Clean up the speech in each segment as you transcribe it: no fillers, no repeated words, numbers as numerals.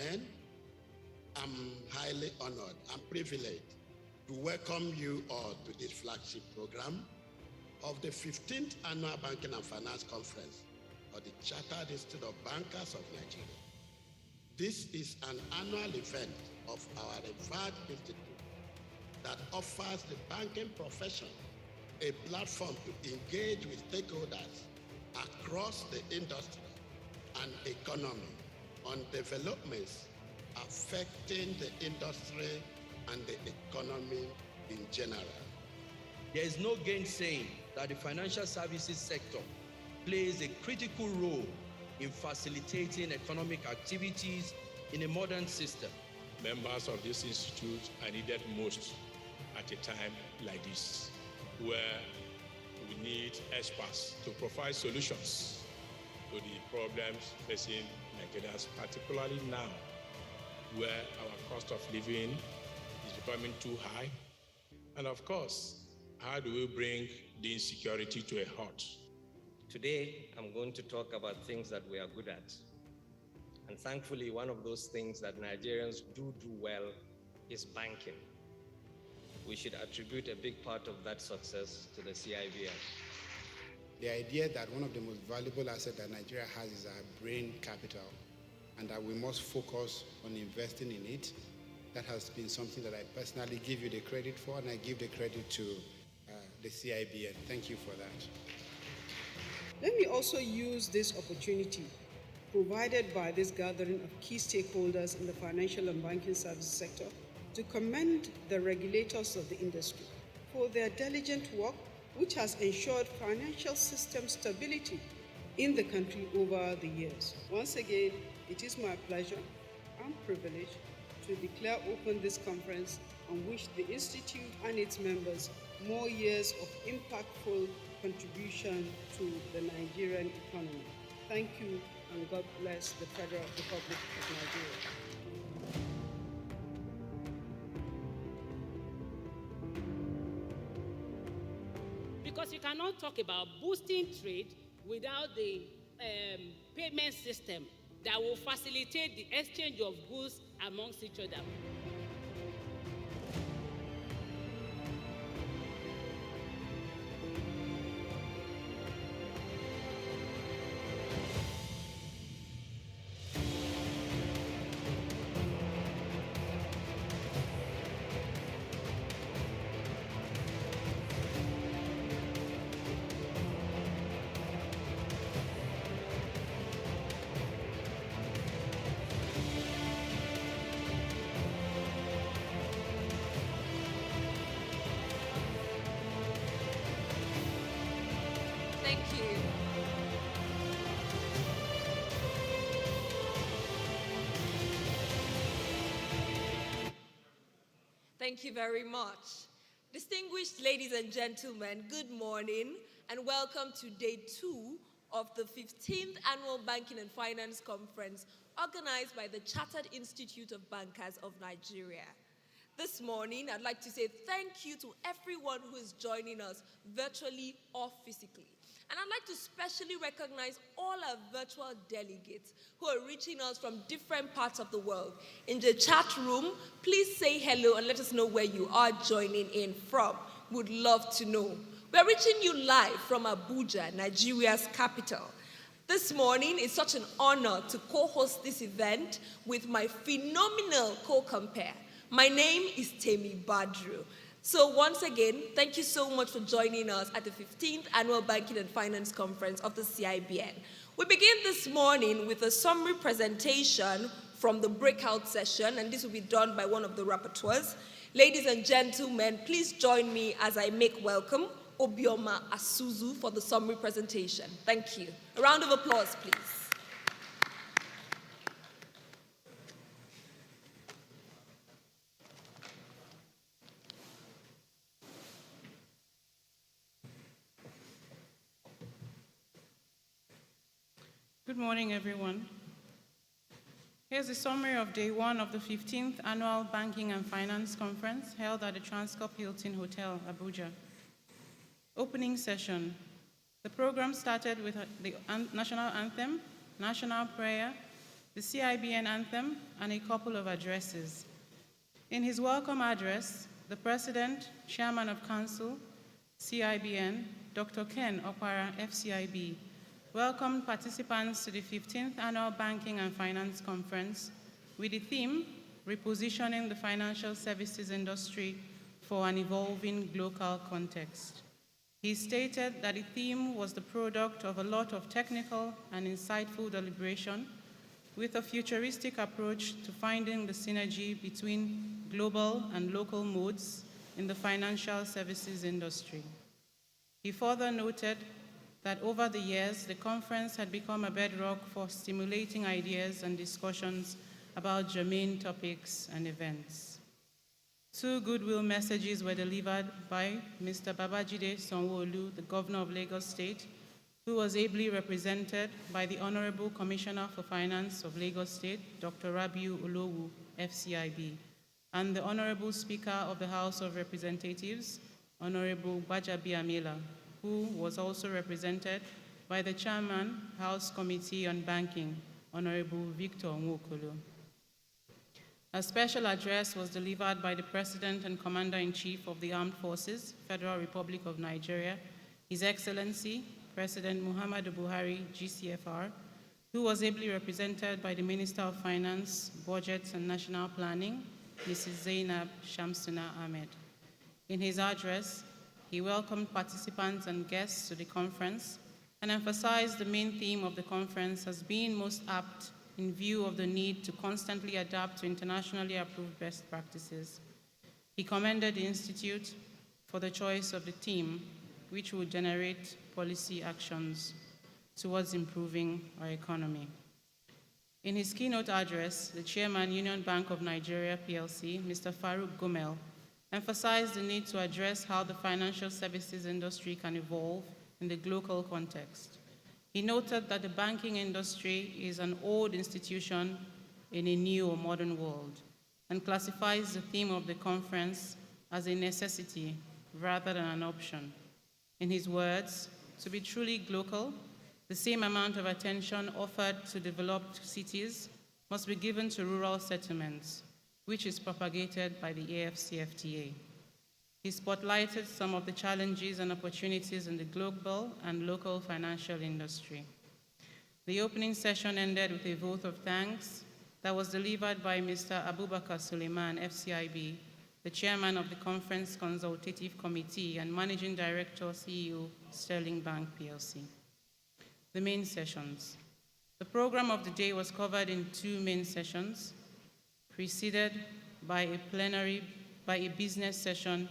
gentlemen, I'm highly honored and privileged to welcome you all to this flagship program of the 15th Annual Banking and Finance Conference of the Chartered Institute of Bankers of Nigeria. This is an annual event of our revered institute that offers the banking profession a platform to engage with stakeholders across the industry and economy on developments affecting the industry and the economy in general. There is no gainsaying that the financial services sector plays a critical role in facilitating economic activities in a modern system. Members of this institute are needed most at a time like this, where we need experts to provide solutions to the problems facing Nigerians, particularly now, where our cost of living is becoming too high. And of course, how do we bring the insecurity to a halt? Today, I'm going to talk about things that we are good at. And thankfully, one of those things that Nigerians do well is banking. We should attribute a big part of that success to the CIBN. The idea that one of the most valuable assets that Nigeria has is our brain capital, and that we must focus on investing in it. That has been something that I personally give you the credit for, and I give the credit to the CIBN. Thank you for that. Let me also use this opportunity provided by this gathering of key stakeholders in the financial and banking services sector to commend the regulators of the industry for their diligent work, which has ensured financial system stability in the country over the years. Once again, it is my pleasure and privilege to declare open this conference and wish the Institute and its members more years of impactful contribution to the Nigerian economy. Thank you, and God bless the Federal Republic of Nigeria. Because you cannot talk about boosting trade without the payment system that will facilitate the exchange of goods amongst each other. Thank you. Thank you very much. Distinguished ladies and gentlemen, good morning and welcome to day 2 of the 15th Annual Banking and Finance Conference organized by the Chartered Institute of Bankers of Nigeria. This morning, I'd like to say thank you to everyone who is joining us virtually or physically. And I'd like to specially recognize all our virtual delegates who are reaching us from different parts of the world. In the chat room, please say hello and let us know where you are joining in from. We'd love to know. We're reaching you live from Abuja, Nigeria's capital. This morning, it's such an honor to co-host this event with my phenomenal co-compare. My name is Temi Badru. So once again, thank you so much for joining us at the 15th Annual Banking and Finance Conference of the CIBN. We begin this morning with a summary presentation from the breakout session, and this will be done by one of the rapporteurs. Ladies and gentlemen, please join me as I make welcome Obioma Asuzu for the summary presentation. Thank you. A round of applause, please. Good morning, everyone. Here's a summary of day 1 of the 15th Annual Banking and Finance Conference held at the Transcorp Hilton Hotel, Abuja. Opening session. The program started with the national anthem, national prayer, the CIBN anthem, and a couple of addresses. In his welcome address, the President, Chairman of Council, CIBN, Dr. Ken Okpara, FCIB, welcomed participants to the 15th Annual Banking and Finance Conference with the theme, Repositioning the Financial Services Industry for an Evolving GLOCAL Context. He stated that the theme was the product of a lot of technical and insightful deliberation with a futuristic approach to finding the synergy between global and local modes in the financial services industry. He further noted that over the years, the conference had become a bedrock for stimulating ideas and discussions about germane topics and events. 2 goodwill messages were delivered by Mr. Babajide Sanwo-Olu, the Governor of Lagos State, who was ably represented by the Honorable Commissioner for Finance of Lagos State, Dr. Rabiu Olowu, FCIB, and the Honorable Speaker of the House of Representatives, Honorable Bajabi Amila, who was also represented by the Chairman, House Committee on Banking, Honorable Victor Nwokolo. A special address was delivered by the President and Commander-in-Chief of the Armed Forces, Federal Republic of Nigeria, His Excellency, President Muhammadu Buhari, GCFR, who was ably represented by the Minister of Finance, Budget and National Planning, Mrs. Zainab Shamsuna Ahmed. In his address, he welcomed participants and guests to the conference and emphasized the main theme of the conference as being most apt in view of the need to constantly adapt to internationally approved best practices. He commended the Institute for the choice of the theme, which will generate policy actions towards improving our economy. In his keynote address, the Chairman, Union Bank of Nigeria, PLC, Mr. Farouk Gomel, emphasized the need to address how the financial services industry can evolve in the global context. He noted that the banking industry is an old institution in a new or modern world and classifies the theme of the conference as a necessity rather than an option. In his words, to be truly global, the same amount of attention offered to developed cities must be given to rural settlements, which is propagated by the AFCFTA. He spotlighted some of the challenges and opportunities in the global and local financial industry. The opening session ended with a vote of thanks that was delivered by Mr. Abubakar Suleiman, FCIB, the chairman of the Conference Consultative Committee and Managing Director, CEO, Sterling Bank PLC. The main sessions. The program of the day was covered in 2 main sessions, preceded by a business session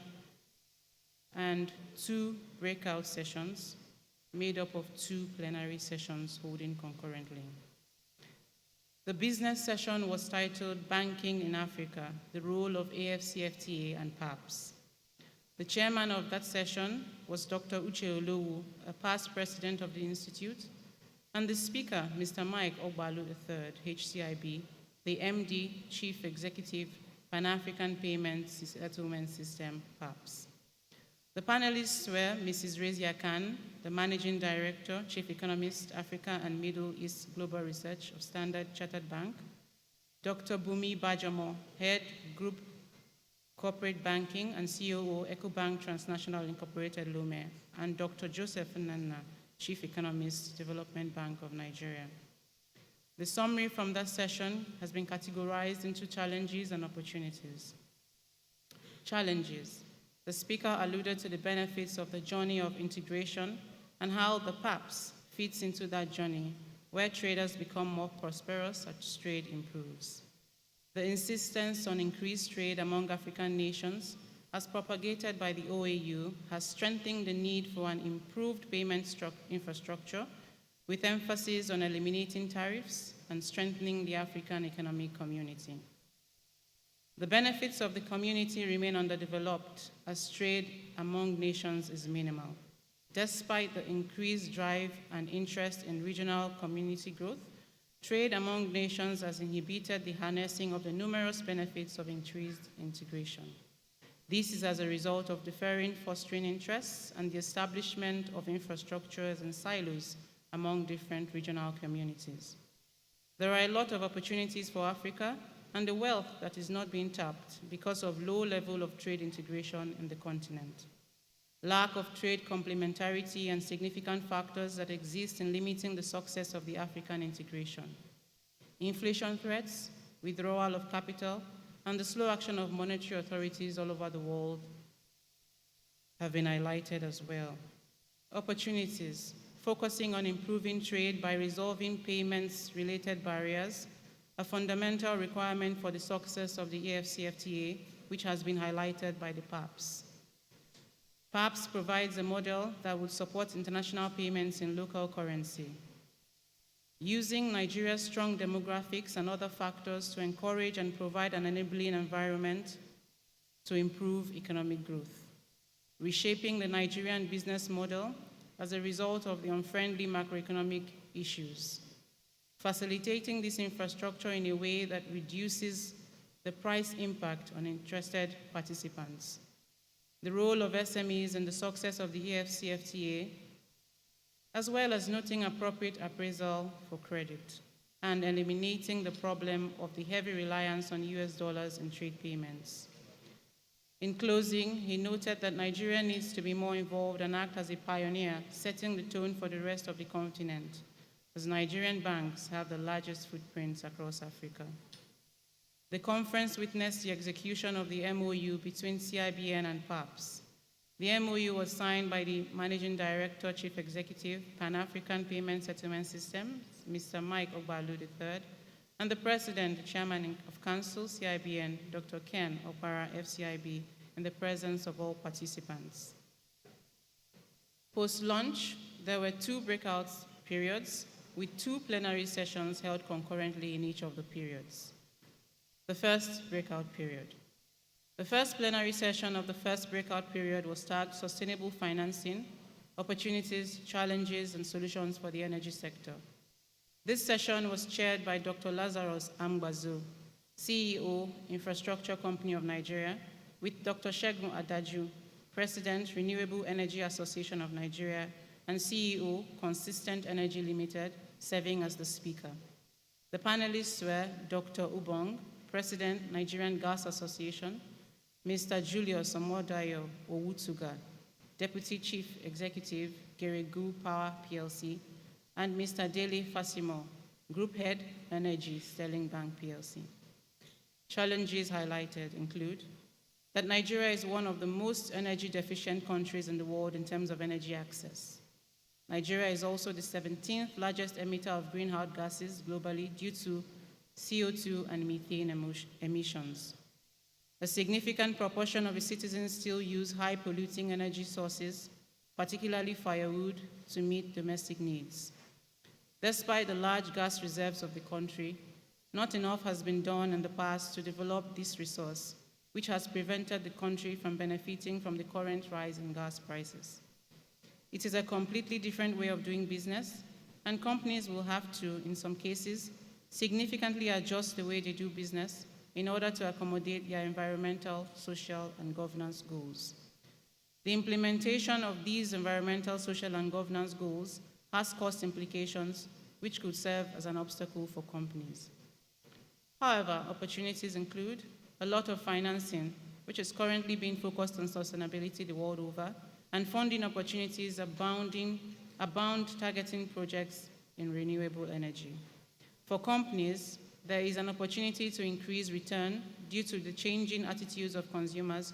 and 2 breakout sessions made up of 2 plenary sessions holding concurrently. The business session was titled Banking in Africa, the Role of AFCFTA and PAPS. The chairman of that session was Dr. Uche Olowu, a past president of the Institute, and the speaker, Mr. Mike Ogbalu III, HCIB, the MD, Chief Executive, Pan-African Payments Settlement System, PAPS. The panelists were Mrs. Razia Khan, the Managing Director, Chief Economist, Africa and Middle East Global Research of Standard Chartered Bank, Dr. Bumi Bajamo, Head Group Corporate Banking and COO, EcoBank Transnational Incorporated Lome, and Dr. Joseph Nana, Chief Economist, Development Bank of Nigeria. The summary from that session has been categorized into challenges and opportunities. Challenges. The speaker alluded to the benefits of the journey of integration and how the PAPS fits into that journey, where traders become more prosperous as trade improves. The insistence on increased trade among African nations, as propagated by the OAU, has strengthened the need for an improved payment infrastructure with emphasis on eliminating tariffs and strengthening the African economic community. The benefits of the community remain underdeveloped as trade among nations is minimal. Despite the increased drive and interest in regional community growth, trade among nations has inhibited the harnessing of the numerous benefits of increased integration. This is as a result of differing fostering interests and the establishment of infrastructures and silos among different regional communities. There are a lot of opportunities for Africa and the wealth that is not being tapped because of low level of trade integration in the continent. Lack of trade complementarity and significant factors that exist in limiting the success of the African integration. Inflation threats, withdrawal of capital, and the slow action of monetary authorities all over the world have been highlighted as well. Opportunities, focusing on improving trade by resolving payments-related barriers, a fundamental requirement for the success of the AfCFTA, which has been highlighted by the PAPs. PAPs provides a model that would support international payments in local currency. Using Nigeria's strong demographics and other factors to encourage and provide an enabling environment to improve economic growth. Reshaping the Nigerian business model as a result of the unfriendly macroeconomic issues. Facilitating this infrastructure in a way that reduces the price impact on interested participants. The role of SMEs in the success of the AfCFTA, as well as noting appropriate appraisal for credit and eliminating the problem of the heavy reliance on US dollars in trade payments. In closing, he noted that Nigeria needs to be more involved and act as a pioneer, setting the tone for the rest of the continent, as Nigerian banks have the largest footprints across Africa. The conference witnessed the execution of the MOU between CIBN and PAPs. The MOU was signed by the Managing Director, Chief Executive, Pan-African Payment Settlement Systems, Mr. Mike Ogbalu III, and the President, the Chairman of Council, CIBN, Dr. Ken Opara, FCIB, in the presence of all participants. Post-launch, there were 2 breakout periods with 2 plenary sessions held concurrently in each of the periods. The first breakout period. The first plenary session of the first breakout period was tagged Sustainable Financing, Opportunities, Challenges, and Solutions for the Energy Sector. This session was chaired by Dr. Lazarus Ambazo, CEO, Infrastructure Company of Nigeria, with Dr. Segun Adaju, President, Renewable Energy Association of Nigeria, and CEO, Consistent Energy Limited, serving as the speaker. The panelists were Dr. Ubong, President, Nigerian Gas Association, Mr. Julius Omodayo Owutuga, Deputy Chief Executive, Geregu Power PLC, and Mr. Dele Fasimo, Group Head, Energy, Sterling Bank PLC. Challenges highlighted include that Nigeria is one of the most energy deficient countries in the world in terms of energy access. Nigeria is also the 17th largest emitter of greenhouse gases globally due to CO2 and methane emissions. A significant proportion of its citizens still use high polluting energy sources, particularly firewood, to meet domestic needs. Despite the large gas reserves of the country, not enough has been done in the past to develop this resource, which has prevented the country from benefiting from the current rise in gas prices. It is a completely different way of doing business, and companies will have to, in some cases, significantly adjust the way they do business in order to accommodate their environmental, social, and governance goals. The implementation of these environmental, social, and governance goals has cost implications which could serve as an obstacle for companies. However, opportunities include a lot of financing, which is currently being focused on sustainability the world over, and funding opportunities abound targeting projects in renewable energy. For companies, there is an opportunity to increase return due to the changing attitudes of consumers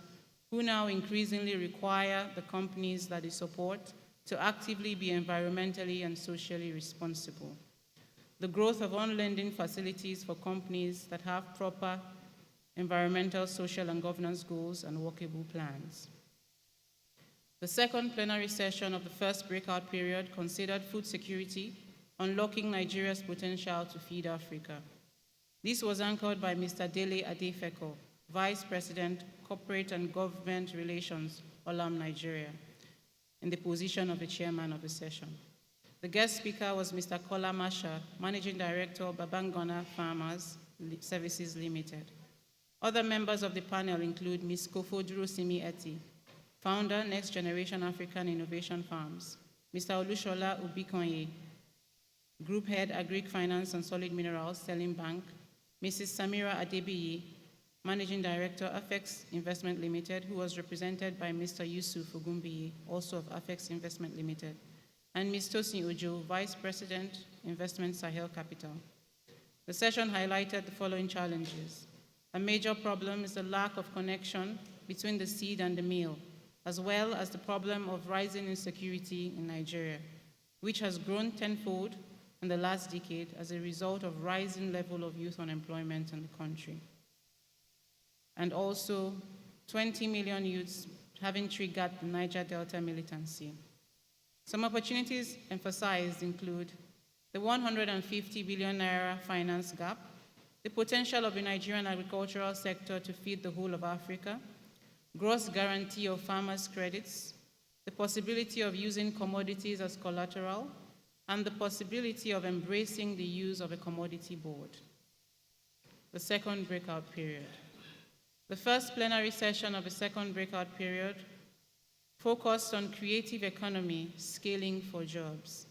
who now increasingly require the companies that they support to actively be environmentally and socially responsible. The growth of on-lending facilities for companies that have proper environmental, social, and governance goals and workable plans. The second plenary session of the first breakout period considered food security, unlocking Nigeria's potential to feed Africa. This was anchored by Mr. Dele Adefeko, Vice President, Corporate and Government Relations, Olam Nigeria, in the position of the chairman of the session. The guest speaker was Mr. Kola Masha, Managing Director of Babangona Farmers Services Limited. Other members of the panel include Ms. Kofoduro Simi Eti, Founder, Next Generation African Innovation Farms, Mr. Olushola Ubikonye, Group Head, Agric Finance and Solid Minerals, Sterling Bank, Mrs. Samira Adebiyi, Managing Director, Afex Investment Limited, who was represented by Mr. Yusuf Ogumbiyi, also of Afex Investment Limited, and Ms. Tosin Ojo, Vice President, Investment Sahel Capital. The session highlighted the following challenges. A major problem is the lack of connection between the seed and the meal, as well as the problem of rising insecurity in Nigeria, which has grown tenfold in the last decade as a result of rising level of youth unemployment in the country. And also 20 million youths having triggered the Niger Delta militancy. Some opportunities emphasized include the 150 billion naira finance gap, the potential of the Nigerian agricultural sector to feed the whole of Africa, gross guarantee of farmers' credits, the possibility of using commodities as collateral, and the possibility of embracing the use of a commodity board. The second breakout period. The first plenary session of the second breakout period focused on creative economy, scaling for jobs.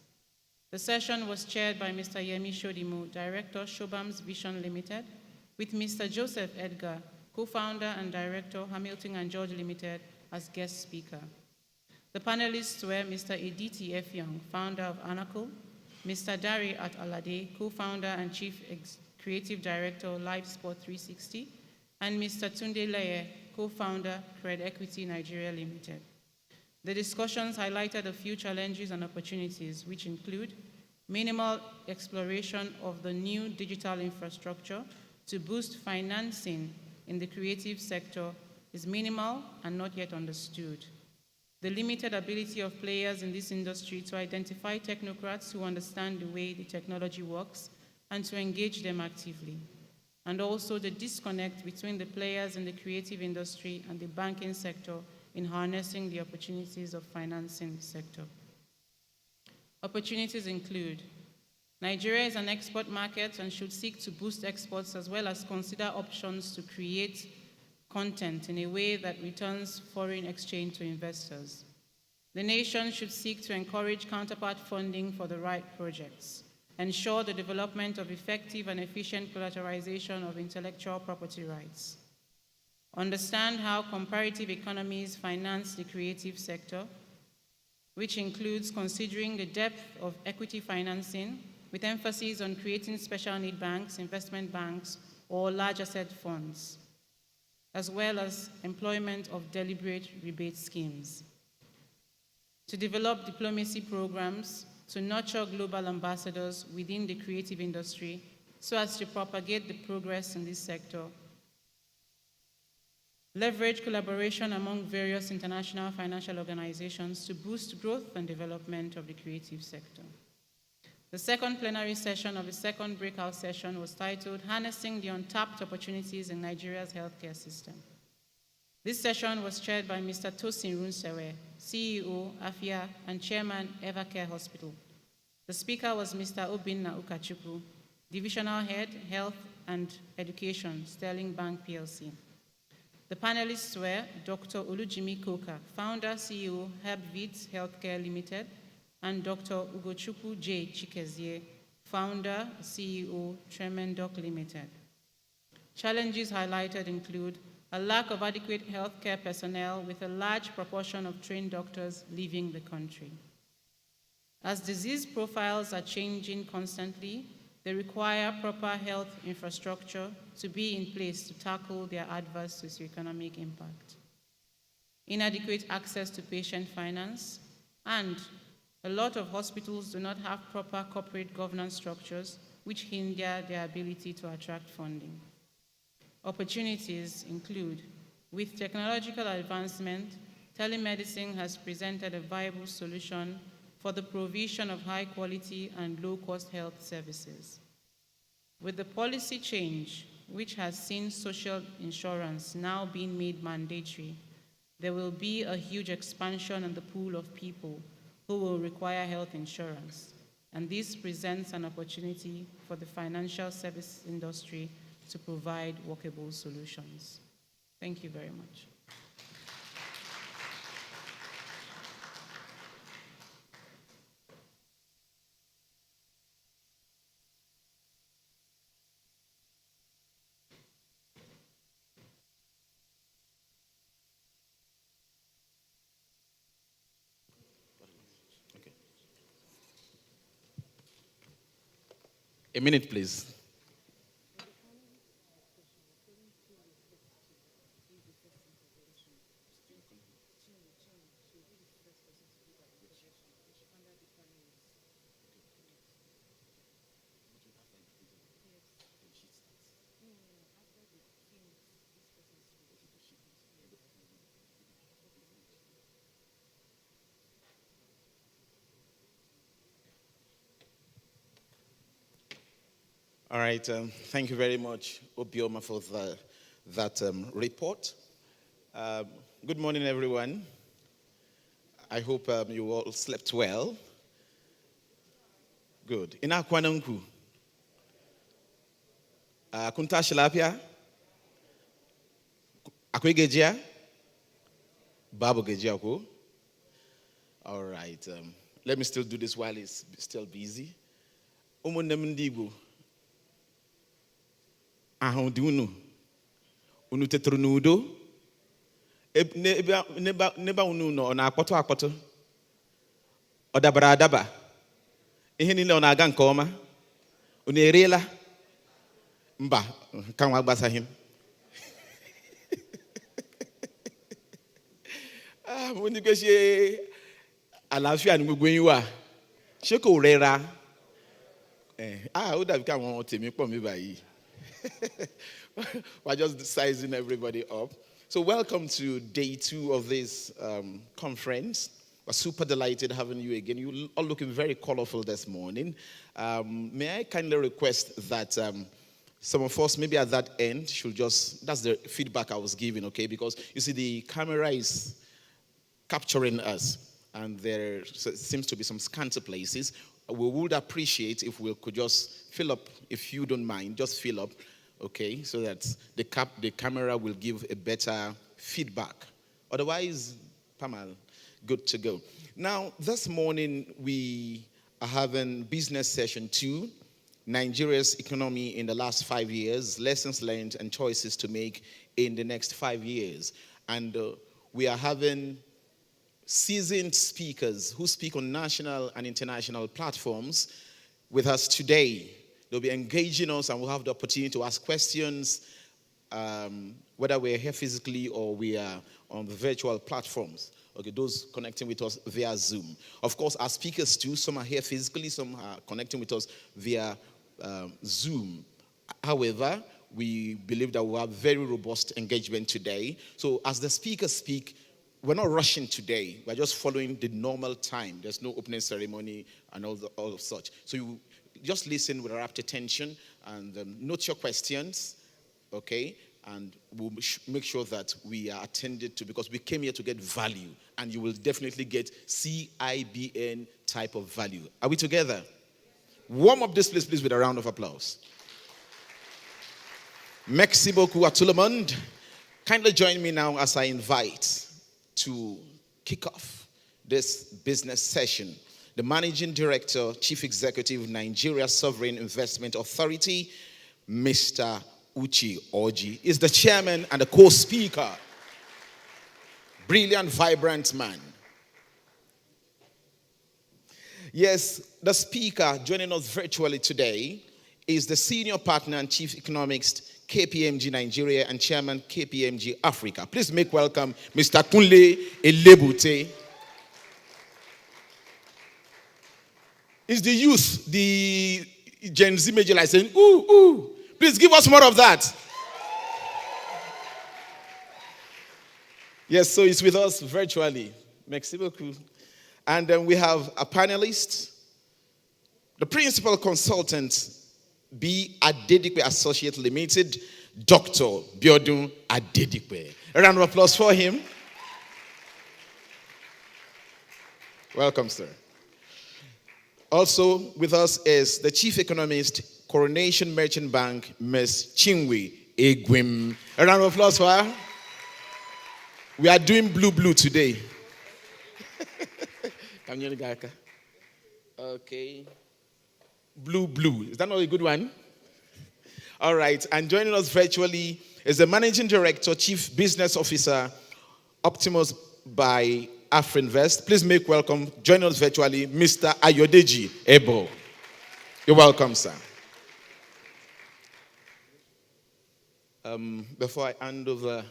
The session was chaired by Mr. Yemi Shodimu, Director, Shobham's Vision Limited, with Mr. Joseph Edgar, co-founder and director, Hamilton and George Limited, as guest speaker. The panelists were Mr. Editi Effiong, founder of Anacle, Mr. Dari At-Alade, co-founder and chief creative director, Live Sport 360, and Mr. Tunde Leye, co-founder, Cred Equity Nigeria Limited. The discussions highlighted a few challenges and opportunities, which include minimal exploration of the new digital infrastructure to boost financing in the creative sector is minimal and not yet understood. The limited ability of players in this industry to identify technocrats who understand the way the technology works and to engage them actively. And also the disconnect between the players in the creative industry and the banking sector in harnessing the opportunities of financing the sector. Opportunities include Nigeria is an export market and should seek to boost exports as well as consider options to create content in a way that returns foreign exchange to investors. The nation should seek to encourage counterpart funding for the right projects, ensure the development of effective and efficient collateralization of intellectual property rights, understand how comparative economies finance the creative sector, which includes considering the depth of equity financing with emphasis on creating special need banks, investment banks, or large asset funds, as well as employment of deliberate rebate schemes. To develop diplomacy programs to nurture global ambassadors within the creative industry so as to propagate the progress in this sector. Leverage collaboration among various international financial organizations to boost growth and development of the creative sector. The second plenary session of the second breakout session was titled Harnessing the Untapped Opportunities in Nigeria's Healthcare System. This session was chaired by Mr. Tosin Runsewe, CEO, AFIA, and Chairman, Evercare Hospital. The speaker was Mr. Obinna Ukachukwu, Divisional Head, Health and Education, Sterling Bank PLC. The panelists were Dr. Olujimi Koka, Founder, CEO, HerbVids Healthcare Limited, and Dr. Ugochukwu J. Chikezie, Founder, CEO, Tremendoc Limited. Challenges highlighted include a lack of adequate healthcare personnel with a large proportion of trained doctors leaving the country. As disease profiles are changing constantly, they require proper health infrastructure to be in place to tackle their adverse socioeconomic impact. Inadequate access to patient finance, and a lot of hospitals do not have proper corporate governance structures which hinder their ability to attract funding. Opportunities include, with technological advancement, telemedicine has presented a viable solution for the provision of high-quality and low-cost health services. With the policy change, which has seen social insurance now being made mandatory, there will be a huge expansion in the pool of people who will require health insurance, and this presents an opportunity for the financial service industry to provide workable solutions. Thank you very much. A minute, please. All right, thank you very much, Obioma, for that report. Good morning, everyone. I hope you all slept well. Good. Ina kwananku. Kunta shilapia? Akwai gejia? Babu gejia ko? All right. Let me still do this while it's still busy. Umundemundibu. Ahondunu. Unu tetrunudo. Neba unu no na akpoto. Odabara adaba. Ihe niile ọ na-aga nke ọma. Unu eriela? Mba, ka nwa gbasaghị m. Mo ní pé ṣe àlàáfíà ní gbogbo yín wà. Ṣé kò rẹra? Ó dàbí káwọn tèmi pọ̀ mí báyìí. We're just sizing everybody up. So welcome to day 2 of this conference. We're super delighted having you again. You all looking very colorful this morning. May I kindly request that some of us, maybe at that end, should just, that's the feedback I was giving, okay? Because you see, the camera is capturing us, and there seems to be some scanty places. We would appreciate if we could just fill up, if you don't mind, just fill up, okay? So that the camera will give a better feedback. Otherwise, Pamal, good to go. Now, this morning, we are having business session 2, Nigeria's economy in the last 5 years, lessons learned and choices to make in the next 5 years. And we are having seasoned speakers who speak on national and international platforms with us today. They'll be engaging us, and we'll have the opportunity to ask questions, whether we're here physically or we are on the virtual platforms. Okay, those connecting with us via Zoom. Of course, our speakers too, some are here physically, some are connecting with us via Zoom. However, we believe that we'll have very robust engagement today. So as the speakers speak, we're not rushing today. We're just following the normal time. There's no opening ceremony and all of such. So you just listen with rapt attention and note your questions, okay? And we'll make sure that we are attended to, because we came here to get value, and you will definitely get CIBN type of value. Are we together? Warm up this place, please, with a round of applause. Merci beaucoup à tout le monde. Kindly join me now as I invite to kick off this business session the Managing Director, Chief Executive, Nigeria Sovereign Investment Authority, Mr. Uche Orji, is the chairman and the co-speaker. Brilliant, vibrant man. Yes, the speaker joining us virtually today is the senior partner and chief economist, KPMG Nigeria, and chairman KPMG Africa. Please make welcome Mr. Kunle Elebute. It's the youth, the Gen Z major, like saying, ooh, ooh. Please give us more of that. Yes, so it's with us virtually. Merci beaucoup. And then we have a panelist, the principal consultant, B. Adedikwe Associate Limited, Dr. Biodun Adedikwe. A round of applause for him. Welcome, sir. Also with us is the chief economist, Coronation Merchant Bank, Ms. Chinwe Egwim. A round of applause for her. We are doing blue today. Okay. Blue. Is that not a good one? All right. And joining us virtually is the Managing Director, Chief Business Officer, Optimus by Afrinvest. Please make welcome, join us virtually, Mr. Ayodeji Ebo. You're welcome, sir. Before I hand over,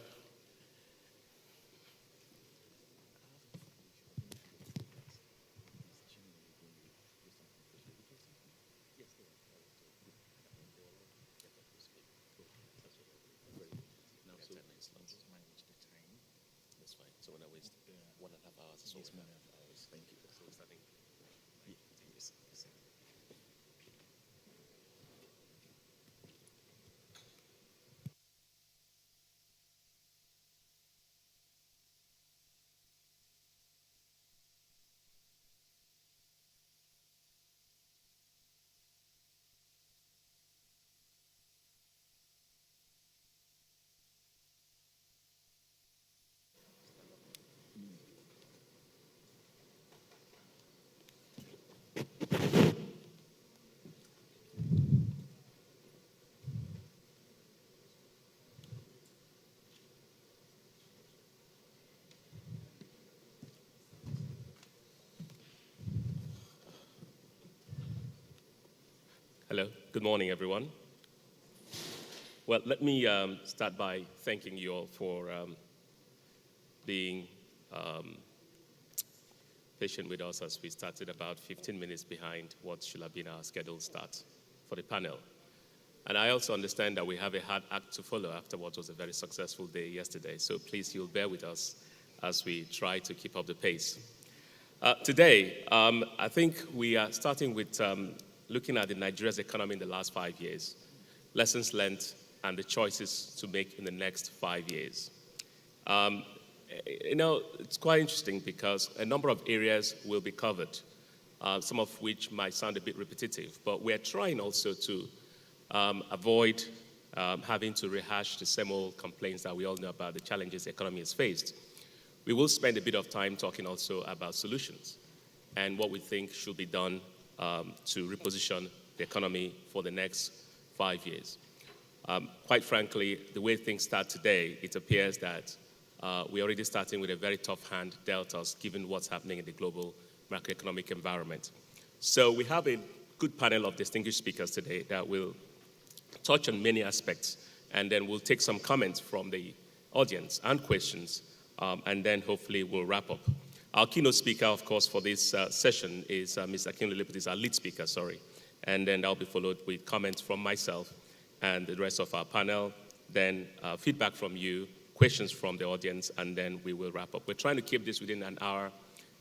Hello, good morning, everyone. Well, let me start by thanking you all for being patient with us as we started about 15 minutes behind what should have been our scheduled start for the panel. And I also understand that we have a hard act to follow after what was a very successful day yesterday. So please, you'll bear with us as we try to keep up the pace. Today, I think we are starting with looking at Nigeria's economy in the last 5 years, lessons learned, and the choices to make in the next 5 years. It's quite interesting because a number of areas will be covered, some of which might sound a bit repetitive, but we're trying also to avoid having to rehash the same old complaints that we all know about the challenges the economy has faced. We will spend a bit of time talking also about solutions and what we think should be done to reposition the economy for the next 5 years. Quite frankly, the way things start today, it appears that we're already starting with a very tough hand dealt us given what's happening in the global macroeconomic environment. So we have a good panel of distinguished speakers today that will touch on many aspects, and then we'll take some comments from the audience and questions, and then hopefully we'll wrap up. Our keynote speaker, of course, for this session is Mr. Akinlele Lebutte, our lead speaker, and then that'll be followed with comments from myself and the rest of our panel, then feedback from you, questions from the audience, and then we will wrap up. We're trying to keep this within an hour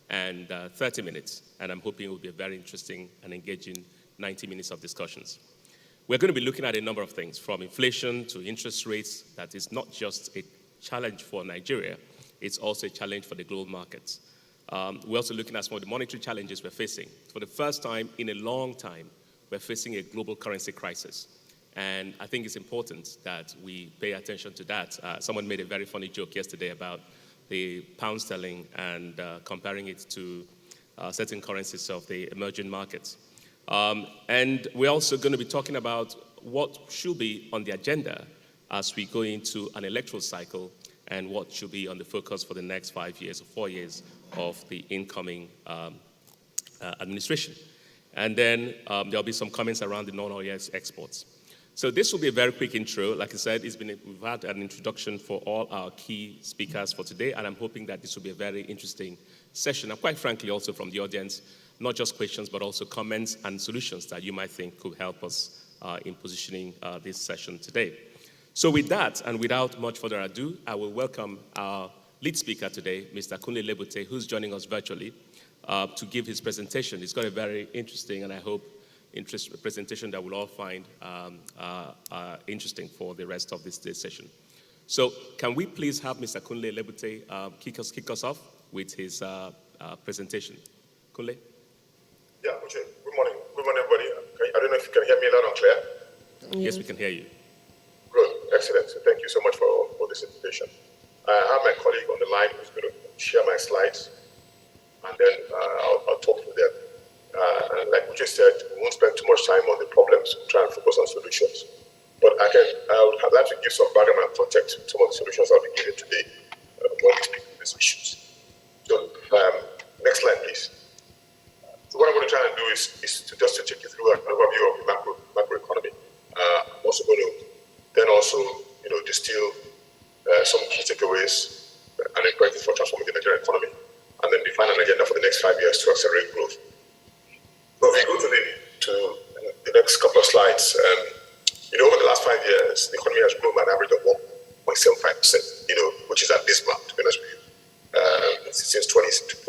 and 30 minutes, and I'm hoping it will be a very interesting and engaging 90 minutes of discussions. We're going to be looking at a number of things, from inflation to interest rates. That is not just a challenge for Nigeria, it's also a challenge for the global markets. We're also looking at some of the monetary challenges we're facing. For the first time in a long time, we're facing a global currency crisis. And I think it's important that we pay attention to that. Someone made a very funny joke yesterday about the pound sterling and comparing it to certain currencies of the emerging markets. And we're also going to be talking about what should be on the agenda as we go into an electoral cycle and what should be on the focus for the next 5 years or 4 years of the incoming administration. And then there'll be some comments around the non-oil exports. So this will be a very quick intro. Like I said, we've had an introduction for all our key speakers for today, and I'm hoping that this will be a very interesting session. And quite frankly, also from the audience, not just questions, but also comments and solutions that you might think could help us in positioning this session today. So with that, and without much further ado, I will welcome our lead speaker today, Mr. Akinlele Lebutte, who's joining us virtually to give his presentation. He's got a very interesting, and I hope, presentation that we'll all find interesting for the rest of this session. So can we please have Mr. Akinlele Lebutte kick us off with his presentation. Kunle? Yeah, okay. Good morning. Good morning, everybody. I don't know if you can hear me loud and clear. Yes, we can hear you. Good. Excellent. So thank you so much for this invitation. I have my colleague on the line who's going to share my slides, and then I'll talk through them. And like we just said, we won't spend too much time on the problems, try and focus on solutions. But I'd like to give some background and context to some of the solutions I'll be giving today when we speak of these issues. So next slide, please. So what I'm going to try and do is to take you through an overview of the macro economy. I'm also going to then also distill some key takeaways and imperatives for transforming the Nigerian economy, and then define an agenda for the next 5 years to accelerate growth. So if we go to the next couple of slides, over the last 5 years, the economy has grown by an average of 1.75%, which is at this mark, to be honest with you, since 2017.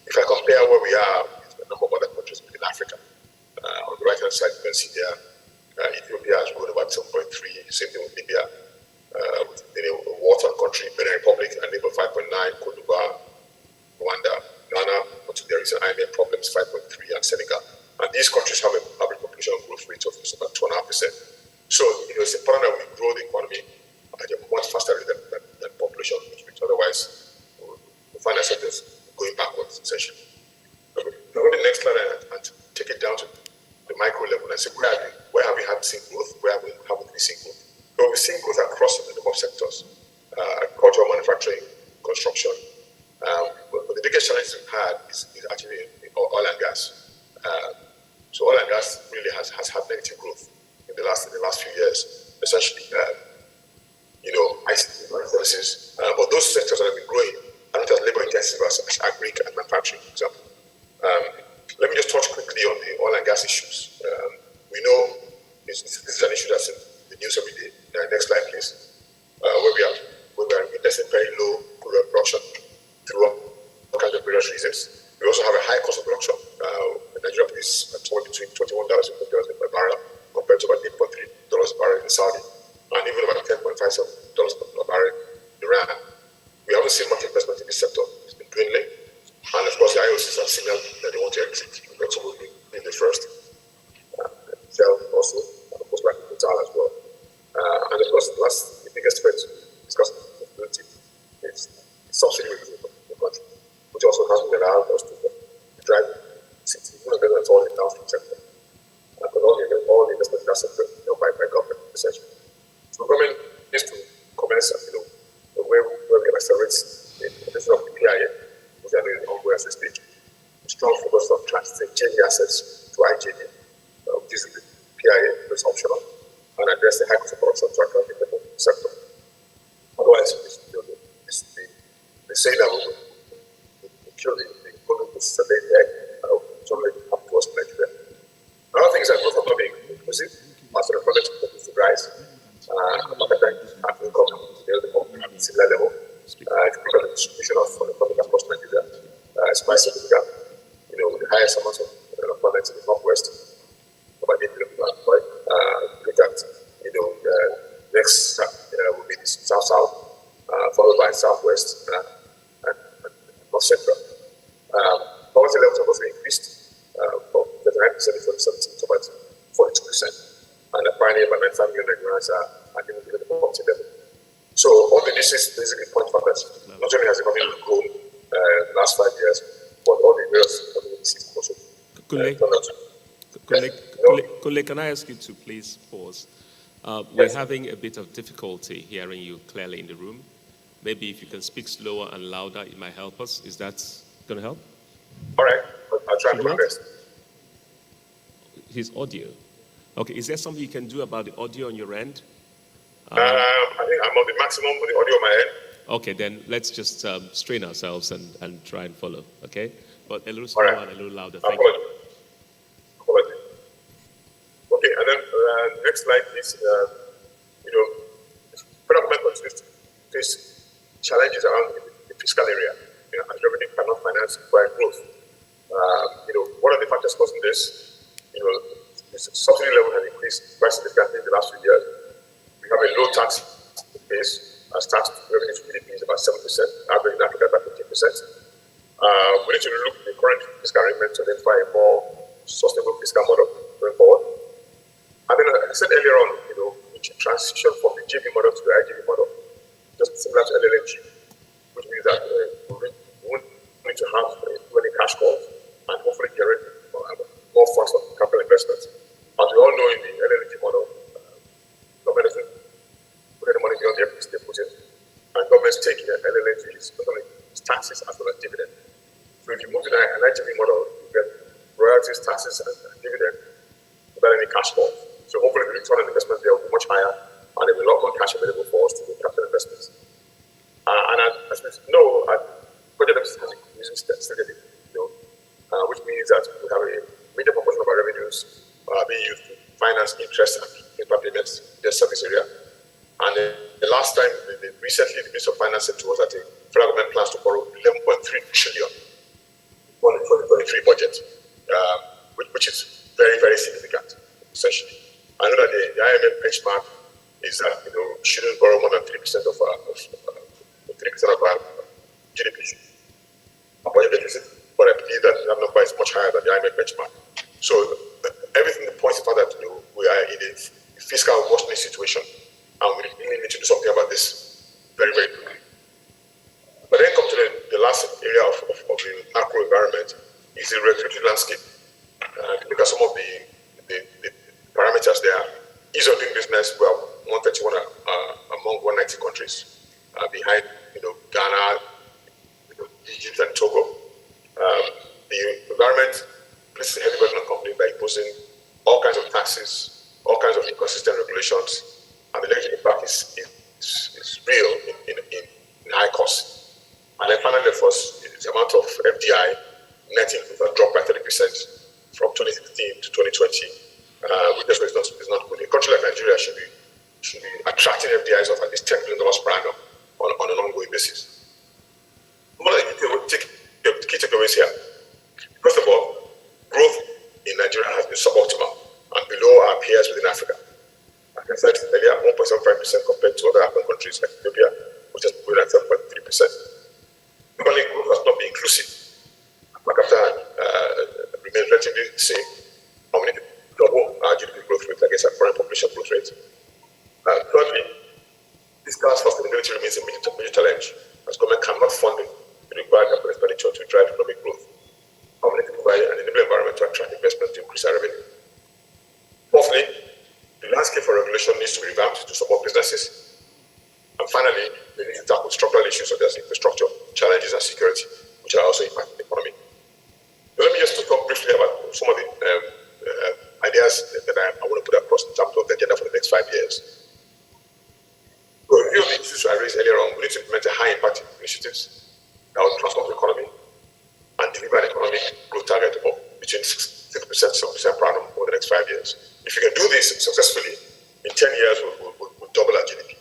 If I compare where we are with a number of other countries within Africa, on the right-hand side, you can see there, Ethiopia has grown about 7.3, same thing with Libya, a water country, Benin Republic, and neighbor 5.9, Cote d'Ivoire, Rwanda, Ghana, until the recent IMF problems, 5.3, and Senegal. And these countries have an average population growth rate of about 2.5%. So, it's important that we grow the economy at a much faster rate than population growth rate. Otherwise, we find ourselves going backwards, essentially. Now, go to the next slide and take it down to the micro level and say, where have we seen growth? Where haven't we seen growth? So we've seen growth across a number of sectors, agricultural, manufacturing, construction. But the biggest challenge we've had is actually oil and gas. So oil and gas really has had negative growth in the last few years, essentially. ICT services, but those sectors that have been growing are not as labor intensive as agri and manufacturing, for example. Let me just touch quickly on the oil and gas issues. We know this is an issue that's in the news every day. Next slide, please. Where we are witnessing very low crude oil production through all kinds of various reasons. We also have a high cost of production. Nigeria is somewhere between $21 and $20 per barrel, compared to about $8.3 per barrel in Saudi, and even about $10.57 per barrel in Iran. We haven't seen much investment in this sector. It's been dwindling. And of course, the IOCs have signaled that they want to exit. That's what will be the first. Shell also, and of course, like Total as well. And of course, the biggest threat discussing sustainability is subsidy reduction in the country, which also hasn't allowed us to drive investment at all in the downstream sector. Because all the investment in that sector by government, essentially. So government needs to commence where we can accelerate the implementation of the PIA, which I know is ongoing as we speak. Strong focus on transiting JD assets to IJD, which is the PIA, that's optional, and address the high cost of production to attract the sector. Otherwise, they say that we kill the economy with survey the egg, which already come to us in Nigeria. Another thing is that growth of not being inclusive, as the product continues to rise, market income at a similar level. If you look at the distribution of unemployment across Nigeria, it's quite significant. With the highest amount of unemployment in the Northwest, about 8 million people unemployed. Look at, next will be the South-South, followed by Southwest and North Central. Poverty levels have also increased from 39% in 2017 to about 42%. And apparently about 95 million Nigerians are living below the poverty level. So all of this is basically point for that. Not only has the economy grown the last 5 years, but all the various communities also. Kule, can I ask you to please pause? We're having a bit of difficulty hearing you clearly in the room. Maybe if you can speak slower and louder, it might help us. Is that going to help? All right. I'll try my best. His audio. Okay. Is there something you can do about the audio on your end? I think I'm on the maximum with the audio on my end. Okay, then let's just strain ourselves and try and follow, okay? But a little slower and a little louder. Thank you. Apology. Okay, and then next slide, please. Federal government continues to face challenges around the fiscal area. As revenue cannot finance required growth. What are the factors causing this? The subsidy level has increased quite significantly in the last few years. We have a low tax base. As tax revenue to GDP is about 7%, average in Africa about 15%. We need to look at the current fiscal arrangement to identify a more sustainable fiscal model going forward. And then, as I said earlier on, we should transition from the JV model to the IJV model, just similar to LLNG, which means that we won't need to have any cash calls and hopefully generate more funds for capital investments. As we all know, in the LLNG model, government doesn't put any money beyond the equity they put in. And government's taking LLNG is not only taxes as well as dividend. So if you move to an IJV model, you get royalties, taxes, and dividend without any cash flow. So hopefully the return on investment there will be much higher and there will be a lot more cash available for us to do capital investments. As we know, budget deficit is increasing steadily, which means that we have a major proportion of our revenues being used to finance interest and paper payments in the service area. And the last time, recently, the Minister of Finance said to us that the federal government plans to borrow 11.3 trillion for the 2023 budget, which is very, very significant, essentially. I know that the IMF benchmark is that we shouldn't borrow more than 3% of our 3% of our GDP. Our budget deficit, but I believe that that number is much higher than the IMF benchmark. So everything points to the fact that we are in a fiscal worsening situation, and we really need to do something about this very, very quickly. But then come to the last area of the macro environment is the regulatory landscape. Look at some of the parameters there. Ease of doing business, we are 131 among 190 countries, behind Ghana, Egypt, and Togo. The environment places heavy burden on companies by imposing all kinds of taxes, all kinds of inconsistent regulations, and the negative impact is real in high cost. And then finally, for us, the amount of FDI net inflow dropped by 30% from 2016 to 2020, which is not good. A country like Nigeria should be attracting FDIs of at least $10 billion per annum on an ongoing basis. One of the key takeaways here. First of all, growth in Nigeria has been suboptimal and below our peers within Africa. Like I said earlier, 1.75% compared to other African countries like Ethiopia, which has grown at 7.3%. Normally, growth has not been inclusive. Per capita remains relatively the same, and we need to double our GDP growth rate against our current population growth rate. Thirdly, fiscal sustainability remains a major challenge, as government cannot fund the required capital expenditure to drive economic growth. And we need to provide an enabling environment to attract investment to increase our revenue. Fourthly, the landscape for regulation needs to be revamped to support businesses. And finally, we need to tackle structural issues such as infrastructure, challenges, and security, which are also impacting the economy. So let me just talk briefly about some of the ideas that I want to put across in terms of the agenda for the next 5 years. So, a few of the issues I raised earlier on, we need to implement high-impact initiatives that will transform the economy and deliver an economic growth target of between 6% to 7% per annum over the next 5 years. If we can do this successfully, in 10 years, we'll double our GDP.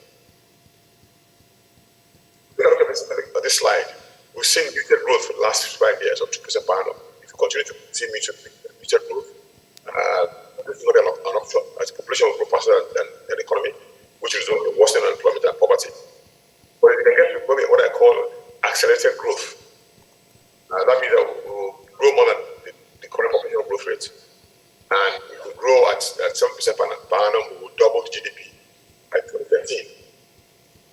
Look at this slide. We've seen muted growth for the last 5 years of 2% per annum. If we continue to see muted growth, this is not an option, as the population will grow faster than the economy, which is worse than unemployment and poverty. But if we can get to what I call accelerated growth, that means that we will grow more than the current population growth rate. And if we grow at 7% per annum, we will double the GDP by 2013.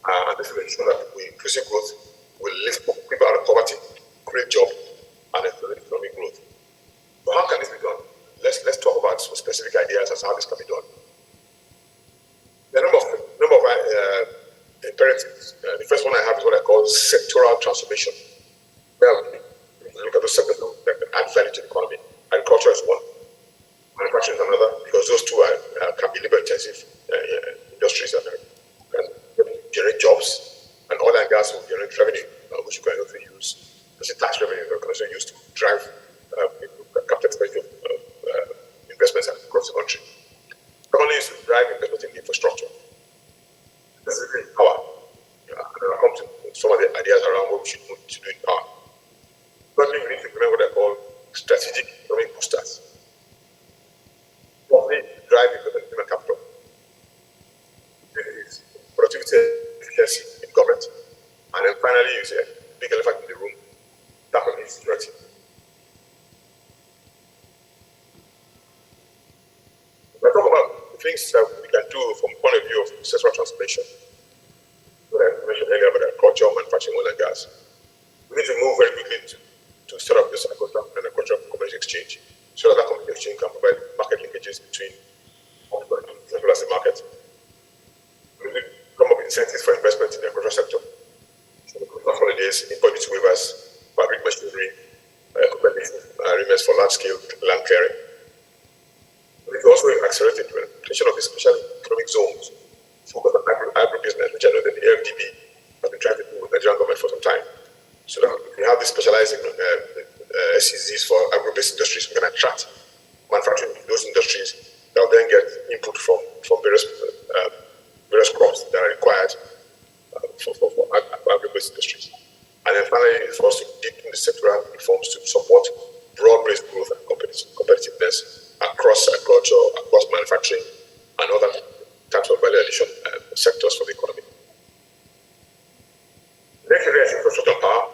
And this will ensure that we increasing growth will lift people out of poverty, create jobs, and accelerate economic growth. So how can this be done? Let's talk about some specific ideas as to how this can be done. There are a number of imperatives. The first one I have is what I call sectoral transformation. Well, look at those sectors that add value to the economy. Agriculture is one. Manufacturing is another, because those two can be labor-intensive industries that can generate jobs, and oil and gas will generate revenue, which you can also use as a tax revenue that can also use to drive capital expenditure investments across the country. Secondly is to drive investment in infrastructure. This is really power. And then I'll come to some of the ideas around what we should do in power. Thirdly, we need to implement what I call strategic economic boosters. Fourthly, drive human capital. Fifth is productivity efficiency in government. And then finally, you say, big elephant in the room, tackle insecurity. When I talk about the things that we can do from the point of view of sectoral transformation, what I mentioned earlier about agriculture, manufacturing, oil and gas, we need to move very quickly to set up this agricultural commodity exchange, so that commodity exchange can provide market linkages between as well as the market. We need to come up with incentives for investment in the agricultural sector. So holidays, import duty waivers, fabric machinery, agreements for large-scale land clearing. We need to also accelerate the implementation of the special economic zones focus on agribusiness, which I know that the AFDB has been trying to do with the Nigerian government for some time. So that we have these specializing SEZs for agro-based industries, we can attract manufacturing in those industries that will then get input from various crops that are required for agro-based industries. And then finally, it's for us to deepen the sectoral reforms to support broad-based growth and competitiveness across agriculture, across manufacturing, and other types of value addition sectors for the economy. The next area is infrastructure and power.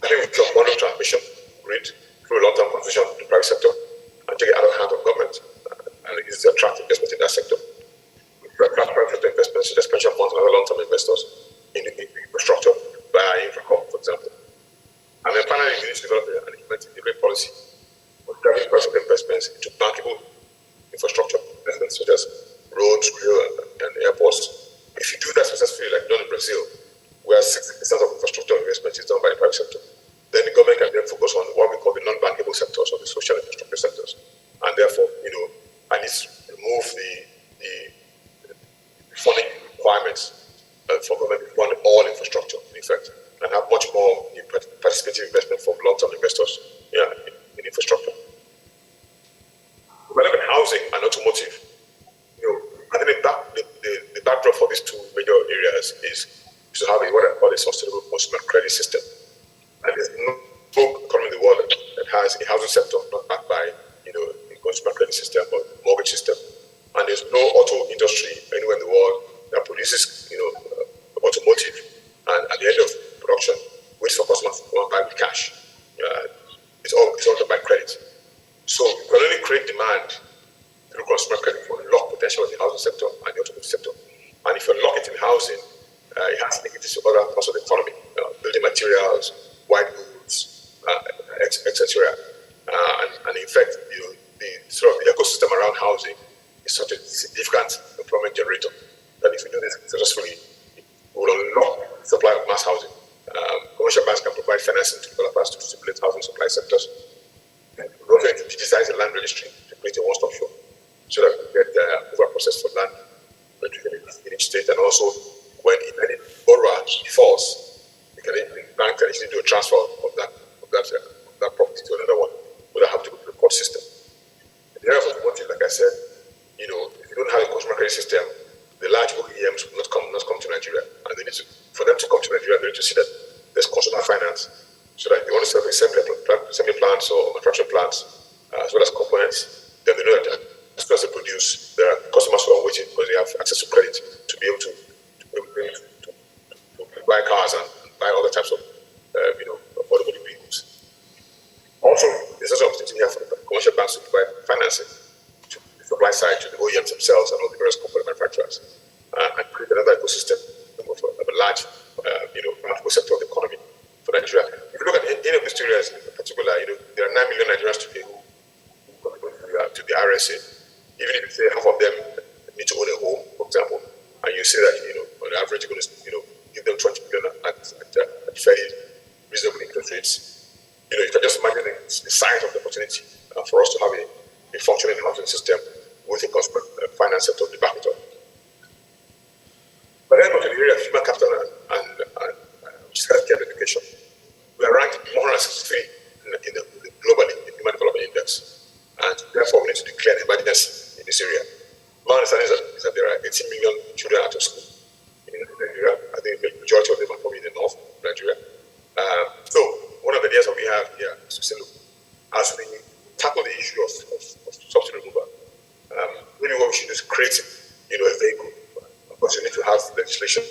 I think we can model transmission grid through a long-term conversion to the private sector and take it out of the hands of government, and it's to attract investment in that sector. We attract private sector investments, such as pension funds and other long-term investors in infrastructure via Infracom, for example. And then finally, we need to develop and implement a great policy of driving private sector investments into bankable infrastructure investments, such as roads, rail, and airports. If you do that successfully, like done in Brazil, where 60% of infrastructure investment is done by the private sector, then the government can then focus on what we call the non-bankable sectors or the social infrastructure sectors. And therefore, I need to remove the funding requirements for government to fund all infrastructure, in effect, and have much more participative investment from long-term investors in infrastructure. Development housing and automotive. I think the backdrop for these two major areas is to have what I call a sustainable consumer credit system. And there's no economy in the world that has a housing sector not backed by a consumer credit system or mortgage system. And there's no auto industry anywhere in the world that produces automotive, and at the end of production, waits for customers to come and buy with cash. It's all done by credit. So you can only create demand through consumer credit for unlock potential of the housing sector and the automotive sector. And if you unlock it in housing, it has to link it to other parts of the economy, building materials, white goods, etc. And in fact, the ecosystem around housing is such a significant employment generator that if we do this successfully, we will unlock the supply of mass housing. Commercial banks can provide financing to developers to stimulate housing supply sectors. And we're going to digitize the land registry to create a one-stop shop so that we get over process for land in each state, and also when any borrower defaults, the bank can easily do a transfer of that property to another one without having to go to the court system. In the area of automotive, like I said, if you don't have a consumer credit system, the large OEMs will not come to Nigeria, and they need to, for them to come to Nigeria, they need to see that there's consumer finance, so that if they want to set up assembly plants or manufacturing plants, as well as components, then they know that as soon as they produce, there are customers who are waiting because they have access to credit to be able to buy cars and buy other types of affordable vehicles. Also, there's also an opportunity here for the commercial banks to provide financing to the supply side, to the OEMs themselves and all the various component manufacturers, and create another ecosystem of a large multiple sector of the economy for Nigeria. If you look at any of these areas in particular, there are 9 million Nigerians today who contribute to the RSA. Even if you say half of them need to own a home, for example, and you say that on average you're going to give them 20 million at fairly reasonable interest rates, you can just imagine the size of the opportunity for us to have a functioning housing system with a consumer finance sector to back it up. But then to the area of human capital and which is healthcare and education, we are ranked 163 globally in the Human Development Index, and therefore we need to declare emergency in this area. My understanding is that there are 18 million children out of school in Nigeria. I think the majority of them are probably in the north of Nigeria. So one of the ideas that we have here is to say, look, as we tackle the issue of subsidy removal, maybe what we should do is create a vehicle. Of course, you need to have legislation,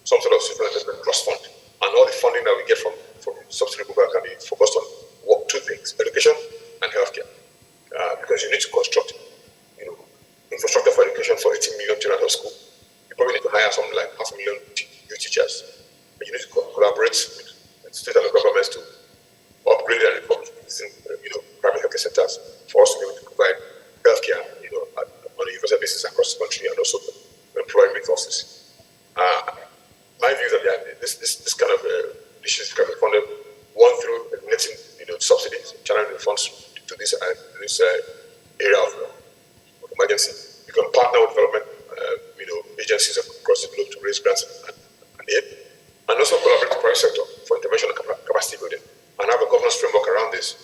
some sort of social investment trust fund, and all the funding that we get from subsidy removal can be focused on two things: education and healthcare. Because you need to construct infrastructure for education for 18 million children out of school. You probably need to hire something like 500,000 new teachers. But you need to collaborate with state and local governments to upgrade and reform private healthcare centers for us to be able to provide healthcare on a universal basis across the country, and also employ resources. My view is that this kind of issues can be funded, one, through netting subsidies, channeling funds to this area of emergency. You can partner with development across the globe to raise grants and aid, and also collaborate with the private sector for intervention and capacity building, and have a governance framework around this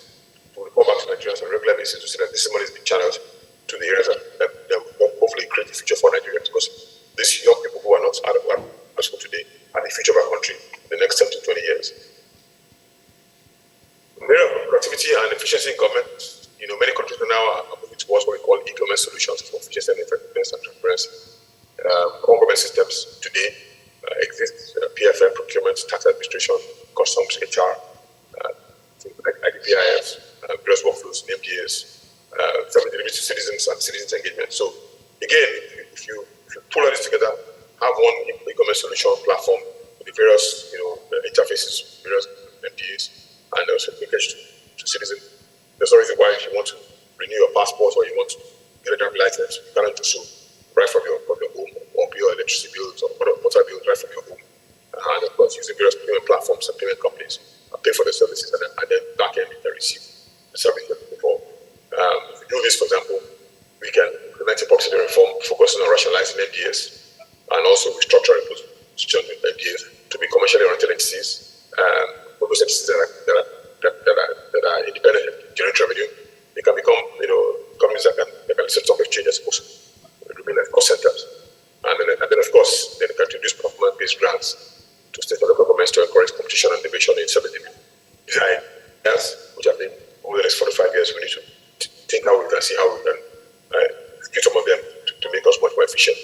to report back to Nigerians on a regular basis to see that this money is being channeled to the areas that will hopefully create the future for Nigeria, because these young people who are not out of school today are the future of our country in the next 10 to 20 years. In the area of productivity and efficiency in government, many countries now are moving towards what we call e-government solutions for efficiency and effectiveness and transparency. All government systems today exist: PFM, procurement, tax administration, customs, HR, IDPIS, various workflows, MDAs, service delivery to citizens and citizens engagement. So again, if you pull all this together, have one e-government solution platform with the various interfaces, various MDAs, and also linkage to citizens. There's no reason why if you want to renew your passport or you want to get a driving license, you cannot do so right from your home, or pay your electricity bills or water bills right from your home. And of course, using various payment platforms and payment companies, pay for the services and then back end you can receive the service you're looking for. If we do this, for example, we can implement a policy reform focusing on rationalizing MDAs and also restructure reposition MDAs to be commercially oriented entities. For those entities that are independent and generate revenue, they can become companies that can set up exchanges, remain as cost centers. And then of course, they can introduce performance-based grants to state and local governments to encourage competition and innovation in service delivery. These are ideas which I think over the next 45 years we need to think how we can see how we can get some of them to make us much more efficient.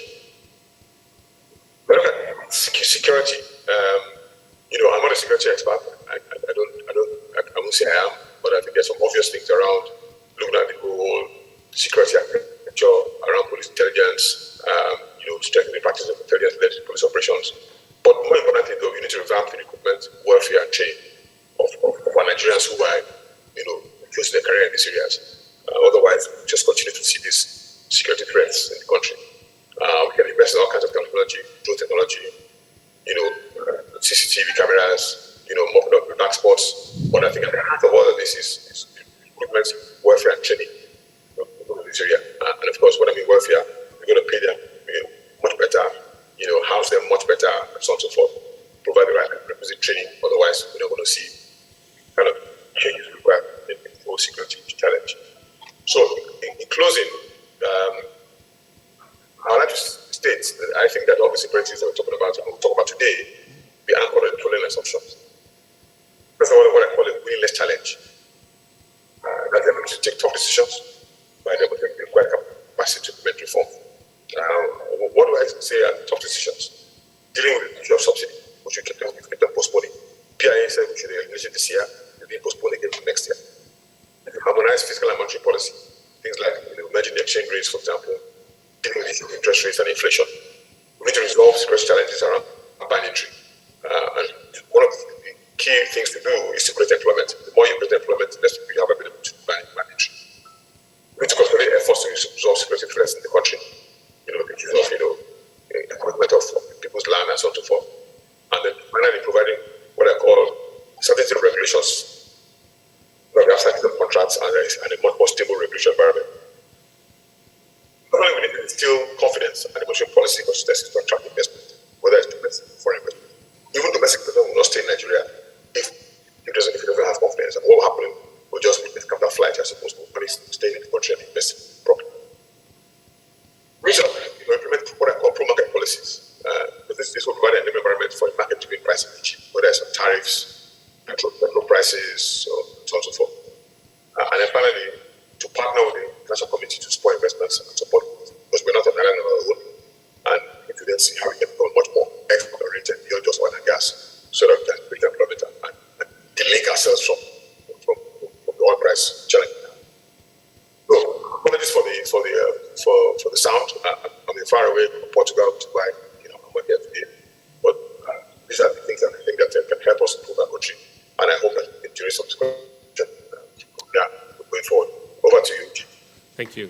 But look at security. I'm not a security expert. I won't say I am, but I think there's some obvious things around looking at the whole security architecture around police intelligence, strengthening the practice of intelligence-led police operations. But more importantly, though, you need to revamp the recruitment, welfare, and training of our Nigerians who are, choosing their career in these areas. Otherwise, we just continue to see these security threats in the country. We can invest in all kinds of technology, drone technology, CCTV cameras, mopping up the dark spots. But I think at the heart of all of this is recruitment, welfare, and training in this area. And of course, when I mean welfare, we're going to pay them much better, house them much better, and so on and so forth. Provide the right requisite training. Otherwise, we're not going to see kind of changes required in the whole security challenge. So, in closing, I would like to state that I think that all these imperatives that we're talking about and we'll talk about today be anchored in the following assumptions. First of all, what I call a willingness challenge. That they're able to take tough decisions by the required capacity to implement reform. What do I say are tough decisions? Dealing with the issue of subsidy, which we keep them postponing. PIA said we should eliminate it this year, and then postpone again to next year. Harmonize fiscal and monetary policy. Things like managing the exchange rates, for example, dealing with the issue of interest rates and inflation. We need to resolve security challenges around banditry. And one of the key things to do is to create employment. The more you create employment, the less you have ability to manage banditry. We need to concentrate efforts to resolve security threats in the country. The use of equipment of people's land and so on and so forth. And then finally providing what I call certainty of regulations. We have certainty of contracts and a much more stable regulation environment. Not only we need to instill confidence and monetary policy consistency to attract investment, whether it's domestic or foreign investment. Even domestic investment will not stay in Nigeria if it doesn't have confidence. And what will happen will just be a capital flight as opposed to money staying in the country and investing properly. Regional, implement what I call pro-market policies. This will provide an environment for market-driven pricing, whether it's on tariffs, petrol prices, or so on and so forth. And then finally, to partner with the international community to support investments and support, because we're not an island on our own, and we need to then see how we can become much more export-oriented beyond just oil and gas, so that we can create employment and delink ourselves from the oil price challenge. So, apologies for the sound. I'm far away from Portugal, which is why I'm here today. But these are the things that I think that can help us improve our country, and I hope that in during some discussion, going forward. Over to you, Jim. Thank you.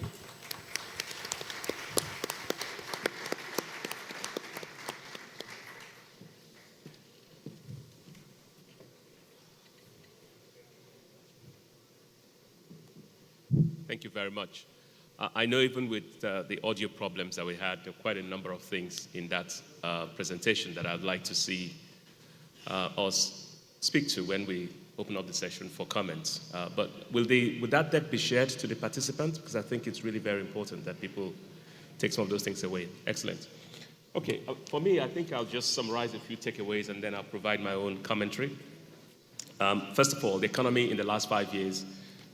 Thank you very much. I know even with the audio problems that we had, there are quite a number of things in that presentation that I'd like to see us speak to when we open up the session for comments. But will that deck be shared to the participants? Because I think it's really very important that people take some of those things away. Excellent. Okay, for me, I think I'll just summarize a few takeaways and then I'll provide my own commentary. First of all, the economy in the last 5 years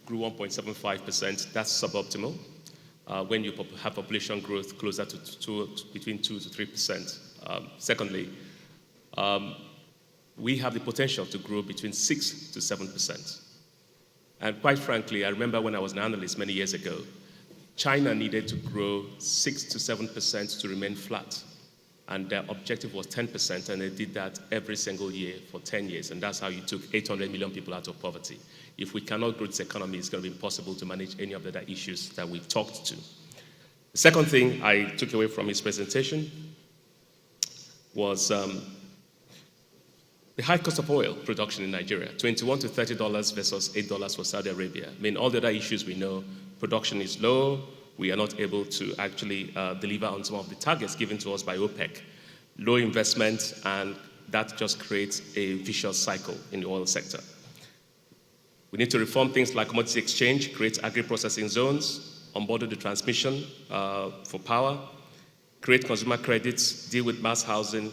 grew 1.75%. That's suboptimal. When you have population growth closer to between 2 to 3%. Secondly, we have the potential to grow between 6 to 7%. And quite frankly, I remember when I was an analyst many years ago, China needed to grow 6 to 7% to remain flat. And their objective was 10%, and they did that every single year for 10 years. And that's how you took 800 million people out of poverty. If we cannot grow this economy, it's going to be impossible to manage any of the other issues that we've talked to. The second thing I took away from his presentation was the high cost of oil production in Nigeria, $21 to $30 versus $8 for Saudi Arabia. I mean, all the other issues we know, production is low, we are not able to actually deliver on some of the targets given to us by OPEC. Low investment, and that just creates a vicious cycle in the oil sector. We need to reform things like commodity exchange, create agri-processing zones, onboard the transmission for power, create consumer credits, deal with mass housing,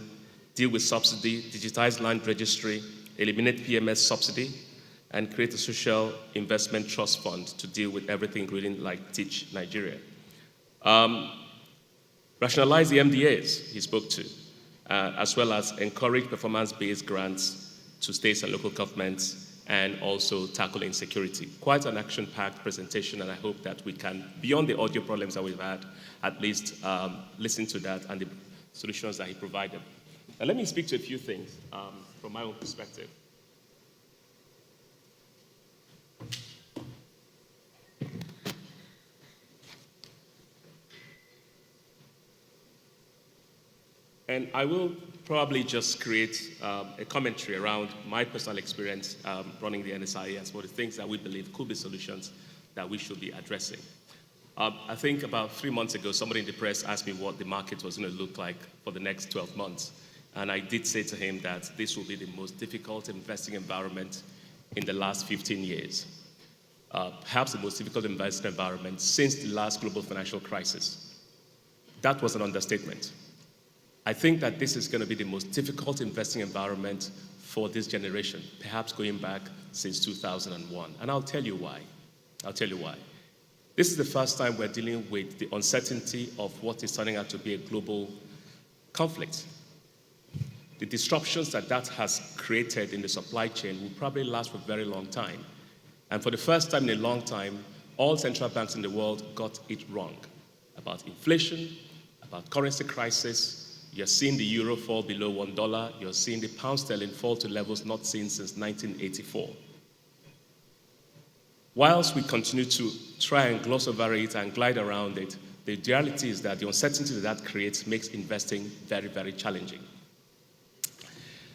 deal with subsidy, digitize land registry, eliminate PMS subsidy, and create a social investment trust fund to deal with everything, including like Teach Nigeria. Rationalize the MDAs he spoke to, as well as encourage performance-based grants to states and local governments, and also tackle insecurity. Quite an action-packed presentation, and I hope that we can, beyond the audio problems that we've had, at least listen to that and the solutions that he provided. Now let me speak to a few things from my own perspective. And I will probably just create a commentary around my personal experience running the NSIA as for the things that we believe could be solutions that we should be addressing. I think about 3 months ago, somebody in the press asked me what the market was going to look like for the next 12 months. And I did say to him that this will be the most difficult investing environment in the last 15 years. Perhaps the most difficult investing environment since the last global financial crisis. That was an understatement. I think that this is going to be the most difficult investing environment for this generation, perhaps going back since 2001. And I'll tell you why. I'll tell you why. This is the first time we're dealing with the uncertainty of what is turning out to be a global conflict. The disruptions that has created in the supply chain will probably last for a very long time. And for the first time in a long time, all central banks in the world got it wrong about inflation, about currency crisis. You're seeing the euro fall below $1. You're seeing the pound sterling fall to levels not seen since 1984. Whilst we continue to try and gloss over it and glide around it, the reality is that the uncertainty that creates makes investing very, very challenging.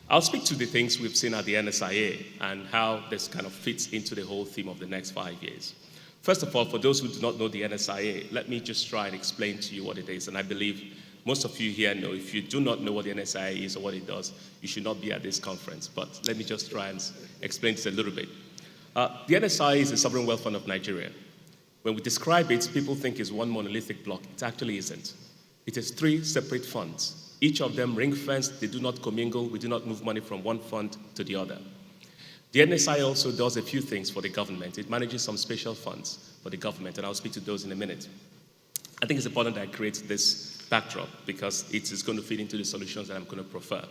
I'll speak to the things we've seen at the NSIA and how this kind of fits into the whole theme of the next 5 years. First of all, for those who do not know the NSIA, let me just try and explain to you what it is. And I believe most of you here know. If you do not know what the NSIA is or what it does, you should not be at this conference. But let me just try and explain this a little bit. The NSIA is the Sovereign Wealth Fund of Nigeria. When we describe it, people think it's one monolithic block. It actually isn't. It is 3 separate funds. Each of them ring-fenced. They do not commingle. We do not move money from one fund to the other. The NSIA also does a few things for the government. It manages some special funds for the government, and I'll speak to those in a minute. I think it's important that I create this backdrop because it is going to feed into the solutions that I'm going to prefer.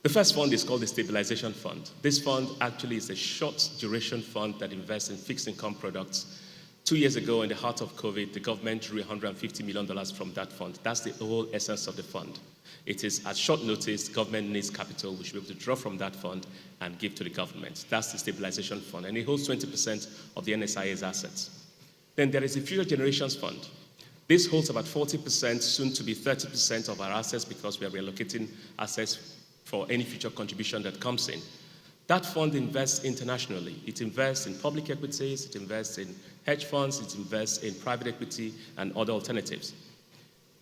The first fund is called the Stabilization Fund. This fund actually is a short duration fund that invests in fixed income products. 2 years ago, in the heart of COVID, the government drew $150 million from that fund. That's the whole essence of the fund. It is at short notice, government needs capital, we should be able to draw from that fund and give to the government. That's the Stabilization Fund, and it holds 20% of the NSIA's assets. Then there is the Future Generations Fund. This holds about 40%, soon to be 30% of our assets because we are reallocating assets for any future contribution that comes in. That fund invests internationally. It invests in public equities, it invests in hedge funds, it invests in private equity and other alternatives.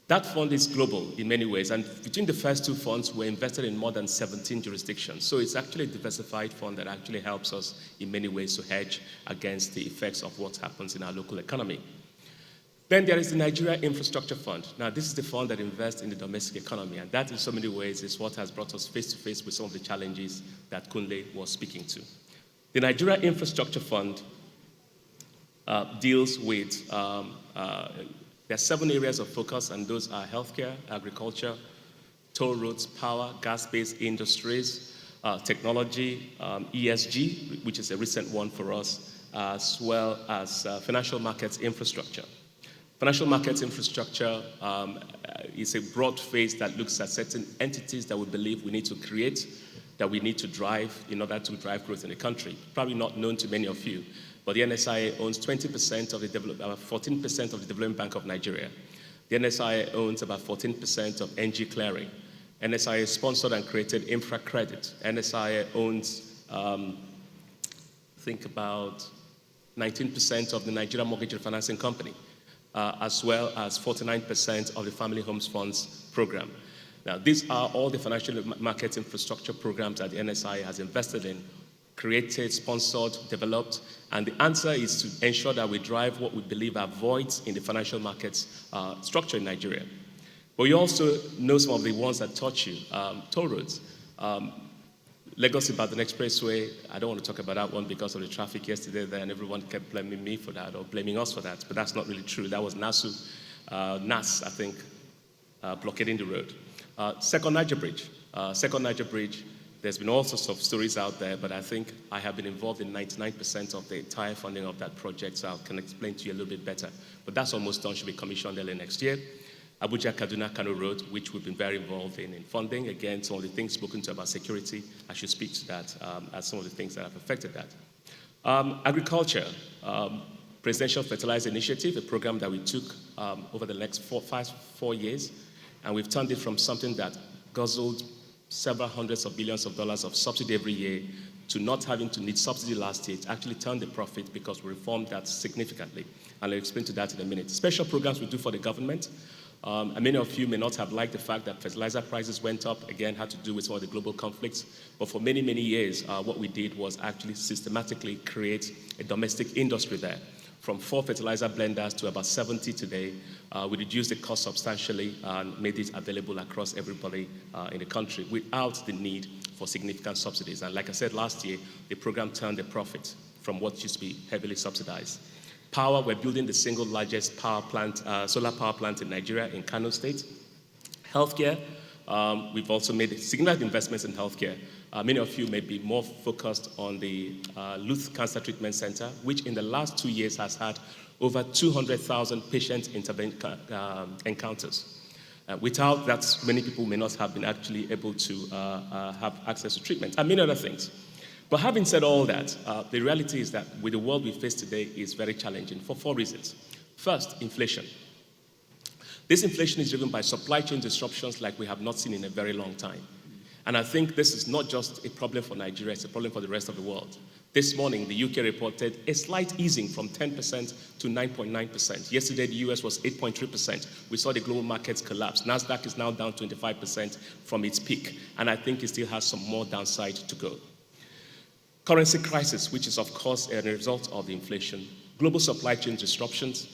That fund is global in many ways, and between the first two funds, we're invested in more than 17 jurisdictions. So it's actually a diversified fund that actually helps us in many ways to hedge against the effects of what happens in our local economy. Then there is the Nigeria Infrastructure Fund. Now, this is the fund that invests in the domestic economy, and that in so many ways is what has brought us face to face with some of the challenges that Kunle was speaking to. The Nigeria Infrastructure Fund deals with there are 7 areas of focus, and those are healthcare, agriculture, toll roads, power, gas-based industries, technology, ESG, which is a recent one for us, as well as financial markets infrastructure. Financial markets infrastructure is a broad phase that looks at certain entities that we believe we need to create, that we need to drive in order to drive growth in the country. Probably not known to many of you, but the NSIA owns 20% of the 14% of the Development Bank of Nigeria. The NSIA owns about 14% of NG Clearing. NSIA sponsored and created Infra Credit. NSIA owns, I think, about 19% of the Nigeria Mortgage Refinancing Company, as well as 49% of the Family Homes Funds program. Now, these are all the financial market infrastructure programs that the NSIA has invested in, created, sponsored, developed, and the answer is to ensure that we drive what we believe are voids in the financial markets structure in Nigeria. But you also know some of the ones that touch you. Toll roads. Lagos-Ibadan Expressway, I don't want to talk about that one because of the traffic yesterday there, and everyone kept blaming me for that or blaming us for that, but that's not really true. That was NAS, I think, blockading the road. Second Niger Bridge, there's been all sorts of stories out there, but I think I have been involved in 99% of the entire funding of that project, so I can explain to you a little bit better. But that's almost done, should be commissioned early next year. Abuja-Kaduna-Kano Road, which we've been very involved in funding. Again, some of the things spoken to about security, I should speak to that as some of the things that have affected that. Agriculture, Presidential Fertilizer Initiative, a program that we took over the next 4 years, and we've turned it from something that guzzled several hundreds of billions of dollars of subsidy every year to not having to need subsidy last year. It actually turned the profit because we reformed that significantly. And I'll explain to that in a minute. Special programs we do for the government. And many of you may not have liked the fact that fertilizer prices went up, again, had to do with some of the global conflicts. But for many, many years, what we did was actually systematically create a domestic industry there. From 4 fertilizer blenders to about 70 today, we reduced the cost substantially and made it available across everybody in the country without the need for significant subsidies. And like I said last year, the program turned a profit from what used to be heavily subsidized. Power, we're building the single largest power plant, solar power plant in Nigeria, in Kano State. Healthcare, we've also made significant investments in healthcare. Many of you may be more focused on the Luth Cancer Treatment Center, which in the last 2 years has had over 200,000 patient encounters. Without that, many people may not have been actually able to have access to treatment, and many other things. But having said all that, the reality is that with the world we face today is very challenging for 4 reasons. First, inflation. This inflation is driven by supply chain disruptions like we have not seen in a very long time. And I think this is not just a problem for Nigeria, it's a problem for the rest of the world. This morning, the UK reported a slight easing from 10% to 9.9%. Yesterday, the US was 8.3%. We saw the global markets collapse. NASDAQ is now down 25% from its peak, and I think it still has some more downside to go. Currency crisis, which is, of course, a result of the inflation. Global supply chain disruptions.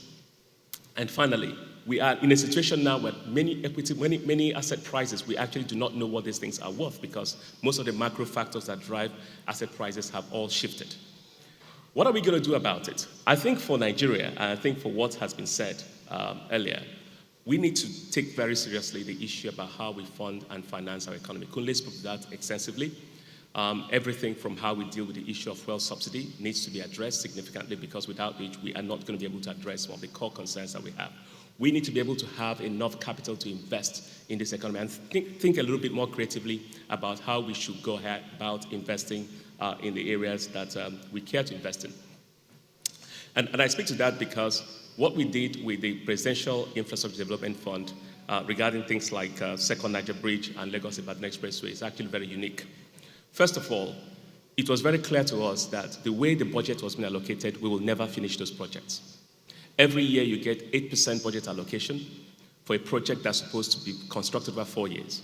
And finally, we are in a situation now where many asset prices, we actually do not know what these things are worth because most of the macro factors that drive asset prices have all shifted. What are we going to do about it? I think for Nigeria, and I think for what has been said earlier, we need to take very seriously the issue about how we fund and finance our economy. Kunle spoke to that extensively. Everything from how we deal with the issue of fuel subsidy needs to be addressed significantly because without which we are not going to be able to address some of the core concerns that we have. We need to be able to have enough capital to invest in this economy and think a little bit more creatively about how we should go ahead about investing in the areas that we care to invest in. And I speak to that because what we did with the Presidential Infrastructure Development Fund regarding things like Second Niger Bridge and Lagos-Ibadan Expressway is actually very unique. First of all, it was very clear to us that the way the budget was being allocated, we will never finish those projects. Every year you get 8% budget allocation for a project that's supposed to be constructed over 4 years.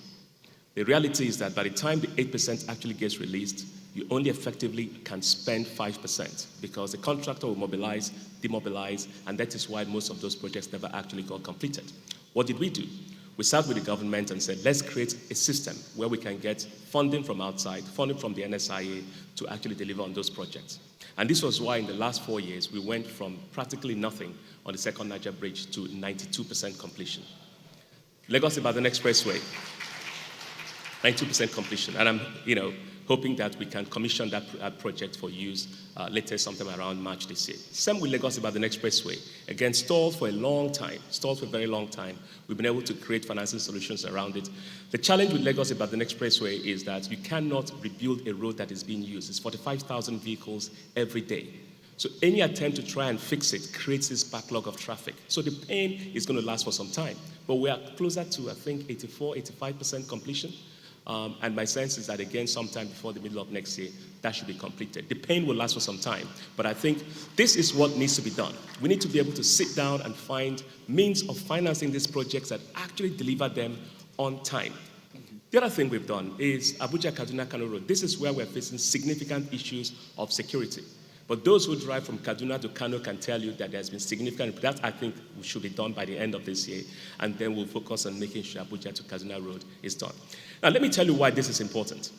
The reality is that by the time the 8% actually gets released, you only effectively can spend 5% because the contractor will mobilize, demobilize, and that is why most of those projects never actually got completed. What did we do? We sat with the government and said, let's create a system where we can get funding from outside, funding from the NSIA to actually deliver on those projects. And this was why in the last 4 years, we went from practically nothing on the Second Niger Bridge to 92% completion. Lagos-Ibadan Expressway, 92% completion. And I'm, hoping that we can commission that project for use later, sometime around March this year. Same with Lagos-Ibadan Expressway. Again, stalled for a long time, stalled for a very long time. We've been able to create financing solutions around it. The challenge with Lagos-Ibadan Expressway is that you cannot rebuild a road that is being used. It's 45,000 vehicles every day. So any attempt to try and fix it creates this backlog of traffic. So the pain is going to last for some time. But we are closer to, I think, 84, 85% completion. And my sense is that, again, sometime before the middle of next year, that should be completed. The pain will last for some time, but I think this is what needs to be done. We need to be able to sit down and find means of financing these projects that actually deliver them on time. The other thing we've done is Abuja-Kaduna-Kano Road. This is where we're facing significant issues of security. But those who drive from Kaduna to Kano can tell you that there's been significant, that I think should be done by the end of this year, and then we'll focus on making sure Abuja to Kaduna Road is done. Now, let me tell you why this is important.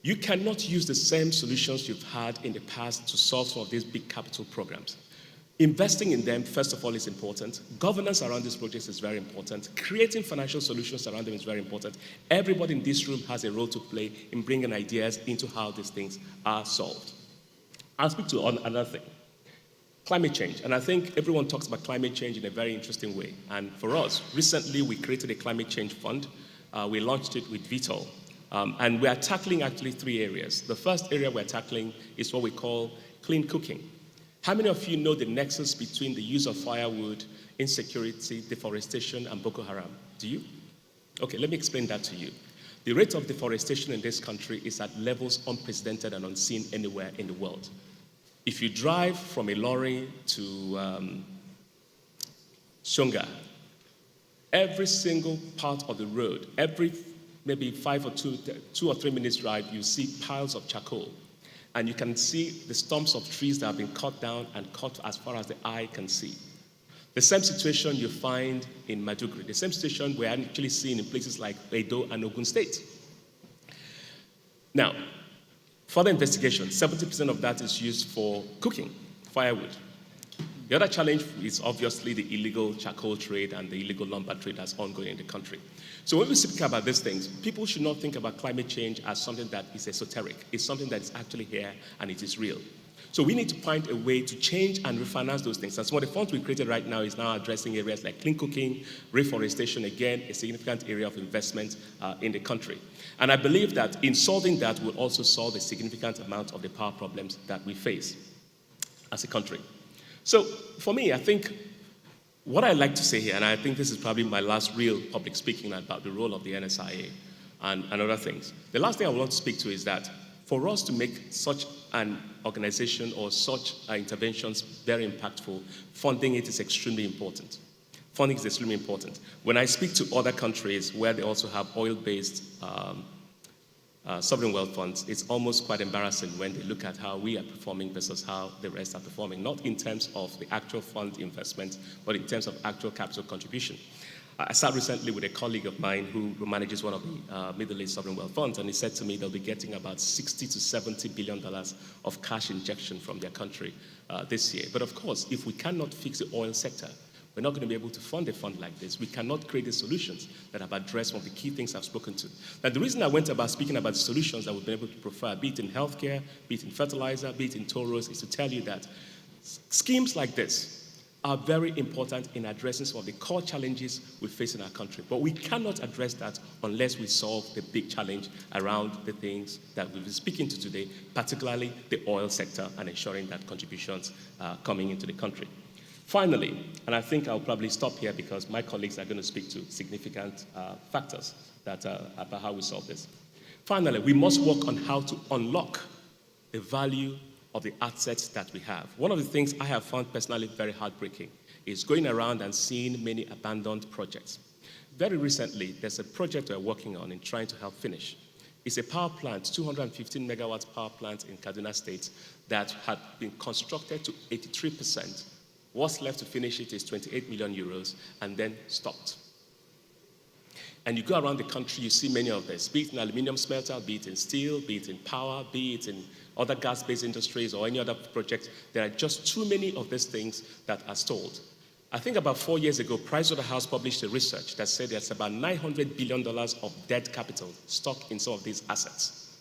You cannot use the same solutions you've had in the past to solve some of these big capital programs. Investing in them, first of all, is important. Governance around these projects is very important. Creating financial solutions around them is very important. Everybody in this room has a role to play in bringing ideas into how these things are solved. I'll speak to another thing, climate change. And I think everyone talks about climate change in a very interesting way. And for us, recently we created a climate change fund. We launched it with Vitol. And we are tackling actually 3 areas. The first area we're tackling is what we call clean cooking. How many of you know the nexus between the use of firewood, insecurity, deforestation, and Boko Haram? Do you? Okay, let me explain that to you. The rate of deforestation in this country is at levels unprecedented and unseen anywhere in the world. If you drive from Ilori to Shonga, every single part of the road, every maybe 2 or 3 minutes drive, you see piles of charcoal. And you can see the stumps of trees that have been cut down and cut as far as the eye can see. The same situation you find in Maiduguri. The same situation we're actually seeing in places like Edo and Ogun State. Now, further investigation, 70% of that is used for cooking, firewood. The other challenge is obviously the illegal charcoal trade and the illegal lumber trade that's ongoing in the country. So when we speak about these things, people should not think about climate change as something that is esoteric. It's something that is actually here and it is real. So we need to find a way to change and refinance those things. And some of the funds we created right now is now addressing areas like clean cooking, reforestation, again, a significant area of investment in the country. And I believe that in solving that, we'll also solve a significant amount of the power problems that we face as a country. So for me, I think what I like to say here, and I think this is probably my last real public speaking about the role of the NSIA and other things. The last thing I want to speak to is that for us to make such an organization or such interventions very impactful, funding it is extremely important. Funding is extremely important. When I speak to other countries where they also have oil-based sovereign wealth funds, it's almost quite embarrassing when they look at how we are performing versus how the rest are performing, not in terms of the actual fund investment, but in terms of actual capital contribution. I sat recently with a colleague of mine who manages one of the Middle East sovereign wealth funds, and he said to me they'll be getting about $60 to $70 billion of cash injection from their country this year. But of course, if we cannot fix the oil sector, we're not going to be able to fund a fund like this. We cannot create the solutions that have addressed one of the key things I've spoken to. Now, the reason I went about speaking about the solutions that we've been able to provide, be it in healthcare, be it in fertilizer, be it in toll roads, is to tell you that schemes like this are very important in addressing some of the core challenges we face in our country. But we cannot address that unless we solve the big challenge around the things that we've been speaking to today, particularly the oil sector and ensuring that contributions are coming into the country. Finally, and I think I'll probably stop here because my colleagues are going to speak to significant factors that about how we solve this. Finally, we must work on how to unlock the value of the assets that we have. One of the things I have found personally very heartbreaking is going around and seeing many abandoned projects. Very recently, there's a project we're working on in trying to help finish. It's a power plant, 215 megawatts power plant in Kaduna State that had been constructed to 83%. What's left to finish it is 28 million euros and then stopped. And you go around the country, you see many of this, be it in aluminum smelter, be it in steel, be it in power, be it in other gas-based industries or any other project. There are just too many of these things that are stalled. I think about 4 years ago, Pricewaterhouse published a research that said there's about $900 billion of dead capital stuck in some of these assets.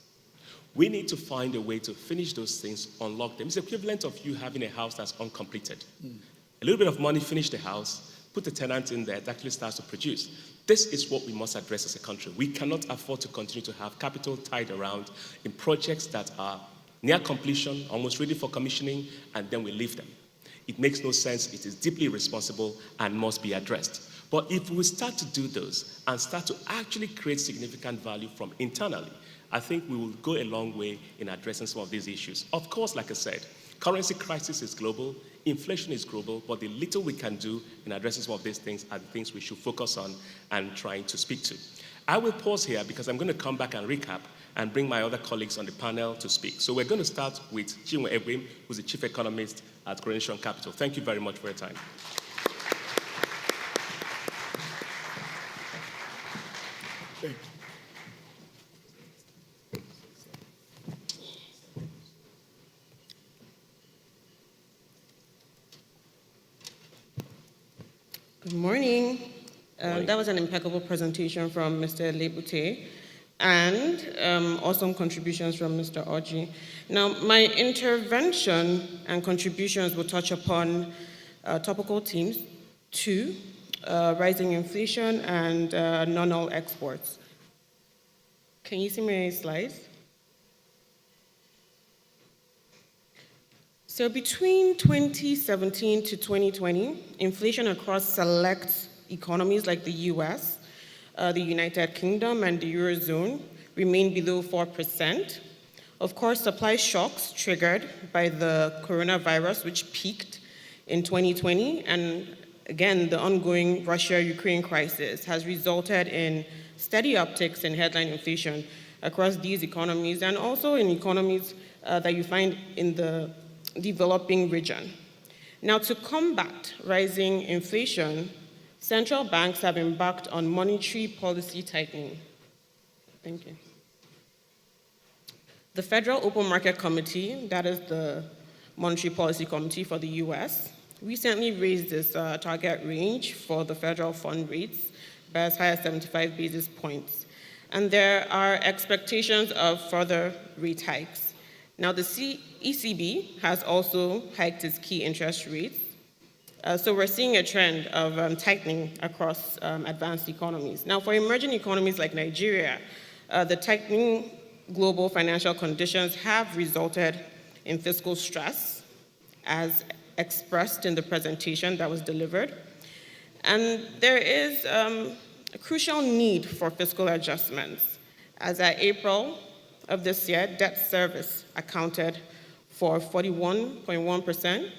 We need to find a way to finish those things, unlock them. It's equivalent of you having a house that's uncompleted. A little bit of money, finish the house, put the tenant in there, it actually starts to produce. This is what we must address as a country. We cannot afford to continue to have capital tied around in projects that are near completion, almost ready for commissioning, and then we leave them. It makes no sense, it is deeply irresponsible and must be addressed. But if we start to do those and start to actually create significant value from internally, I think we will go a long way in addressing some of these issues. Of course, like I said, currency crisis is global, inflation is global, but the little we can do in addressing some of these things are the things we should focus on and trying to speak to. I will pause here because I'm going to come back and recap and bring my other colleagues on the panel to speak. So we're going to start with Chinwe Ebwim, who's the Chief Economist at Coronation Capital. Thank you very much for your time. Thank you. Good morning. That was an impeccable presentation from Mr. Lebute and awesome contributions from Mr. Oji. Now, my intervention and contributions will touch upon topical themes, two, rising inflation and non-oil exports. Can you see my slides? So between 2017 to 2020, inflation across select economies like the US, the United Kingdom, and the Eurozone remained below 4%. Of course, supply shocks triggered by the coronavirus, which peaked in 2020, and again, the ongoing Russia-Ukraine crisis has resulted in steady upticks in headline inflation across these economies and also in economies that you find in the developing region. Now, to combat rising inflation, central banks have embarked on monetary policy tightening. Thank you. The Federal Open Market Committee, that is the Monetary Policy Committee for the US, recently raised its target range for the federal fund rates by as high as 75 basis points. And there are expectations of further rate hikes. Now, the ECB has also hiked its key interest rates. So we're seeing a trend of tightening across advanced economies. Now, for emerging economies like Nigeria, the tightening global financial conditions have resulted in fiscal stress, as expressed in the presentation that was delivered. And there is a crucial need for fiscal adjustments. As at April of this year, debt service accounted for 41.1%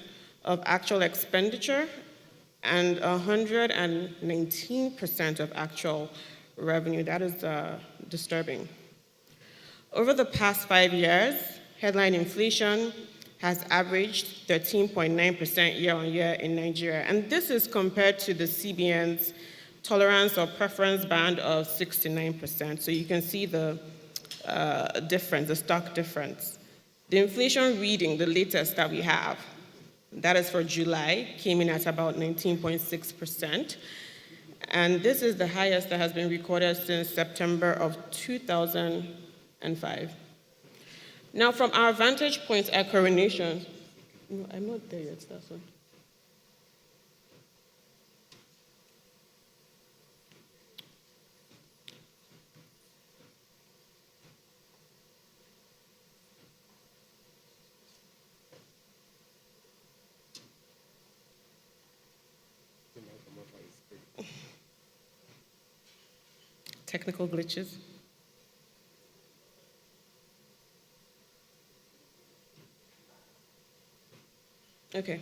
of actual expenditure and 119% of actual revenue. That is disturbing. Over the past 5 years, headline inflation has averaged 13.9% year-on-year in Nigeria. And this is compared to the CBN's tolerance or preference band of 6 to 9%. So you can see the difference, the stark difference. The inflation reading, the latest that we have, that is for July, came in at about 19.6%. And this is the highest that has been recorded since September of 2005. Now, from our vantage point at Coronation, no, I'm not there yet, that's one. Technical glitches. Okay.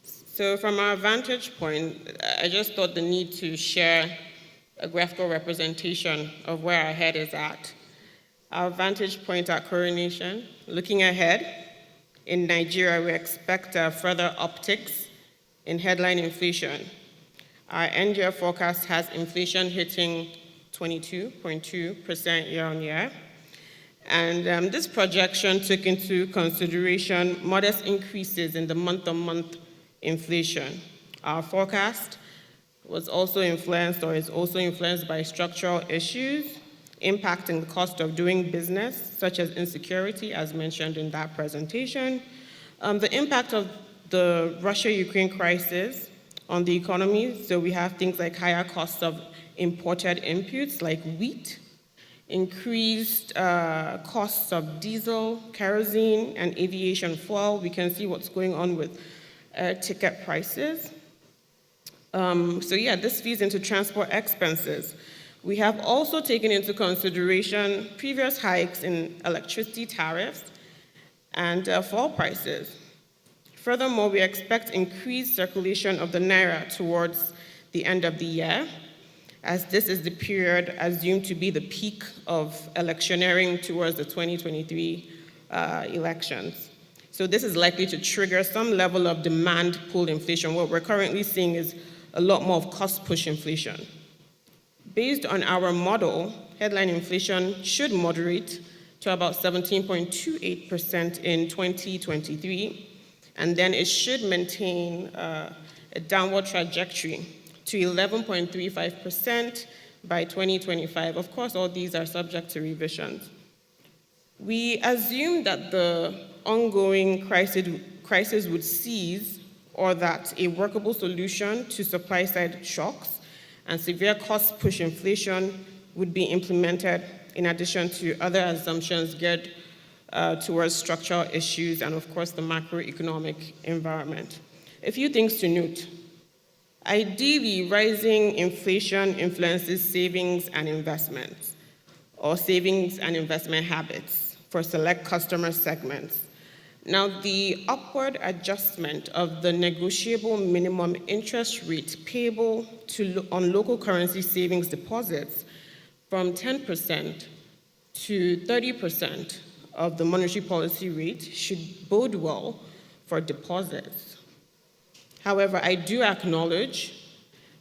So from our vantage point, I just thought the need to share a graphical representation of where our head is at. Our vantage point at Coronation, looking ahead, in Nigeria, we expect further upticks in headline inflation. Our end-year forecast has inflation hitting 22.2% year-on-year. And this projection took into consideration modest increases in the month-on-month inflation. Our forecast was also influenced or is also influenced by structural issues impacting the cost of doing business, such as insecurity, as mentioned in that presentation, the impact of the Russia-Ukraine crisis on the economy. So we have things like higher costs of imported inputs like wheat, increased costs of diesel, kerosene, and aviation fuel. We can see what's going on with ticket prices. This feeds into transport expenses. We have also taken into consideration previous hikes in electricity tariffs and fuel prices. Furthermore, we expect increased circulation of the naira towards the end of the year, as this is the period assumed to be the peak of electioneering towards the 2023 elections. So this is likely to trigger some level of demand pull inflation. What we're currently seeing is a lot more of cost push inflation. Based on our model, headline inflation should moderate to about 17.28% in 2023, and then it should maintain a downward trajectory to 11.35% by 2025. Of course, all these are subject to revisions. We assume that the ongoing crisis would cease, or that a workable solution to supply-side shocks and severe cost push inflation would be implemented, in addition to other assumptions geared towards structural issues and, of course, the macroeconomic environment. A few things to note. Ideally, rising inflation influences savings and investments, or savings and investment habits for select customer segments. Now, the upward adjustment of the negotiable minimum interest rate payable on local currency savings deposits from 10% to 30% of the monetary policy rate should bode well for deposits. However, I do acknowledge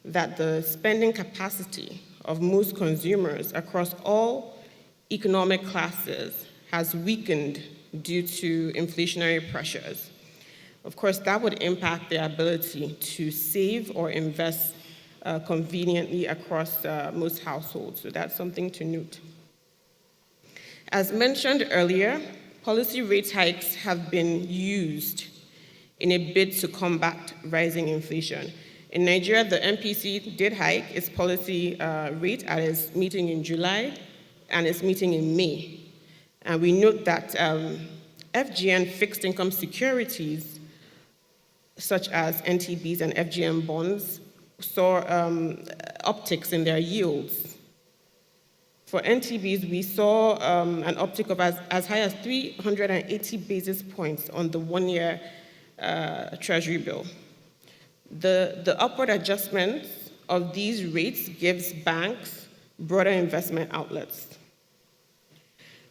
that the spending capacity of most consumers across all economic classes has weakened due to inflationary pressures. Of course, that would impact their ability to save or invest conveniently across most households. So that's something to note. As mentioned earlier, policy rate hikes have been used in a bid to combat rising inflation. In Nigeria, the MPC did hike its policy rate at its meeting in July and its meeting in May. And we note that FGN fixed income securities, such as NTBs and FGM bonds, saw upticks in their yields. For NTBs, we saw an uptick of as high as 380 basis points on the one-year Treasury bill. The upward adjustments of these rates gives banks broader investment outlets.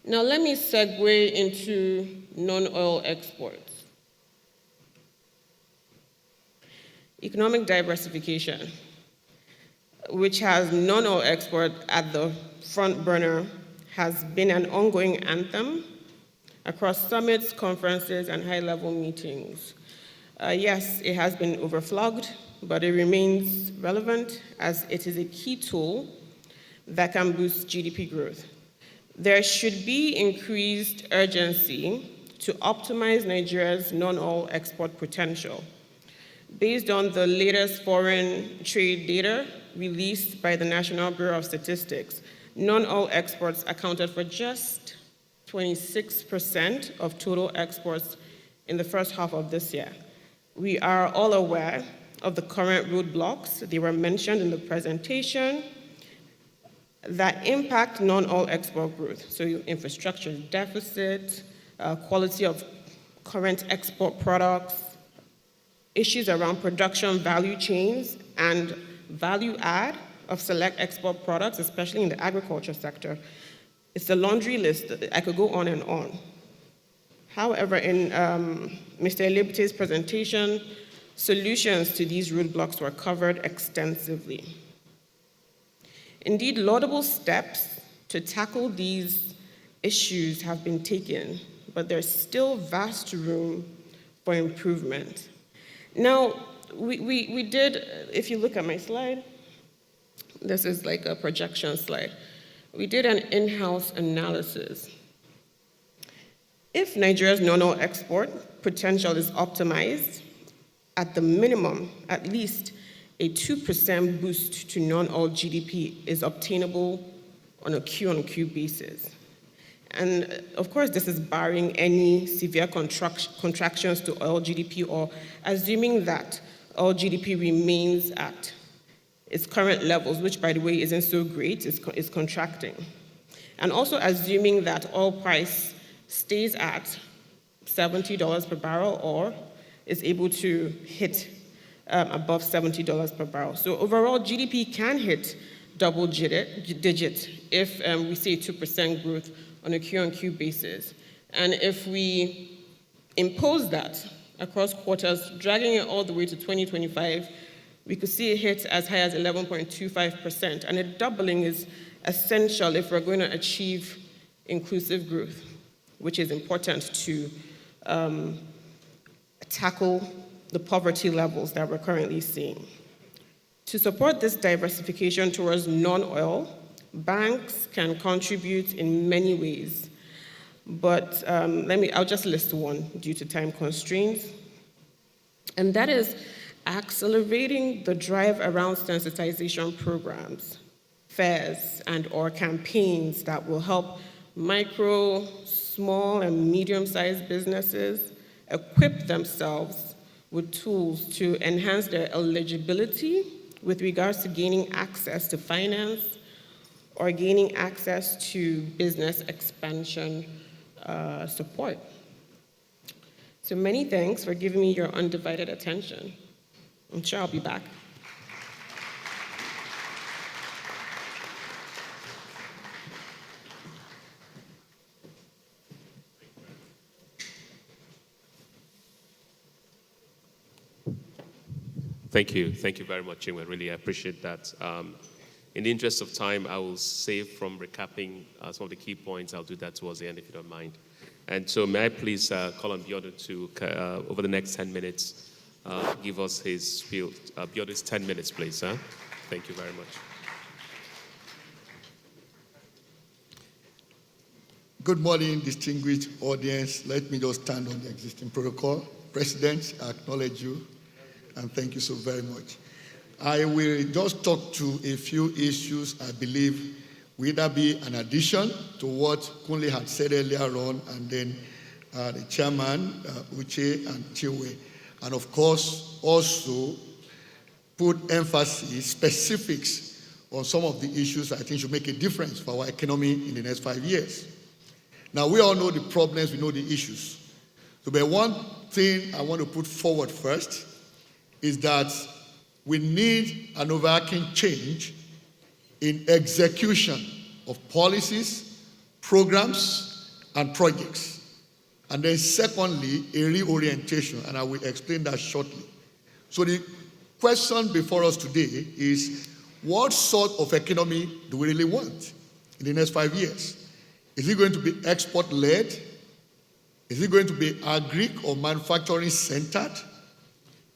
Now let me segue into non-oil exports. Economic diversification, which has non-oil export at the front burner, has been an ongoing anthem across summits, conferences, and high-level meetings. Yes, it has been overflogged, but it remains relevant as it is a key tool that can boost GDP growth. There should be increased urgency to optimize Nigeria's non-oil export potential. Based on the latest foreign trade data released by the National Bureau of Statistics, non-oil exports accounted for just 26% of total exports in the first half of this year. We are all aware of the current roadblocks. They were mentioned in the presentation that impact non-oil export growth. So infrastructure deficit, quality of current export products, issues around production value chains and value add of select export products, especially in the agriculture sector. It's a laundry list. I could go on and on. However, in Mr. Elebute's presentation, solutions to these roadblocks were covered extensively. Indeed, laudable steps to tackle these issues have been taken, but there's still vast room for improvement. Now, we did, if you look at my slide, this is like a projection slide. We did an in-house analysis. If Nigeria's non-oil export potential is optimized, at the minimum, at least a 2% boost to non-oil GDP is obtainable on a Q-on-Q basis. And of course, this is barring any severe contractions to oil GDP or assuming that oil GDP remains at its current levels, which by the way isn't so great, is contracting. And also assuming that oil price stays at $70 per barrel or is able to hit above $70 per barrel. So overall, GDP can hit double digit if we see 2% growth on a Q-on-Q basis. And if we impose that across quarters, dragging it all the way to 2025, we could see it hit as high as 11.25%. And a doubling is essential if we're going to achieve inclusive growth, which is important to tackle the poverty levels that we're currently seeing. To support this diversification towards non-oil, banks can contribute in many ways, but I'll just list one due to time constraints, and that is accelerating the drive around sensitization programs, fairs, and/or campaigns that will help micro, small, and medium-sized businesses equip themselves with tools to enhance their eligibility with regards to gaining access to finance or gaining access to business expansion support. So many thanks for giving me your undivided attention. I'm sure I'll be back. Thank you. Thank you very much, Chinwe. Really appreciate that. In the interest of time, I will save from recapping some of the key points. I'll do that towards the end, if you don't mind. And so may I please call on Biodo to, over the next 10 minutes, give us his spiel. Biodo's 10 minutes, please. Thank you very much. Good morning, distinguished audience. Let me just stand on the existing protocol. President, I acknowledge you, and thank you so very much. I will just talk to a few issues I believe will either be an addition to what Kunle had said earlier on, and then the chairman, Uche and Chiwe, and of course also put emphasis, specifics on some of the issues I think should make a difference for our economy in the next 5 years. Now, we all know the problems, we know the issues. So, but one thing I want to put forward first is that we need an overarching change in execution of policies, programs, and projects. And then secondly, a reorientation, and I will explain that shortly. So the question before us today is, what sort of economy do we really want in the next 5 years? Is it going to be export-led? Is it going to be agri or manufacturing-centered?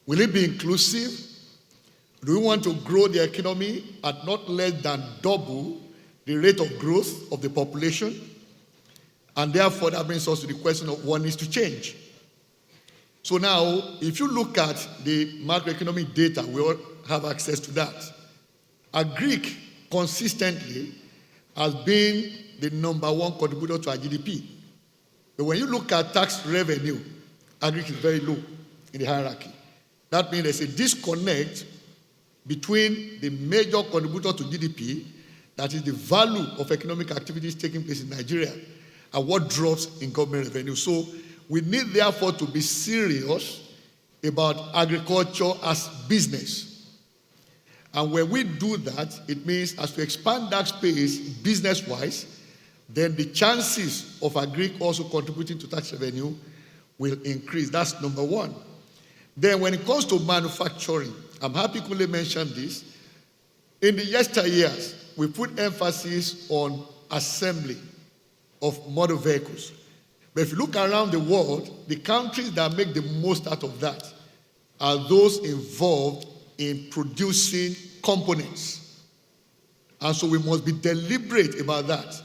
Will it be inclusive? Do we want to grow the economy at not less than double the rate of growth of the population? And therefore, that brings us to the question of what needs to change. So now, if you look at the macroeconomic data, we all have access to that. Agri consistently has been the #1 contributor to our GDP. But when you look at tax revenue, agri is very low in the hierarchy. That means there's a disconnect between the major contributor to GDP, that is the value of economic activities taking place in Nigeria, and what drops in government revenue. So we need, therefore, to be serious about agriculture as business. And when we do that, it means as we expand that space business-wise, then the chances of agri also contributing to tax revenue will increase. That's number one. Then when it comes to manufacturing, I'm happy Kunle mentioned this. In the yesteryears, we put emphasis on assembly of motor vehicles. But if you look around the world, the countries that make the most out of that are those involved in producing components. And so we must be deliberate about that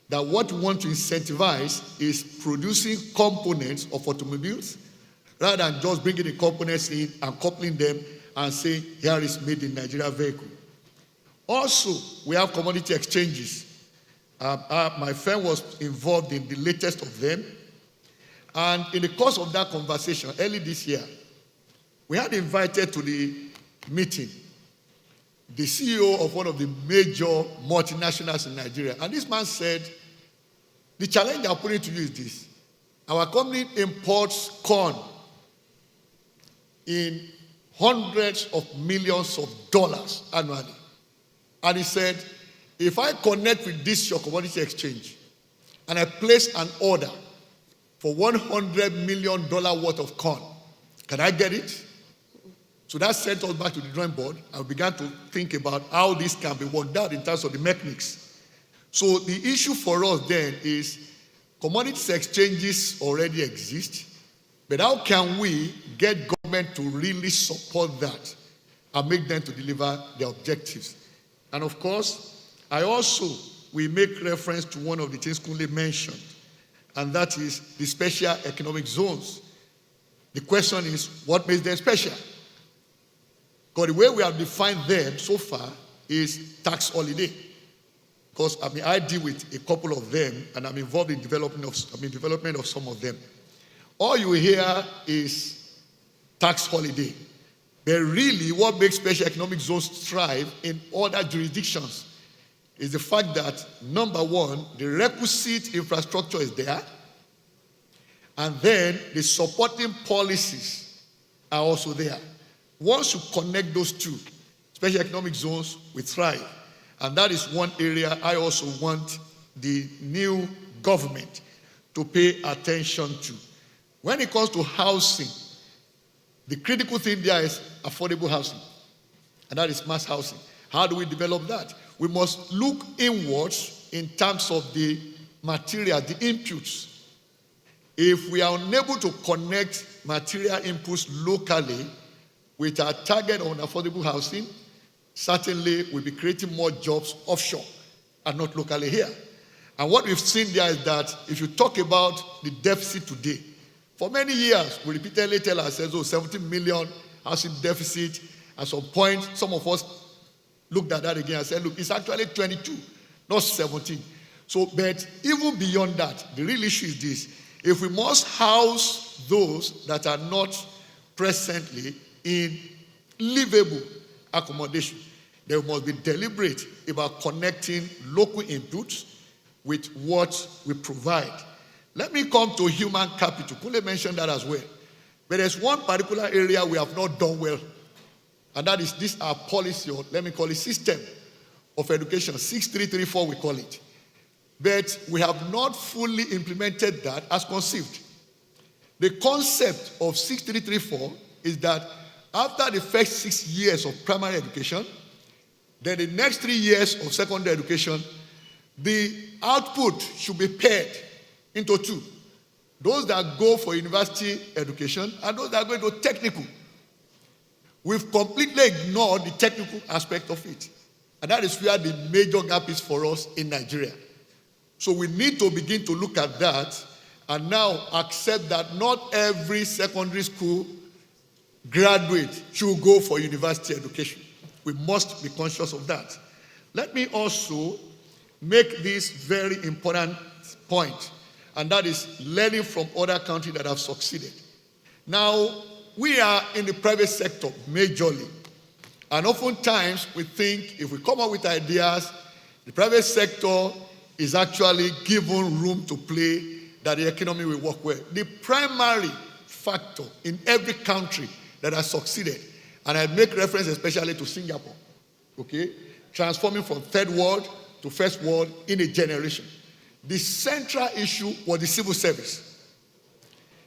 what we want to incentivize is producing components of automobiles rather than just bringing the components in and coupling them and saying, here is made in Nigeria vehicle. Also, we have commodity exchanges. My friend was involved in the latest of them. And in the course of that conversation, early this year, we had invited to the meeting the CEO of one of the major multinationals in Nigeria. And this man said, the challenge I'm putting to you is this. Our company imports corn in hundreds of millions of dollars annually. And he said, if I connect with this your commodity exchange and I place an order for $100 million worth of corn, can I get it? So that sent us back to the drawing board and we began to think about how this can be worked out in terms of the mechanics. So the issue for us then is commodities exchanges already exist, but how can we get government to really support that and make them to deliver their objectives? And of course, we make reference to one of the things Kunle mentioned, and that is the special economic zones. The question is, what makes them special? Because the way we have defined them so far is tax holiday. Because I deal with a couple of them, and I'm involved in development of some of them. All you hear is tax holiday. But really, what makes special economic zones thrive in other jurisdictions is the fact that, number one, the requisite infrastructure is there, and then the supporting policies are also there. Once you connect those two, special economic zones will thrive. And that is one area I also want the new government to pay attention to. When it comes to housing, the critical thing there is affordable housing, and that is mass housing. How do we develop that? We must look inwards in terms of the material, the inputs. If we are unable to connect material inputs locally with our target on affordable housing, certainly we'll be creating more jobs offshore and not locally here. And what we've seen there is that if you talk about the deficit today, for many years, we repeatedly tell ourselves, 17 million housing deficit. At some point, some of us looked at that again and said, look, it's actually 22, not 17. So, but even beyond that, the real issue is this. If we must house those that are not presently in livable accommodation, they must be deliberate about connecting local inputs with what we provide. Let me come to human capital. Kunle mentioned that as well. But there's one particular area we have not done well, and that is this our policy, or let me call it system of education, 6334 we call it. But we have not fully implemented that as conceived. The concept of 6334 is that after the first 6 years of primary education, then the next 3 years of secondary education, the output should be paired into two. Those that go for university education and those that go to technical. We've completely ignored the technical aspect of it. And that is where the major gap is for us in Nigeria. So we need to begin to look at that and now accept that not every secondary school graduate should go for university education. We must be conscious of that. Let me also make this very important point, and that is learning from other countries that have succeeded. Now, we are in the private sector majorly, and oftentimes we think if we come up with ideas, the private sector is actually given room to play, that the economy will work well. The primary factor in every country that has succeeded. And I make reference especially to Singapore, okay? Transforming from third world to first world in a generation. The central issue was the civil service.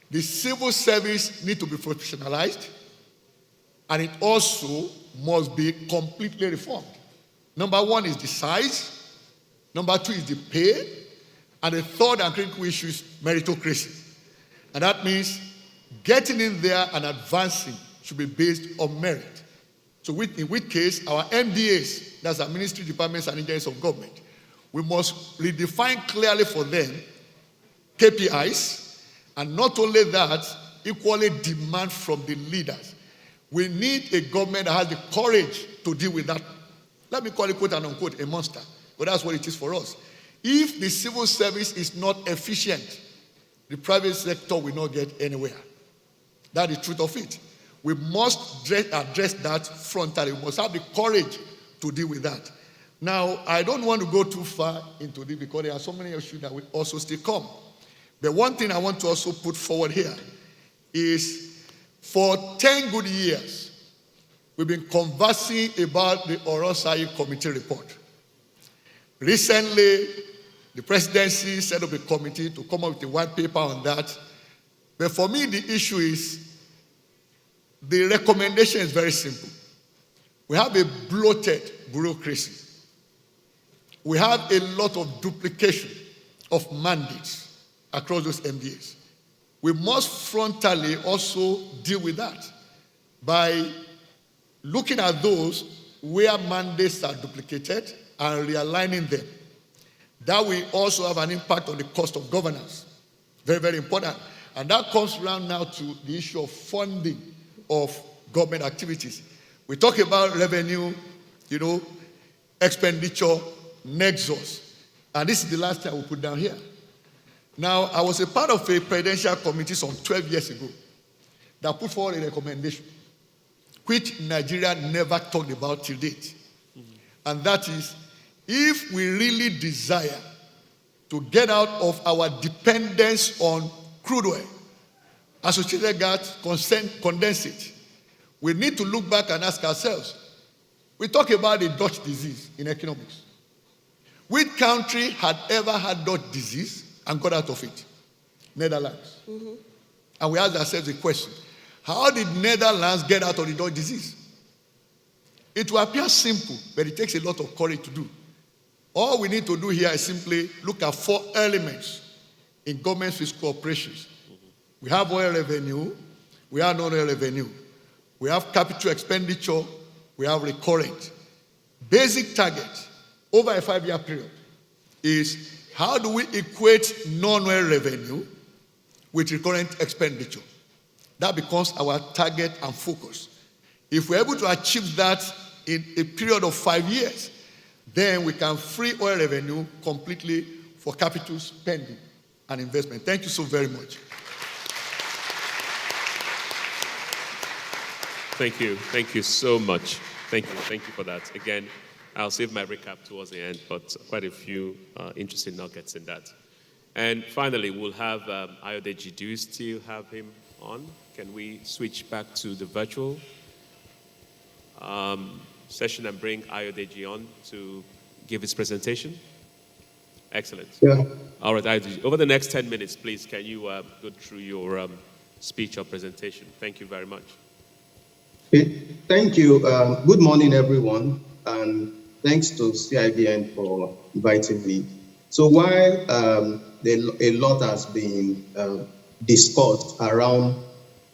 The civil service needs to be professionalized, and it also must be completely reformed. Number one is the size. Number two is the pay. And the third and critical issue is meritocracy. And that means getting in there and advancing should be based on merit. So in which case, our MDAs, that's our ministry, departments, and agencies of government, we must redefine clearly for them KPIs, and not only that, equally demand from the leaders. We need a government that has the courage to deal with that. Let me call it, quote and unquote, a monster. But that's what it is for us. If the civil service is not efficient, the private sector will not get anywhere. That's the truth of it. We must address that frontally. We must have the courage to deal with that. Now, I don't want to go too far into this because there are so many issues that will also still come. But one thing I want to also put forward here is for 10 good years, we've been conversing about the Orosai Committee report. Recently, the presidency set up a committee to come up with a white paper on that. But for me, the issue is the recommendation is very simple. We have a bloated bureaucracy. We have a lot of duplication of mandates across those MDAs. We must frontally also deal with that by looking at those where mandates are duplicated and realigning them. That will also have an impact on the cost of governance. Very, very important. And that comes around now to the issue of funding of government activities. We talk about revenue, expenditure, nexus. And this is the last thing I will put down here. Now, I was a part of a presidential committee some 12 years ago that put forward a recommendation, which Nigeria never talked about till date. And that is, if we really desire to get out of our dependence on crude oil, associated gas, condensate, we need to look back and ask ourselves, we talk about the Dutch disease in economics. Which country had ever had Dutch disease and got out of it? Netherlands. Mm-hmm. And we ask ourselves the question, how did Netherlands get out of the Dutch disease? It will appear simple, but it takes a lot of courage to do. All we need to do here is simply look at 4 elements in government fiscal operations. We have oil revenue, we have non-oil revenue, we have capital expenditure, we have recurrent. Basic target over a 5-year period is how do we equate non-oil revenue with recurrent expenditure? That becomes our target and focus. If we're able to achieve that in a period of 5 years, then we can free oil revenue completely for capital spending and investment. Thank you so very much. Thank you. Thank you so much. Thank you. Thank you for that. Again, I'll save my recap towards the end, but quite a few interesting nuggets in that. And finally, we'll have Ayodeji. Do you still have him on? Can we switch back to the virtual session and bring Ayodeji on to give his presentation? Excellent. Yeah. All right, Ayodeji. Over the next 10 minutes, please, can you go through your speech or presentation? Thank you very much. Thank you. Good morning, everyone, and thanks to CIBN for inviting me. So while a lot has been discussed around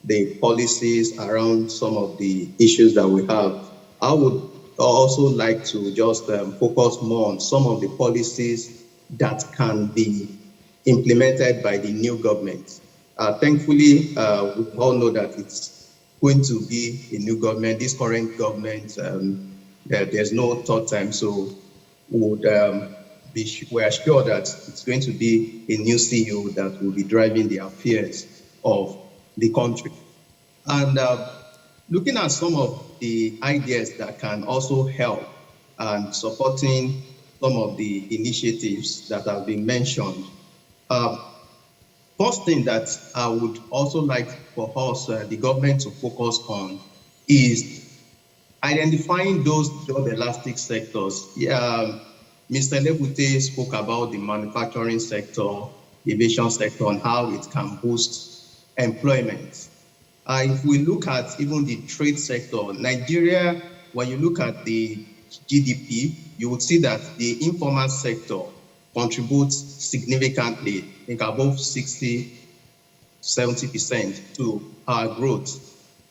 the policies, around some of the issues that we have, I would also like to just focus more on some of the policies that can be implemented by the new government. Thankfully, we all know that it's going to be a new government. This current government, there's no third time, so we're sure that it's going to be a new CEO that will be driving the affairs of the country. And looking at some of the ideas that can also help and supporting some of the initiatives that have been mentioned, First thing that I would also like for us, the government, to focus on is identifying those job elastic sectors. Mr. Lebute spoke about the manufacturing sector, aviation sector, and how it can boost employment. If we look at even the trade sector, Nigeria, when you look at the GDP, you would see that the informal sector contributes significantly, I think above 60-70% to our growth,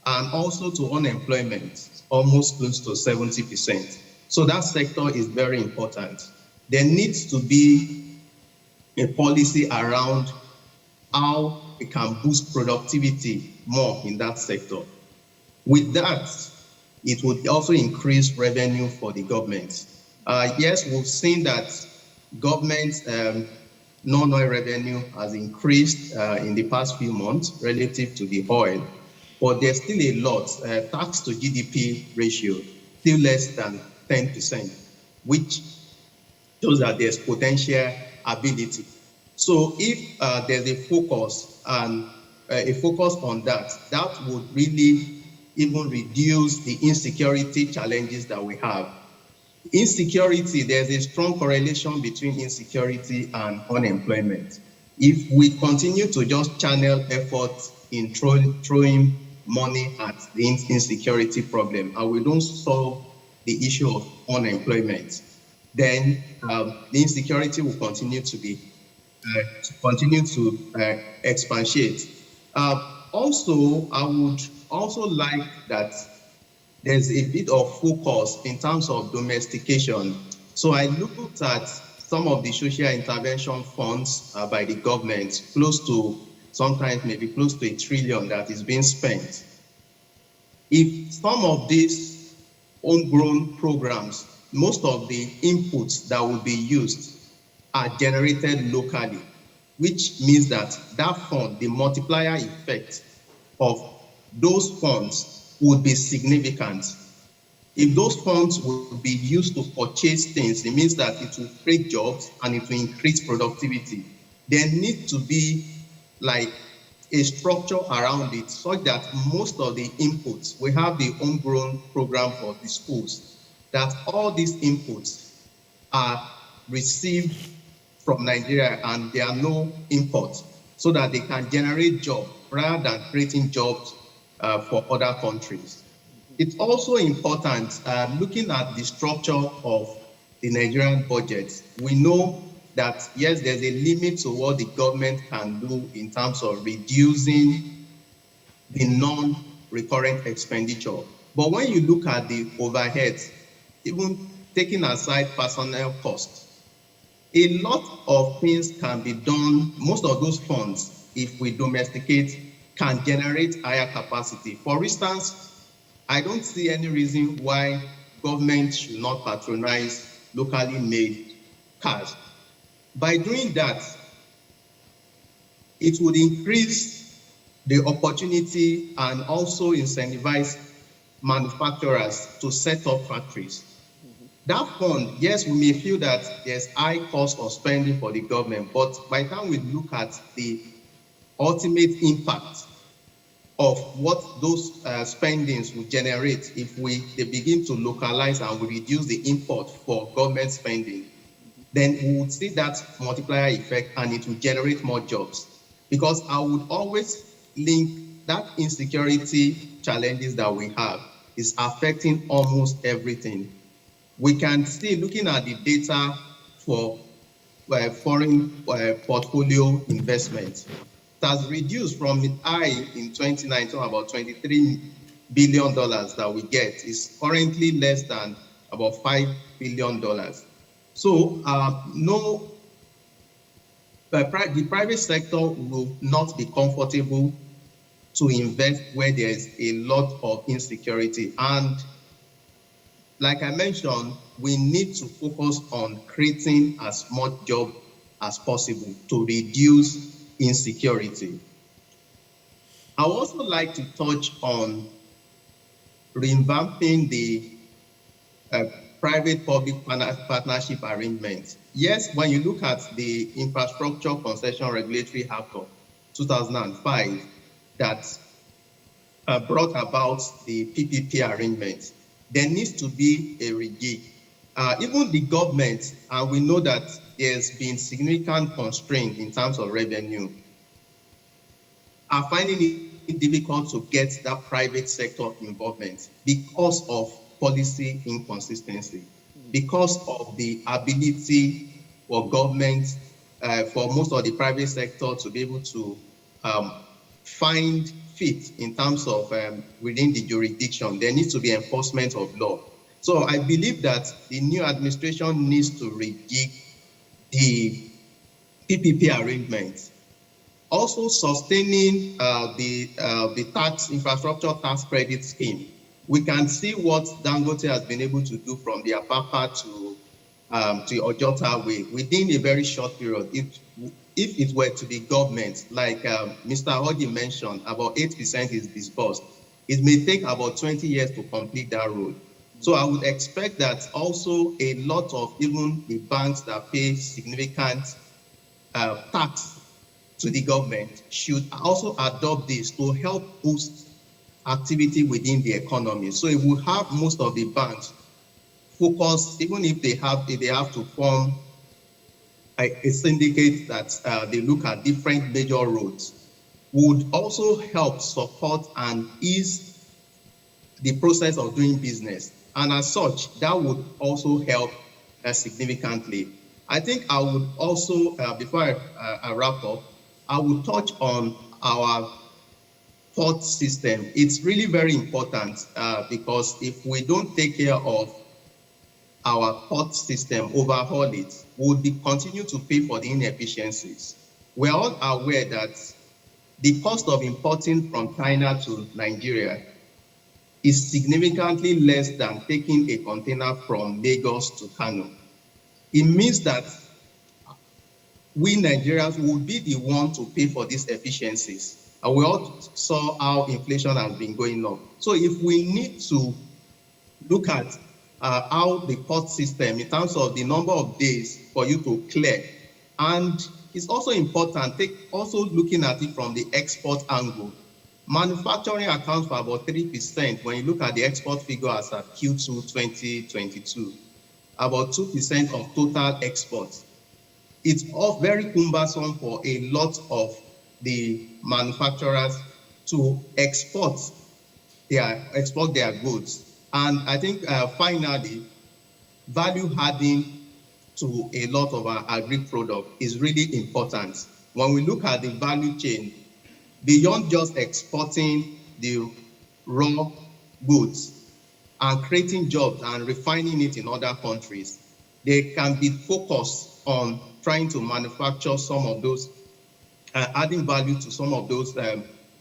and also to unemployment, almost close to 70%. So that sector is very important. There needs to be a policy around how it can boost productivity more in that sector. With that, it would also increase revenue for the government. Yes, we've seen that government non-oil revenue has increased in the past few months relative to the oil, but there's still a lot. Tax to GDP ratio still less than 10%, which shows that there's potential ability. So if there's a focus on that, that would really even reduce the insecurity challenges that we have. Insecurity, there's a strong correlation between insecurity and unemployment. If we continue to just channel efforts in throwing money at the insecurity problem and we don't solve the issue of unemployment, then the insecurity will continue to expatiate. Also, I would also like that there's a bit of focus in terms of domestication. So I looked at some of the social intervention funds by the government, sometimes maybe close to $1 trillion that is being spent. If some of these homegrown programs, most of the inputs that will be used are generated locally, which means that that fund, the multiplier effect of those funds would be significant. If those funds would be used to purchase things, it means that it will create jobs and it will increase productivity. There needs to be like a structure around it such that most of the inputs, we have the homegrown program for the schools, that all these inputs are received from Nigeria and there are no imports, so that they can generate jobs rather than creating jobs for other countries. It's also important, looking at the structure of the Nigerian budget, we know that, yes, there's a limit to what the government can do in terms of reducing the non-recurrent expenditure. But when you look at the overheads, even taking aside personnel costs, a lot of things can be done. Most of those funds, if we domesticate, can generate higher capacity. For instance, I don't see any reason why government should not patronize locally made cars. By doing that, it would increase the opportunity and also incentivize manufacturers to set up factories. That fund, yes, we may feel that there's high cost of spending for the government, but by the time we look at the ultimate impact of what those spendings will generate if they begin to localize and we reduce the import for government spending, then we would see that multiplier effect and it will generate more jobs. Because I would always link that insecurity challenges that we have is affecting almost everything. We can see, looking at the data for foreign portfolio investment, it has reduced from the high in 2019, about $23 billion that we get, is currently less than about $5 billion. So the private sector will not be comfortable to invest where there is a lot of insecurity. And like I mentioned, we need to focus on creating as much job as possible to reduce insecurity. I would also like to touch on revamping the private-public partnership arrangements. Yes, when you look at the Infrastructure Concession Regulatory Act of 2005 that brought about the PPP arrangement. There needs to be a rejig. Even the government, and we know that there's been significant constraint in terms of revenue, are finding it difficult to get that private sector involvement because of policy inconsistency, because of the ability for government, for most of the private sector to be able to find fit in terms of within the jurisdiction. There needs to be enforcement of law. So I believe that the new administration needs to rejig the PPP arrangement. Also sustaining the tax infrastructure tax credit scheme. We can see what Dangote has been able to do from the Apapa to Ojota Way within a very short period. If it were to be government, like Mr. Hodge mentioned, about 8% is disbursed. It may take about 20 years to complete that road. So I would expect that also a lot of even the banks that pay significant tax to the government should also adopt this to help boost activity within the economy. So it will have most of the banks focus, even if they have to form a syndicate that they look at different major roads, would also help support and ease the process of doing business. And as such, that would also help significantly. I think I would also, before I wrap up, I will touch on our port system. It's really very important because if we don't take care of our port system, overhaul it, we'll continue to pay for the inefficiencies. We're all aware that the cost of importing from China to Nigeria is significantly less than taking a container from Lagos to Kano. It means that we Nigerians will be the one to pay for these efficiencies. And we all saw how inflation has been going up. So if we need to look at how the port system, in terms of the number of days for you to clear, and it's also important, also looking at it from the export angle. Manufacturing accounts for about 3% when you look at the export figure as at Q2 2022, about 2% of total exports. It's all very cumbersome for a lot of the manufacturers to export their goods. And I think finally, value adding to a lot of our agri-product is really important. When we look at the value chain, beyond just exporting the raw goods and creating jobs and refining it in other countries, they can be focused on trying to manufacture some of those, adding value to some of those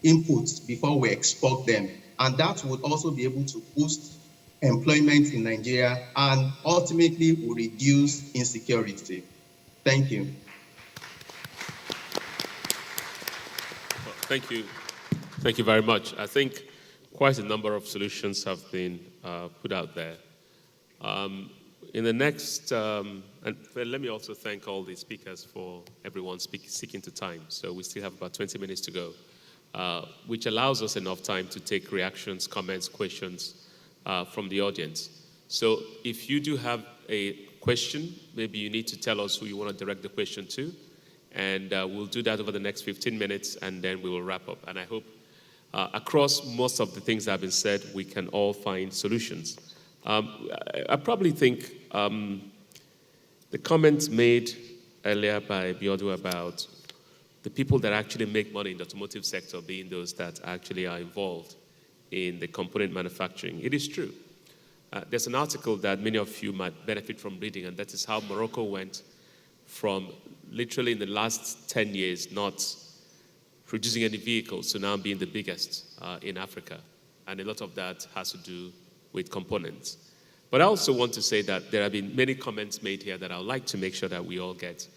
inputs before we export them. And that would also be able to boost employment in Nigeria and ultimately will reduce insecurity. Thank you. Thank you. Thank you very much. I think quite a number of solutions have been put out there. In the next, and let me also thank all the speakers for everyone sticking to time. So we still have about 20 minutes to go, which allows us enough time to take reactions, comments, questions from the audience. So if you do have a question, maybe you need to tell us who you want to direct the question to. And we'll do that over the next 15 minutes, and then we will wrap up. And I hope across most of the things that have been said, we can all find solutions. I probably think the comments made earlier by Biodu about the people that actually make money in the automotive sector being those that actually are involved in the component manufacturing. It is true. There's an article that many of you might benefit from reading, and that is how Morocco went from literally in the last 10 years not producing any vehicles to now being the biggest in Africa. And a lot of that has to do with components. But I also want to say that there have been many comments made here that I would like to make sure that we all get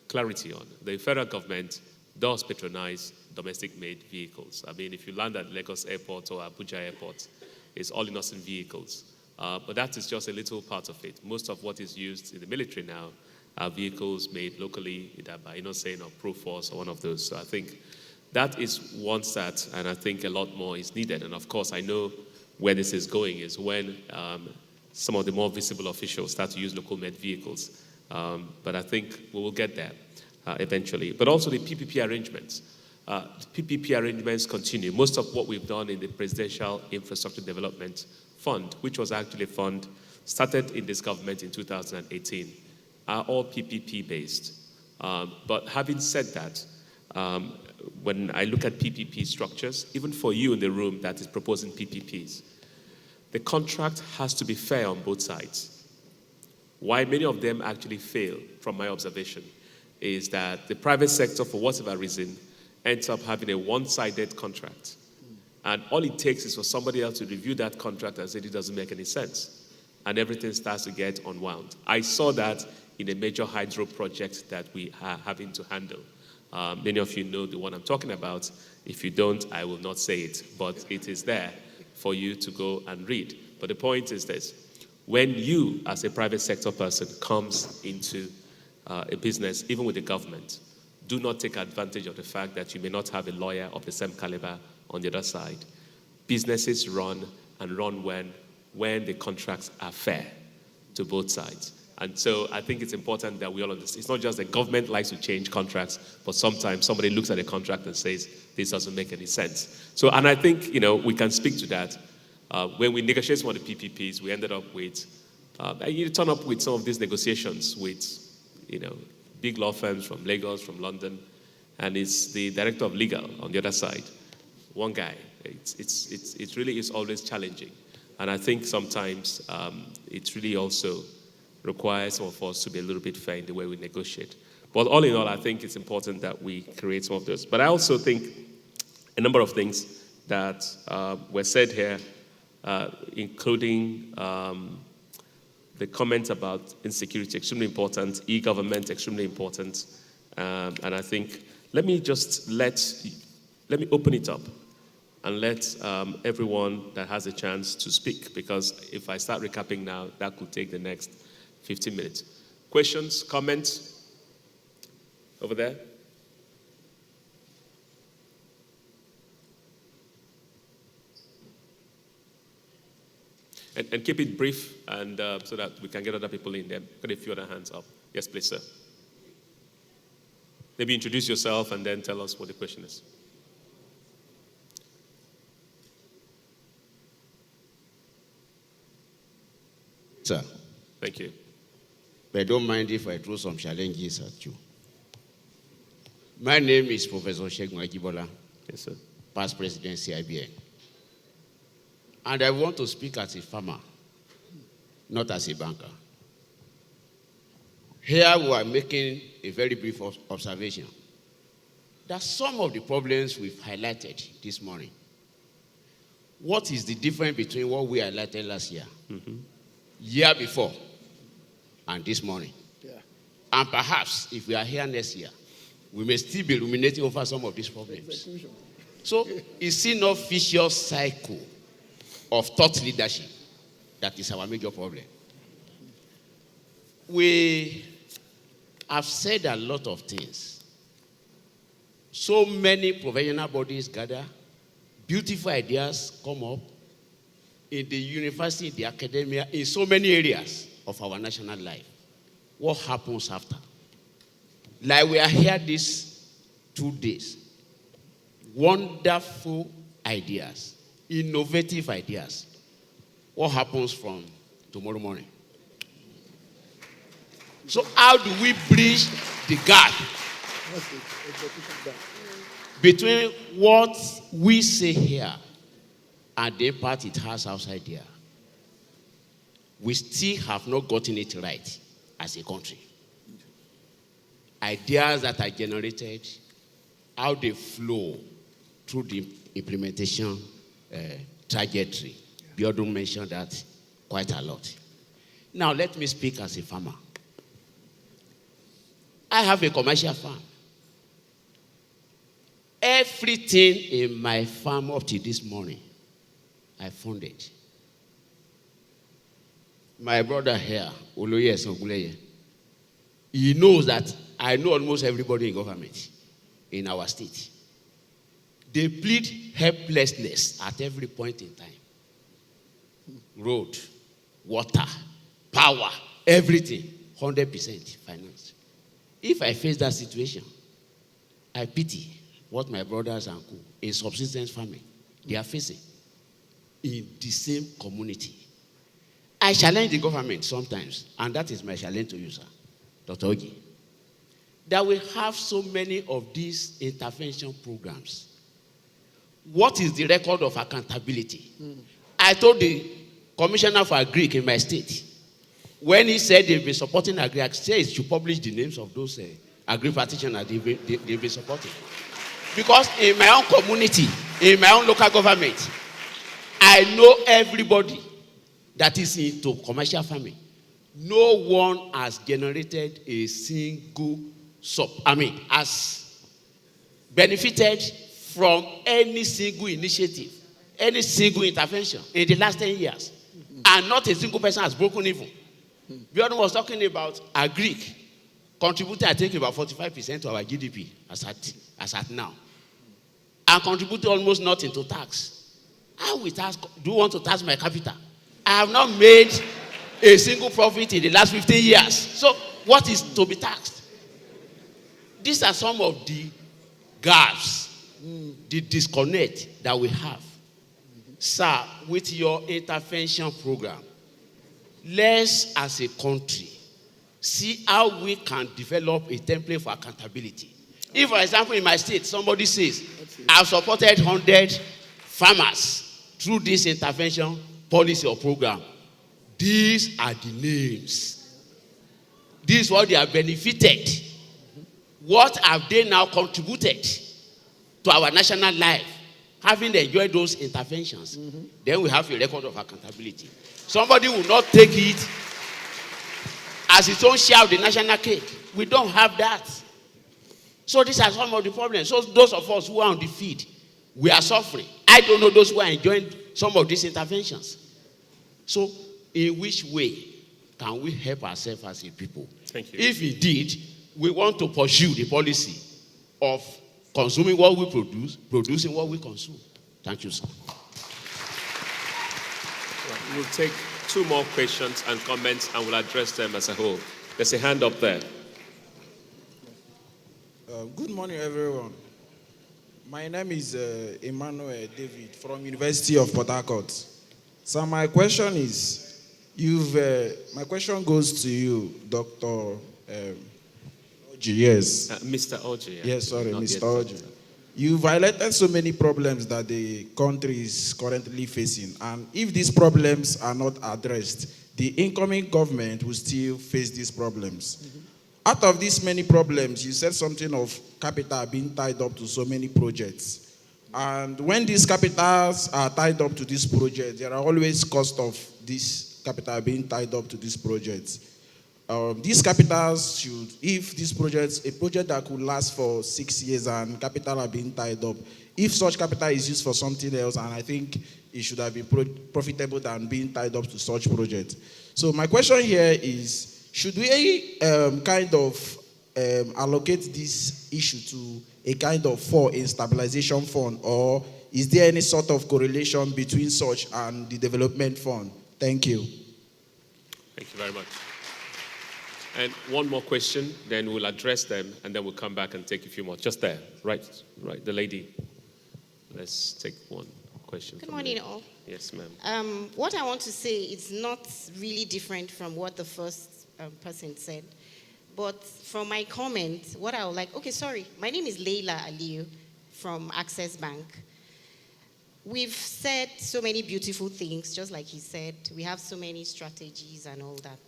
clarity on. The federal government does patronize domestic-made vehicles. I mean, if you land at Lagos Airport or Abuja Airport, it's all innocent vehicles. But that is just a little part of it. Most of what is used in the military now are vehicles made locally, either by Innocent or Proforce or one of those. So I think That is one start, and I think a lot more is needed. And of course, I know where this is going is when some of the more visible officials start to use local-made vehicles. But I think we will get there eventually. But also the PPP arrangements. The PPP arrangements continue. Most of what we've done in the Presidential Infrastructure Development Fund, which was actually a fund started in this government in 2018, are all PPP-based. But having said that, when I look at PPP structures, even for you in the room that is proposing PPPs, the contract has to be fair on both sides. Why many of them actually fail, from my observation, is that the private sector, for whatever reason, ends up having a one-sided contract. And all it takes is for somebody else to review that contract and say it doesn't make any sense. And everything starts to get unwound. I saw that in a major hydro project that we are having to handle. Many of you know the one I'm talking about. If you don't, I will not say it, but it is there for you to go and read. But the point is this: when you, as a private sector person, comes into a business, even with the government, do not take advantage of the fact that you may not have a lawyer of the same caliber on the other side. Businesses run and run when the contracts are fair to both sides. And so I think it's important that we all understand. It's not just the government likes to change contracts, but sometimes somebody looks at a contract and says, this doesn't make any sense. So, and I think, we can speak to that. When we negotiated some of the PPPs, we ended up with, you turn up with some of these negotiations with, big law firms from Lagos, from London, and it's the director of legal on the other side. One guy. It really is always challenging. And I think sometimes it really also requires some of us to be a little bit fair in the way we negotiate. But all in all, I think it's important that we create some of those. But I also think a number of things that were said here, including the comment about insecurity, extremely important, e-government, extremely important. And I think, let me open it up and let everyone that has a chance to speak, because if I start recapping now, that could take the next 15 minutes. Questions, comments? Over there? And keep it brief, and so that we can get other people in there. Got a few other hands up. Yes, please, sir. Maybe introduce yourself and then tell us what the question is. Sir. Thank you. But don't mind if I throw some challenges at you. My name is Professor Shegun Ajibola. Yes, sir. Past President CIBN. And I want to speak as a farmer, not as a banker. Here we are making a very brief observation that some of the problems we've highlighted this morning, what is the difference between what we highlighted last year, year before, and this morning? Yeah. And perhaps if we are here next year, we may still be ruminating over some of these problems. So it's in a vicious cycle of thought leadership that is our major problem. We have said a lot of things. So many professional bodies gather, beautiful ideas come up in the university, in the academia, in so many areas of our national life. What happens after? Like we are here these 2 days. Wonderful ideas, innovative ideas. What happens from tomorrow morning? So how do we bridge the gap between what we say here and the impact it has outside there? We still have not gotten it right as a country. Ideas that are generated, how they flow through the implementation trajectory. Biodun mentioned that quite a lot. Now let me speak as a farmer. I have a commercial farm. Everything in my farm up to this morning, I funded. My brother here, Oloye Songuleye, he knows that I know almost everybody in government in our state. They plead helplessness at every point in time. Road, water, power, everything, 100% finance. If I face that situation, I pity what my brothers and co in subsistence farming they are facing in the same community. I challenge the government sometimes, and that is my challenge to you, sir, Dr. Ogi, that we have so many of these intervention programs. What is the record of accountability? I told the commissioner for Agric in my state, when he said they've been supporting Agric, I said he should publish the names of those Agric practitioners they've been supporting. Because in my own community, in my own local government, I know everybody that is into commercial farming. No one has generated a single has benefited from any single initiative, any single intervention in the last 10 years. And not a single person has broken even. Bjorn was talking about Agric contributing, I think, about 45% to our GDP as at now. And contributing almost nothing to tax. How we tax? Do you want to tax my capital? I have not made a single profit in the last 15 years. So what is to be taxed? These are some of the gaps, the disconnect that we have. Sir, with your intervention program, let's, as a country, see how we can develop a template for accountability. If, for example, in my state, somebody says, I've supported 100 farmers through this intervention policy or program, these are the names. This is what they have benefited. What have they now contributed to our national life, having enjoyed those interventions? Then we have a record of accountability. Somebody will not take it as its own share of the national cake. We don't have that. So these are some of the problems. So those of us who are on the field, we are suffering. I don't know those who are enjoying some of these interventions. So in which way can we help ourselves as a people? Thank you. If indeed we want to pursue the policy of consuming what we produce, producing what we consume. Thank you, sir. We'll take two more questions and comments and we'll address them as a whole. There's a hand up there. Good morning, everyone. My name is Emmanuel David from University of Port Harcourt. So my question is, my question goes to you, Dr. Oji, yes. Mr. Oji. Yes, sorry, Mr. Oji. You've highlighted so many problems that the country is currently facing. And if these problems are not addressed, the incoming government will still face these problems. Out of these many problems, you said something of capital being tied up to so many projects. And when these capitals are tied up to this project, there are always costs of this capital being tied up to these projects. These capitals should, if these projects, a project that could last for 6 years and capital are being tied up, if such capital is used for something else, and I think it should have been profitable than being tied up to such projects. So my question here is, should we allocate this issue to a kind of a stabilization fund, or is there any sort of correlation between such and the development fund? Thank you. Thank you very much. And one more question, then we'll address them, and then we'll come back and take a few more. Just there, right, the lady. Let's take one question. Good morning, all. Yes, ma'am. What I want to say is not really different from what the first person said. But from my comment, what I would like, my name is Leila Aliyu from Access Bank. We've said so many beautiful things, just like he said. We have so many strategies and all that.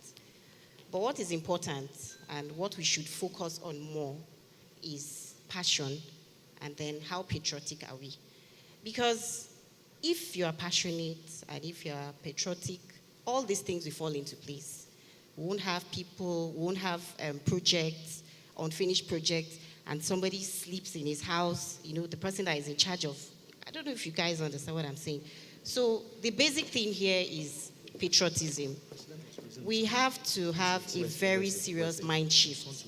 But what is important and what we should focus on more is passion, and then how patriotic are we? Because if you are passionate and if you are patriotic, all these things will fall into place. We won't have people, we won't have projects, unfinished projects, and somebody sleeps in his house, the person that is in charge of, I don't know if you guys understand what I'm saying. So the basic thing here is patriotism. We have to have a very serious mind shift.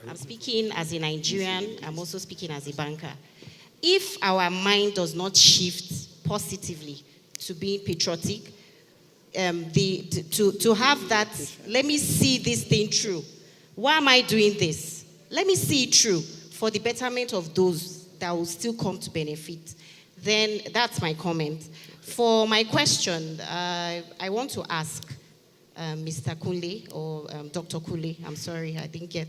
I'm speaking as a Nigerian, I'm also speaking as a banker. if our mind does not shift positively to being patriotic, to have that, let me see this thing through. Why am I doing this? Let me see it through for the betterment of those that will still come to benefit. Then that's my comment. For my question, I want to ask Mr. Kunle or Dr. Kunle. I'm sorry, I didn't get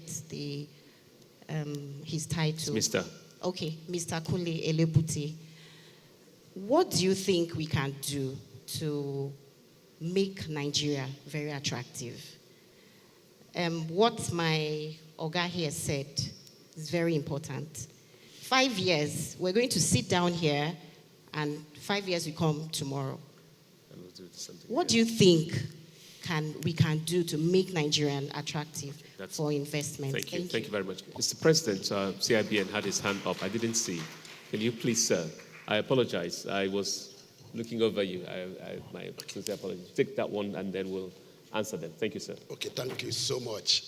his title. It's Mr. Okay, Mr. Kunle Elebuti. What do you think we can do to make Nigeria very attractive? What my Oga here said is very important. 5 years, we're going to sit down here, and 5 years will come tomorrow. What do you think we can do to make Nigeria attractive for investment? Thank you very much. Mr. President, CIBN had his hand up. I didn't see. Can you please, sir? I apologize. I was looking over you. My sincere apologies. Take that one and then we'll answer them. Thank you, sir. Okay, thank you so much.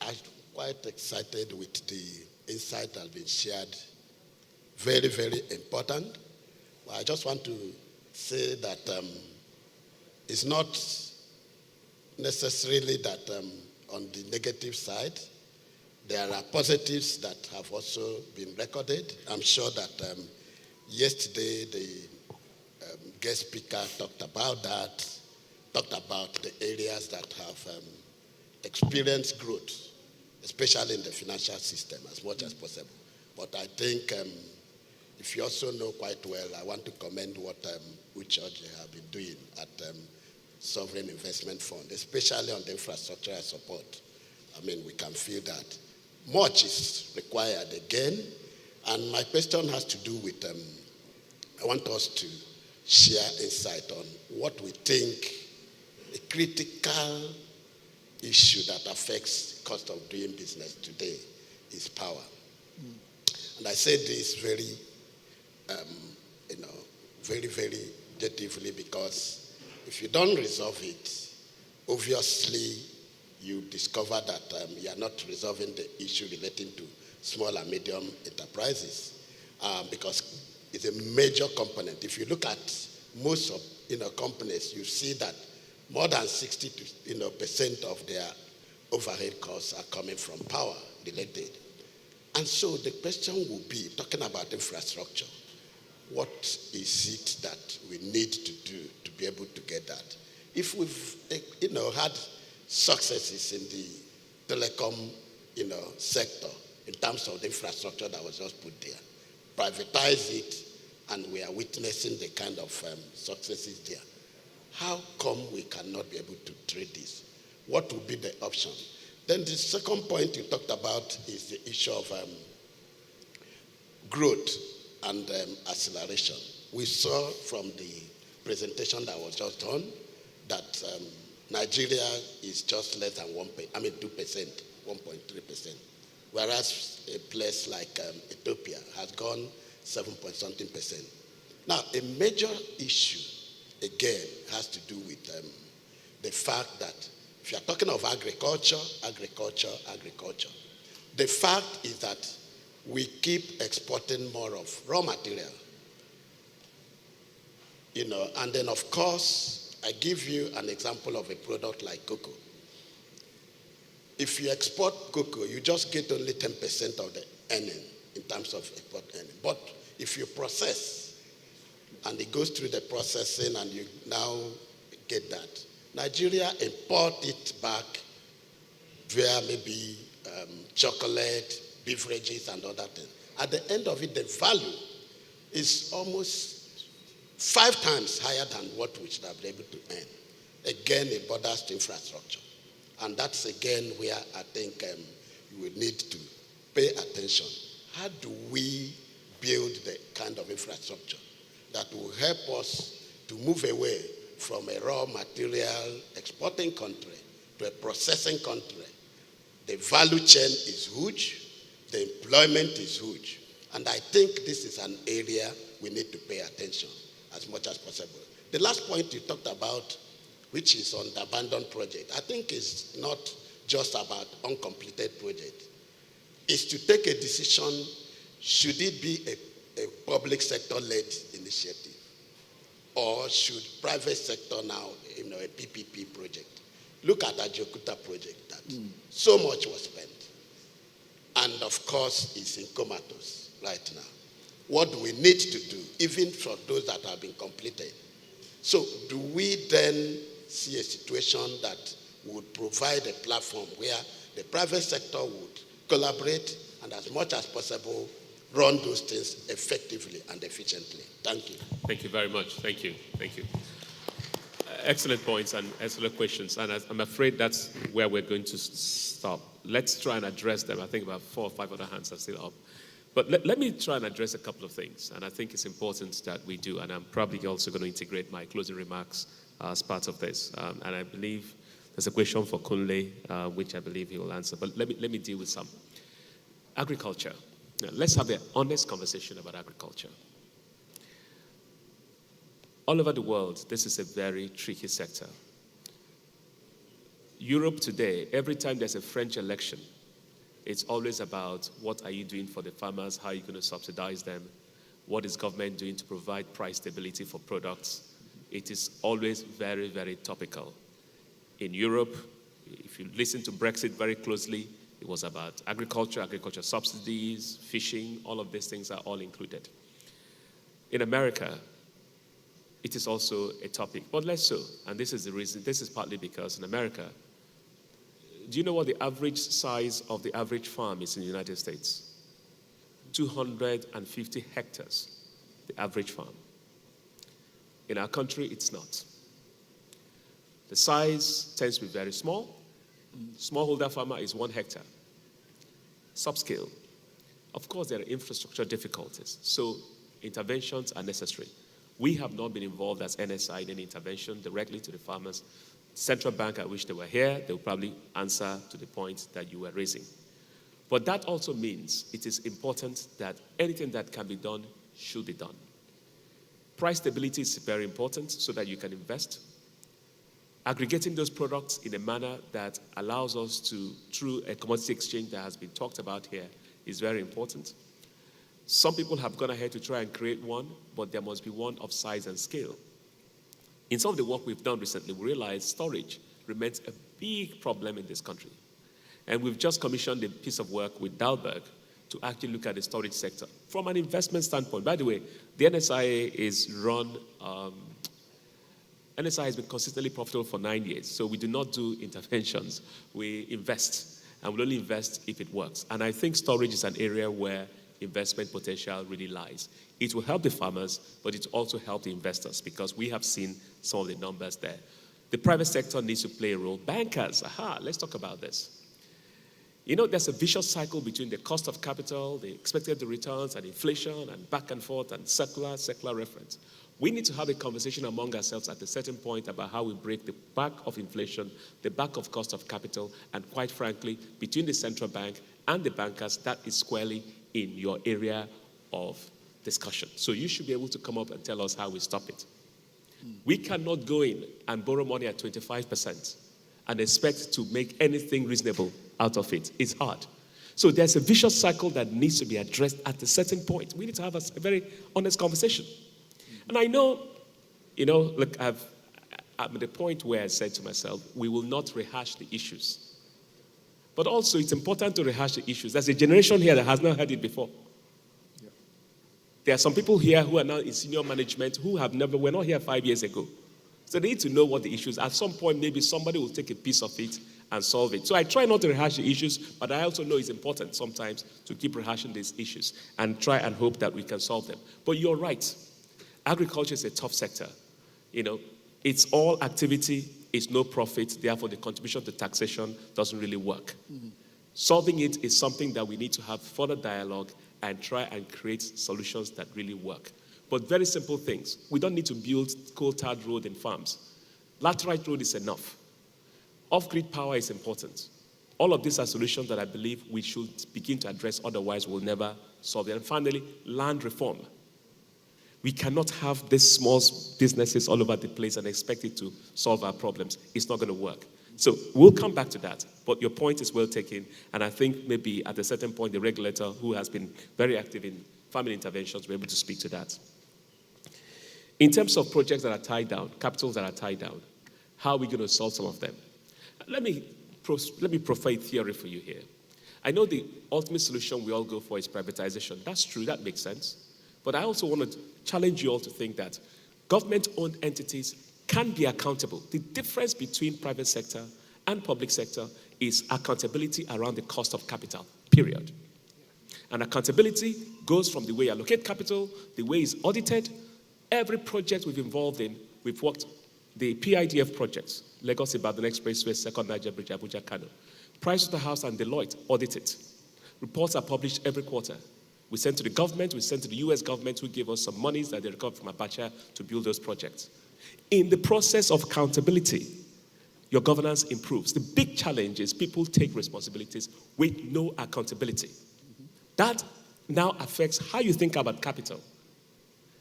I'm quite excited with the insight that has been shared. Very, very important. Well, I just want to say that it's not necessarily that on the negative side, there are positives that have also been recorded. I'm sure that yesterday the guest speaker talked about that, talked about the areas that have experienced growth, especially in the financial system as much as possible. But I think if you also know quite well, I want to commend what Uche have been doing at Sovereign Investment Fund, especially on the infrastructural support. I mean, we can feel that. Much is required again, and my question has to do with, I want us to share insight on what we think a critical issue that affects cost of doing business today is power. And I say this very, very, very objectively, because if you don't resolve it, obviously you discover that you are not resolving the issue relating to small and medium enterprises, because it's a major component. If you look at most of companies, you see that more than 60% of their overhead costs are coming from power related. And so the question will be, talking about infrastructure, what is it that we need to do to be able to get that? If we've had successes in the telecom sector in terms of the infrastructure that was just put there, privatize it, and we are witnessing the kind of successes there, how come we cannot be able to trade this? What would be the option? Then the second point you talked about is the issue of growth and acceleration. We saw from the presentation that was just done that Nigeria is just less than 2%, 1.3%, whereas a place like Ethiopia has gone 7-point-something%. Now, a major issue, again, has to do with the fact that if you're talking of agriculture, the fact is that we keep exporting more of raw material. And then of course, I give you an example of a product like cocoa. If you export cocoa, you just get only 10% of the earning in terms of export earning. But if you process, and it goes through the processing and you now get that, Nigeria import it back via maybe chocolate, beverages, and other things. At the end of it, the value is almost 5 times higher than what we should have been able to earn. Again, it borders to infrastructure. And that's again where I think you will need to pay attention. How do we build the kind of infrastructure that will help us to move away from a raw material exporting country to a processing country? The value chain is huge. The employment is huge. And I think this is an area we need to pay attention as much as possible. The last point you talked about, which is on the abandoned project, I think it's not just about uncompleted project. It's to take a decision should it be a public sector-led initiative? Or should private sector now, a PPP project? Look at that Jokuta project that so much was spent. And of course, it's in comatose right now. What do we need to do, even for those that have been completed? So do we then see a situation that would provide a platform where the private sector would collaborate and as much as possible run those things effectively and efficiently? Thank you. Thank you very much. Thank you. Thank you. Excellent points and excellent questions. And I'm afraid that's where we're going to stop. Let's try and address them. I think about 4 or 5 other hands are still up. But let me try and address a couple of things. And I think it's important that we do. And I'm probably also going to integrate my closing remarks as part of this. And I believe there's a question for Kunle, which I believe he will answer. But let me deal with some. Agriculture. Now, let's have an honest conversation about agriculture. All over the world, this is a very tricky sector. Europe today, every time there's a French election, it's always about what are you doing for the farmers, how are you going to subsidize them, what is government doing to provide price stability for products. It is always very, very topical. In Europe, if you listen to Brexit very closely, it was about agriculture, agriculture subsidies, fishing, all of these things are all included. In America, it is also a topic, but less so. And this is the reason. This is partly because in America, do you know what the average size of the average farm is in the United States? 250 hectares, the average farm. In our country, it's not. The size tends to be very small. Smallholder farmer is 1 hectare. Subscale. Of course, there are infrastructure difficulties, so interventions are necessary. We have not been involved as NSI in any intervention directly to the farmers. Central Bank, I wish they were here, they will probably answer to the point that you were raising. But that also means it is important that anything that can be done should be done. Price stability is very important so that you can invest. Aggregating those products in a manner that allows us to, through a commodity exchange that has been talked about here, is very important. Some people have gone ahead to try and create one, but there must be one of size and scale. In some of the work we've done recently, we realized storage remains a big problem in this country. And we've just commissioned a piece of work with Dalberg to actually look at the storage sector from an investment standpoint. By the way, the NSIA is run, NSIA has been consistently profitable for 9 years, so we do not do interventions. We invest, and we'll only invest if it works. And I think storage is an area where investment potential really lies. It will help the farmers, but it will also help the investors because we have seen some of the numbers there. The private sector needs to play a role. Bankers, let's talk about this. You know, there's a vicious cycle between the cost of capital, the expected returns, and inflation, and back and forth, and secular reference. We need to have a conversation among ourselves at a certain point about how we break the back of inflation, the back of cost of capital, and quite frankly, between the central bank and the bankers, that is squarely in your area of discussion. So you should be able to come up and tell us how we stop it. We cannot go in and borrow money at 25% and expect to make anything reasonable out of it. It's hard. So there's a vicious cycle that needs to be addressed at a certain point. We need to have a very honest conversation. And I know, look, I'm at the point where I said to myself, we will not rehash the issues. But also, it's important to rehash the issues. There's a generation here that has not heard it before. Yeah. There are some people here who are now in senior management who were not here 5 years ago. So they need to know what the issues are. At some point, maybe somebody will take a piece of it and solve it. So I try not to rehash the issues, but I also know it's important sometimes to keep rehashing these issues and try and hope that we can solve them. But you're right. Agriculture is a tough sector. It's all activity. It's no profit, therefore the contribution to taxation doesn't really work. Mm-hmm. Solving it is something that we need to have further dialogue and try and create solutions that really work. But very simple things. We don't need to build coal-tarred road in farms. Laterite road is enough. Off-grid power is important. All of these are solutions that I believe we should begin to address, otherwise we'll never solve it. And finally, land reform. We cannot have these small businesses all over the place and expect it to solve our problems. It's not going to work. So we'll come back to that, but your point is well taken, and I think maybe at a certain point the regulator, who has been very active in family interventions, will be able to speak to that. In terms of projects that are tied down, capitals that are tied down, how are we going to solve some of them? Let me provide theory for you here. I know the ultimate solution we all go for is privatization. That's true, that makes sense. But I also want to challenge you all to think that government-owned entities can be accountable. The difference between private sector and public sector is accountability around the cost of capital, period. And accountability goes from the way you allocate capital, the way it's audited. Every project we've involved in, we've worked, the PIDF projects, Lagos-Ibadan Expressway, Second Niger Bridge, Abuja, Kano. Pricewaterhouse and Deloitte audit it. Reports are published every quarter. We send to the government, we send to the US government, who gave us some monies that they recovered from Abacha to build those projects. In the process of accountability, your governance improves. The big challenge is people take responsibilities with no accountability. That now affects how you think about capital.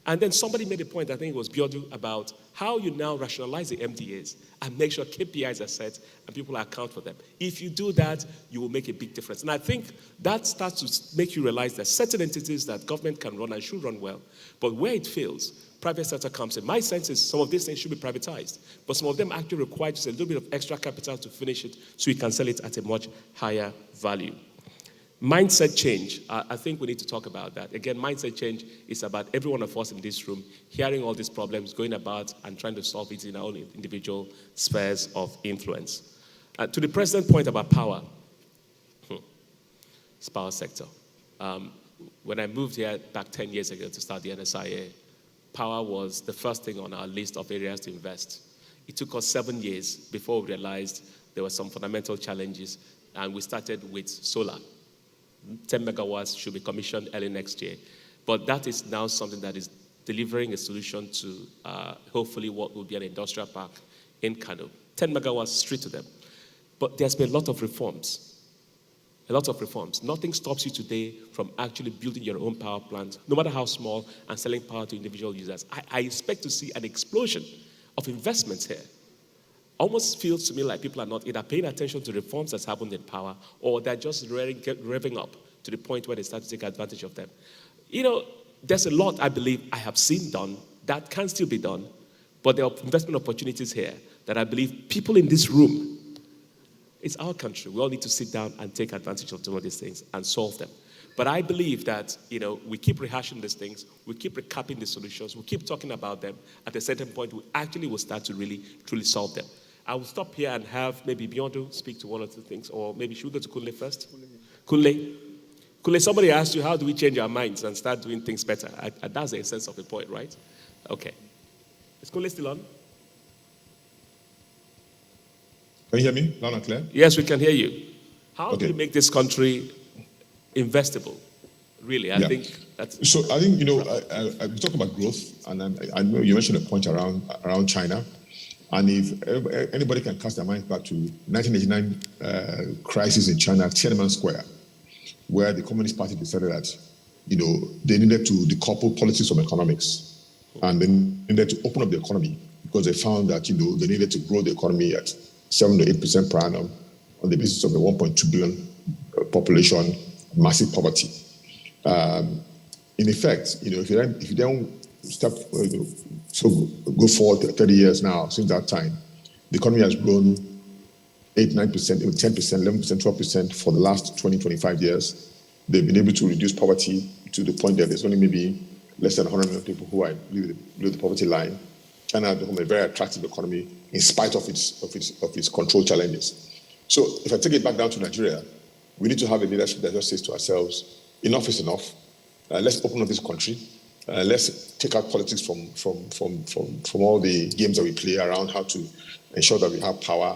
And then somebody made a point, I think it was Biodu, about how you now rationalize the MDAs and make sure KPIs are set and people account for them. If you do that, you will make a big difference. And I think that starts to make you realize that certain entities that government can run and should run well, but where it fails, private sector comes in. My sense is some of these things should be privatized, but some of them actually require just a little bit of extra capital to finish it so you can sell it at a much higher value. Mindset change, I think we need to talk about that. Again, mindset change is about every one of us in this room hearing all these problems, going about and trying to solve it in our own individual spheres of influence. To the president's point about power, it's power sector. When I moved here back 10 years ago to start the NSIA, power was the first thing on our list of areas to invest. It took us 7 years before we realized there were some fundamental challenges, and we started with solar. 10 megawatts should be commissioned early next year. But that is now something that is delivering a solution to hopefully what will be an industrial park in Kano. 10 megawatts straight to them. But there's been a lot of reforms. A lot of reforms. Nothing stops you today from actually building your own power plant, no matter how small, and selling power to individual users. I expect to see an explosion of investments here. Almost feels to me like people are not either paying attention to reforms that's happened in power, or they're just revving up to the point where they start to take advantage of them. You know, there's a lot I believe I have seen done that can still be done, but there are investment opportunities here that I believe people in this room, it's our country, we all need to sit down and take advantage of some of these things and solve them. But I believe that, you know, we keep rehashing these things, we keep recapping the solutions, we keep talking about them. At a certain point, we actually will start to really, truly solve them. I will stop here and have maybe Biondo speak to one or two things, or maybe should we go to Kunle first? Kunle, somebody asked you, how do we change our minds and start doing things better? That's the essence of the point, right? Okay. Is Kunle still on? Can you hear me loud and clear? Yes, we can hear you. How do we make this country investable? Really, I think that's... So I think, you know, we talk about growth, and I know you mentioned a point around China. And if anybody can cast their mind back to 1989 crisis in China, Tiananmen Square, where the Communist Party decided that, you know, they needed to decouple politics from economics, and they needed to open up the economy because they found that, you know, they needed to grow the economy at 7 to 8% per annum on the basis of a 1.2 billion population, massive poverty. In effect, you know, if you don't step, so go forward 30 years now since that time, the economy has grown 8, 9%, 10%, 11%, 12% for the last 20, 25 years. They've been able to reduce poverty to the point that there's only maybe less than 100 million people who are below the poverty line. China has become a very attractive economy in spite of its control challenges. So if I take it back down to Nigeria, we need to have a leadership that just says to ourselves, enough is enough. Let's open up this country. Let's take out politics from all the games that we play around how to ensure that we have power,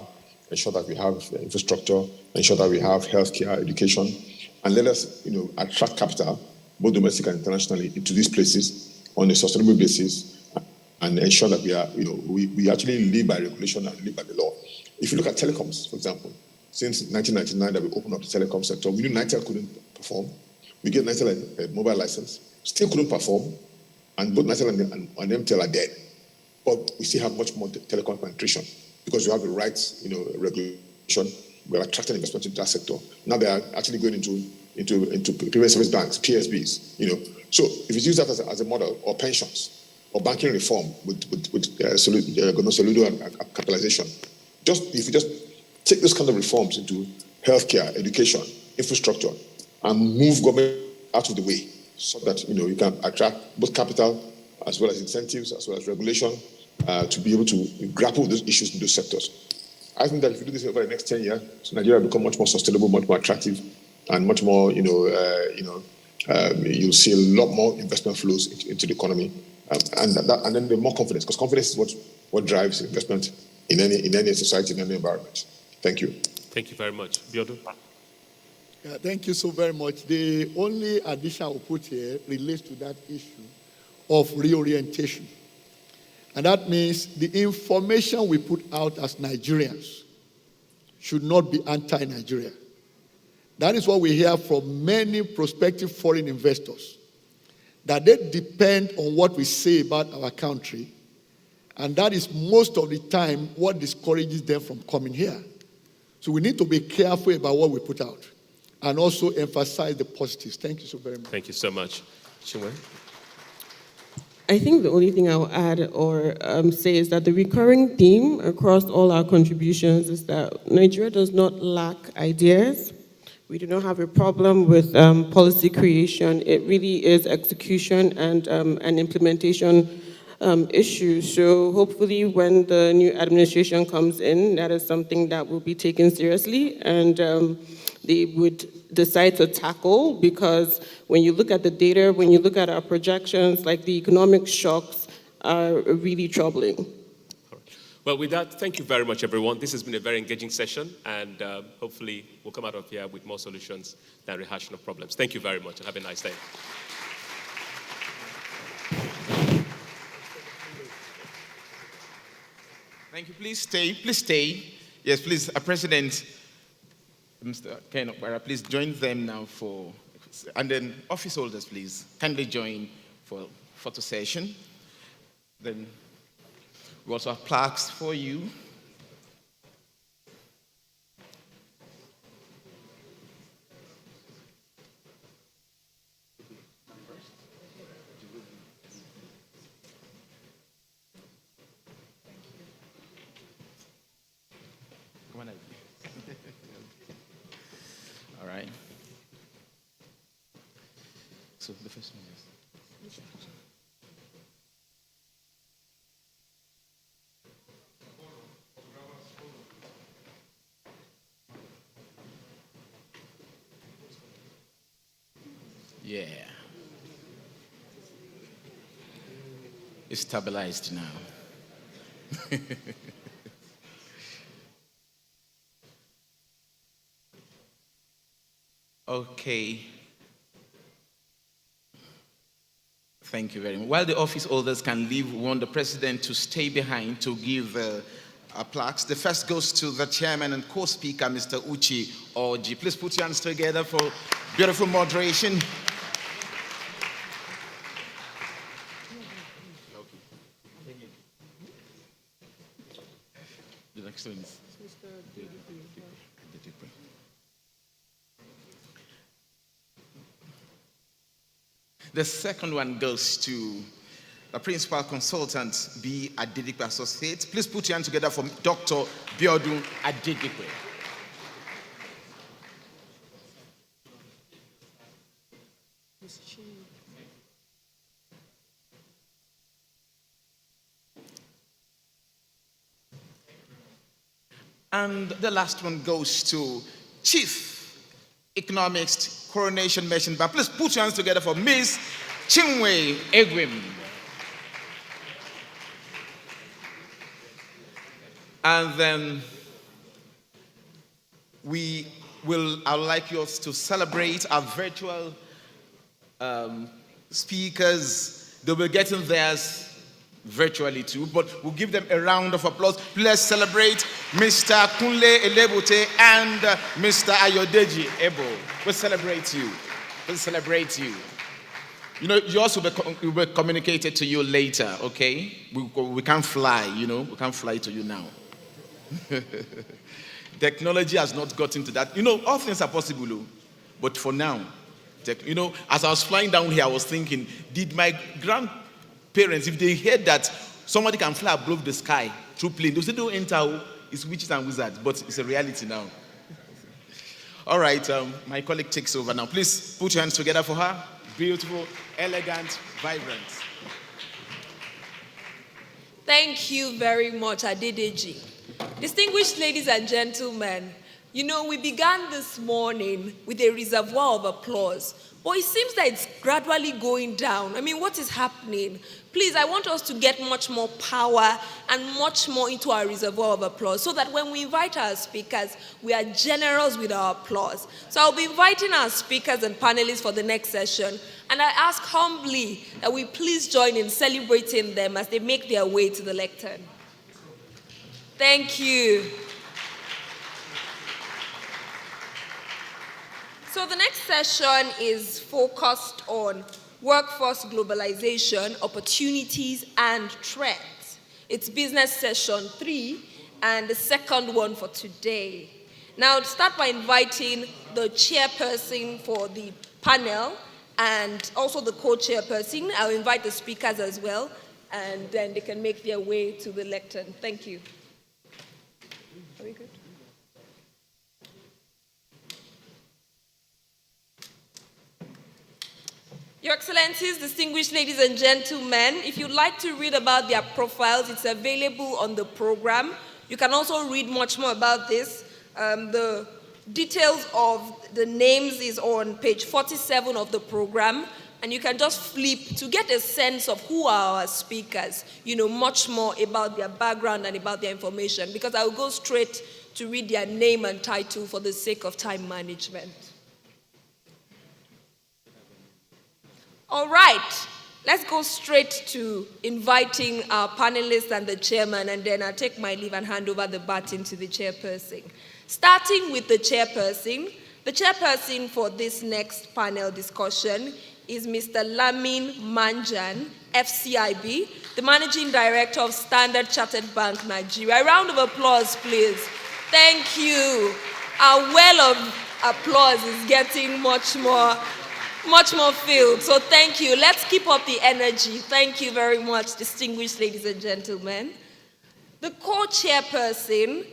ensure that we have infrastructure, ensure that we have healthcare, education, and let us, you know, attract capital, both domestic and internationally, into these places on a sustainable basis, and ensure that we are, you know, we actually live by regulation and live by the law. If you look at telecoms, for example, since 1999 that we opened up the telecom sector, we knew Nitel couldn't perform. We gave Nitel a mobile license, still couldn't perform, and both Nitel and MTEL are dead. But we still have much more telecom penetration. because you have the right, regulation. We have attracted investment into that sector. Now they are actually going into payment service banks, PSBs. So if you use that as a model, or pensions, or banking reform with government soludo and capitalization, if you just take those kind of reforms into healthcare, education, infrastructure, and move government out of the way, so that you can attract both capital as well as incentives, as well as regulation, to be able to grapple with those issues in those sectors. I think that if you do this over the next 10 years, Nigeria will become much more sustainable, much more attractive, and much more, you'll see a lot more investment flows into the economy, and then the more confidence, because confidence is what drives investment in any society, in any environment. Thank you. Thank you very much. Biodun. Yeah, thank you so very much. The only addition I will put here relates to that issue of reorientation. And that means the information we put out as Nigerians should not be anti-Nigeria. That is what we hear from many prospective foreign investors, that they depend on what we say about our country, and that is most of the time what discourages them from coming here. So we need to be careful about what we put out and also emphasize the positives. Thank you so very much. Thank you so much. Chinwe? I think the only thing I'll add or say is that the recurring theme across all our contributions is that Nigeria does not lack ideas. We do not have a problem with policy creation. It really is execution and an implementation issue. So hopefully when the new administration comes in, that is something that will be taken seriously and they would decide to tackle, because when you look at the data, when you look at our projections, like the economic shocks are really troubling. Well, with that, thank you very much, everyone. This has been a very engaging session, and hopefully we'll come out of here with more solutions than rehashing of problems. Thank you very much, and have a nice day. Thank you. Please stay. Please stay. Yes, please, President Mr. Ken Okpara, please join them now and then office holders, please, kindly join for photo session. Then we also have plaques for you. All right. So the first one is. Yeah. It's stabilized now. Okay. Thank you very much. While the office holders can leave, we want the president to stay behind to give plaques. The first goes to the chairman and co-speaker, Mr. Uche Orji. Please put your hands together for beautiful moderation. The next one is the second one goes to the principal consultant, B. Adedipe Associates. Please put your hands together for Dr. Biodun Adedipe. And the last one goes to Chief Economist, Coronation Merchant Bank. Please put your hands together for Ms. Chinwe Egwim. And then I would like you to celebrate our virtual speakers. They'll be getting theirs virtually too, but we'll give them a round of applause. Let's celebrate Mr. Kunle Elebote and Mr. Ayodeji Ebo. We'll celebrate you. We'll celebrate you. You know, yours will be communicated to you later, okay? We can't fly, we can't fly to you now. Technology has not gotten to that. All things are possible, but for now, as I was flying down here, I was thinking, did my grandparents, if they heard that somebody can fly above the sky through plane, they say, don't enter, it's witches and wizards, but it's a reality now. All right, my colleague takes over now. Please put your hands together for her. Beautiful, elegant, vibrant. Thank you very much, Adedeji. Distinguished ladies and gentlemen, we began this morning with a reservoir of applause, but it seems that it's gradually going down. What is happening? Please, I want us to get much more power and much more into our reservoir of applause so that when we invite our speakers, we are generous with our applause. So I'll be inviting our speakers and panelists for the next session, and I ask humbly that we please join in celebrating them as they make their way to the lectern. Thank you. So the next session is focused on workforce globalization, opportunities, and threats. It's business session 3 and the second one for today. Now, to start by inviting the chairperson for the panel and also the co-chairperson. I'll invite the speakers as well, and then they can make their way to the lectern. Thank you. Are we good? Your Excellencies, distinguished ladies and gentlemen, if you'd like to read about their profiles, it's available on the program. You can also read much more about this. The details of the names is on page 47 of the program, and you can just flip to get a sense of who are our speakers, much more about their background and about their information, because I'll go straight to read their name and title for the sake of time management. All right, let's go straight to inviting our panelists and the chairman, and then I'll take my leave and hand over the baton to the chairperson. Starting with the chairperson for this next panel discussion is Mr. Lamin Manjan, FCIB, the Managing Director of Standard Chartered Bank, Nigeria. A round of applause, please. Thank you. Our well of applause is getting much more filled. So thank you. Let's keep up the energy. Thank you very much, distinguished ladies and gentlemen. The co-chairperson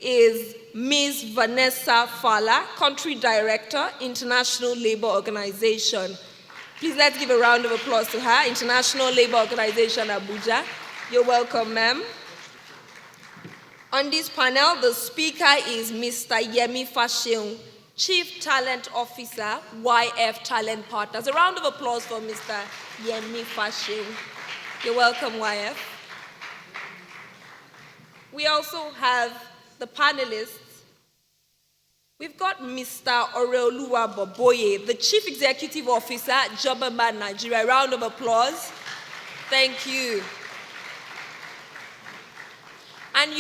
is Ms. Vanessa Fala, Country Director, International Labour Organization. Please let's give a round of applause to her. International Labour Organization, Abuja. You're welcome, ma'am. On this panel, the speaker is Mr. Yemi Fashion, Chief Talent Officer, YF Talent Partners. A round of applause for Mr. Yemi Fashion. You're welcome, YF. We also have the panelists. We've got Mr. Oreoluwa Boboye, the Chief Executive Officer, Jobberman Nigeria. A round of applause. Thank you. And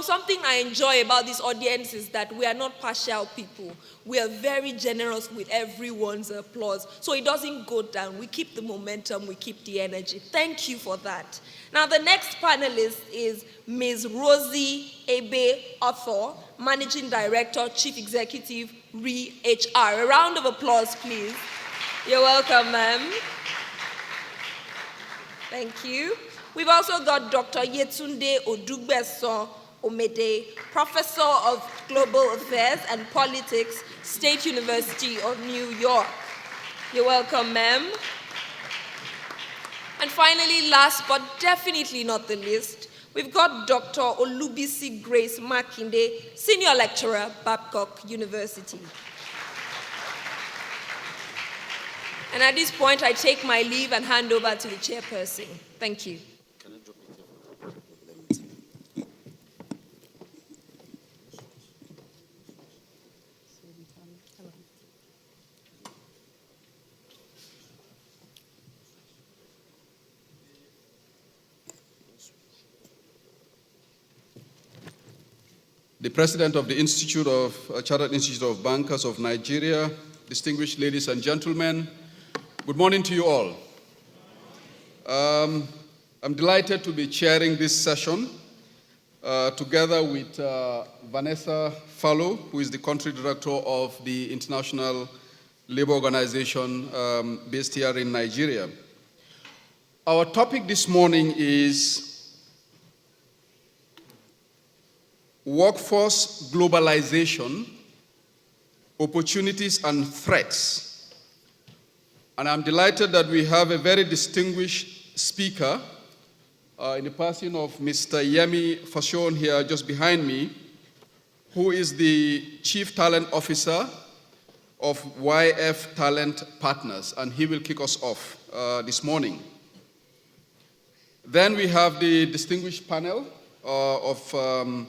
something I enjoy about this audience is that we are not partial people. We are very generous with everyone's applause. So it doesn't go down. We keep the momentum, we keep the energy. Thank you for that. Now, the next panelist is Ms. Rosie Ebe Author, Managing Director, Chief Executive, REHR. A round of applause, please. You're welcome, ma'am. Thank you. We've also got Dr. Yetunde Odugbeson Omede, Professor of Global Affairs and Politics, State University of New York. You're welcome, ma'am. And finally, last but definitely not the least, we've got Dr. Olubisi Grace Makinde, Senior Lecturer, Babcock University. And at this point, I take my leave and hand over to the chairperson. Thank you. The President of the Chartered Institute of Bankers of Nigeria, distinguished ladies and gentlemen, good morning to you all. I'm delighted to be chairing this session together with Vanessa Fallow, who is the country director of the International Labour Organization based here in Nigeria. Our topic this morning is workforce globalization, opportunities and threats. And I'm delighted that we have a very distinguished speaker in the person of Mr. Yemi Fashion here just behind me, who is the Chief Talent Officer of YF Talent Partners, and he will kick us off this morning. Then we have the distinguished panel of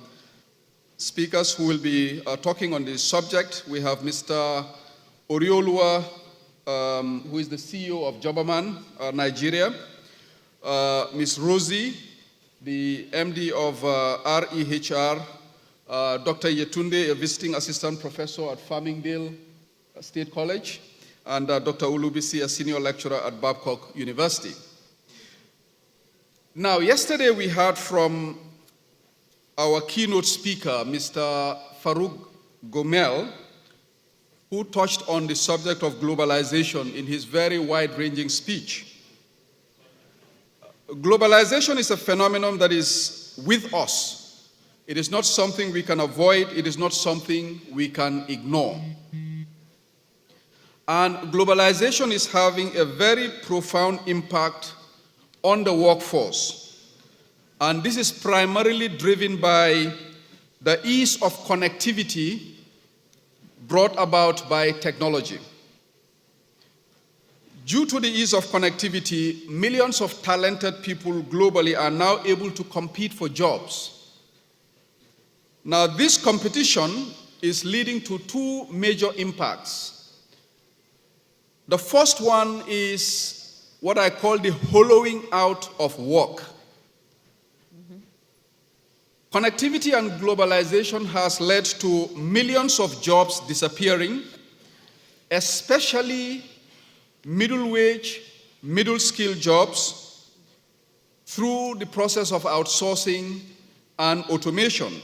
speakers who will be talking on this subject. We have Mr. Oriolua, who is the CEO of Jobaman, Nigeria. Ms. Rosie, the MD of REHR, Dr. Yetunde, a visiting assistant professor at Farmingdale State College, and Dr. Ulubisi, a senior lecturer at Babcock University. Now, yesterday we heard from our keynote speaker, Mr. Farouk Gomel, who touched on the subject of globalization in his very wide-ranging speech. Globalization is a phenomenon that is with us. It is not something we can avoid. It is not something we can ignore. And globalization is having a very profound impact on the workforce. And this is primarily driven by the ease of connectivity brought about by technology. Due to the ease of connectivity, millions of talented people globally are now able to compete for jobs. Now, this competition is leading to two major impacts. The first one is what I call the hollowing out of work. Connectivity and globalization has led to millions of jobs disappearing, especially middle wage, middle skill jobs through the process of outsourcing and automation.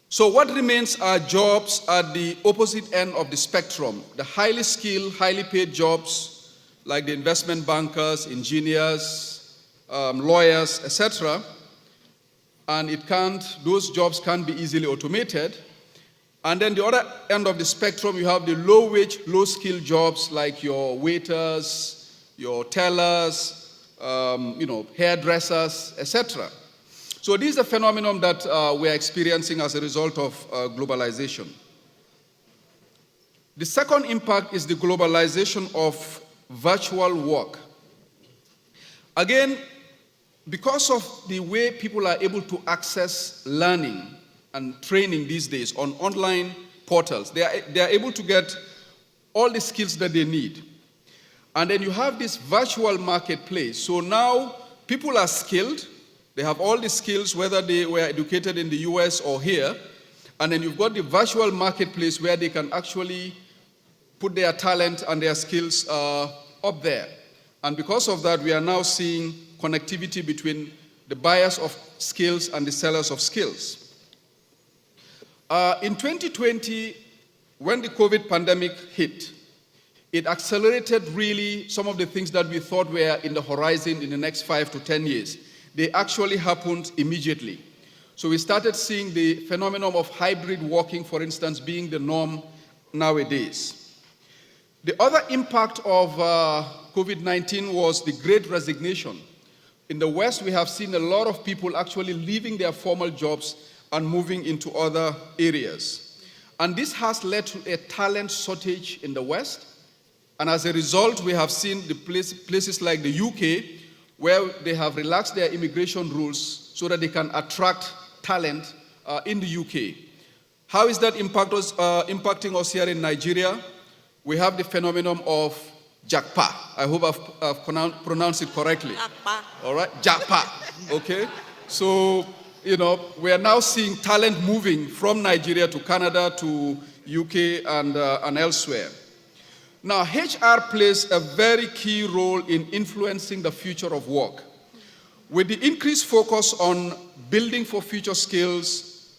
So what remains are jobs at the opposite end of the spectrum, the highly skilled, highly paid jobs like the investment bankers, engineers, lawyers, etc. And those jobs can't be easily automated. And then the other end of the spectrum, you have the low-wage, low-skilled jobs like your waiters, your tellers, hairdressers, etc. So this is a phenomenon that we are experiencing as a result of globalization. The second impact is the globalization of virtual work. Again, because of the way people are able to access learning and training these days on online portals, they are able to get all the skills that they need. And then you have this virtual marketplace. So now people are skilled. They have all the skills, whether they were educated in the US or here. And then you've got the virtual marketplace where they can actually put their talent and their skills up there. And because of that, we are now seeing connectivity between the buyers of skills and the sellers of skills. In 2020, when the COVID pandemic hit, it accelerated really some of the things that we thought were in the horizon in the next 5 to 10 years. They actually happened immediately. So we started seeing the phenomenon of hybrid working, for instance, being the norm nowadays. The other impact of COVID-19 was the Great Resignation. In the West, we have seen a lot of people actually leaving their formal jobs and moving into other areas. And this has led to a talent shortage in the West. And as a result, we have seen the places like the UK, where they have relaxed their immigration rules so that they can attract talent in the UK. How is that impacting us here in Nigeria? We have the phenomenon of Jakpa. I hope I've pronounced it correctly. Jakpa. All right, Jakpa. Okay. So, we are now seeing talent moving from Nigeria to Canada, to UK, and elsewhere. Now, HR plays a very key role in influencing the future of work. With the increased focus on building for future skills,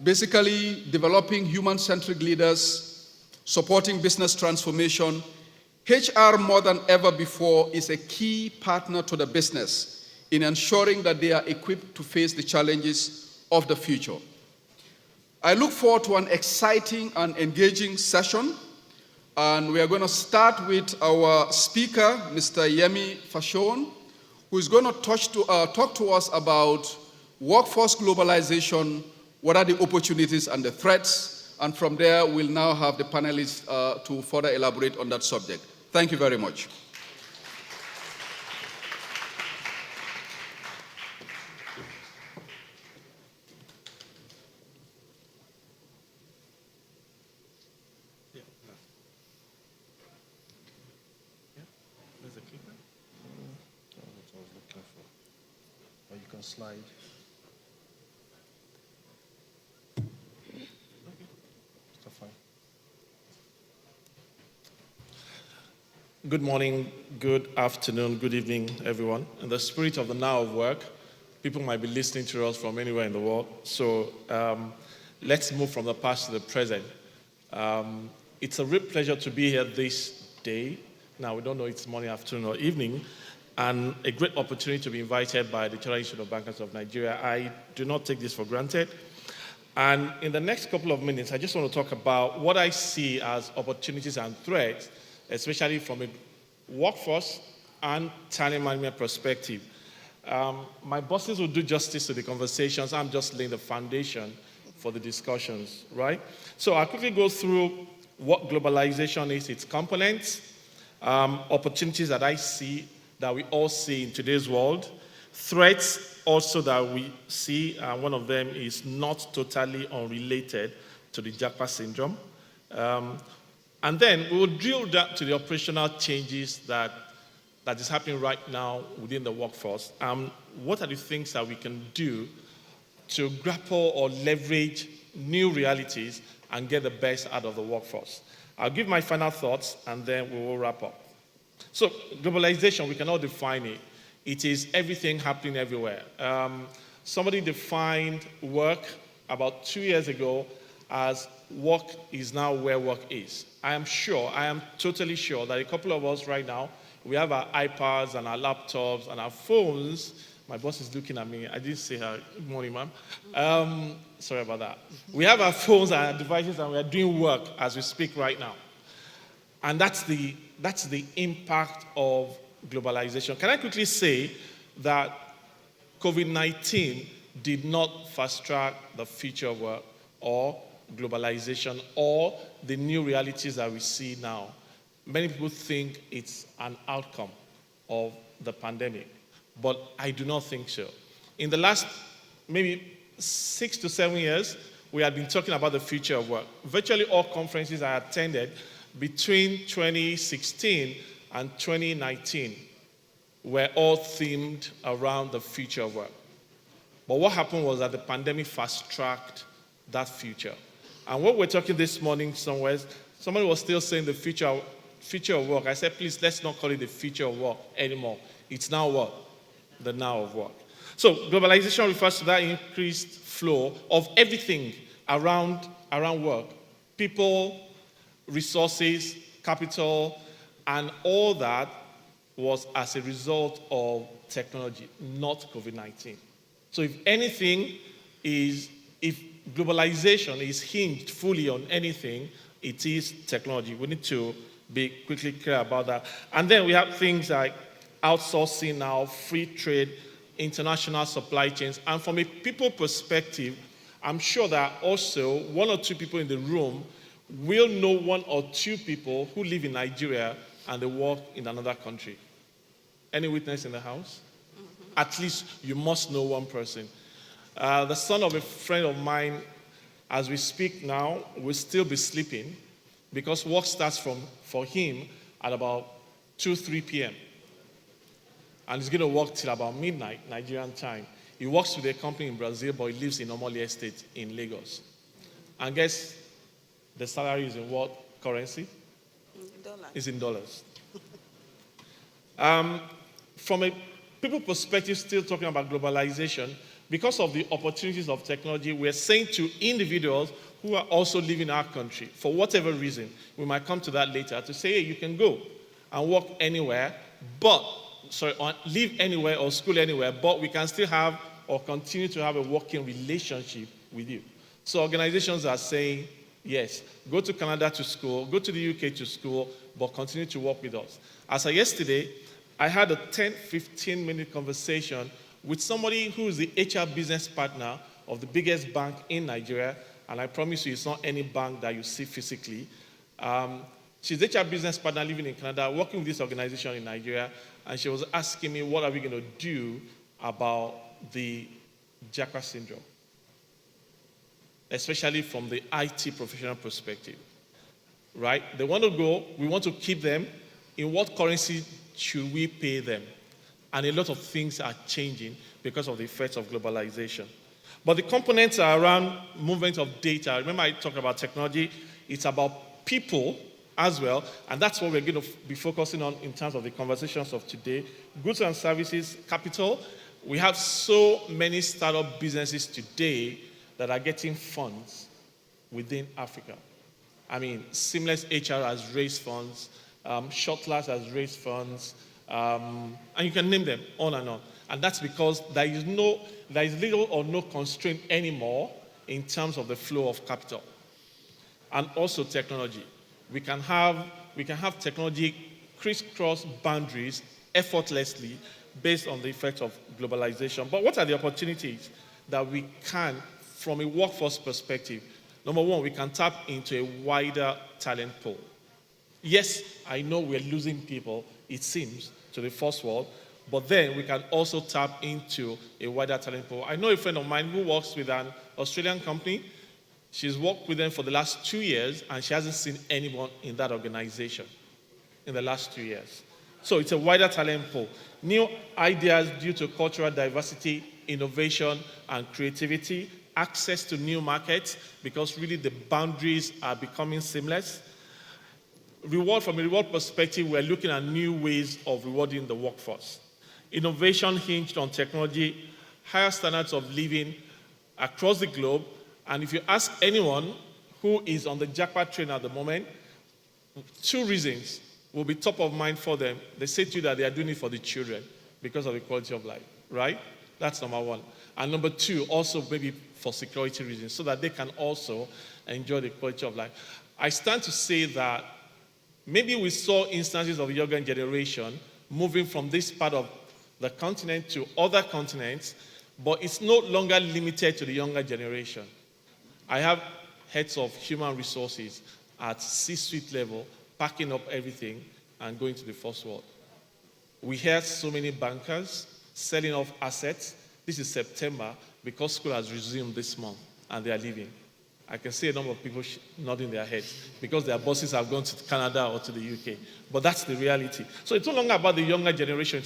basically developing human-centric leaders, supporting business transformation, HR more than ever before is a key partner to the business in ensuring that they are equipped to face the challenges of the future. I look forward to an exciting and engaging session, and we are going to start with our speaker, Mr. Yemi Fashon, who is going to talk to us about workforce globalization, what are the opportunities and the threats, and from there we'll now have the panelists to further elaborate on that subject. Thank you very much. Slide. Good morning, good afternoon, good evening, everyone. In the spirit of the now of work, people might be listening to us from anywhere in the world. So let's move from the past to the present. It's a real pleasure to be here this day. Now, we don't know if it's morning, afternoon, or evening, and a great opportunity to be invited by the Chartered Institute of Bankers of Nigeria. I do not take this for granted. And in the next couple of minutes, I just want to talk about what I see as opportunities and threats, especially from a workforce and talent management perspective. My bosses will do justice to the conversations. I'm just laying the foundation for the discussions, right? So I'll quickly go through what globalization is, its components, opportunities that I see, that we all see in today's world, threats also that we see, one of them is not totally unrelated to the Japa syndrome. And then we will drill down to the operational changes that is happening right now within the workforce. What are the things that we can do to grapple or leverage new realities and get the best out of the workforce? I'll give my final thoughts and then we will wrap up. So globalization, we can all define it. It is everything happening everywhere. Somebody defined work about 2 years ago as work is now where work is. I am totally sure that a couple of us right now, we have our iPads and our laptops and our phones. My boss is looking at me. I didn't say her. Good morning, ma'am. Sorry about that. We have our phones and our devices and we are doing work as we speak right now. And that's the impact of globalization. Can I quickly say that COVID-19 did not fast-track the future of work or globalization or the new realities that we see now? Many people think it's an outcome of the pandemic, but I do not think so. In the last maybe 6 to 7 years, we have been talking about the future of work. Virtually all conferences I attended between 2016 and 2019 were all themed around the future of work. But what happened was that the pandemic fast-tracked that future. And what we're talking this morning somewhere, somebody was still saying the future of work. I said, please, let's not call it the future of work anymore. It's now what? The now of work. So globalization refers to that increased flow of everything around work. People, resources, capital, and all that was as a result of technology, not COVID-19. So if anything if globalization is hinged fully on anything, it is technology. We need to be quickly clear about that. And then we have things like outsourcing now, free trade, international supply chains. And from a people perspective, I'm sure that also 1 or 2 people in the room will know 1 or 2 people who live in Nigeria and they work in another country. Any witness in the house? Mm-hmm. At least you must know 1 person. The son of a friend of mine, as we speak now, will still be sleeping because work starts for him at about 2, 3 p.m. And he's going to work till about midnight, Nigerian time. He works with a company in Brazil, but he lives in Omole Estate in Lagos. And guess the salary is in what currency? Dollars. It's in dollars. From a People perspective still talking about globalization. Because of the opportunities of technology, we're saying to individuals who are also living in our country, for whatever reason, we might come to that later, to say, hey, you can go and work anywhere, or live anywhere or school anywhere, but we can still have or continue to have a working relationship with you. So organizations are saying, yes, go to Canada to school, go to the UK to school, but continue to work with us. As of yesterday, I had a 10, 15-minute conversation with somebody who is the HR business partner of the biggest bank in Nigeria, and I promise you it's not any bank that you see physically. She's the HR business partner living in Canada, working with this organization in Nigeria, and she was asking me, what are we going to do about the Japa syndrome, especially from the IT professional perspective, right? They want to go, we want to keep them. In what currency should we pay them? And a lot of things are changing because of the effects of globalization. But the components are around movement of data. Remember I talked about technology. It's about people as well, and that's what we're going to be focusing on in terms of the conversations of today. Goods and services, capital. We have so many startup businesses today that are getting funds within Africa. I mean, Seamless HR has raised funds, Shotless has raised funds, and you can name them on and on. And that's because there is little or no constraint anymore in terms of the flow of capital. And also technology. We can have technology crisscross boundaries effortlessly based on the effects of globalization. But what are the opportunities that we can, from a workforce perspective? Number one, we can tap into a wider talent pool. Yes, I know we're losing people, it seems, to the first world, but then we can also tap into a wider talent pool. I know a friend of mine who works with an Australian company. She's worked with them for the last 2 years, and she hasn't seen anyone in that organization in the last 2 years. So it's a wider talent pool. New ideas due to cultural diversity, innovation, and creativity, access to new markets, because really the boundaries are becoming seamless. Reward, from a reward perspective, we're looking at new ways of rewarding the workforce. Innovation hinged on technology, higher standards of living across the globe. And if you ask anyone who is on the jackpot train at the moment, 2 reasons will be top of mind for them. They say to you that they are doing it for the children because of the quality of life, right? That's number one. And number 2, also maybe for security reasons, so that they can also enjoy the quality of life. I stand to say that maybe we saw instances of the younger generation moving from this part of the continent to other continents, but it's no longer limited to the younger generation. I have heads of human resources at C-suite level packing up everything and going to the first world. We hear so many bankers selling off assets. This is September because school has resumed this month and they are leaving. I can see a number of people nodding their heads because their bosses have gone to Canada or to the UK. But that's the reality. So it's no longer about the younger generation.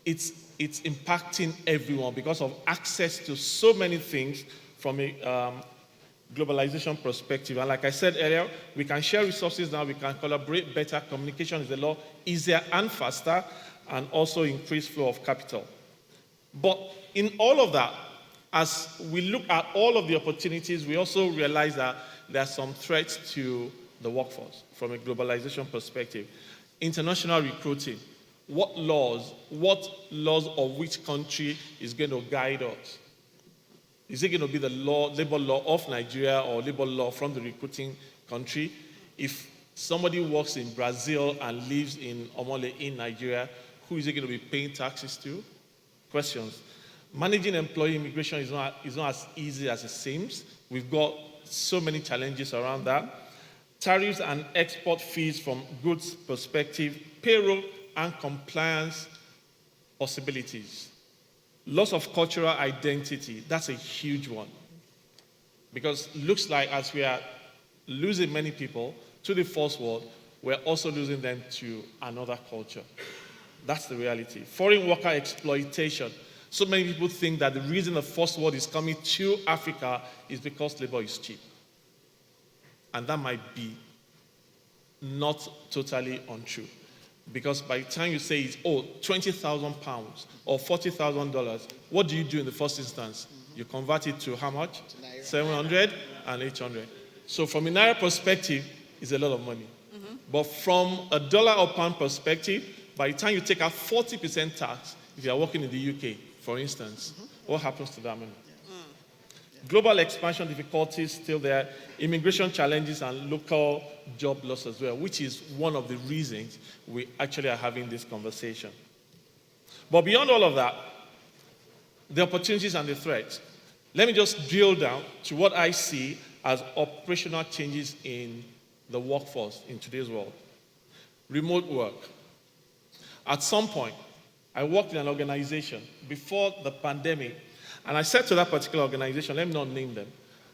It's impacting everyone because of access to so many things from a globalization perspective. And like I said earlier, we can share resources now, we can collaborate better, communication is a lot easier and faster, and also increased flow of capital. But in all of that, as we look at all of the opportunities, we also realize that there are some threats to the workforce from a globalization perspective. International recruiting. What laws of which country is going to guide us? Is it going to be the labor law of Nigeria or labor law from the recruiting country? If somebody works in Brazil and lives in Omole in Nigeria, who is it going to be paying taxes to? Questions. Managing employee immigration is not as easy as it seems. We've got so many challenges around that. Tariffs and export fees from goods perspective, payroll and compliance possibilities. Loss of cultural identity, that's a huge one. Because it looks like as we are losing many people to the first world, we're also losing them to another culture. That's the reality. Foreign worker exploitation. So many people think that the reason the first world is coming to Africa is because labor is cheap. And that might be not totally untrue. Because by the time you say it's, oh, 20,000 pounds or $40,000, what do you do in the first instance? You convert it to how much? 700 and 800. So from a Naira perspective, it's a lot of money. But from a dollar or pound perspective, by the time you take out 40% tax, if you are working in the UK, for instance, what happens to that money? Global expansion difficulties still there, immigration challenges and local job loss as well, which is one of the reasons we actually are having this conversation. But beyond all of that, the opportunities and the threats, let me just drill down to what I see as operational changes in the workforce in today's world. Remote work. At some point, I worked in an organization before the pandemic, and I said to that particular organization, let me not name them,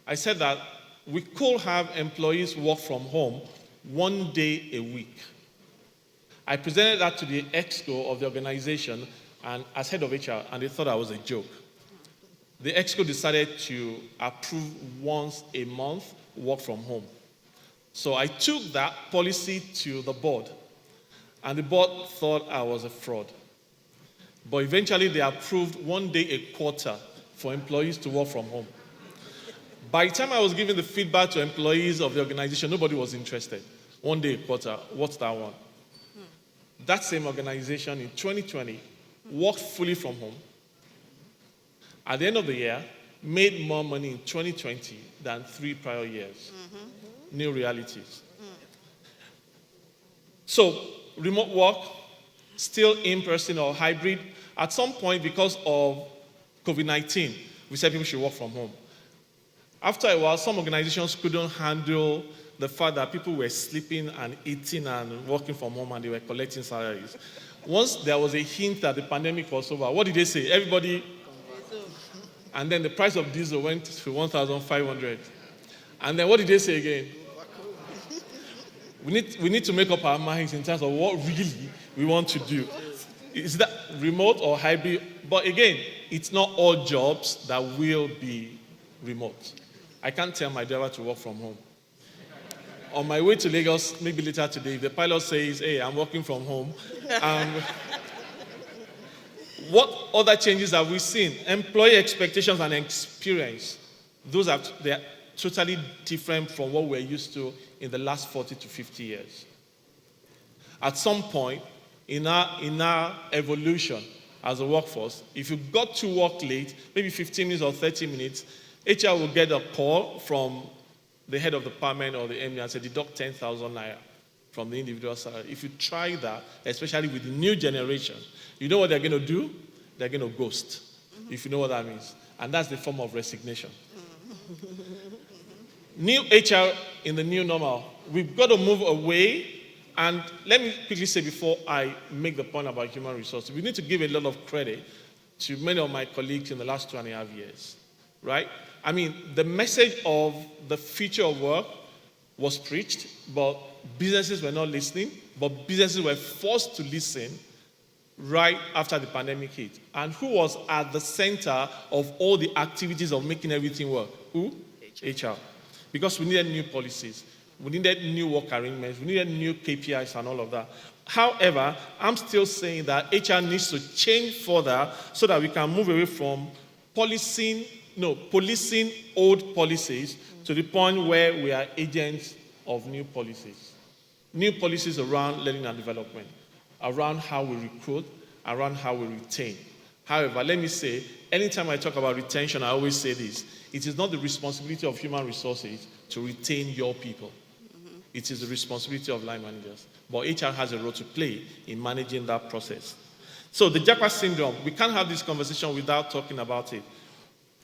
I said that we could have employees work from home 1 day a week. I presented that to the exco of the organization and as head of HR, and they thought I was a joke. The exco decided to approve once a month work from home. So I took that policy to the board, and the board thought I was a fraud. But eventually they approved 1 day a quarter for employees to work from home. By the time I was giving the feedback to employees of the organization, nobody was interested. 1 day a quarter, what's that one? That same organization in 2020 worked fully from home. At the end of the year, made more money in 2020 than 3 prior years. New realities. So, remote work, still in-person or hybrid. At some point, because of COVID-19, we said people should work from home. After a while, some organizations couldn't handle the fact that people were sleeping and eating and working from home and they were collecting salaries. Once there was a hint that the pandemic was over, what did they say? Everybody, and then the price of diesel went to 1,500. And then what did they say again? We need to make up our minds in terms of what really we want to do. Is that remote or hybrid? But again, it's not all jobs that will be remote. I can't tell my driver to work from home. On my way to Lagos, maybe later today, if the pilot says, hey, I'm working from home, what other changes have we seen? Employee expectations and experience. They are totally different from what we're used to in the last 40 to 50 years. At some point in our evolution as a workforce, if you got to work late, maybe 15 minutes or 30 minutes, HR will get a call from the head of the department or the MD and say, deduct 10,000 naira from the individual salary. If you try that, especially with the new generation, you know what they're going to do? They're going to ghost, if you know what that means. And that's the form of resignation. New HR in the new normal. We've got to move away. And let me quickly say before I make the point about human resources, we need to give a lot of credit to many of my colleagues in the last 2.5 years, right? I mean, the message of the future of work was preached, but businesses were not listening, but businesses were forced to listen right after the pandemic hit. And who was at the center of all the activities of making everything work? Who? HR. Because we needed new policies. We needed new work arrangements. We needed new KPIs and all of that. However, I'm still saying that HR needs to change further so that we can move away from policing old policies to the point where we are agents of new policies. New policies around learning and development, around how we recruit, around how we retain. However, let me say, anytime I talk about retention, I always say this. It is not the responsibility of human resources to retain your people. It is the responsibility of line managers. But HR has a role to play in managing that process. So the Japa syndrome, we can't have this conversation without talking about it.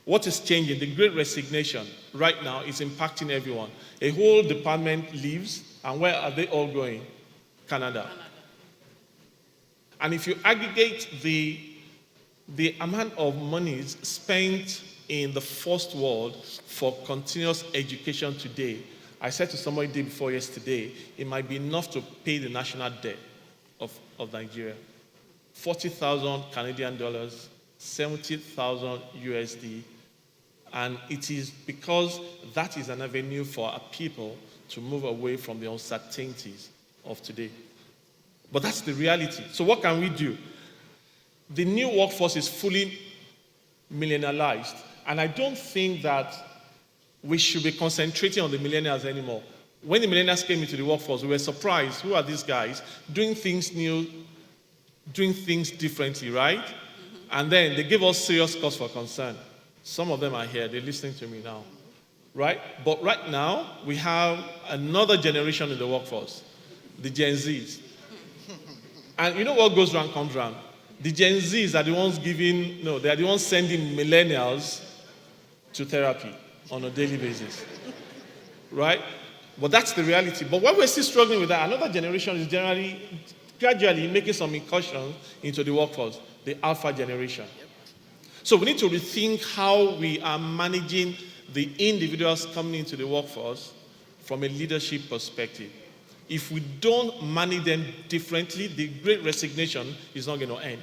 What is changing? The great resignation right now is impacting everyone. A whole department leaves, and where are they all going? Canada. And if you aggregate the amount of money spent in the first world for continuous education today, I said to somebody day before yesterday, it might be enough to pay the national debt of Nigeria. 40,000 Canadian dollars, 70,000 USD. And it is because that is an avenue for our people to move away from the uncertainties of today. But that's the reality. So what can we do? The new workforce is fully millennialized, and I don't think that we should be concentrating on the millennials anymore. When the millennials came into the workforce, we were surprised. Who are these guys? Doing things new, doing things differently, right? And then they gave us serious cause for concern. Some of them are here. They're listening to me now, right? But right now, we have another generation in the workforce, the Gen Zs. And you know what goes round comes round? The Gen Zs are the ones they are the ones sending millennials to therapy on a daily basis, right? But that's the reality. But while we're still struggling with that, another generation is gradually making some incursions into the workforce, the alpha generation. So we need to rethink how we are managing the individuals coming into the workforce from a leadership perspective. If we don't manage them differently, the great resignation is not going to end.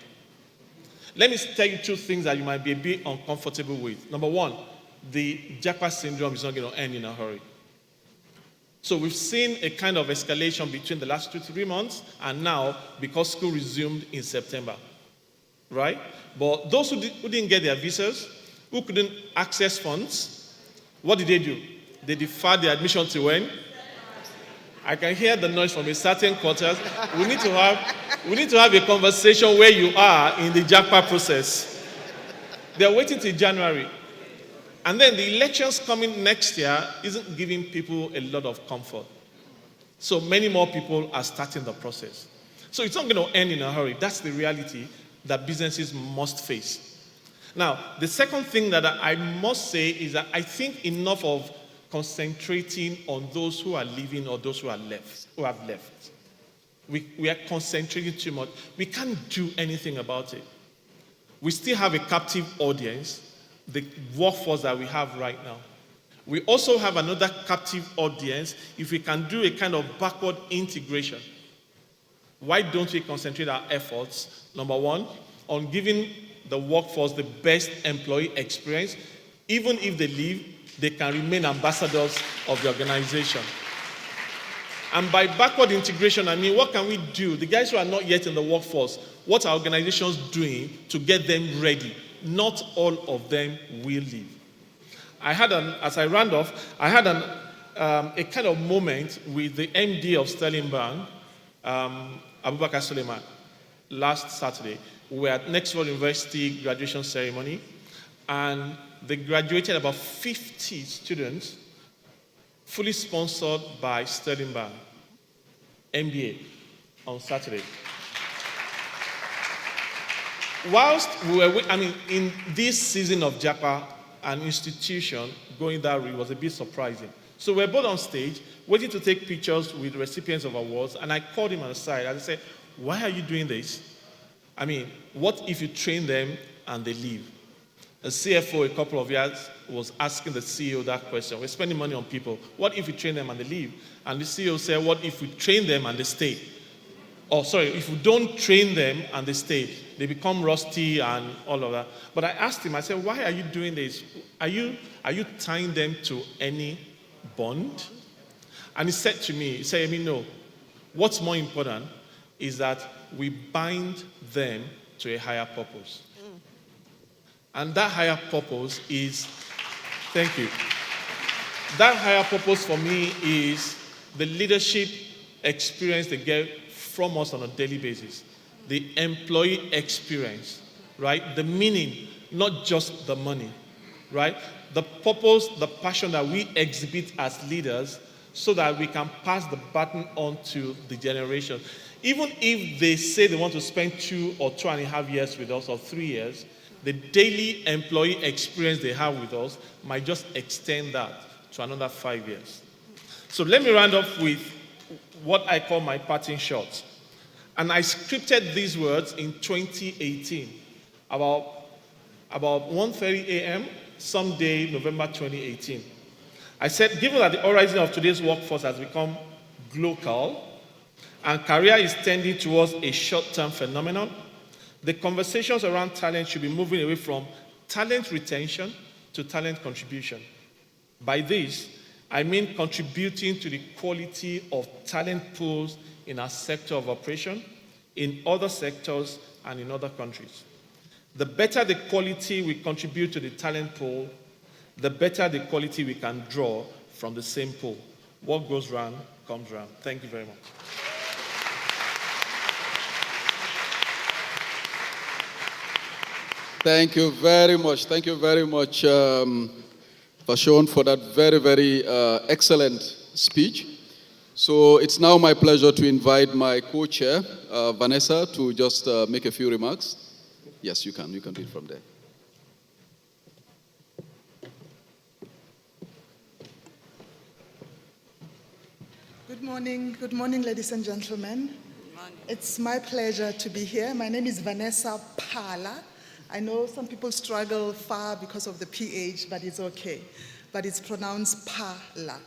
Let me tell you two things that you might be a bit uncomfortable with. Number one, the Japa syndrome is not going to end in a hurry. So we've seen a kind of escalation between the last 2-3 months and now because school resumed in September, right? But those who didn't get their visas, who couldn't access funds, what did they do? They deferred their admission to when? I can hear the noise from a certain quarters. We need to have a conversation where you are in the JAPA process. They're waiting till January. And then the elections coming next year isn't giving people a lot of comfort. So many more people are starting the process. So it's not going to end in a hurry. That's the reality that businesses must face. Now, the second thing that I must say is that I think enough of concentrating on those who are leaving or those who have left. We are concentrating too much. We can't do anything about it. We still have a captive audience, the workforce that we have right now. We also have another captive audience if we can do a kind of backward integration. Why don't we concentrate our efforts, number one, on giving the workforce the best employee experience? Even if they leave, they can remain ambassadors of the organization. And by backward integration, I mean, what can we do? The guys who are not yet in the workforce, what are organizations doing to get them ready? Not all of them will leave. As I round off, I had a kind of moment with the MD of Sterling Bank, Abubakar Suleiman, last Saturday. We were at Nextford University graduation ceremony, and they graduated about 50 students, fully sponsored by Sterling Bank, MBA, on Saturday. Whilst we were, in this season of JAPA, an institution going that way was a bit surprising. So we're both on stage, waiting to take pictures with recipients of awards, and I called him on the side and I said, why are you doing this? I mean, what if you train them and they leave? A CFO a couple of years was asking the CEO that question. We're spending money on people. What if we train them and they leave? And the CEO said, what if we train them and they stay? If we don't train them and they stay, they become rusty and all of that. But I asked him, I said, why are you doing this? Are you tying them to any bond? And he said to me, no. What's more important is that we bind them to a higher purpose. And that higher purpose is, thank you. That higher purpose for me is the leadership experience they get from us on a daily basis. The employee experience, right? The meaning, not just the money, right? The purpose, the passion that we exhibit as leaders so that we can pass the baton on to the generation. Even if they say they want to spend 2 or 2.5 years with us or 3 years, the daily employee experience they have with us might just extend that to another 5 years. So let me round up with what I call my parting shots. And I scripted these words in 2018, about 1:30 a.m., someday, November 2018. I said, given that the horizon of today's workforce has become GLOCAL, and career is tending towards a short-term phenomenon, the conversations around talent should be moving away from talent retention to talent contribution. By this, I mean contributing to the quality of talent pools in our sector of operation in other sectors and in other countries. The better the quality we contribute to the talent pool, the better the quality we can draw from the same pool. What goes round comes round. Thank you very much. Thank you very much. Thank you very much, Vashon, for that very, very excellent speech. So it's now my pleasure to invite my co-chair, Vanessa, to just make a few remarks. Yes, you can. You can do it from there. Good morning, ladies and gentlemen. Good morning. It's my pleasure to be here. My name is Vanessa Phala. I know some people struggle far because of the PH, but it's okay. But it's pronounced Phala.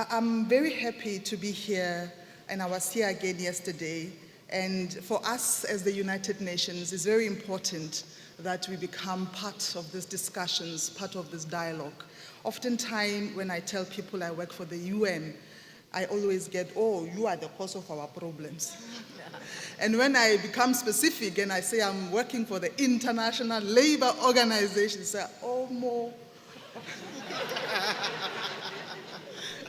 I'm very happy to be here, and I was here again yesterday. And for us as the United Nations, it's very important that we become part of these discussions, part of this dialogue. Oftentimes, when I tell people I work for the UN, I always get, oh, you are the cause of our problems. And when I become specific and I say I'm working for the International Labour Organization, say, oh, more.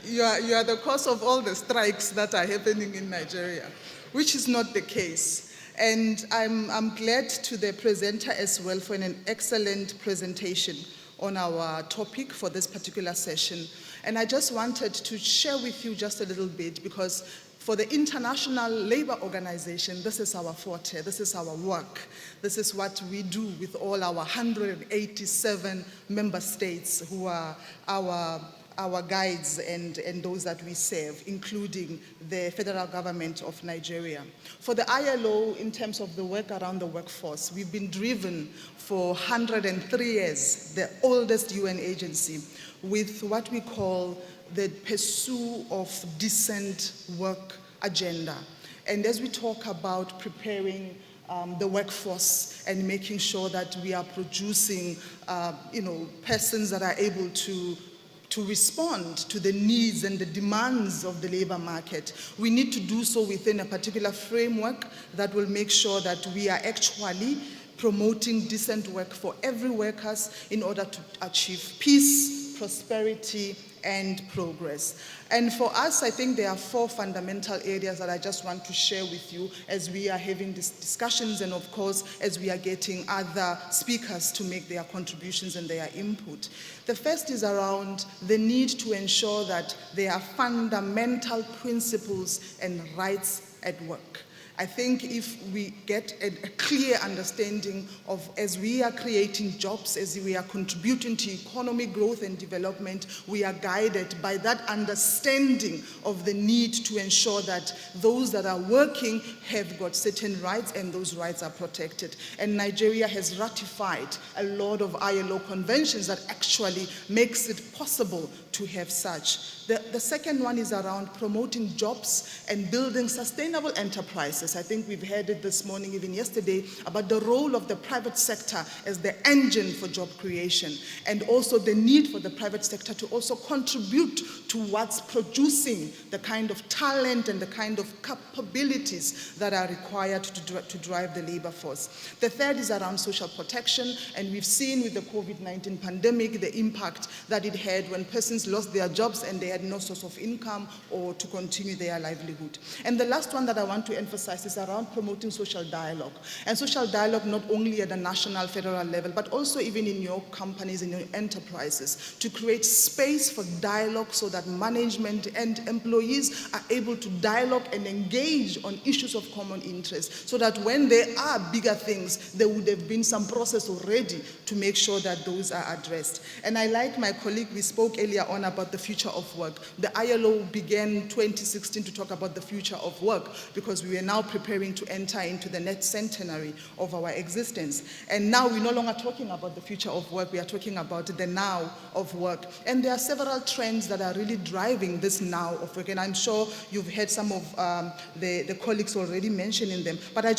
You are the cause of all the strikes that are happening in Nigeria, which is not the case. And I'm glad to the presenter as well for an excellent presentation on our topic for this particular session. And I just wanted to share with you just a little bit, because for the International Labour Organization, this is our forte, this is our work. This is what we do with all our 187 member states who are our guides and those that we serve, including the federal government of Nigeria. For the ILO, in terms of the work around the workforce, we've been driven for 103 years, the oldest UN agency, with what we call the pursuit of decent work agenda. And as we talk about preparing the workforce and making sure that we are producing persons that are able to respond to the needs and the demands of the labor market, we need to do so within a particular framework that will make sure that we are actually promoting decent work for every workers in order to achieve peace, prosperity, and progress. And for us, I think there are 4 fundamental areas that I just want to share with you as we are having these discussions, and of course, as we are getting other speakers to make their contributions and their input. The first is around the need to ensure that there are fundamental principles and rights at work. I think if we get a clear understanding of, as we are creating jobs, as we are contributing to economic growth and development, we are guided by that understanding of the need to ensure that those that are working have got certain rights and those rights are protected. And Nigeria has ratified a lot of ILO conventions that actually makes it possible to have such. The second one is around promoting jobs and building sustainable enterprises. I think we've heard it this morning, even yesterday, about the role of the private sector as the engine for job creation, and also the need for the private sector to also contribute towards producing the kind of talent and the kind of capabilities that are required to drive the labor force. The third is around social protection, and we've seen with the COVID-19 pandemic the impact that it had when persons lost their jobs and they had no source of income or to continue their livelihood. And the last one that I want to emphasize is around promoting social dialogue. And social dialogue not only at the national, federal level, but also even in your companies, in your enterprises, to create space for dialogue so that management and employees are able to dialogue and engage on issues of common interest, so that when there are bigger things, there would have been some process already to make sure that those are addressed. And I like my colleague, we spoke earlier on about the future of work. The ILO began 2016 to talk about the future of work because we are now preparing to enter into the next centenary of our existence. And now we're no longer talking about the future of work, we are talking about the now of work. And there are several trends that are really driving this now of work, and I'm sure you've heard some of the colleagues already mentioning them. But I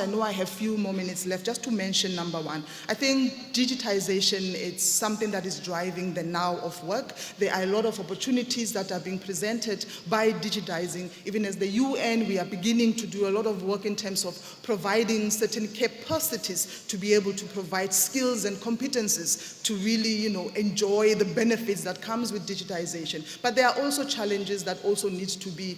know I have a few more minutes left, just to mention number one. I think digitization, it's something that is driving the now of work. There are a lot of opportunities that are being presented by digitizing. Even as the UN, we are beginning to do a a lot of work in terms of providing certain capacities to be able to provide skills and competencies to really, enjoy the benefits that comes with digitization. But there are also challenges that also need to be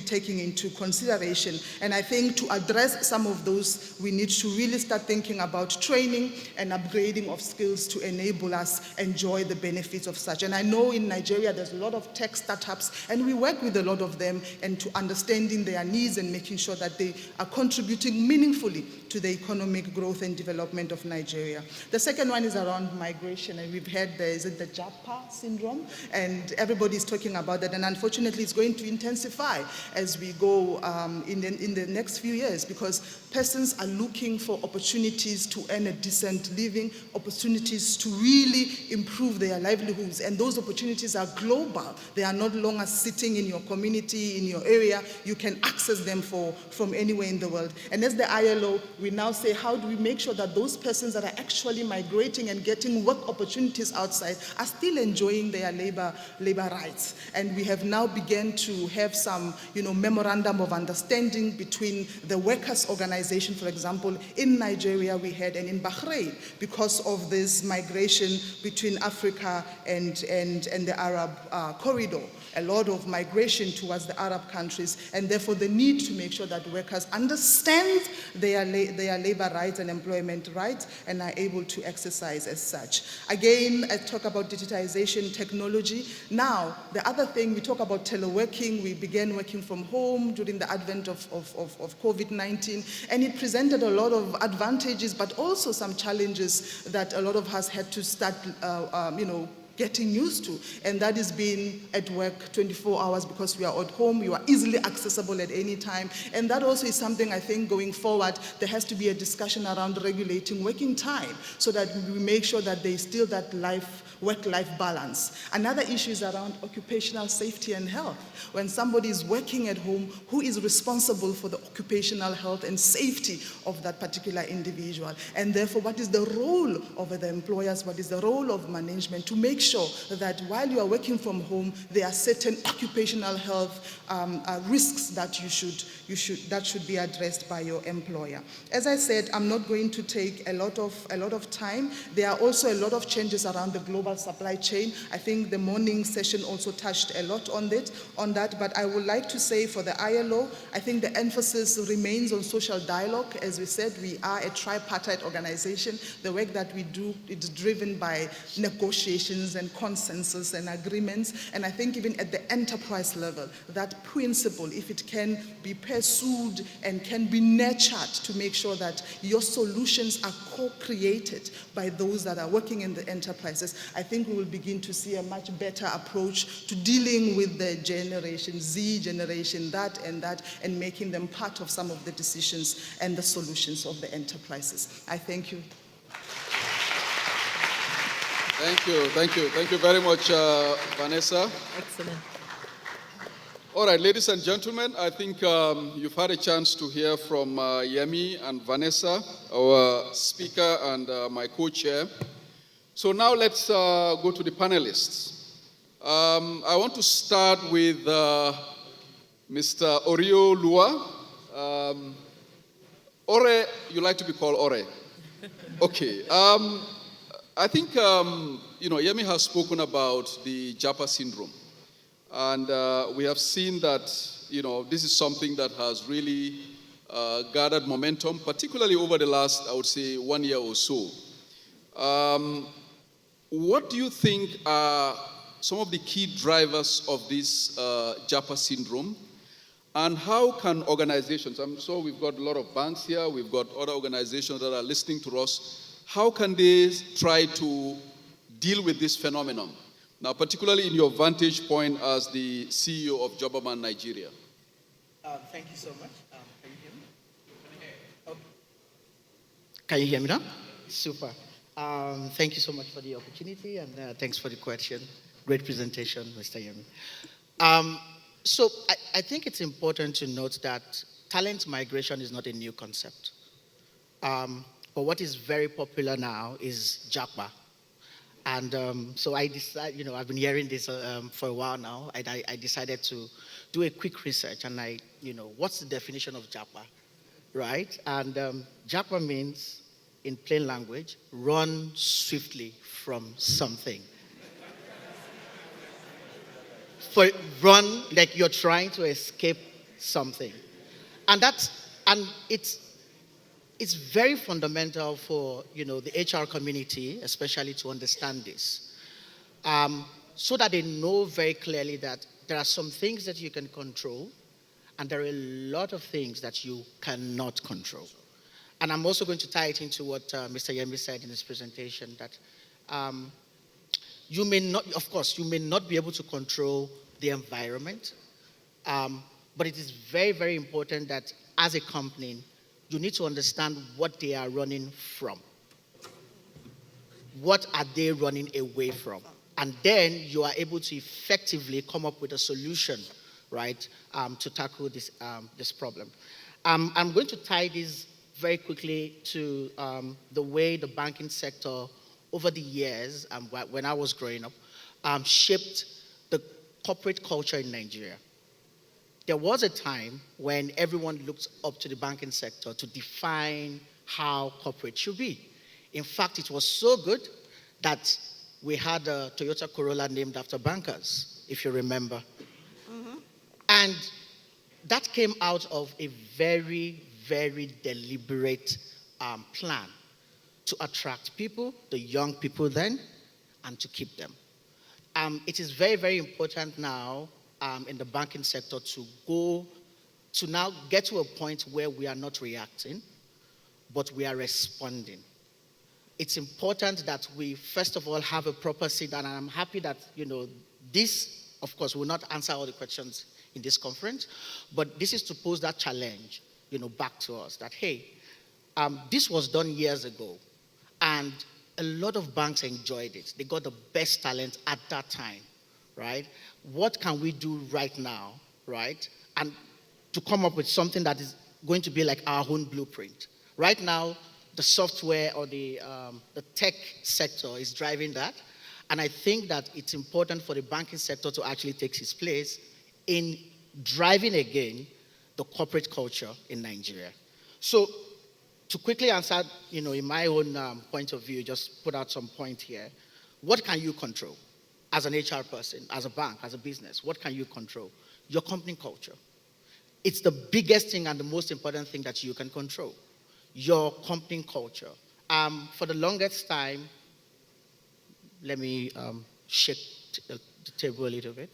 taken into consideration. And I think to address some of those, we need to really start thinking about training and upgrading of skills to enable us enjoy the benefits of such. And I know in Nigeria there's a lot of tech startups, and we work with a lot of them and to understanding their needs and making sure that they are contributing meaningfully to the economic growth and development of Nigeria. The second one is around migration, and we've heard the JAPA syndrome, and everybody is talking about that, and unfortunately it's going to intensify as we go in the next few years, because persons are looking for opportunities to earn a decent living, opportunities to really improve their livelihoods, and those opportunities are global. They are not longer sitting in your community, in your area. You can access them from anywhere in the world. And as the ILO, we now say, how do we make sure that those persons that are actually migrating and getting work opportunities outside are still enjoying their labor rights? And we have now begun to have some, memorandum of understanding between the workers' organization, for example, in Nigeria we had, and in Bahrain, because of this migration between Africa and the Arab corridor. A lot of migration towards the Arab countries, and therefore the need to make sure that workers understand their labor rights and employment rights and are able to exercise as such. Again, I talk about digitization, technology. Now, the other thing, we talk about teleworking. We began working from home during the advent of COVID-19, and it presented a lot of advantages, but also some challenges that a lot of us had to start, getting used to, and that is being at work 24 hours because we are at home, you are easily accessible at any time, and that also is something I think going forward, there has to be a discussion around regulating working time so that we make sure that there is still that work-life balance. Another issue is around occupational safety and health. When somebody is working at home, who is responsible for the occupational health and safety of that particular individual? And therefore, what is the role of the employers, what is the role of management to make sure that while you are working from home, there are certain occupational health risks that that should be addressed by your employer. As I said, I'm not going to take a lot of time. There are also a lot of changes around the global supply chain. I think the morning session also touched a lot on that, but I would like to say for the ILO, I think the emphasis remains on social dialogue. As we said, we are a tripartite organization. The work that we do is driven by negotiations and consensus and agreements, and I think even at the enterprise level, that principle, if it can be pursued and can be nurtured to make sure that your solutions are co-created by those that are working in the enterprises, I think we will begin to see a much better approach to dealing with the Generation Z, Generation that, and making them part of some of the decisions and the solutions of the enterprises. I thank you. Thank you very much, Vanessa. Excellent. All right, ladies and gentlemen, I think you've had a chance to hear from Yemi and Vanessa, our speaker and my co-chair. So now let's go to the panelists. I want to start with Mr. Orio Lua. Ore, you like to be called Ore? Okay. I think, Yemi has spoken about the JAPA syndrome. And we have seen that, this is something that has really gathered momentum, particularly over the last, I would say, 1 year or so. What do you think are some of the key drivers of this JAPA syndrome? And how can organizations, I'm sure we've got a lot of banks here, we've got other organizations that are listening to us, how can they try to deal with this phenomenon? Now, particularly in your vantage point as the CEO of Jobaman Nigeria. Thank you so much. Can you hear me? Okay. Can you hear me now? Super. Thank you so much for the opportunity, and thanks for the question. Great presentation, Mr. Yemi. So I think it's important to note that talent migration is not a new concept. But what is very popular now is JAPA. And so I decided, I've been hearing this for a while now, and I decided to do a quick research, and what's the definition of JAPA, right? And JAPA means, in plain language, run swiftly from something. Run like you're trying to escape something. And it's very fundamental for the HR community, especially, to understand this, so that they know very clearly that there are some things that you can control, and there are a lot of things that you cannot control. And I'm also going to tie it into what Mr. Yemi said in his presentation, that you may not be able to control the environment, but it is very, very important that as a company, you need to understand what they are running from. What are they running away from? And then you are able to effectively come up with a solution, right, to tackle this problem. I'm going to tie this very quickly to the way the banking sector over the years, when I was growing up, shaped the corporate culture in Nigeria. There was a time when everyone looked up to the banking sector to define how corporate should be. In fact, it was so good that we had a Toyota Corolla named after bankers, if you remember. Mm-hmm. And that came out of a very, very deliberate plan to attract people, the young people then, and to keep them. It is very, very important now in the banking sector to now get to a point where we are not reacting, but we are responding. It's important that we, first of all, have a proper sit down, and I'm happy that, this, of course, will not answer all the questions in this conference, but this is to pose that challenge, back to us, that, hey, this was done years ago, and a lot of banks enjoyed it. They got the best talent at that time, right? What can we do right now, right? And to come up with something that is going to be like our own blueprint. Right now, the software or the tech sector is driving that. And I think that it's important for the banking sector to actually take its place in driving again the corporate culture in Nigeria. So to quickly answer, in my own point of view, just put out some point here. What can you control as an HR person, as a bank, as a business? What can you control? Your company culture. It's the biggest thing and the most important thing that you can control. Your company culture. For the longest time, let me shake the table a little bit.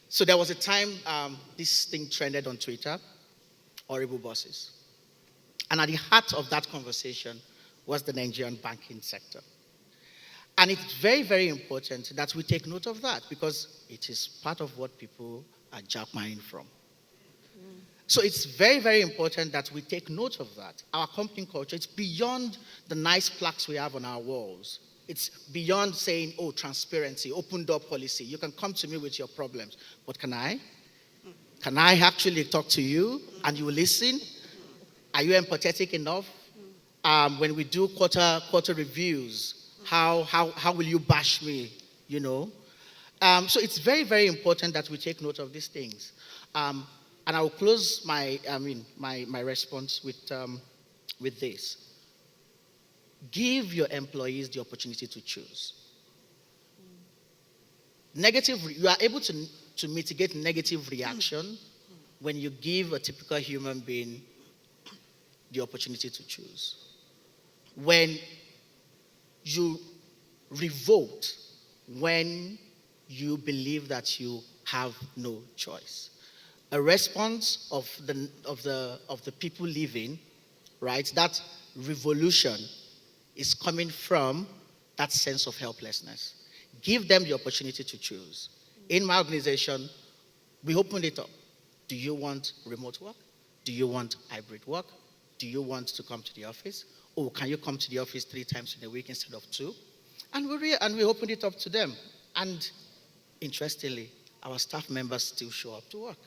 So there was a time this thing trended on Twitter, horrible bosses. And at the heart of that conversation was the Nigerian banking sector. And it's very, very important that we take note of that, because it is part of what people are jackmining from. So it's very, very important that we take note of that. Our company culture, it's beyond the nice plaques we have on our walls. It's beyond saying, oh, transparency, open door policy. You can come to me with your problems. But can I? Can I actually talk to you and you listen? Are you empathetic enough? When we do quarter reviews, how will you bash me? So it's very, very important that we take note of these things. And I will close my response with this. Give your employees the opportunity to choose. You are able to mitigate negative reaction when you give a typical human being the opportunity to choose. When you revolt, when you believe that you have no choice. A response of the people living, right? That revolution is coming from that sense of helplessness. Give them the opportunity to choose. In my organization, we opened it up. Do you want remote work? Do you want hybrid work? Do you want to come to the office? Or can you come to the office 3 times in a week instead of 2? And we opened it up to them. And interestingly, our staff members still show up to work.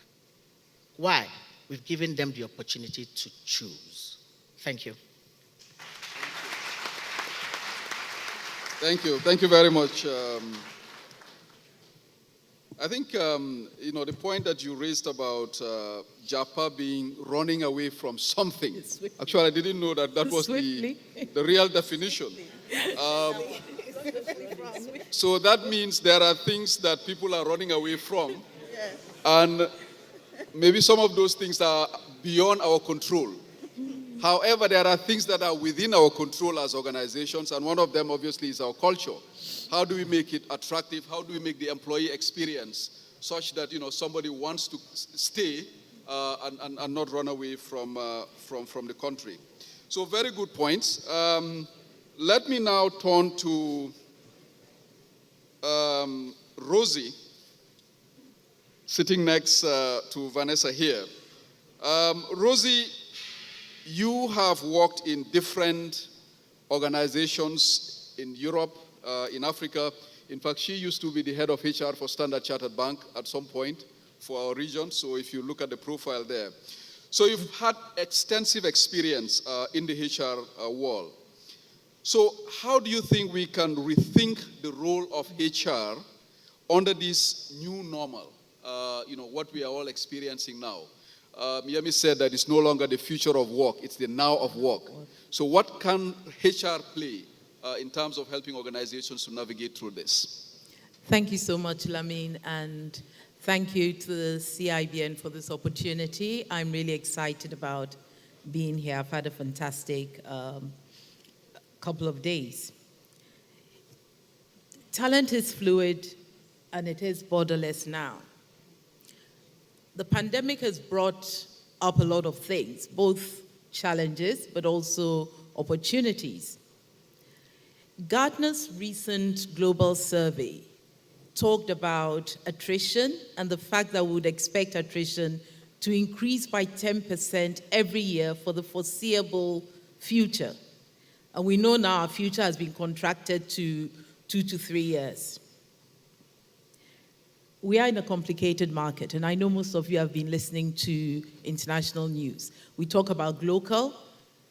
Why? We've given them the opportunity to choose. Thank you. Thank you. Thank you very much. I think, the point that you raised about Japa running away from something. Actually, I didn't know that was the real definition. So that means there are things that people are running away from. And maybe some of those things are beyond our control. However, there are things that are within our control as organizations, and one of them obviously is our culture. How do we make it attractive? How do we make the employee experience such that somebody wants to stay and not run away from the country? So very good points. Let me now turn to Rosie, sitting next to Vanessa here. Rosie, you have worked in different organizations in Europe, in Africa. In fact, she used to be the head of HR for Standard Chartered Bank at some point for our region. So if you look at the profile there. So you've had extensive experience in the HR world. So how do you think we can rethink the role of HR under this new normal, what we are all experiencing now? Miami said that it's no longer the future of work, it's the now of work. So what can HR play in terms of helping organizations to navigate through this? Thank you so much, Lamin, and thank you to the CIBN for this opportunity. I'm really excited about being here. I've had a fantastic couple of days. Talent is fluid and it is borderless now. The pandemic has brought up a lot of things, both challenges but also opportunities. Gartner's recent global survey talked about attrition and the fact that we would expect attrition to increase by 10% every year for the foreseeable future. And we know now our future has been contracted to 2 to 3 years. We are in a complicated market, and I know most of you have been listening to international news. We talk about GLOCAL,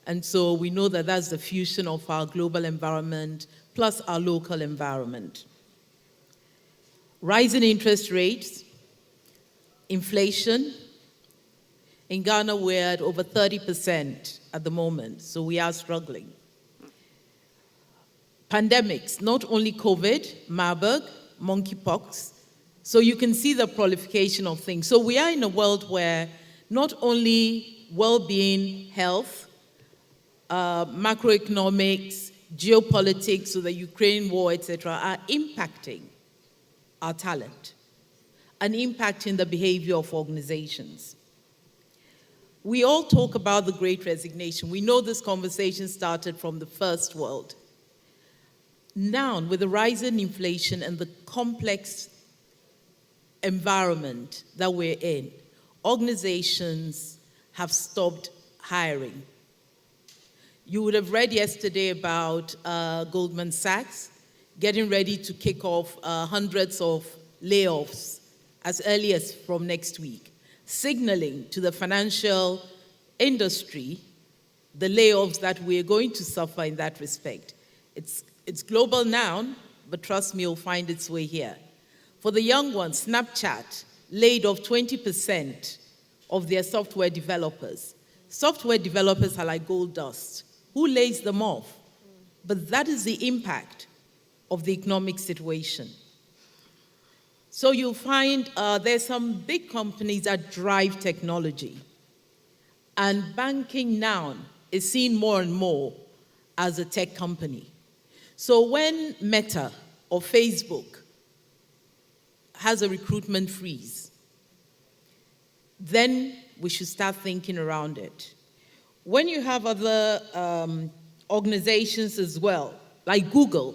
and so we know that that's the fusion of our global environment plus our local environment. Rising interest rates, inflation. In Ghana, we're at over 30% at the moment, so we are struggling. Pandemics, not only COVID, Marburg, monkeypox. So you can see the proliferation of things. So we are in a world where not only well-being, health, macroeconomics, geopolitics, so the Ukraine war, etc., are impacting our talent and impacting the behavior of organizations. We all talk about the Great Resignation. We know this conversation started from the First World. Now, with the rise in inflation and the complex environment that we're in, organizations have stopped hiring. You would have read yesterday about Goldman Sachs getting ready to kick off hundreds of layoffs as early as from next week, signaling to the financial industry the layoffs that we're going to suffer in that respect. It's global now, but trust me, it'll find its way here. For the young ones, Snapchat laid off 20% of their software developers. Software developers are like gold dust. Who lays them off? But that is the impact of the economic situation. So you'll find there's some big companies that drive technology. And banking now is seen more and more as a tech company. So when Meta or Facebook has a recruitment freeze, then we should start thinking around it. When you have other organizations as well, like Google,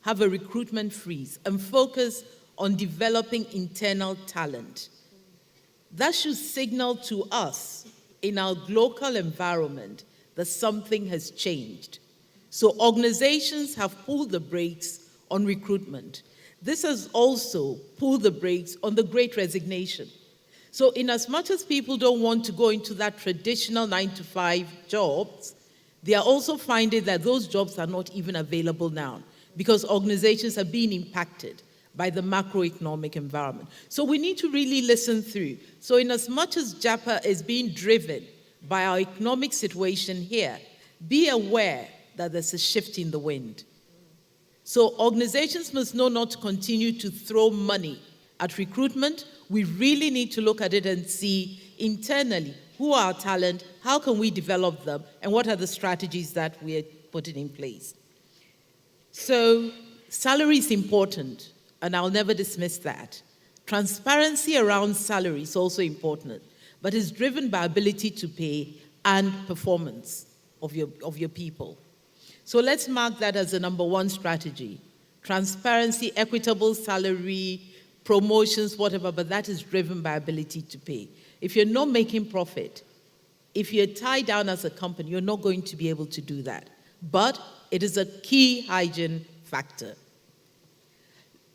have a recruitment freeze and focus on developing internal talent, that should signal to us in our local environment that something has changed. So organizations have pulled the brakes on recruitment. This has also pulled the brakes on the Great Resignation. So in as much as people don't want to go into that traditional 9-to-5 jobs, they are also finding that those jobs are not even available now because organizations are being impacted by the macroeconomic environment. So we need to really listen through. So in as much as JAPA is being driven by our economic situation here, be aware that there's a shift in the wind. So organizations must know not to continue to throw money at recruitment. We really need to look at it and see internally who are our talent, how can we develop them, and what are the strategies that we are putting in place. So salary is important, and I'll never dismiss that. Transparency around salary is also important, but it's driven by ability to pay and performance of your people. So let's mark that as the number one strategy. Transparency, equitable salary, promotions, whatever, but that is driven by ability to pay. If you're not making profit, if you're tied down as a company, you're not going to be able to do that. But it is a key hygiene factor.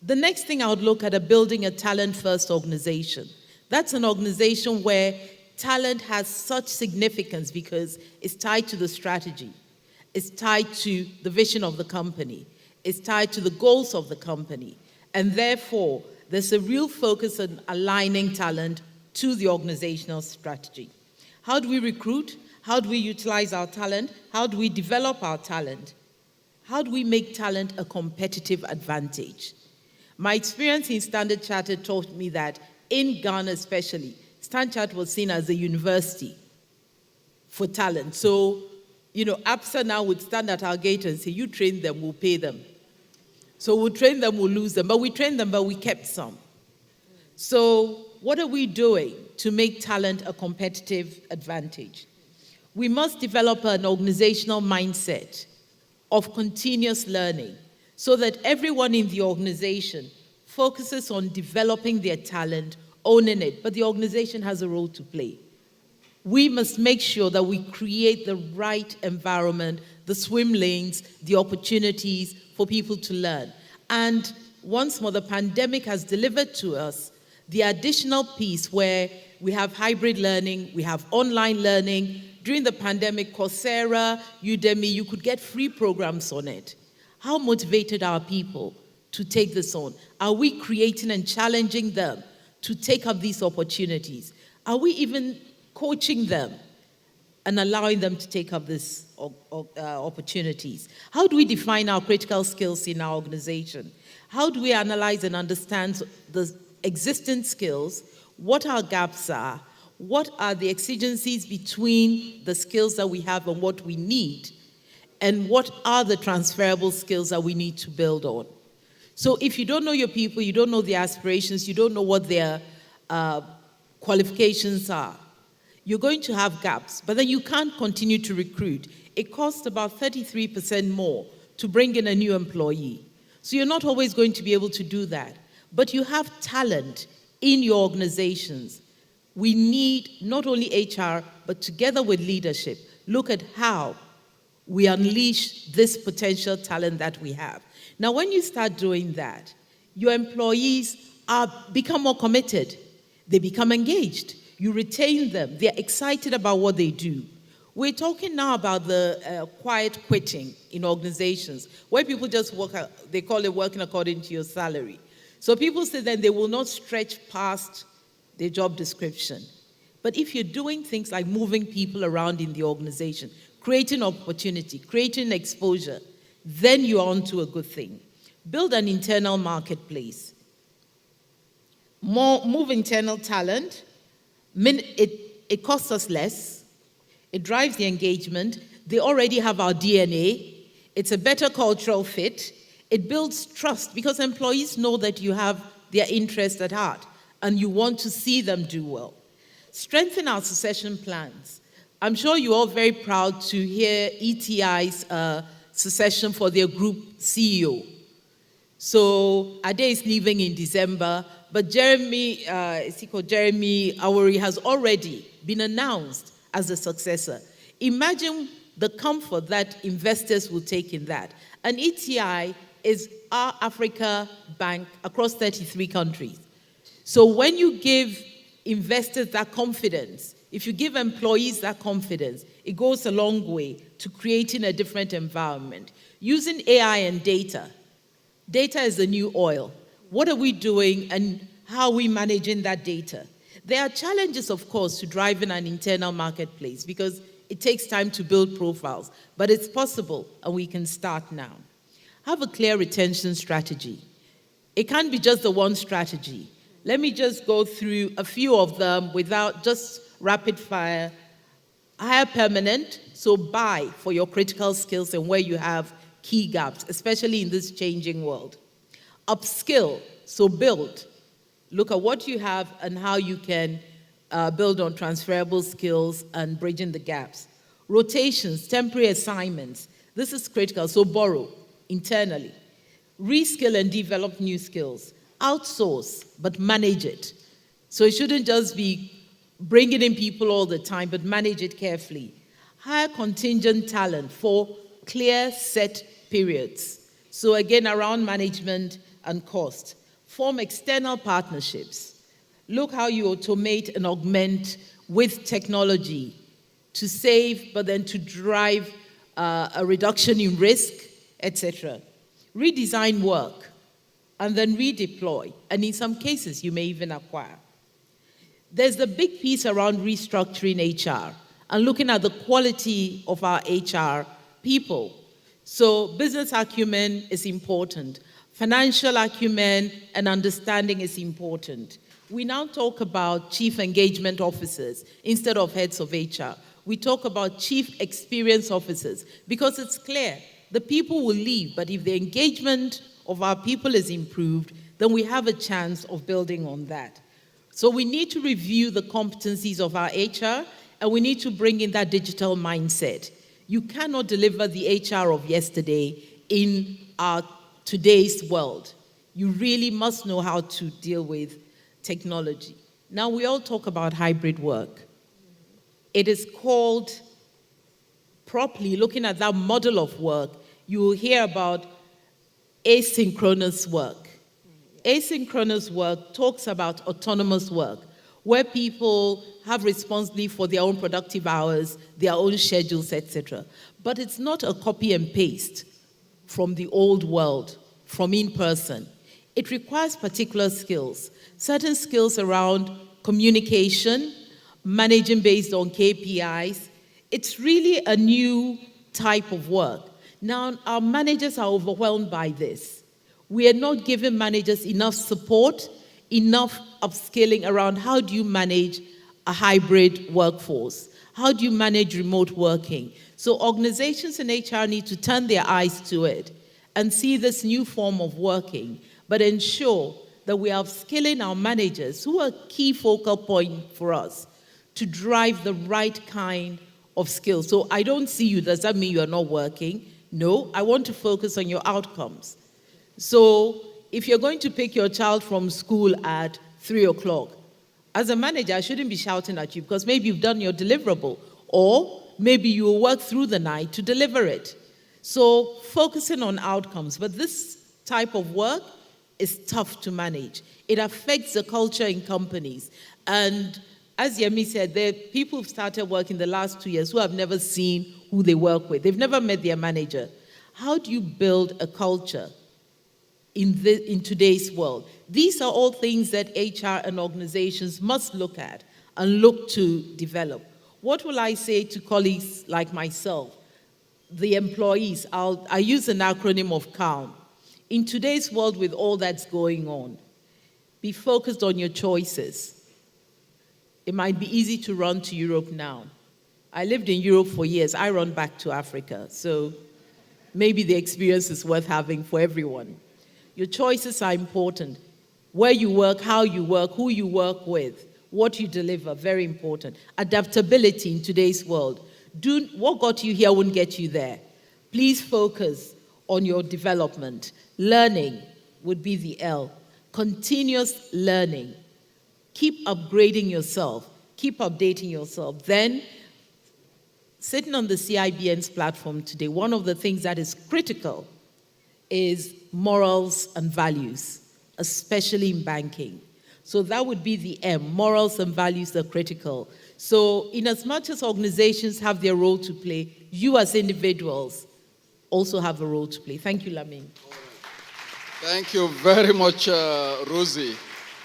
The next thing I would look at is building a talent-first organization. That's an organization where talent has such significance because it's tied to the strategy. It's tied to the vision of the company. It's tied to the goals of the company. And therefore, there's a real focus on aligning talent to the organizational strategy. How do we recruit? How do we utilize our talent? How do we develop our talent? How do we make talent a competitive advantage? My experience in Standard Chartered taught me that in Ghana especially, Standard Chartered was seen as a university for talent. So, APSA now would stand at our gate and say, you train them, we'll pay them. So we'll train them, we'll lose them. But we trained them, but we kept some. So what are we doing to make talent a competitive advantage? We must develop an organizational mindset of continuous learning so that everyone in the organization focuses on developing their talent, owning it, but the organization has a role to play. We must make sure that we create the right environment, the swim lanes, the opportunities for people to learn. And once more, the pandemic has delivered to us the additional piece where we have hybrid learning, we have online learning. During the pandemic, Coursera, Udemy, you could get free programs on it. How motivated are people to take this on? Are we creating and challenging them to take up these opportunities? Are we even coaching them and allowing them to take up these opportunities? How do we define our critical skills in our organization? How do we analyze and understand the existing skills, what our gaps are, what are the exigencies between the skills that we have and what we need, and what are the transferable skills that we need to build on? So if you don't know your people, you don't know their aspirations, you don't know what their qualifications are, you're going to have gaps, but then you can't continue to recruit. It costs about 33% more to bring in a new employee. So you're not always going to be able to do that. But you have talent in your organizations. We need not only HR, but together with leadership, look at how we unleash this potential talent that we have. Now, when you start doing that, your employees become more committed. They become engaged. You retain them. They're excited about what they do. We're talking now about the quiet quitting in organizations, where people just work, they call it working according to your salary. So people say that they will not stretch past their job description. But if you're doing things like moving people around in the organization, creating opportunity, creating exposure, then you're onto a good thing. Build an internal marketplace. Move internal talent. It costs us less. It drives the engagement. They already have our DNA. It's a better cultural fit. It builds trust because employees know that you have their interest at heart and you want to see them do well. Strengthen our succession plans. I'm sure you're all very proud to hear ETI's succession for their group CEO. So Ade is leaving in December, but Jeremy Awori has already been announced as the successor. Imagine the comfort that investors will take in that. And ETI is our Africa bank across 33 countries. So when you give investors that confidence, if you give employees that confidence, it goes a long way to creating a different environment. Using AI and data Data is the new oil. What are we doing and how are we managing that data? There are challenges, of course, to driving an internal marketplace because it takes time to build profiles, but it's possible and we can start now. Have a clear retention strategy. It can't be just the one strategy. Let me just go through a few of them without just rapid fire. Hire permanent, so buy for your critical skills and where you have key gaps, especially in this changing world. Upskill, so build. Look at what you have and how you can build on transferable skills and bridging the gaps. Rotations, temporary assignments. This is critical, so borrow internally. Reskill and develop new skills. Outsource, but manage it. So it shouldn't just be bringing in people all the time, but manage it carefully. Hire contingent talent for clear set periods. So again, around management and cost. Form external partnerships. Look how you automate and augment with technology to save, but then to drive a reduction in risk, etc. Redesign work and then redeploy. And in some cases, you may even acquire. There's the big piece around restructuring HR and looking at the quality of our HR people. So business acumen is important. Financial acumen and understanding is important. We now talk about chief engagement officers instead of heads of HR. We talk about chief experience officers because it's clear the people will leave, but if the engagement of our people is improved, then we have a chance of building on that. So we need to review the competencies of our HR and we need to bring in that digital mindset. You cannot deliver the HR of yesterday in our today's world. You really must know how to deal with technology. Now we all talk about hybrid work. It is called, properly looking at that model of work, you will hear about asynchronous work. Asynchronous work talks about autonomous work, where people have responsibility for their own productive hours, their own schedules, etc. But it's not a copy and paste from the old world, from in person. It requires particular skills, certain skills around communication, managing based on KPIs. It's really a new type of work. Now, our managers are overwhelmed by this. We are not giving managers enough support, enough upskilling around how do you manage a hybrid workforce? How do you manage remote working? So organizations and HR need to turn their eyes to it and see this new form of working, but ensure that we are upskilling our managers, who are a key focal point for us, to drive the right kind of skills. So I don't see you, does that mean you are not working? No, I want to focus on your outcomes. So if you're going to pick your child from school at 3 o'clock, as a manager, I shouldn't be shouting at you because maybe you've done your deliverable, or maybe you will work through the night to deliver it. So focusing on outcomes, but this type of work is tough to manage. It affects the culture in companies. And as Yemi said, there are people who've started work in the last 2 years who have never seen who they work with. They've never met their manager. How do you build a culture in today's world? These are all things that HR and organizations must look at and look to develop. What will I say to colleagues like myself, the employees? I use an acronym of CALM. In today's world with all that's going on, be focused on your choices. It might be easy to run to Europe now. I lived in Europe for years. I run back to Africa. So maybe the experience is worth having for everyone. Your choices are important. Where you work, how you work, who you work with, what you deliver, very important. Adaptability in today's world. What got you here won't get you there. Please focus on your development. Learning would be the L. Continuous learning. Keep upgrading yourself. Keep updating yourself. Then, sitting on the CIBN's platform today, one of the things that is critical is morals and values, especially in banking. So that would be the M. Morals and values are critical. So in as much as organizations have their role to play, you as individuals also have a role to play. Thank you, Lamin. Thank you very much, Rosie.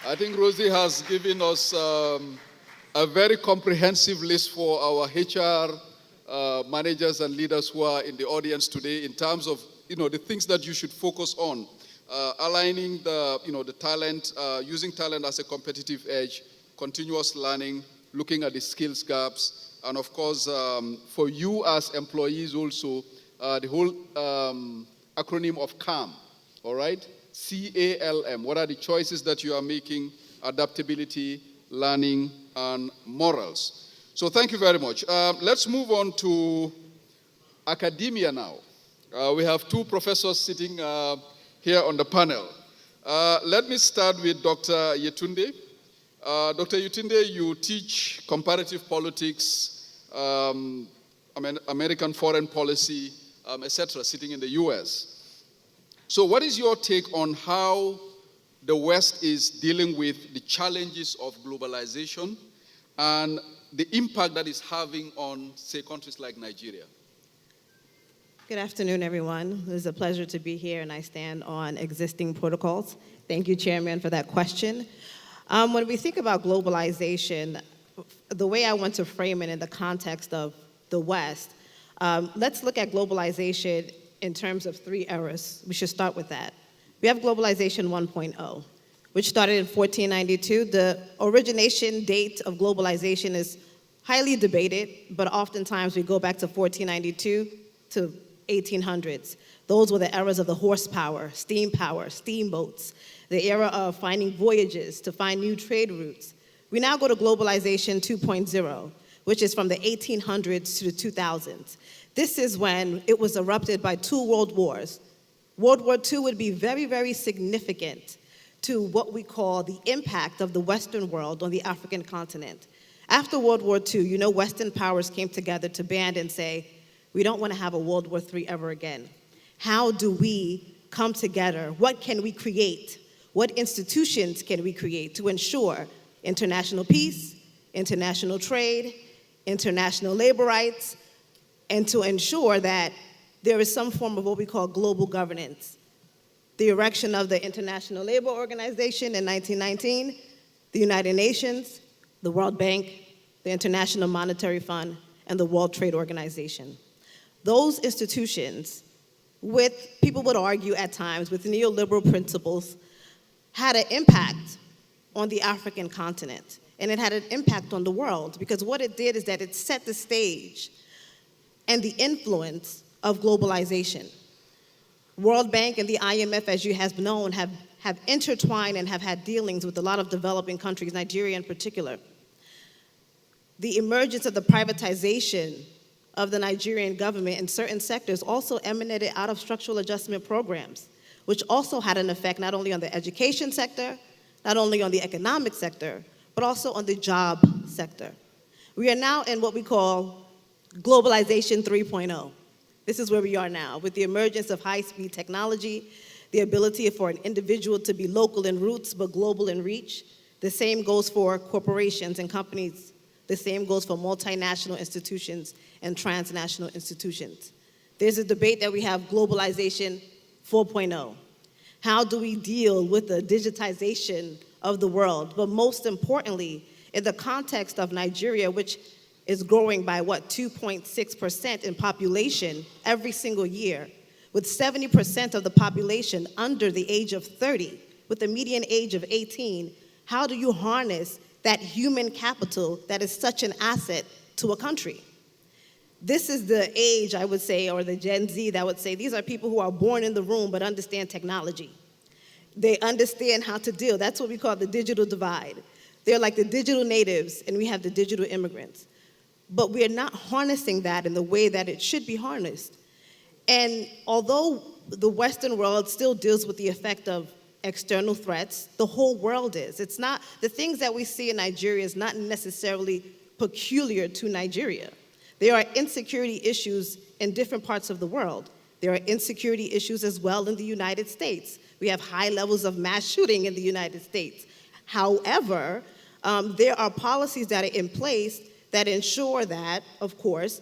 I think Rosie has given us a very comprehensive list for our HR managers and leaders who are in the audience today in terms of the things that you should focus on, aligning the talent, using talent as a competitive edge, continuous learning, looking at the skills gaps, and of course, for you as employees also, the whole acronym of CALM, all right? CALM. What are the choices that you are making? Adaptability, learning, and morals. So thank you very much. Let's move on to academia now. We have two professors sitting here on the panel. Let me start with Dr. Yetunde. Dr. Yetunde, you teach comparative politics, American foreign policy, etc., sitting in the US. So what is your take on how the West is dealing with the challenges of globalization and the impact that is having on, say, countries like Nigeria? Good afternoon, everyone. It is a pleasure to be here, and I stand on existing protocols. Thank you, Chairman, for that question. When we think about globalization, the way I want to frame it in the context of the West, let's look at globalization in terms of three eras. We should start with that. We have globalization 1.0, which started in 1492. The origination date of globalization is highly debated, but oftentimes we go back to 1492 to 1800s. Those were the eras of the horsepower, steam power, steamboats, the era of finding voyages to find new trade routes. We now go to globalization 2.0, which is from the 1800s to the 2000s. This is when it was erupted by two world wars. World War II would be very, very significant to what we call the impact of the Western world on the African continent. After World War II, Western powers came together to band and say, we don't want to have a World War III ever again. How do we come together? What can we create? What institutions can we create to ensure international peace, international trade, international labor rights, and to ensure that there is some form of what we call global governance? The erection of the International Labor Organization in 1919, the United Nations, the World Bank, the International Monetary Fund, and the World Trade Organization. Those institutions, with, people would argue at times, with neoliberal principles, had an impact on the African continent. And it had an impact on the world, because what it did is that it set the stage and the influence of globalization. World Bank and the IMF, as you have known, have intertwined and have had dealings with a lot of developing countries, Nigeria in particular. The emergence of the privatization of the Nigerian government in certain sectors also emanated out of structural adjustment programs, which also had an effect not only on the education sector, not only on the economic sector, but also on the job sector. We are now in what we call globalization 3.0. This is where we are now, with the emergence of high-speed technology, the ability for an individual to be local in roots but global in reach. The same goes for corporations and companies. The same goes for multinational institutions and transnational institutions. There's a debate that we have globalization 4.0. How do we deal with the digitization of the world? But most importantly, in the context of Nigeria, which is growing by, 2.6% in population every single year, with 70% of the population under the age of 30, with a median age of 18, how do you harness that human capital that is such an asset to a country? This is the age, I would say, or the Gen Z that would say, these are people who are born in the room but understand technology. They understand how to deal. That's what we call the digital divide. They're like the digital natives, and we have the digital immigrants. But we are not harnessing that in the way that it should be harnessed. And although the Western world still deals with the effect of external threats, the whole world is. It's not, the things that we see in Nigeria is not necessarily peculiar to Nigeria. There are insecurity issues in different parts of the world. There are insecurity issues as well in the United States. We have high levels of mass shooting in the United States. However, there are policies that are in place that ensure that, of course,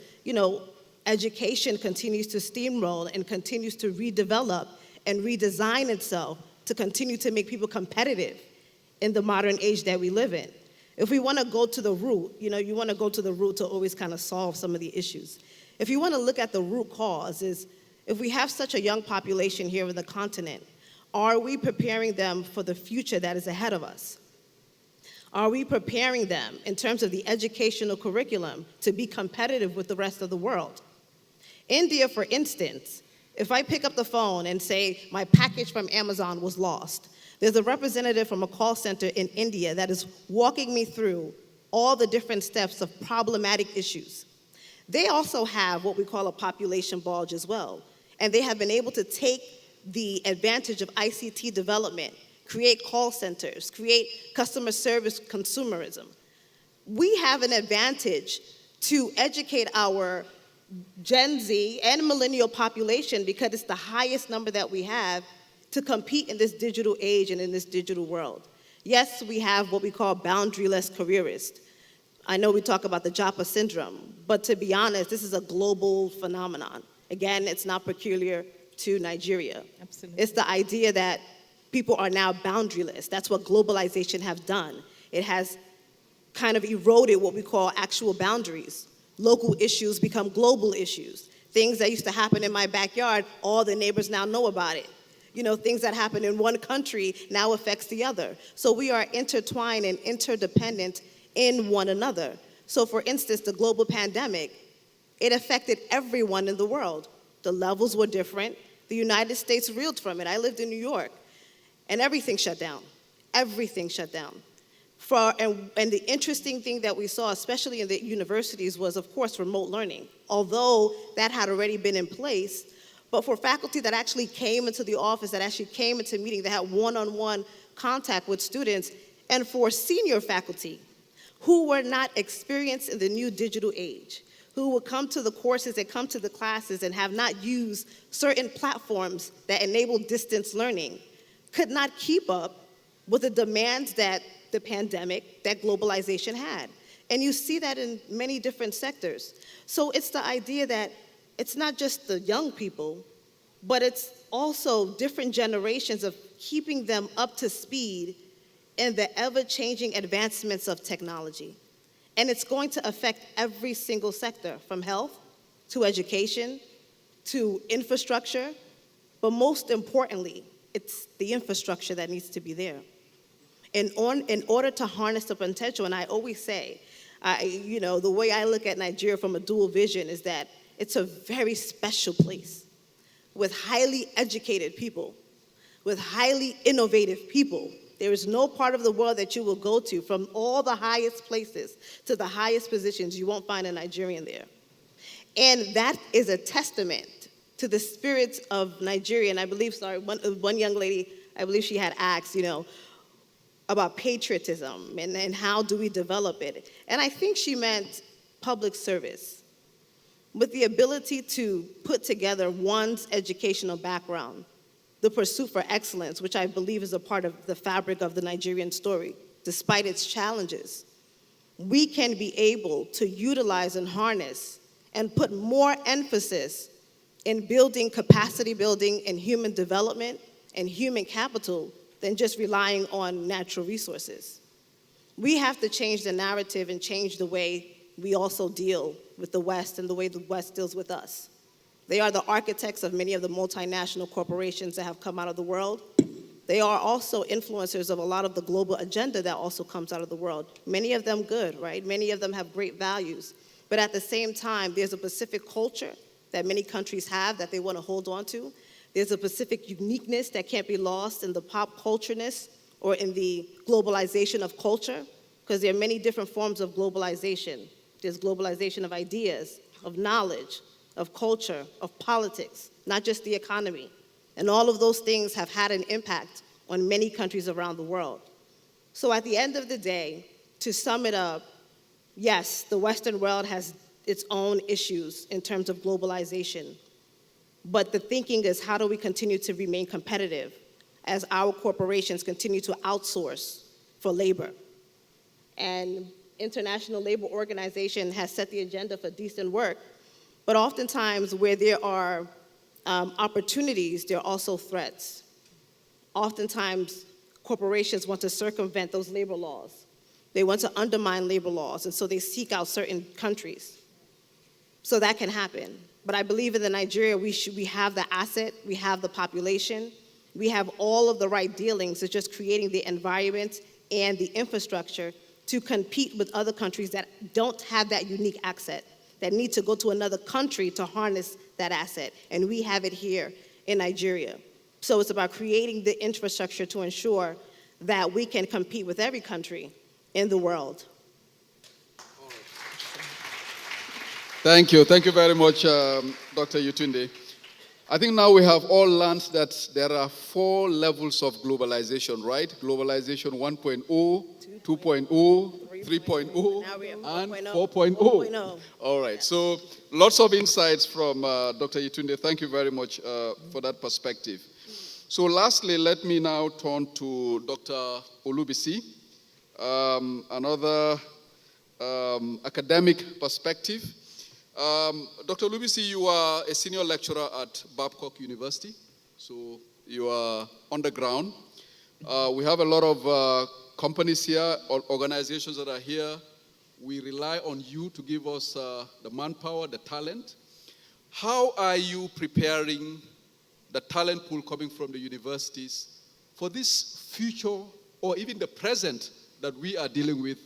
education continues to steamroll and continues to redevelop and redesign itself to continue to make people competitive in the modern age that we live in. If we want to go to the root, you want to go to the root to always kind of solve some of the issues. If you want to look at the root cause, is if we have such a young population here in the continent, are we preparing them for the future that is ahead of us? Are we preparing them in terms of the educational curriculum to be competitive with the rest of the world? India, for instance, if I pick up the phone and say my package from Amazon was lost, there's a representative from a call center in India that is walking me through all the different steps of problematic issues. They also have what we call a population bulge as well, and they have been able to take the advantage of ICT development, create call centers, create customer service consumerism. We have an advantage to educate our Gen Z and millennial population because it's the highest number that we have to compete in this digital age and in this digital world. Yes, we have what we call boundaryless careerists. I know we talk about the Japa syndrome, but to be honest, this is a global phenomenon. Again, it's not peculiar to Nigeria. Absolutely. It's the idea that people are now boundaryless. That's what globalization has done. It has kind of eroded what we call actual boundaries. Local issues become global issues. Things that used to happen in my backyard, all the neighbors now know about it. Things that happen in one country now affects the other. So we are intertwined and interdependent in one another. So for instance, the global pandemic, it affected everyone in the world. The levels were different. The United States reeled from it. I lived in New York, and everything shut down. Everything shut down. And the interesting thing that we saw, especially in the universities, was, of course, remote learning, although that had already been in place. But for faculty that actually came into the office, that actually came into meetings, that had one-on-one contact with students, and for senior faculty who were not experienced in the new digital age, who would come to the courses and come to the classes and have not used certain platforms that enable distance learning, could not keep up with the demands that the pandemic, that globalization had. And you see that in many different sectors. So it's the idea that it's not just the young people, but it's also different generations of keeping them up to speed in the ever-changing advancements of technology. And it's going to affect every single sector, from health to education to infrastructure, but most importantly, it's the infrastructure that needs to be there. In order to harness the potential, and I always say, the way I look at Nigeria from a dual vision is that it's a very special place with highly educated people, with highly innovative people. There is no part of the world that you will go to, from all the highest places to the highest positions, you won't find a Nigerian there. And that is a testament to the spirits of Nigeria. And I believe, one young lady, I believe she had asked, about patriotism and how do we develop it. And I think she meant public service, with the ability to put together one's educational background, the pursuit for excellence, which I believe is a part of the fabric of the Nigerian story, despite its challenges. We can be able to utilize and harness and put more emphasis in building capacity building and human development and human capital than just relying on natural resources. We have to change the narrative and change the way we also deal with the West and the way the West deals with us. They are the architects of many of the multinational corporations that have come out of the world. They are also influencers of a lot of the global agenda that also comes out of the world. Many of them good, right? Many of them have great values. But at the same time, there's a Pacific culture that many countries have that they want to hold on to. There's a Pacific uniqueness that can't be lost in the pop cultureness or in the globalization of culture, because there are many different forms of globalization. There's globalization of ideas, of knowledge, of culture, of politics, not just the economy. And all of those things have had an impact on many countries around the world. So at the end of the day, to sum it up, yes, the Western world has its own issues in terms of globalization. But the thinking is, how do we continue to remain competitive as our corporations continue to outsource for labor? And International Labor Organization has set the agenda for decent work, but oftentimes where there are opportunities, there are also threats. Oftentimes, corporations want to circumvent those labor laws. They want to undermine labor laws, and so they seek out certain countries. So that can happen. But I believe in Nigeria, we have the asset, we have the population, we have all of the right dealings. It's just creating the environment and the infrastructure to compete with other countries that don't have that unique asset, that need to go to another country to harness that asset. And we have it here in Nigeria. So it's about creating the infrastructure to ensure that we can compete with every country in the world. Thank you. Thank you very much, Dr. Yutunde. I think now we have all learned that there are 4 levels of globalization, right? Globalization 1.0, 2.0, 3.0, and 4.0. All right. So lots of insights from Dr. Yutunde. Thank you very much for that perspective. So lastly, let me now turn to Dr. Olubisi, another academic perspective. Dr. Olubisi, you are a senior lecturer at Babcock University, so you are on the ground. We have a lot of companies here, organizations that are here. We rely on you to give us the manpower, the talent. How are you preparing the talent pool coming from the universities for this future or even the present that we are dealing with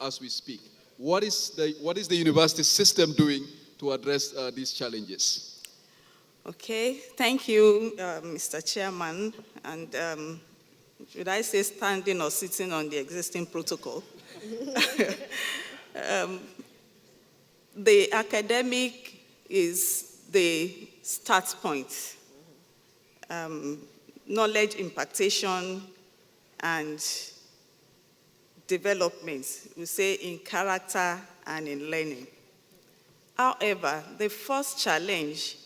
as we speak? What is the university system doing to address these challenges? Okay, thank you, Mr. Chairman. And should I say standing or sitting on the existing protocol? The academic is the start point. Knowledge impartation and development, we say in character and in learning. However, the first challenge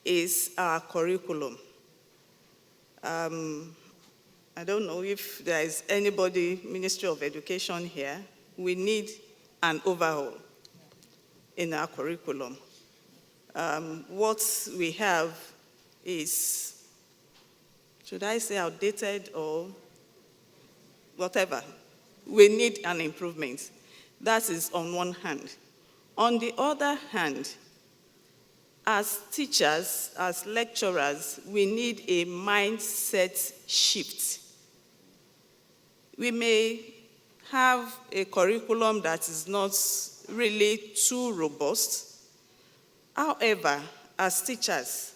is our curriculum. I don't know if there is anybody, Ministry of Education here, we need an overhaul in our curriculum. What we have is, should I say outdated or whatever? We need an improvement. That is on one hand. On the other hand, as teachers, as lecturers, we need a mindset shift. We may have a curriculum that is not really too robust. However, as teachers,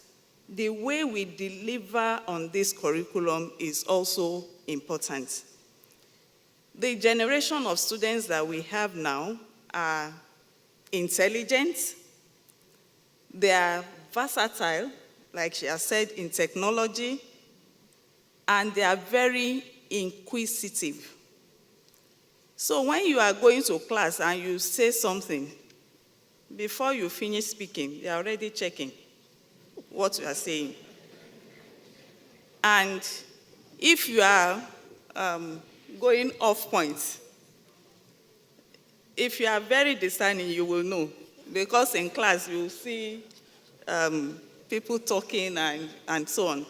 the way we deliver on this curriculum is also important. The generation of students that we have now are intelligent, they are versatile, like she has said, in technology, and they are very inquisitive. So when you are going to class and you say something, before you finish speaking, they are already checking what you are saying. And if you are going off point, if you are very discerning, you will know. Because in class, you will see people talking and so on.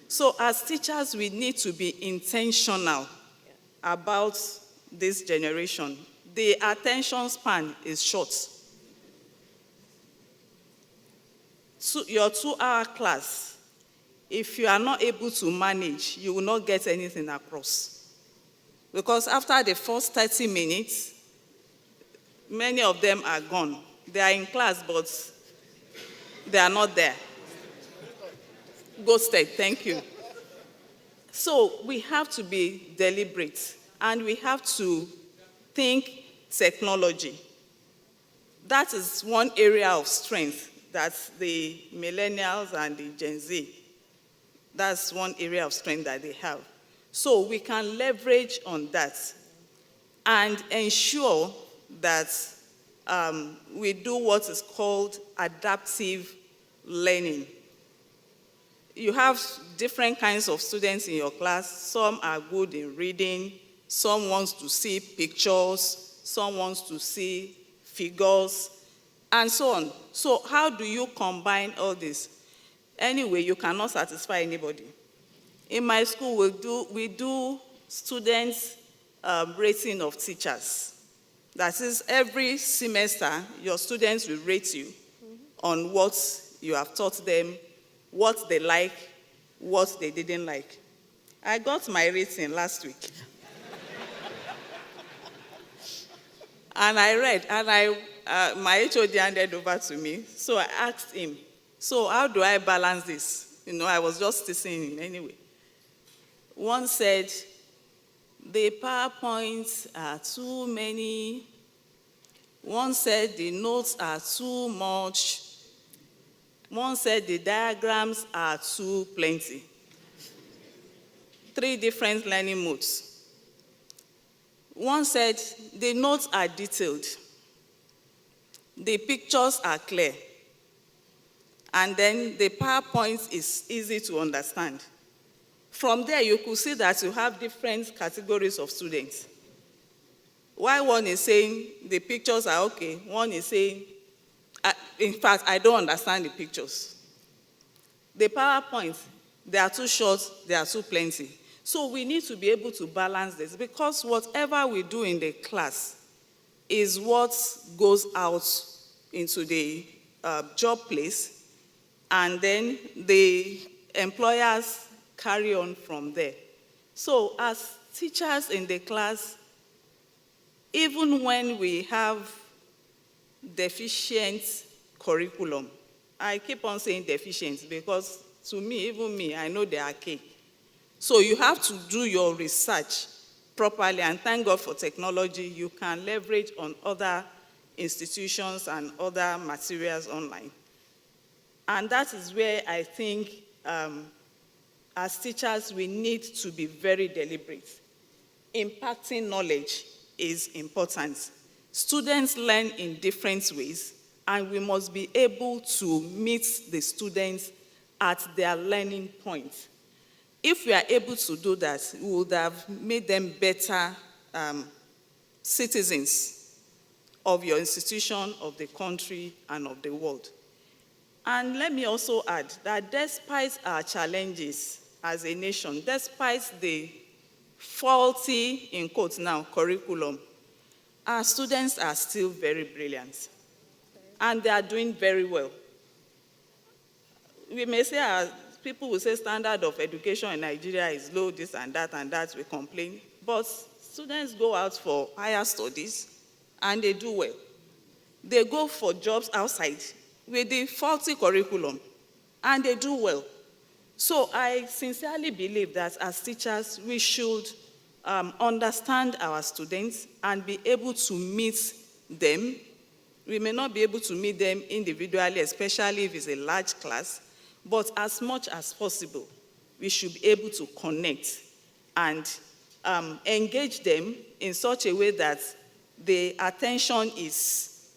So as teachers, we need to be intentional about this generation. The attention span is short. So your 2-hour class, if you are not able to manage, you will not get anything across. Because after the first 30 minutes, many of them are gone. They are in class, but they are not there. Ghosted, thank you. So we have to be deliberate, and we have to think technology. That is one area of strength that the millennials and the Gen Z, that's one area of strength that they have. So we can leverage on that and ensure that we do what is called adaptive learning. You have different kinds of students in your class. Some are good in reading, some wants to see pictures, some wants to see figures, and so on. So how do you combine all this? Anyway, you cannot satisfy anybody. In my school, we do students' rating of teachers. That is, every semester, your students will rate you on what you have taught them, what they like, what they didn't like. I got my rating last week. And I read, and my HOD handed over to me. So I asked him, so how do I balance this? I was just listening anyway. One said, the PowerPoints are too many. One said the notes are too much. One said the diagrams are too plenty. 3 different learning modes. One said the notes are detailed. The pictures are clear. And then the PowerPoint is easy to understand. From there, you could see that you have different categories of students. While one is saying the pictures are okay, one is saying, in fact, I don't understand the pictures. The PowerPoint, they are too short, they are too plenty. So we need to be able to balance this, because whatever we do in the class is what goes out into the job place, and then the employers carry on from there. So as teachers in the class, even when we have deficient curriculum, I keep on saying deficient because to me, even me, I know they are archaic. So you have to do your research properly, and thank God for technology. You can leverage on other institutions and other materials online. And that is where I think as teachers, we need to be very deliberate. Impacting knowledge is important. Students learn in different ways, and we must be able to meet the students at their learning point. If we are able to do that, we would have made them better citizens of your institution, of the country, and of the world. And let me also add that despite our challenges as a nation, despite the faulty, in quotes now, curriculum, our students are still very brilliant. And they are doing very well. We may say, people will say standard of education in Nigeria is low, this and that, we complain. But students go out for higher studies, and they do well. They go for jobs outside with the faulty curriculum, and they do well. So I sincerely believe that as teachers, we should understand our students and be able to meet them. We may not be able to meet them individually, especially if it's a large class, but as much as possible, we should be able to connect and engage them in such a way that the attention is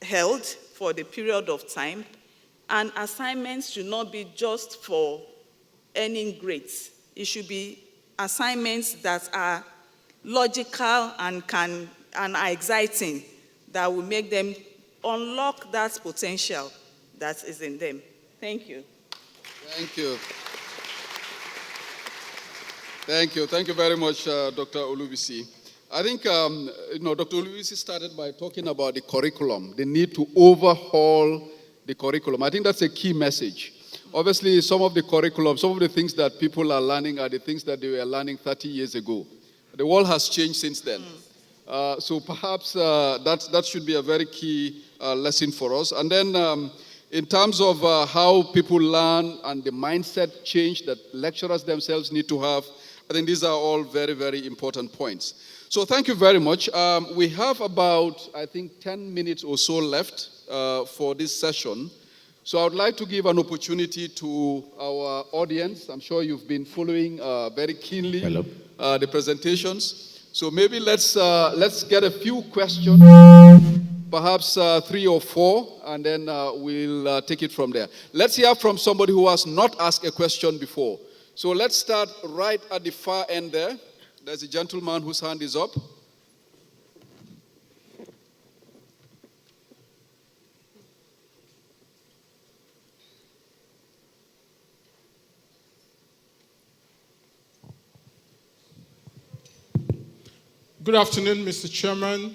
held for the period of time, and assignments should not be just for earning grades. It should be assignments that are logical and are exciting, that will make them unlock that potential that is in them. Thank you. Thank you. Thank you. Thank you very much, Dr. Olubisi. I think, Dr. Olubisi started by talking about the curriculum, the need to overhaul the curriculum. I think that's a key message. Obviously, some of the curriculum, some of the things that people are learning are the things that they were learning 30 years ago. The world has changed since then. So perhaps that should be a very key lesson for us. And then in terms of how people learn and the mindset change that lecturers themselves need to have, I think these are all very, very important points. So thank you very much. We have about, I think, 10 minutes or so left for this session. So I would like to give an opportunity to our audience. I'm sure you've been following very keenly the presentations. So maybe let's get a few questions, perhaps 3 or 4, and then we'll take it from there. Let's hear from somebody who has not asked a question before. So let's start right at the far end there. There's a gentleman whose hand is up. Good afternoon, Mr. Chairman,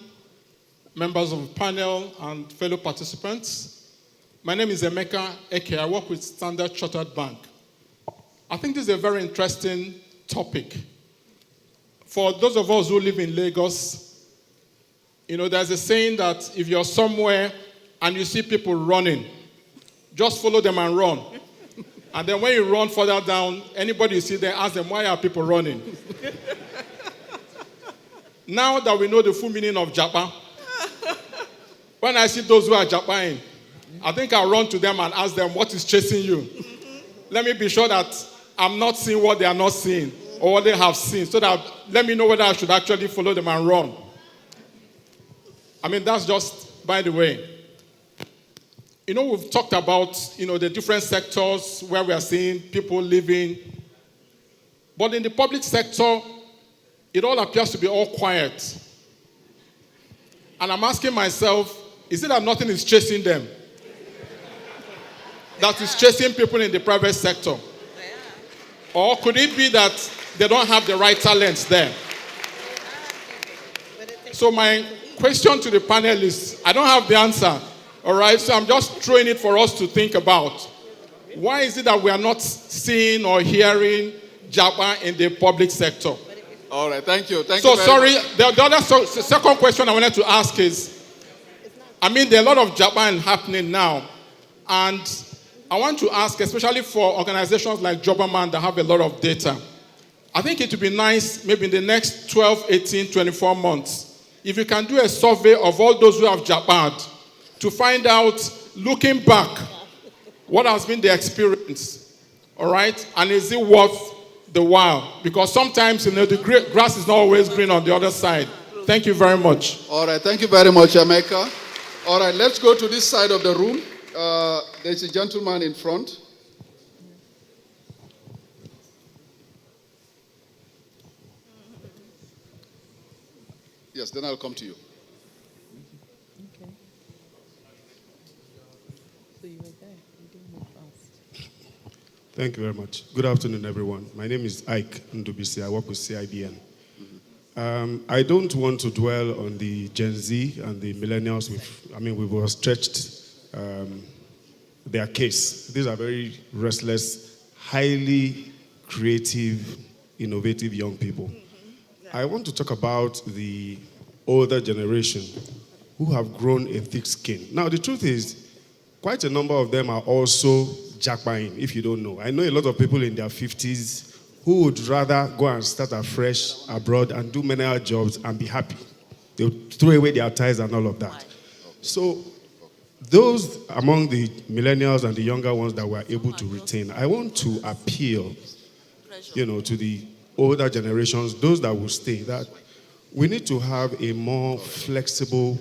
members of the panel, and fellow participants. My name is Emeka Eke. I work with Standard Chartered Bank. I think this is a very interesting topic. For those of us who live in Lagos, there's a saying that if you're somewhere and you see people running, just follow them and run. And then when you run further down, anybody you see there, ask them, why are people running? Now that we know the full meaning of Japa, when I see those who are Japaing, I think I'll run to them and ask them, what is chasing you? Let me be sure that I'm not seeing what they are not seeing or what they have seen, so that let me know whether I should actually follow them and run. I mean, that's just by the way. We've talked about, the different sectors where we are seeing people living. But in the public sector, it all appears to be all quiet. And I'm asking myself, is it that nothing is chasing them? That is chasing people in the private sector? Or could it be that they don't have the right talents there? So my question to the panel is, I don't have the answer, all right? So I'm just throwing it for us to think about. Why is it that we are not seeing or hearing Japa in the public sector? All right, thank you. Thank you. So sorry, the other second question I wanted to ask is, there are a lot of Japan happening now, and I want to ask, especially for organizations like Jobberman that have a lot of data, I think it would be nice, maybe in the next 12, 18, 24 months, if you can do a survey of all those who have Japan to find out, looking back, what has been the experience, all right? And is it worth the while? Because sometimes, the grass is not always green on the other side. Thank you very much. All right, thank you very much, Emeka. All right, let's go to this side of the room. There's a gentleman in front. Yes, then I'll come to you. Okay. So you were there. You didn't move fast. Thank you very much. Good afternoon, everyone. My name is Ike Ndubisi. I work with CIBN. I don't want to dwell on the Gen Z and the millennials. We've overstretched their case. These are very restless, highly creative, innovative young people. I want to talk about the older generation who have grown a thick skin. Now, the truth is, quite a number of them are also jackpine, if you don't know. I know a lot of people in their 50s who would rather go and start afresh abroad and do menial jobs and be happy. They'll throw away their ties and all of that. So those among the millennials and the younger ones that we're able to retain, I want to appeal, to the older generations, those that will stay, that we need to have a more flexible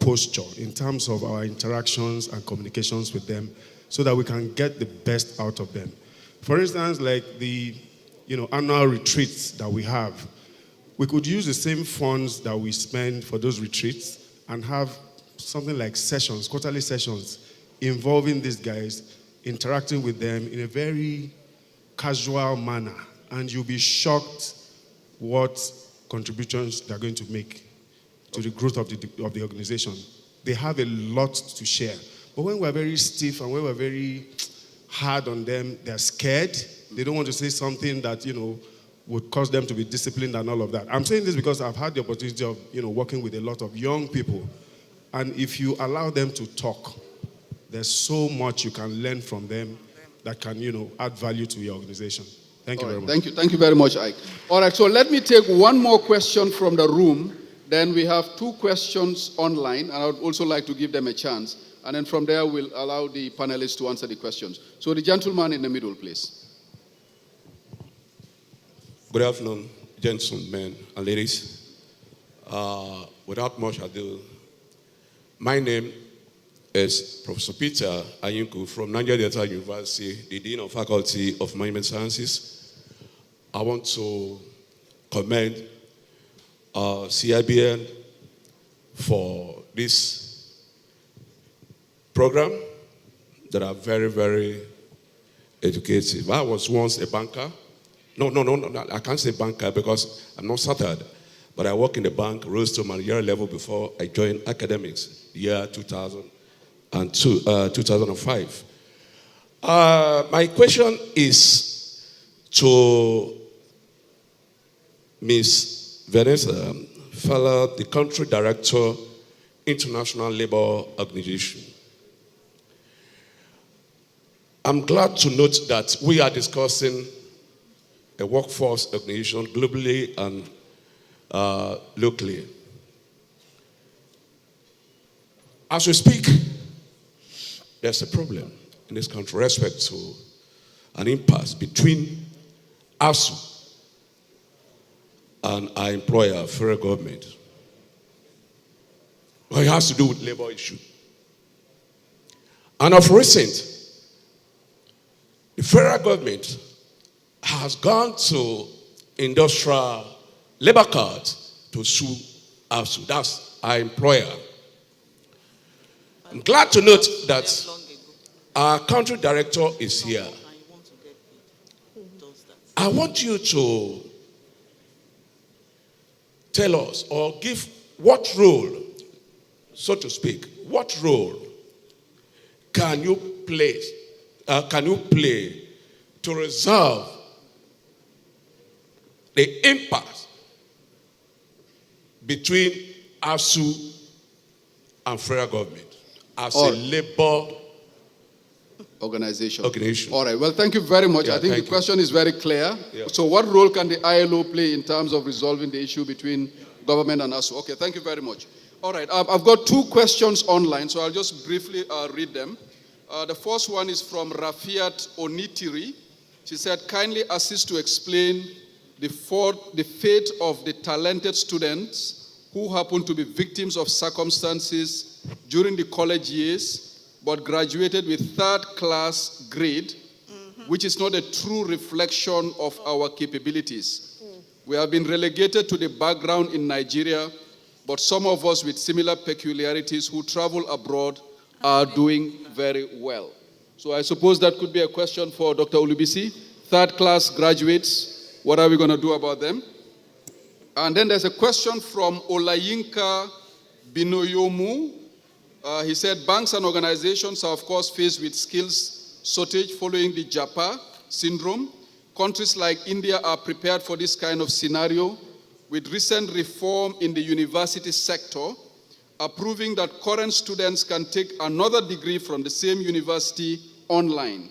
posture in terms of our interactions and communications with them so that we can get the best out of them. For instance, like the annual retreats that we have, we could use the same funds that we spend for those retreats and have something like sessions, quarterly sessions, involving these guys, interacting with them in a very casual manner. And you'll be shocked what contributions they're going to make to the growth of the organization. They have a lot to share. But when we're very stiff and when we're very hard on them, they're scared. They don't want to say something that, would cause them to be disciplined and all of that. I'm saying this because I've had the opportunity of, working with a lot of young people. And if you allow them to talk, there's so much you can learn from them that can, add value to your organization. Thank you very much. Thank you very much, Ike. All right, so let me take one more question from the room. Then we have 2 questions online, and I would also like to give them a chance. And then from there, we'll allow the panelists to answer the questions. So the gentleman in the middle, please. Good afternoon, gentlemen and ladies. Without much ado, my name is Professor Peter Ayinku from Nigeria Delta University, the Dean of Faculty of Management Sciences. I want to commend CIBN for this program that are very, very educative. I was once a banker. No, I can't say banker because I'm not started. but I worked in the bank, rose to managerial level before I joined academics, year 2005. My question is to Ms. Vanessa Fowler, the country director, International Labour Organization. I'm glad to note that we are discussing a workforce organization globally and locally. As we speak, there's a problem in this country with respect to an impasse between ASU and our employer, federal government. Well, it has to do with labor issue. And of recent, the federal government has gone to industrial labor court to sue ASU. That's our employer. I'm glad to note that our country director is here. I want you to tell us or give what role, so to speak, what role can you play to resolve the impasse between ASU and federal government as a labor organization. organization? All right. Well, thank you very much. Yeah, I think the question is very clear. Yeah. So what role can the ILO play in terms of resolving the issue between government and ASU? Okay, thank you very much. All right. I've got two questions online, so I'll just briefly read them. The first one is from Rafiat Onitiri. She said, kindly assist to explain the fate of the talented students who happen to be victims of circumstances during the college years but graduated with third-class grade, which is not a true reflection of our capabilities. We have been relegated to the background in Nigeria, but some of us with similar peculiarities who travel abroad are doing very well. So I suppose that could be a question for Dr. Olubisi. Third-class graduates, what are we going to do about them? And then there's a question from Olayinka Binoyomu. He said, banks and organizations are, of course, faced with skills shortage following the JAPA syndrome. Countries like India are prepared for this kind of scenario with recent reform in the university sector, approving that current students can take another degree from the same university online.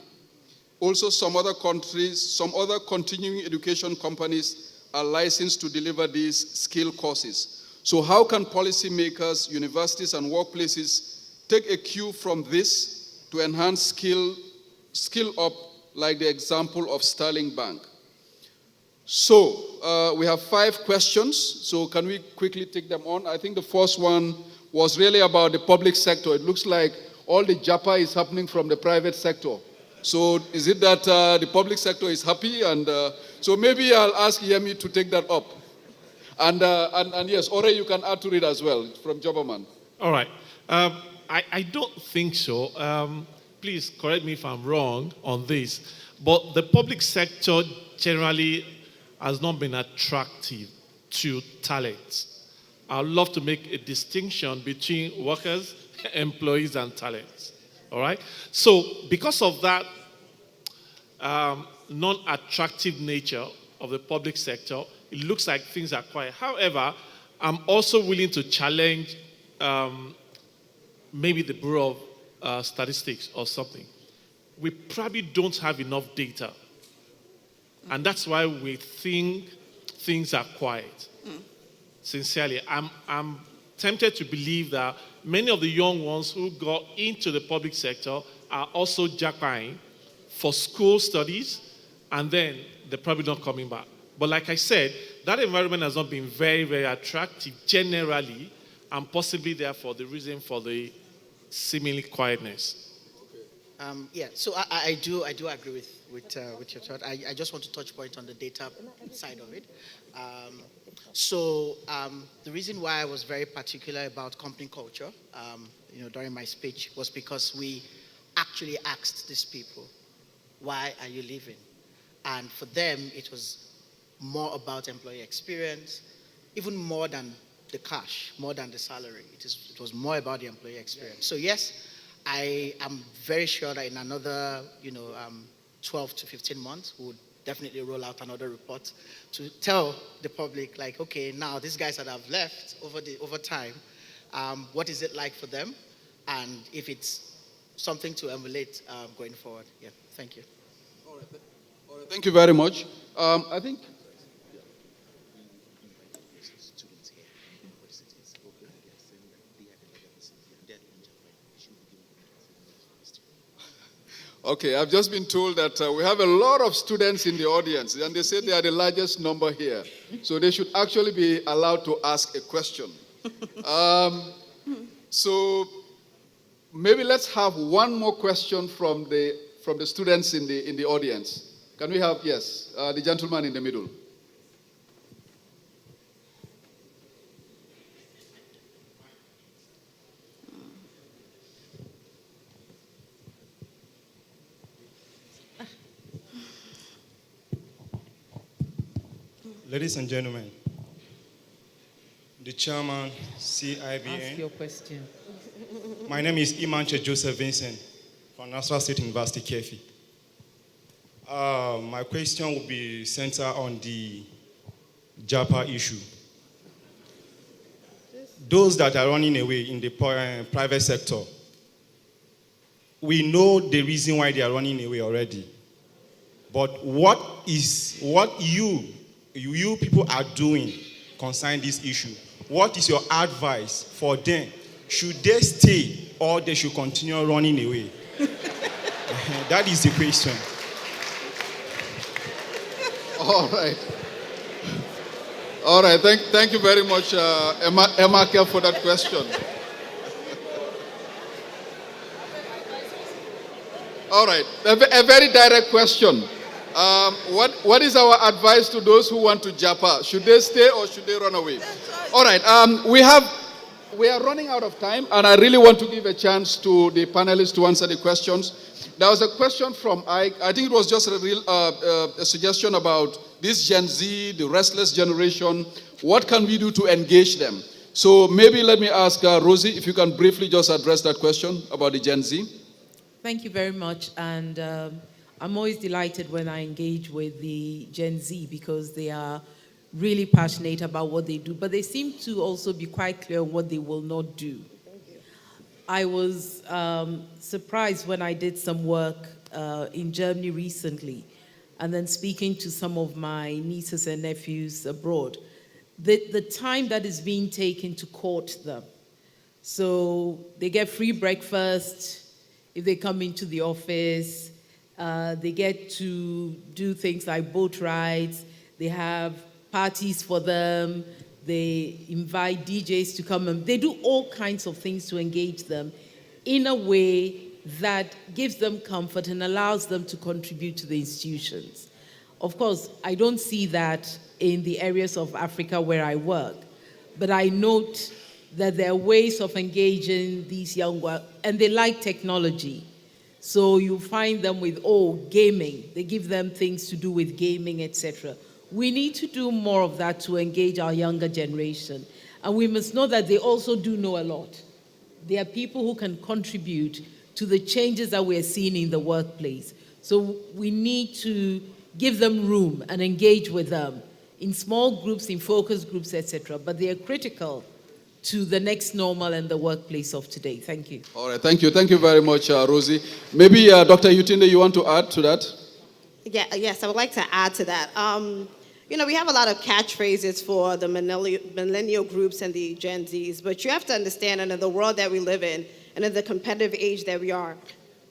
Also, some other countries, some other continuing education companies are licensed to deliver these skill courses. So how can policymakers, universities, and workplaces take a cue from this to enhance skill up, like the example of Sterling Bank? So we have 5 questions, so can we quickly take them on? I think the first one was really about the public sector. It looks like all the JAPA is happening from the private sector. So is it that the public sector is happy? And so maybe I'll ask Yemi to take that up. And yes, Ore, you can add to it as well, from Jobberman. All right. I don't think so. Please correct me if I'm wrong on this. But the public sector generally has not been attractive to talent. I'd love to make a distinction between workers, employees, and talents. All right? So because of that non-attractive nature of the public sector, it looks like things are quiet. However, I'm also willing to challenge maybe the Bureau of Statistics or something. We probably don't have enough data. And that's why we think things are quiet. Sincerely, I'm tempted to believe that many of the young ones who got into the public sector are also jackpying for school studies, and then they're probably not coming back. But like I said, that environment has not been very, very attractive generally, and possibly therefore the reason for the seemingly quietness. Yeah, so I do agree with your thought. I just want to touch point on the data side of it. The reason why I was very particular about company culture, during my speech, was because we actually asked these people, why are you leaving? And for them, it was more about employee experience, even more than the cash, more than the salary. It was more about the employee experience. So yes, I am very sure that in another 12 to 15 months, we would definitely roll out another report to tell the public, like, okay, now these guys that have left over time, what is it like for them, and if it's something to emulate going forward. Yeah, thank you. All right, thank you very much. I think. Okay, I've just been told that we have a lot of students in the audience, and they say they are the largest number here. So they should actually be allowed to ask a question. So maybe let's have one more question from the students in the audience. Can we have, yes, the gentleman in the middle? Ladies and gentlemen, the chairman, CIBN. Ask your question. My name is Imanche Joseph Vincent from Nassau State University, Kefi. My question will be centered on the JAPA issue. Those that are running away in the private sector, we know the reason why they are running away already. But what you people are doing concerning this issue? What is your advice for them? Should they stay or they should continue running away? That is the question. All right. All right, thank you very much, Emma Kell, for that question. All right, a very direct question. What is our advice to those who want to JAPA? Should they stay or should they run away? All right, we are running out of time, and I really want to give a chance to the panelists to answer the questions. There was a question from Ike. I think it was just a suggestion about this Gen Z, the restless generation. What can we do to engage them? So maybe let me ask Rosie if you can briefly just address that question about the Gen Z. Thank you very much. And I'm always delighted when I engage with the Gen Z because they are really passionate about what they do, but they seem to also be quite clear on what they will not do. I was surprised when I did some work in Germany recently, and then speaking to some of my nieces and nephews abroad, the time that is being taken to court them. So they get free breakfast if they come into the office. They get to do things like boat rides. They have parties for them. They invite DJs to come, and they do all kinds of things to engage them in a way that gives them comfort and allows them to contribute to the institutions. Of course, I don't see that in the areas of Africa where I work, but I note that there are ways of engaging these young ones, and they like technology. So you find them with, gaming. They give them things to do with gaming, etc. We need to do more of that to engage our younger generation. And we must know that they also do know a lot. They are people who can contribute to the changes that we're seeing in the workplace. So we need to give them room and engage with them in small groups, in focus groups, etc. But they are critical to the next normal and the workplace of today. Thank you. All right, thank you. Thank you very much, Rosie. Maybe Dr. Yutinde, you want to add to that? Yes, I would like to add to that. We have a lot of catchphrases for the millennial groups and the Gen Zs, but you have to understand, in the world that we live in, and in the competitive age that we are,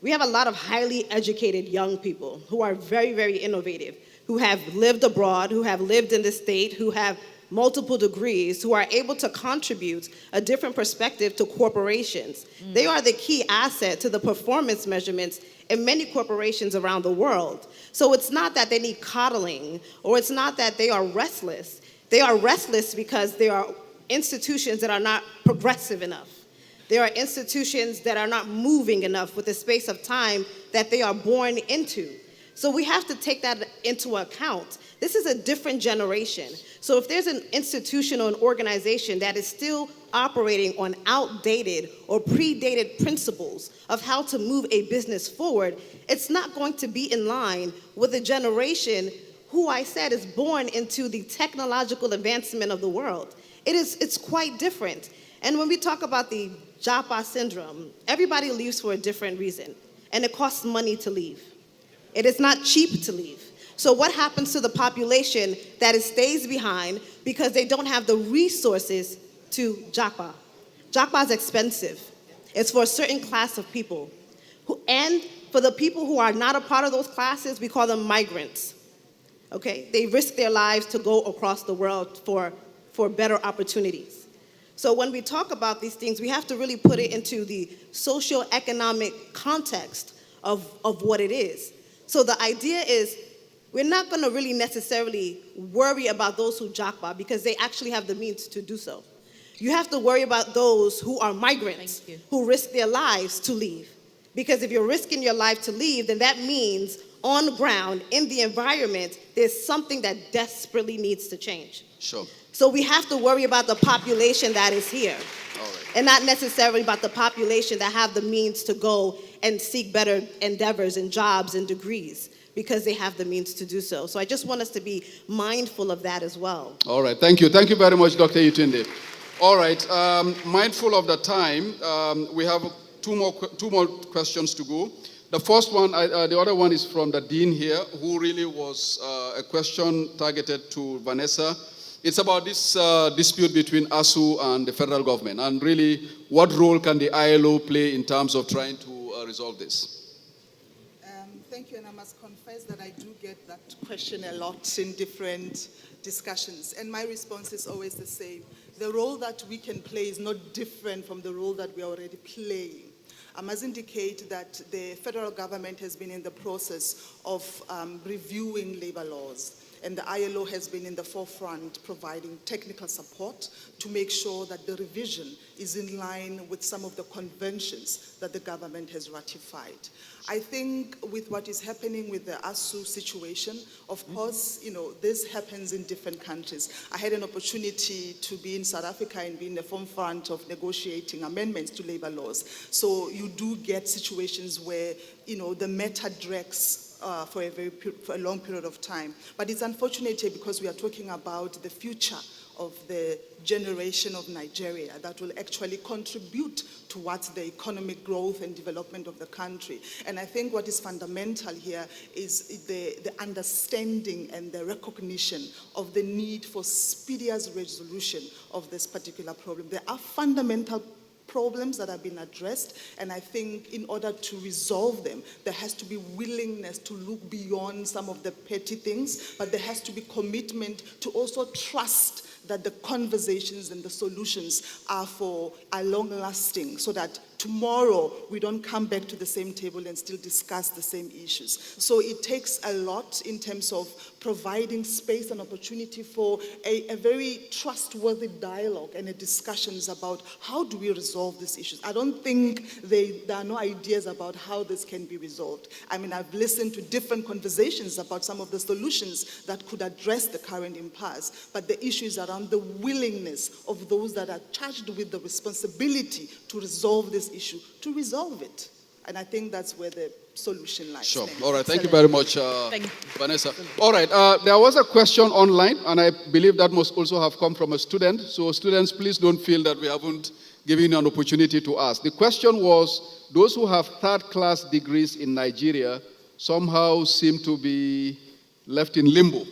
we have a lot of highly educated young people who are very, very innovative, who have lived abroad, who have lived in the state, who have multiple degrees, who are able to contribute a different perspective to corporations. They are the key asset to the performance measurements in many corporations around the world. So it's not that they need coddling, or it's not that they are restless. They are restless because they are institutions that are not progressive enough. There are institutions that are not moving enough with the space of time that they are born into. So we have to take that into account. This is a different generation. So if there's an institution or an organization that is still operating on outdated or predated principles of how to move a business forward, it's not going to be in line with a generation who I said is born into the technological advancement of the world. It's quite different. And when we talk about the Japa syndrome, everybody leaves for a different reason, and it costs money to leave. It is not cheap to leave. So what happens to the population that it stays behind because they don't have the resources to Japa? Japa is expensive. It's for a certain class of people. And for the people who are not a part of those classes, we call them migrants. Okay? They risk their lives to go across the world for better opportunities. So when we talk about these things, we have to really put it into the socio-economic context of what it is. So the idea is we're not going to really necessarily worry about those who japa because they actually have the means to do so. You have to worry about those who are migrants, who risk their lives to leave. Because if you're risking your life to leave, then that means on the ground, in the environment, there's something that desperately needs to change. Sure. So we have to worry about the population that is here. All right. And not necessarily about the population that have the means to go and seek better endeavors and jobs and degrees because they have the means to do so. So I just want us to be mindful of that as well. All right, thank you. Thank you very much, Dr. Yutunde. All right, mindful of the time, we have two more questions to go. The first one, the other one is from the dean here, who really was a question targeted to Vanessa. It's about this dispute between ASU and the federal government, and really, what role can the ILO play in terms of trying to resolve this? Thank you, and I must confess that I do get that question a lot in different discussions, and my response is always the same. The role that we can play is not different from the role that we are already playing. I must indicate that the federal government has been in the process of reviewing labor laws. And the ILO has been in the forefront providing technical support to make sure that the revision is in line with some of the conventions that the government has ratified. I think with what is happening with the ASU situation, of course, this happens in different countries. I had an opportunity to be in South Africa and be in the forefront of negotiating amendments to labor laws. So you do get situations where, the matter drags for a long period of time. But it's unfortunate because we are talking about the future of the generation of Nigeria that will actually contribute towards the economic growth and development of the country. And I think what is fundamental here is the understanding and the recognition of the need for speedier resolution of this particular problem. There are fundamental problems that have been addressed, and I think in order to resolve them, there has to be willingness to look beyond some of the petty things, but there has to be commitment to also trust that the conversations and the solutions are long-lasting, so that tomorrow we don't come back to the same table and still discuss the same issues. So it takes a lot in terms of providing space and opportunity for a very trustworthy dialogue and discussions about how do we resolve these issues. I don't think there are no ideas about how this can be resolved. I mean, I've listened to different conversations about some of the solutions that could address the current impasse, but the issue is around the willingness of those that are charged with the responsibility to resolve this issue, to resolve it. And I think that's where the solution lies. Sure. All right. Thank you very much, Vanessa. All right. There was a question online, and I believe that must also have come from a student. So students, please don't feel that we haven't given you an opportunity to ask. The question was, those who have third-class degrees in Nigeria somehow seem to be left in limbo.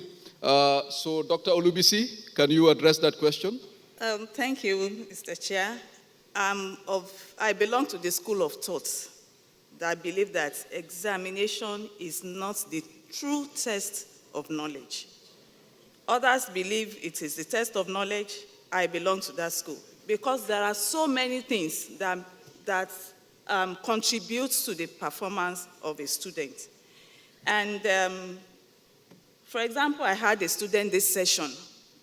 So Dr. Olubisi, can you address that question? Thank you, Mr. Chair. I belong to the school of thought that believe that examination is not the true test of knowledge. Others believe it is the test of knowledge. I belong to that school because there are so many things that contribute to the performance of a student. And for example, I had a student this session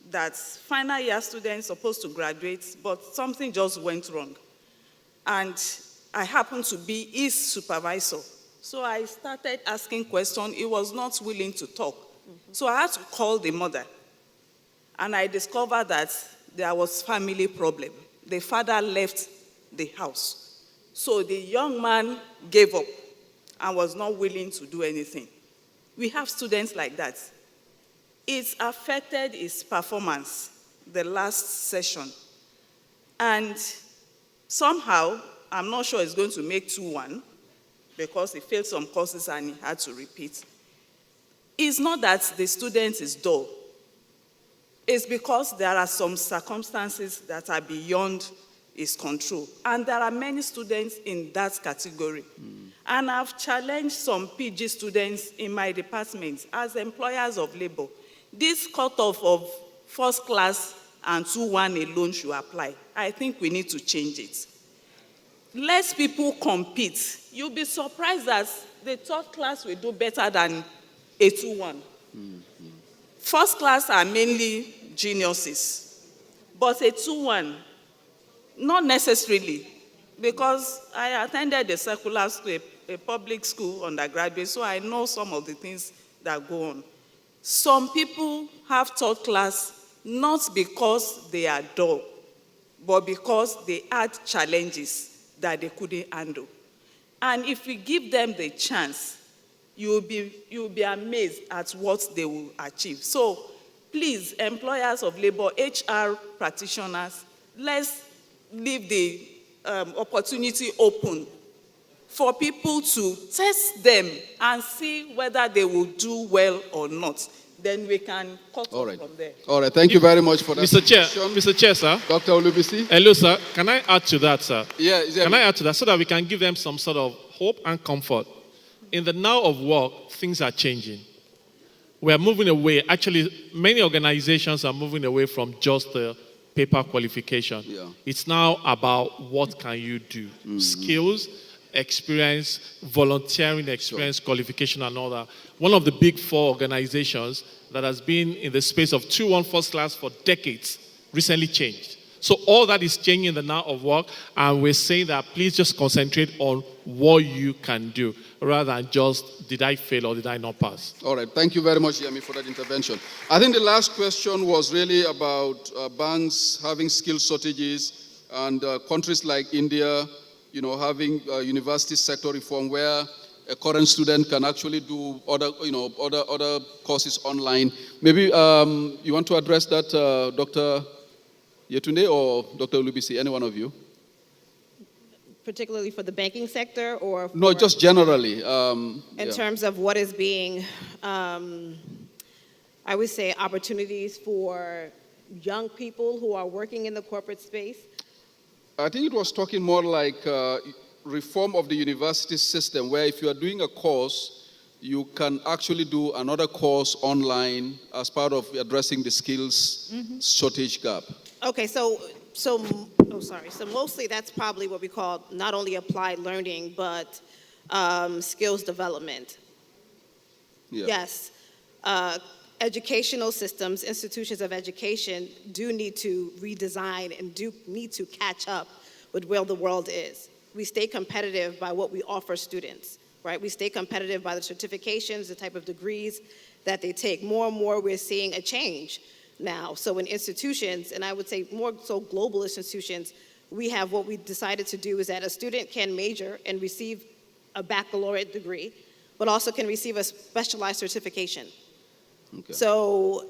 that final year students supposed to graduate, but something just went wrong. And I happened to be his supervisor So I started asking questions. He was not willing to talk. So I had to call the mother. And I discovered that there was family problem. The father left the house. So the young man gave up and was not willing to do anything. We have students like that. It affected his performance the last session. And somehow, I'm not sure he's going to make 2-1 because he failed some courses and he had to repeat. It's not that the student is dull. It's because there are some circumstances that are beyond his control. And there are many students in that category. And I've challenged some PG students in my department as employers of labor. This cutoff of first class and 2-1 alone should apply. I think we need to change it. Let people compete. You'll be surprised that the third class will do better than a 2-1. First class are mainly geniuses, but a 2-1, not necessarily, because I attended a secular school, a public school undergraduate, so I know some of the things that go on. Some people have third class not because they are dull, but because they had challenges that they couldn't handle. And if we give them the chance, you'll be amazed at what they will achieve. So please, employers of labor, HR practitioners, let's leave the opportunity open for people to test them and see whether they will do well or not. Then we can cut off from there. All right, thank you very much for that. Mr. Chair, sir. Dr. Olubisi. Hello, sir. Can I add to that, sir? Yeah. Can I add to that so that we can give them some sort of hope and comfort? In the now of work, things are changing. We are moving away. Actually, many organizations are moving away from just the paper qualification. Yeah. It's now about what can you do. Skills, experience, volunteering experience, qualification, and all that. One of the big 4 organizations that has been in the space of 2-1 first class for decades recently changed. So all that is changing in the now of work, and we're saying that please just concentrate on what you can do, rather than just, did I fail or did I not pass? All right, thank you very much, Yemi, for that intervention. I think the last question was really about banks having skill shortages and countries like India, having university sector reform where a current student can actually do other courses online. Maybe you want to address that, Dr. Yetunde or Dr. Olubisi, any one of you? Particularly for the banking sector or? No, just generally. In terms of what is being, I would say, opportunities for young people who are working in the corporate space? I think it was talking more like reform of the university system, where if you are doing a course, you can actually do another course online as part of addressing the skills shortage gap. Okay, so mostly that's probably what we call not only applied learning, but skills development. Yeah. Yes. Educational systems, institutions of education do need to redesign and do need to catch up with where the world is. We stay competitive by what we offer students, right? We stay competitive by the certifications, the type of degrees that they take. More and more we're seeing a change now. So in institutions, and I would say more so global institutions, we have what we decided to do is that a student can major and receive a baccalaureate degree, but also can receive a specialized certification. Okay. So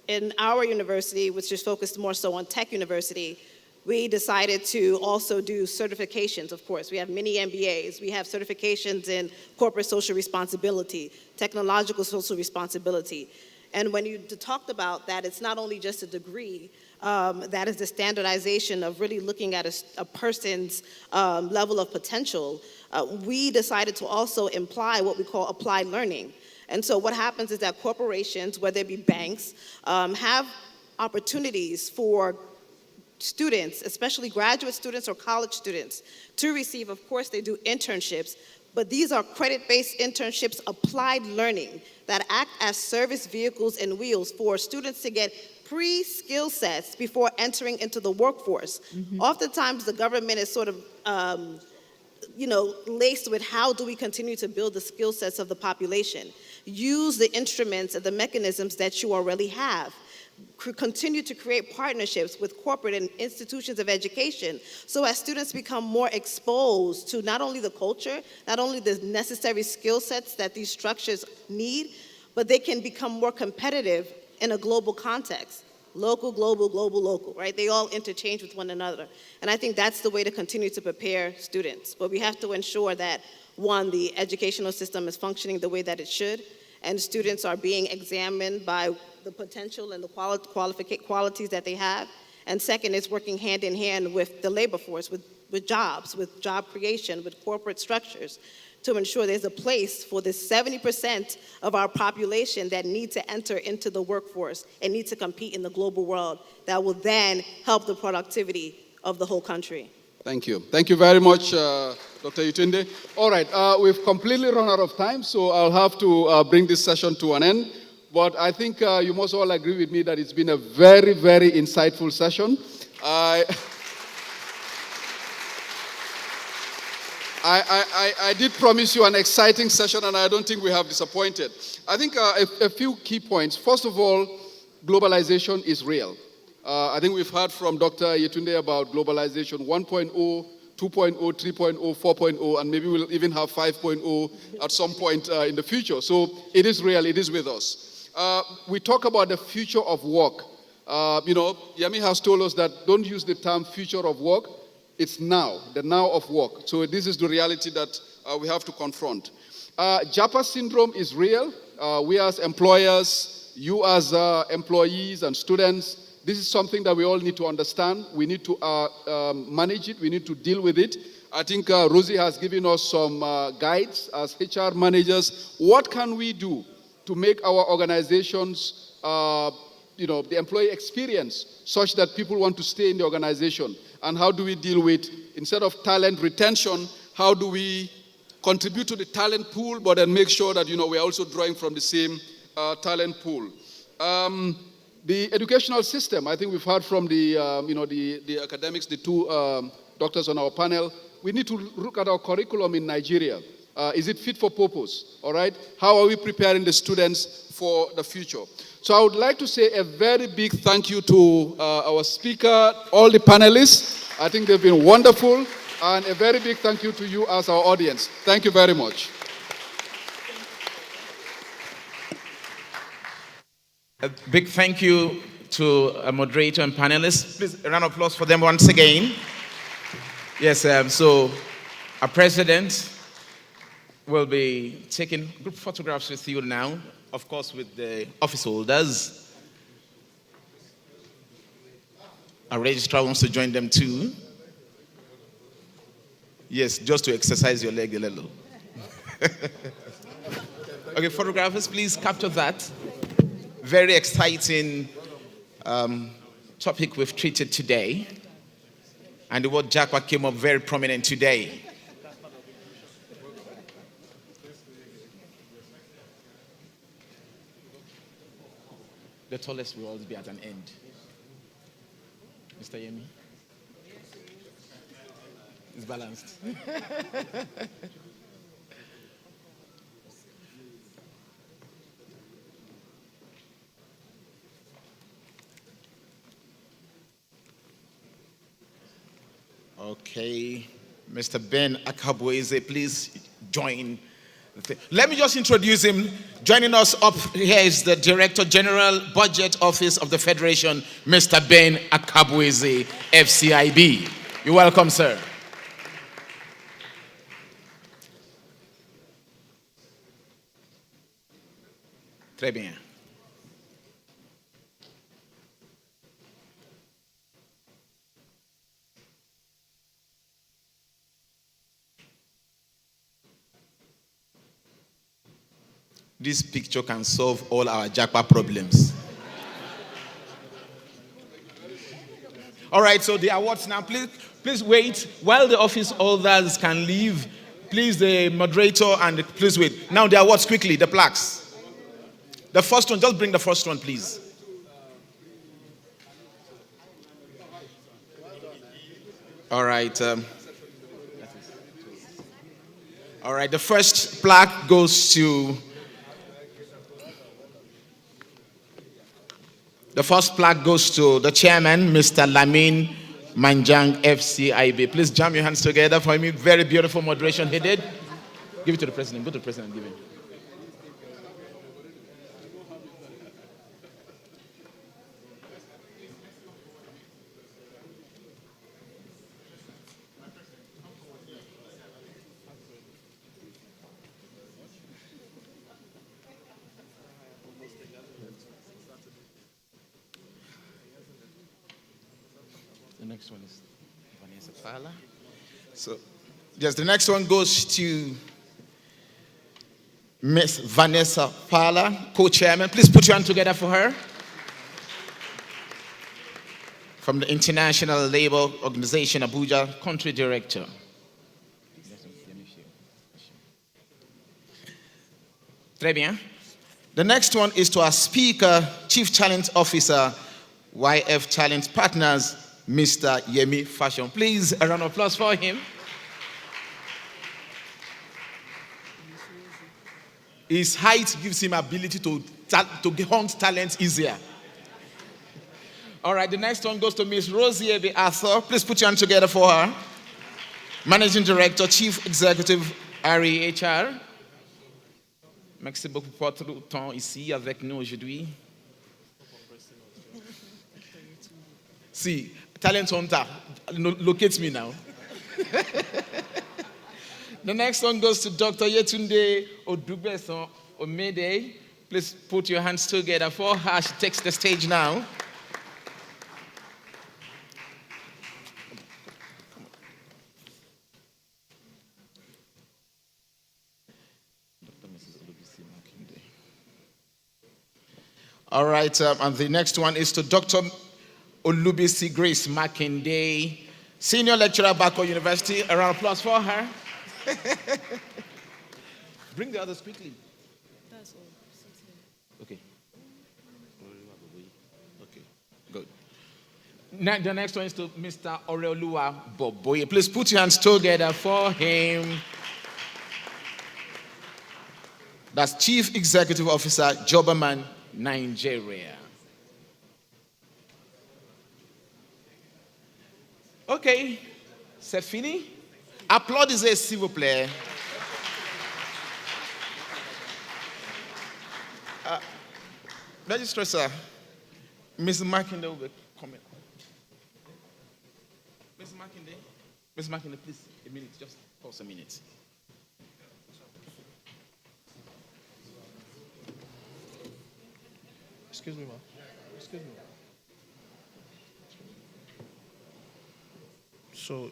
in our university, which is focused more so on tech university, we decided to also do certifications, of course. We have many MBAs. We have certifications in corporate social responsibility, technological social responsibility. And when you talked about that, it's not only just a degree, that is the standardization of really looking at a person's level of potential. We decided to also imply what we call applied learning. And so what happens is that corporations, whether it be banks, have opportunities for students, especially graduate students or college students, to receive, of course, they do internships, but these are credit-based internships, applied learning, that act as service vehicles and wheels for students to get pre-skill sets before entering into the workforce. Oftentimes, the government is sort of laced with how do we continue to build the skill sets of the population, use the instruments and the mechanisms that you already have, continue to create partnerships with corporate and institutions of education so as students become more exposed to not only the culture, not only the necessary skill sets that these structures need, but they can become more competitive in a global context. Local, global, global, local, right? They all interchange with one another. And I think that's the way to continue to prepare students. But we have to ensure that, one, the educational system is functioning the way that it should, and students are being examined by the potential and the qualities that they have. And second, it's working hand in hand with the labor force, with jobs, with job creation, with corporate structures, to ensure there's a place for the 70% of our population that need to enter into the workforce and need to compete in the global world that will then help the productivity of the whole country. Thank you. Thank you very much, Dr. Yetunde. All right, we've completely run out of time, so I'll have to bring this session to an end. But I think you must all agree with me that it's been a very, very insightful session. I did promise you an exciting session, and I don't think we have disappointed. I think a few key points. First of all, globalization is real. I think we've heard from Dr. Yetunde about globalization 1.0, 2.0, 3.0, 4.0, and maybe we'll even have 5.0 at some point in the future. So it is real, it is with us. We talk about the future of work. Yemi has told us that don't use the term future of work. It's now, the now of work. So this is the reality that we have to confront. JAPA syndrome is real. We as employers, you as employees and students, this is something that we all need to understand. We need to manage it. We need to deal with it. I think Rosie has given us some guides as HR managers. What can we do to make our organizations, the employee experience such that people want to stay in the organization? And how do we deal with, instead of talent retention, how do we contribute to the talent pool, but then make sure that, we're also drawing from the same talent pool? The educational system, I think we've heard from the academics, the two doctors on our panel. We need to look at our curriculum in Nigeria. Is it fit for purpose? All right? How are we preparing the students for the future? So I would like to say a very big thank you to our speaker, all the panelists. I think they've been wonderful. And a very big thank you to you as our audience. Thank you very much. A big thank you to a moderator and panelists. Please, a round of applause for them once again. Yes, so our president will be taking group photographs with you now, of course, with the office holders. Our registrar wants to join them too. Yes, just to exercise your leg a little. Okay, photographers, please capture that. Very exciting topic we've treated today. And the word JAPA came up very prominent today. The tallest will always be at an end. Mr. Yemi? It's balanced. Okay, Mr. Ben Akabweze, please join. Let me just introduce him. Joining us up here is the Director General Budget Office of the Federation, Mr. Ben Akabweze, FCIB. You're welcome, sir. Très bien. This picture can solve all our JAPA problems. All right, so the awards now. Please wait. While the office holders can leave, please, the moderator, and please wait. Now the awards quickly, the plaques. The first one, just bring the first one, please. All right. All right, the first plaque goes to the chairman, Mr. Lamin Manjang, FCIB. Please jam your hands together for me. Very beautiful moderation he did. Give it to the president. Go to the president and give him. The next one is Vanessa Fala. So, yes, the next one goes to Miss Vanessa Fala, co-chairman. Please put your hand together for her. From the International Labour Organization, Abuja, country director. Très bien. The next one is to our speaker, Chief Talent Officer, YF Talent Partners, Mr. Yemi Fashion. Please, a round of applause for him. His height gives him ability to hunt talent easier. All right, the next one goes to Miss Rosie Ebe Arthur. Please put your hand together for her. Managing Director, Chief Executive, REHR. Merci beaucoup pour votre temps ici avec nous aujourd'hui. See, talent hunter, locate me now. The next one goes to Dr. Yetunde Odubeson Omede. Please put your hands together for her. She takes the stage now. All right, and the next one is to Dr. Olubisi Grace Makinde, Senior Lecturer, Bako University. A round of applause for her. Bring the others quickly. That's all. Okay. Okay, good. The next one is to Mr. Oreoluwa Boboye. Please put your hands together for him. That's Chief Executive Officer, Joberman, Nigeria. Okay, c'est fini. Applaudissez, s'il vous plaît. Registrar, sir. Ms. Makinde will be coming. Ms. Makinde, please, a minute, just pause a minute. Excuse me, ma'am. Excuse me. So,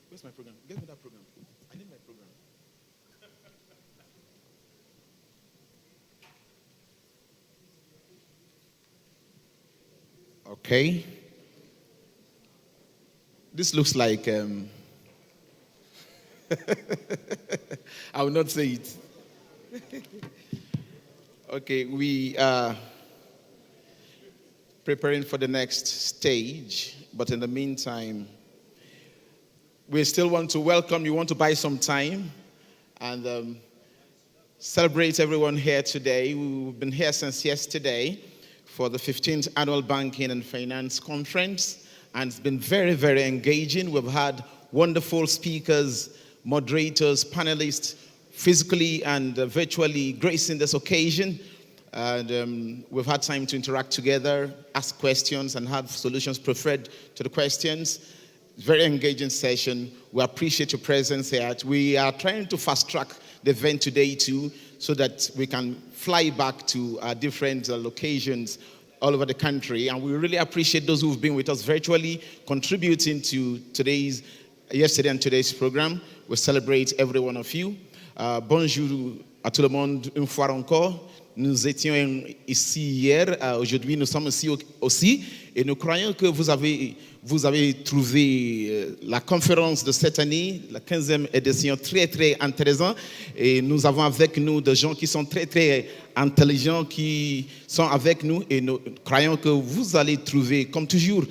Where's my program? Get me that program. I need my program. Okay. This looks like, I will not say it. Okay, we are preparing for the next stage, but in the meantime, we still want to welcome you, want to buy some time and celebrate everyone here today. We've been here since yesterday for the 15th Annual Banking and Finance Conference, and it's been very, very engaging. We've had wonderful speakers, moderators, panelists physically and virtually gracing this occasion. And we've had time to interact together, ask questions, and have solutions preferred to the questions. Very engaging session. We appreciate your presence here. We are trying to fast track the event today too, so that we can fly back to different locations all over the country. And we really appreciate those who've been with us virtually, contributing to yesterday and today's program. We celebrate every one of you. Bonjour à tout le monde une fois encore. Nous étions ici hier, aujourd'hui nous sommes ici aussi, et nous croyons que vous avez trouvé la conférence de cette année, la 15e édition, très très intéressante. Et nous avons avec nous des gens qui sont très très intelligents, qui sont avec nous, et nous croyons que vous allez trouver, comme toujours,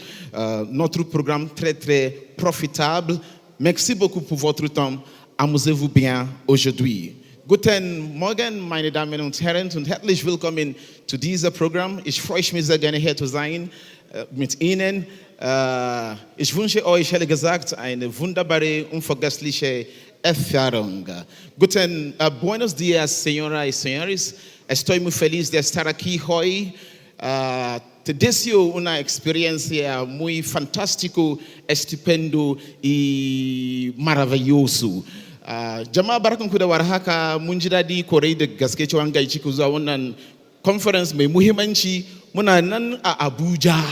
notre programme très très profitable. Merci beaucoup pour votre temps. Amusez-vous bien aujourd'hui. Guten Morgen, meine Damen und Herren, und herzlich willkommen zu diesem Programm. Ich freue mich sehr gerne hier zu sein mit Ihnen. Ich wünsche euch, ehrlich gesagt, eine wunderbare, unvergessliche Erfahrung. Buenos dias, señoras y señores. Estoy muy feliz de estar aquí hoy. Te deseo una experiencia muy fantástico, estupendo y maravilloso. Jama'a barkanku da warhaka, mun ji daɗi kwarai da gaske cewa an gaici ku zuwa wannan conference mai muhimmanci. Muna nan a Abuja,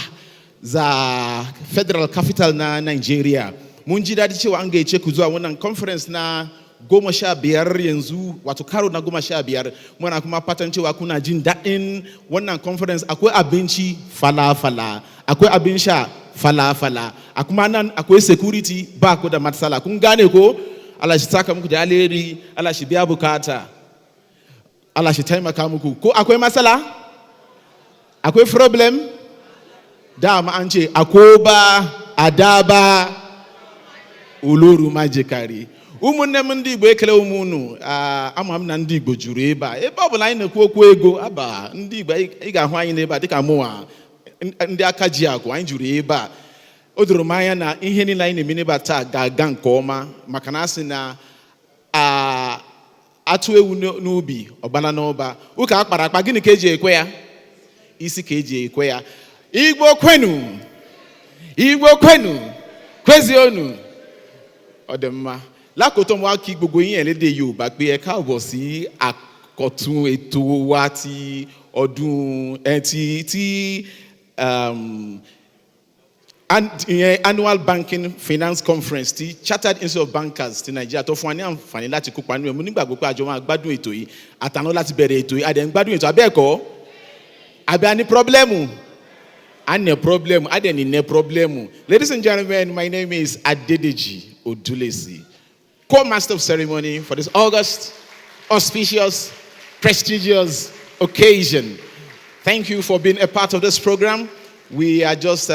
za Federal Capital na Nigeria. Mun ji daɗi cewa an gaice ku zuwa wannan conference na 15 yanzu, wato karo na 15. Muna kuma fatan cewa kuna jin daɗin wannan conference. Akwai abinci fala-fala, akwai abin sha fala-fala, kuma nan akwai security, ba ku da matsala. Kun gane ko? Allah shi saka muku da alheri, Allah shi biya bukata, Allah shi taimaka muku. Ko akwai matsala? Akwai problem? Dama an ce akoba, adaba, uluru majikari. Ụmụnne m ndị Igbo ekele ụmụnụ, ama m na ndị Igbo juru ebe a. Ebe ọ bụla anyị na-ekwu okwu ego, aba ndị Igbo ị ga-ahụ anyị n'ebe a dịka mụnwa, ndị aka ji akụ, anyị juru ebe a. O doro m anya na ihe niile anyị na-eme n'ebe taa ga-aga nke ọma, maka na asị na atụ ewu n'ubi ọgbala n'ọba. Ụka akpara akpa, gịnị ka eji ekwe ya? Isi ka eji ekwe ya. Igbo kwenu, Igbo kwenu, kwezionu. Ọ dị mma. Lákòótọ́ mo wá kí gbogbo yín ẹ̀lédè Yorùbá pé ẹ káàbọ̀ sí àkọ́tún ètò wa ti ọdún annual banking finance conference ti Chartered Institute of Bankers ti Nigeria tó fún wa ní àǹfààní láti kópa nínú ẹ̀. Mo nígbàgbọ́ pé àjọ máa gbádùn ètò yìí àtàná láti bẹ̀rẹ̀ ètò yìí. Àdẹ̀ ń gbádùn ètò abẹ́ẹ̀kọ́ àbẹ̀ àní pọ́blẹ́mù àní pọ́blẹ́mù àdẹ̀ ní pọ́blẹ́mù. Ladies and gentlemen, my name is Adedeji Odulesi, Co-Master of Ceremony for this August auspicious, prestigious occasion. Thank you for being a part of this program. We are just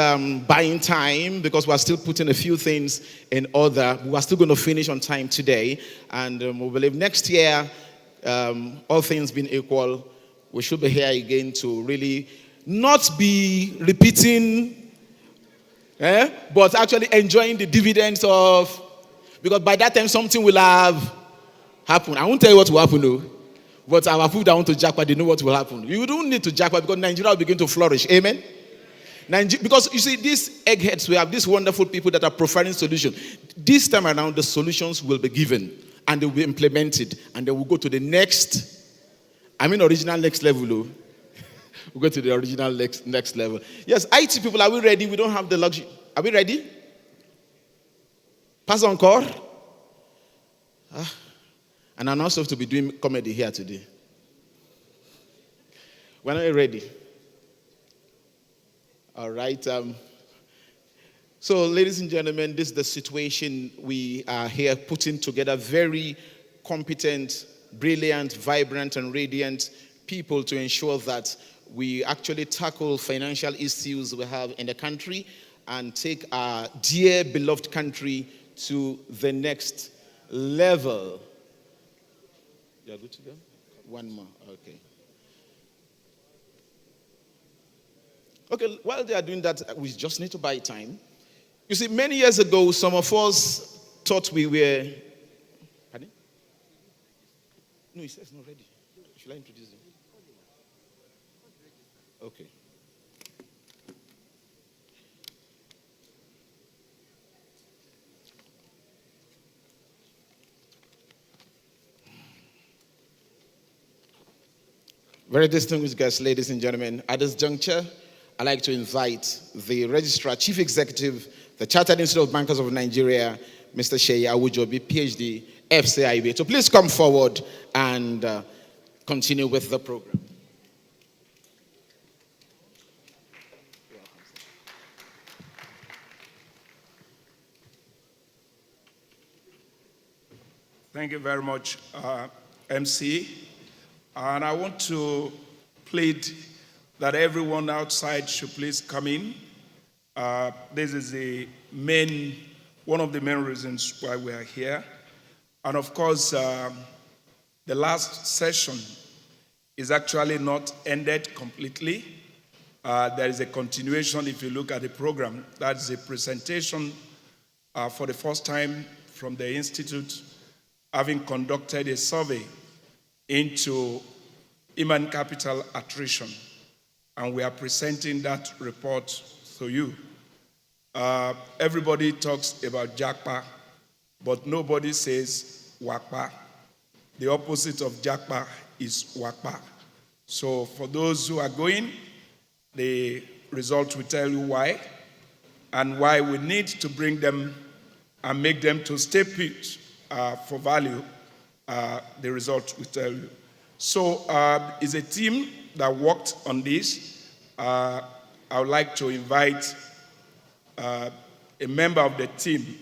buying time because we are still putting a few things in order. We are still going to finish on time today. And we believe next year, all things being equal, we should be here again to really not be repeating, but actually enjoying the dividends of. Because by that time, something will have happened. I won't tell you what will happen, though. But our people that want to jackpot, they know what will happen. You don't need to jackpot because Nigeria will begin to flourish. Amen? Because you see, these eggheads, we have these wonderful people that are providing solutions. This time around, the solutions will be given and they will be implemented. And then we'll go to the original next level, though. We'll go to the original next level. Yes, IT people, are we ready? We don't have the luxury. Are we ready? Pass encore. And I'm also to be doing comedy here today. We're not ready. All right. So, ladies and gentlemen, this is the situation we are here putting together. Very competent, brilliant, vibrant, and radiant people to ensure that we actually tackle financial issues we have in the country and take our dear, beloved country to the next level. You're good to go? One more, okay. Okay, while they are doing that, we just need to buy time. You see, many years ago, some of us thought we were... Pardon? No, he says not ready. Should I introduce him? Okay. Very distinguished guests, ladies and gentlemen, at this juncture, I'd like to invite the Registrar, Chief Executive, the Chartered Institute of Bankers of Nigeria, Mr. Seyi Awujobi, PhD, FCIB, to please come forward and continue with the program. Thank you very much, MC. And I want to plead that everyone outside should please come in. This is one of the main reasons why we are here. And of course, the last session is actually not ended completely. There is a continuation if you look at the program. That's a presentation for the first time from the Institute, having conducted a survey into human capital attrition. And we are presenting that report to you. Everybody talks about JACPA, but nobody says WACPA. The opposite of JACPA is WACPA. So for those who are going, the result will tell you why, and why we need to bring them and make them to stay put for value. The result will tell you. So it's a team that worked on this. I would like to invite a member of the team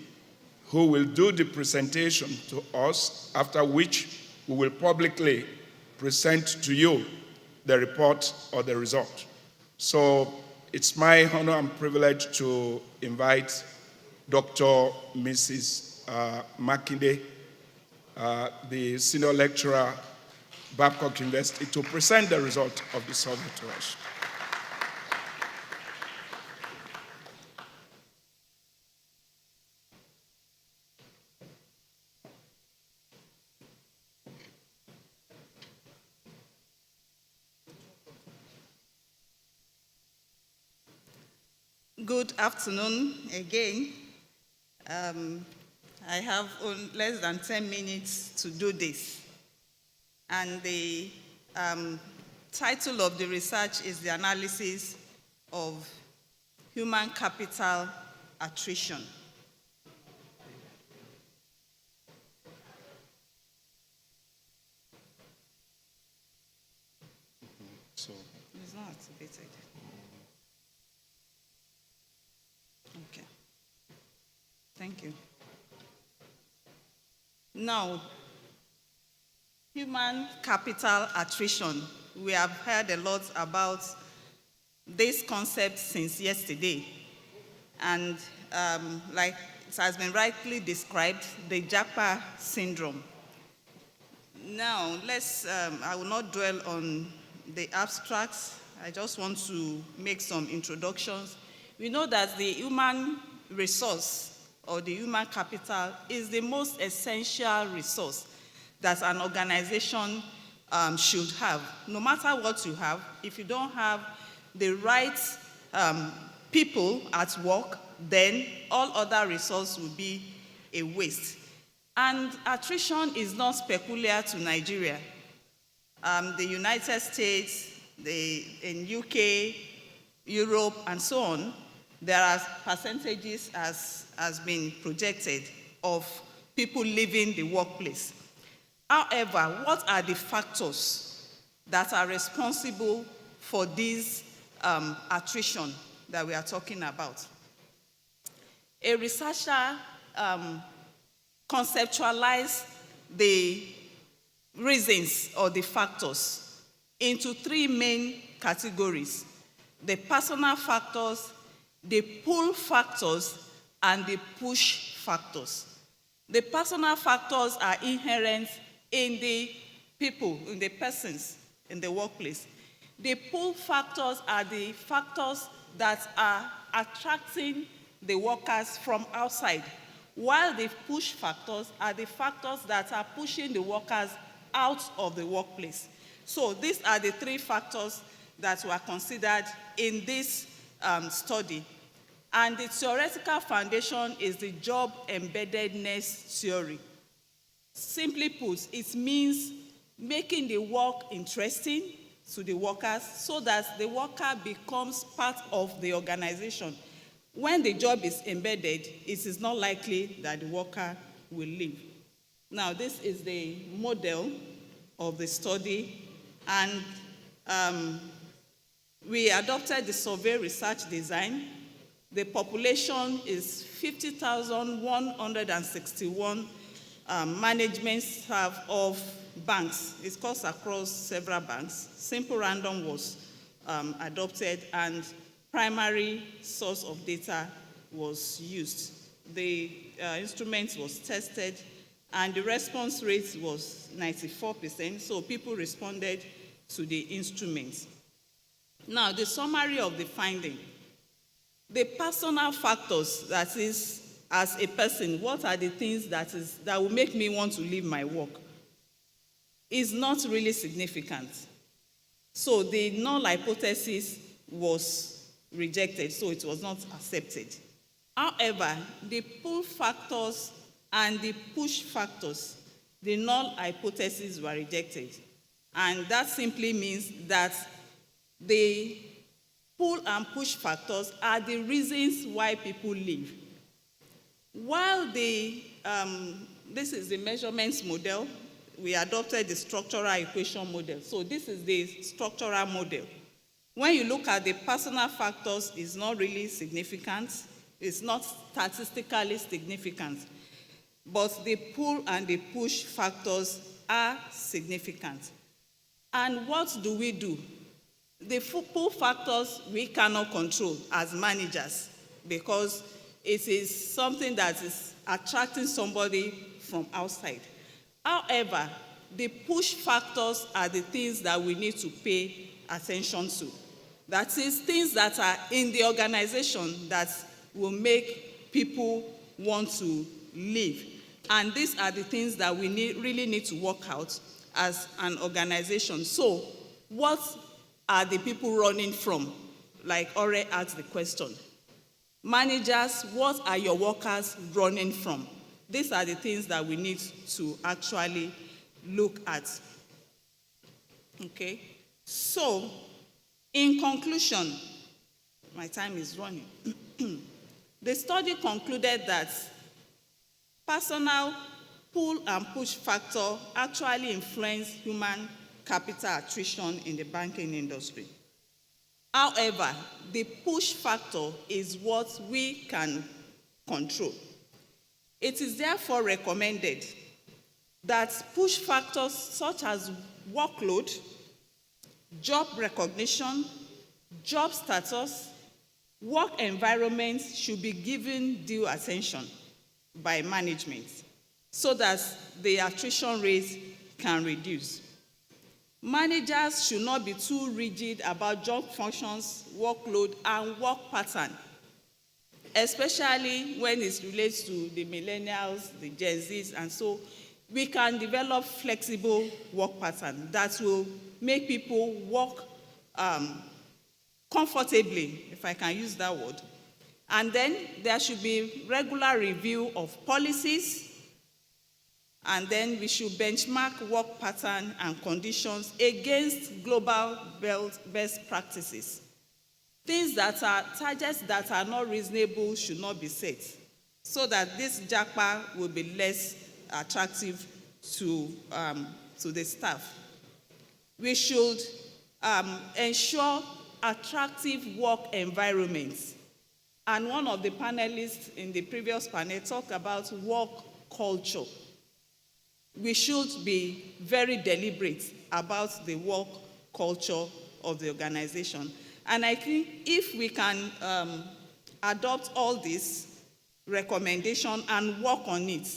who will do the presentation to us, after which we will publicly present to you the report or the result. So it's my honor and privilege to invite Dr. Mrs. Makinde, the senior lecturer, Babcock University, to present the result of the survey to us. Good afternoon again. I have less than 10 minutes to do this. And the title of the research is the analysis of human capital attrition. So it's not activated. Okay. Thank you. Now, human capital attrition. We have heard a lot about this concept since yesterday. And like it has been rightly described, the JACPA syndrome. Now, I will not dwell on the abstracts. I just want to make some introductions. We know that the human resource or the human capital is the most essential resource that an organization should have. No matter what you have, if you don't have the right people at work, then all other resources will be a waste. And attrition is not peculiar to Nigeria. The United States, in UK, Europe, and so on, there are percentages as been projected of people leaving the workplace. However, what are the factors that are responsible for this attrition that we are talking about? A researcher conceptualized the reasons or the factors into three main categories: the personal factors, the pull factors, and the push factors. The personal factors are inherent in the people, in the persons in the workplace. The pull factors are the factors that are attracting the workers from outside, while the push factors are the factors that are pushing the workers out of the workplace. So these are the three factors that were considered in this study. And the theoretical foundation is the job embeddedness theory. Simply put, it means making the work interesting to the workers so that the worker becomes part of the organization. When the job is embedded, it is not likely that the worker will leave. Now, this is the model of the study, and we adopted the survey research design. The population is 50,161 management staff of banks. It cuts across several banks. Simple random was adopted, and primary source of data was used. The instrument was tested, and the response rate was 94%, so people responded to the instruments. Now, the summary of the finding. The personal factors, that is, as a person, what are the things that will make me want to leave my work, is not really significant. So the null hypothesis was rejected, so it was not accepted. However, the pull factors and the push factors, the null hypotheses were rejected. And that simply means that the pull and push factors are the reasons why people leave. While this is the measurements model, we adopted the structural equation model. So this is the structural model. When you look at the personal factors, it's not really significant. It's not statistically significant. But the pull and the push factors are significant. And what do? The pull factors we cannot control as managers because it is something that is attracting somebody from outside. However, the push factors are the things that we need to pay attention to. That is, things that are in the organization that will make people want to leave. And these are the things that we really need to work out as an organization. So, what are the people running from? Like Ore asked the question. Managers, what are your workers running from? These are the things that we need to actually look at. Okay? So, in conclusion, my time is running. The study concluded that personal pull and push factor actually influence human capital attrition in the banking industry. However, the push factor is what we can control. It is therefore recommended that push factors such as workload, job recognition, job status, work environment should be given due attention by management so that the attrition rate can reduce. Managers should not be too rigid about job functions, workload, and work pattern, especially when it relates to the millennials, the Gen Zs, and so we can develop flexible work pattern that will make people work comfortably, if I can use that word. And then there should be regular review of policies, and then we should benchmark work pattern and conditions against global best practices. Things that are targets that are not reasonable should not be set, so that this JAPA will be less attractive to the staff. We should ensure attractive work environments. And one of the panelists in the previous panel talked about work culture. We should be very deliberate about the work culture of the organization. And I think if we can adopt all these recommendations and work on it,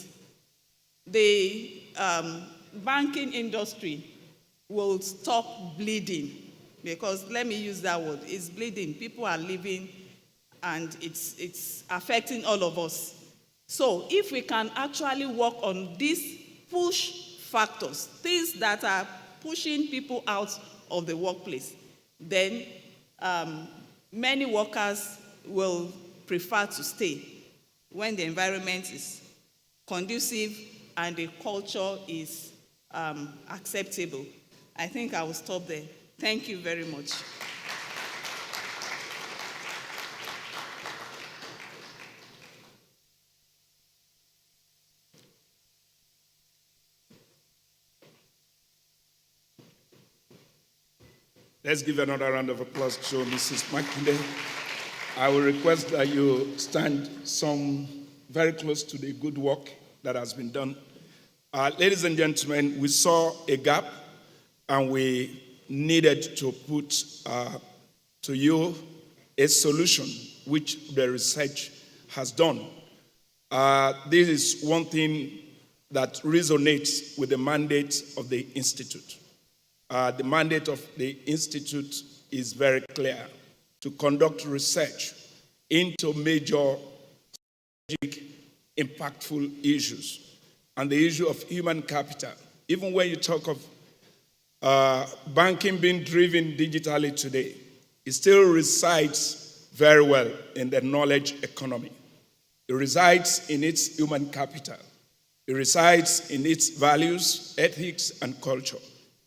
the banking industry will stop bleeding. Because let me use that word, it's bleeding. People are leaving and it's affecting all of us. So if we can actually work on this push factors, things that are pushing people out of the workplace, then many workers will prefer to stay when the environment is conducive and the culture is acceptable. I think I will stop there. Thank you very much. Let's give another round of applause to Mrs. Makinde. I will request that you stand some very close to the good work that has been done. Ladies and gentlemen, we saw a gap and we needed to put to you a solution which the research has done. This is one thing that resonates with the mandate of the Institute. The mandate of the Institute is very clear: to conduct research into major strategic, impactful issues. And the issue of human capital, even when you talk of banking being driven digitally today, it still resides very well in the knowledge economy. It resides in its human capital. It resides in its values, ethics, and culture.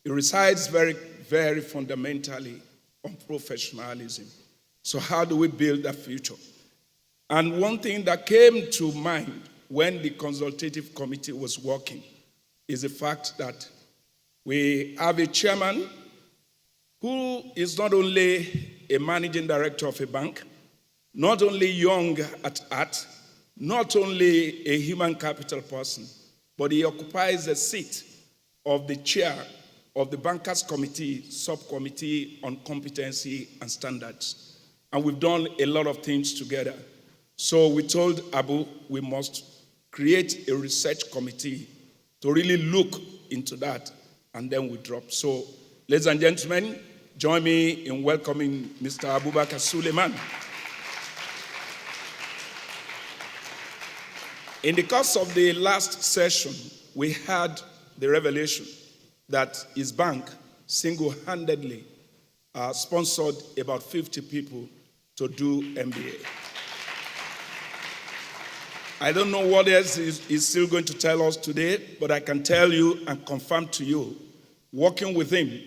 It resides very, very fundamentally on professionalism. So how do we build that future? And one thing that came to mind when the consultative committee was working is the fact that we have a chairman who is not only a managing director of a bank, not only young at heart, not only a human capital person, but he occupies the seat of the chair of the Bankers Committee, Subcommittee on Competency and Standards. And we've done a lot of things together. So we told Abu we must create a research committee to really look into that, and then we drop. So, ladies and gentlemen, join me in welcoming Mr. Abubakar Suleiman. In the course of the last session, we had the revelation that his bank single-handedly sponsored about 50 people to do MBA. I don't know what else he's still going to tell us today, but I can tell you and confirm to you, working with him,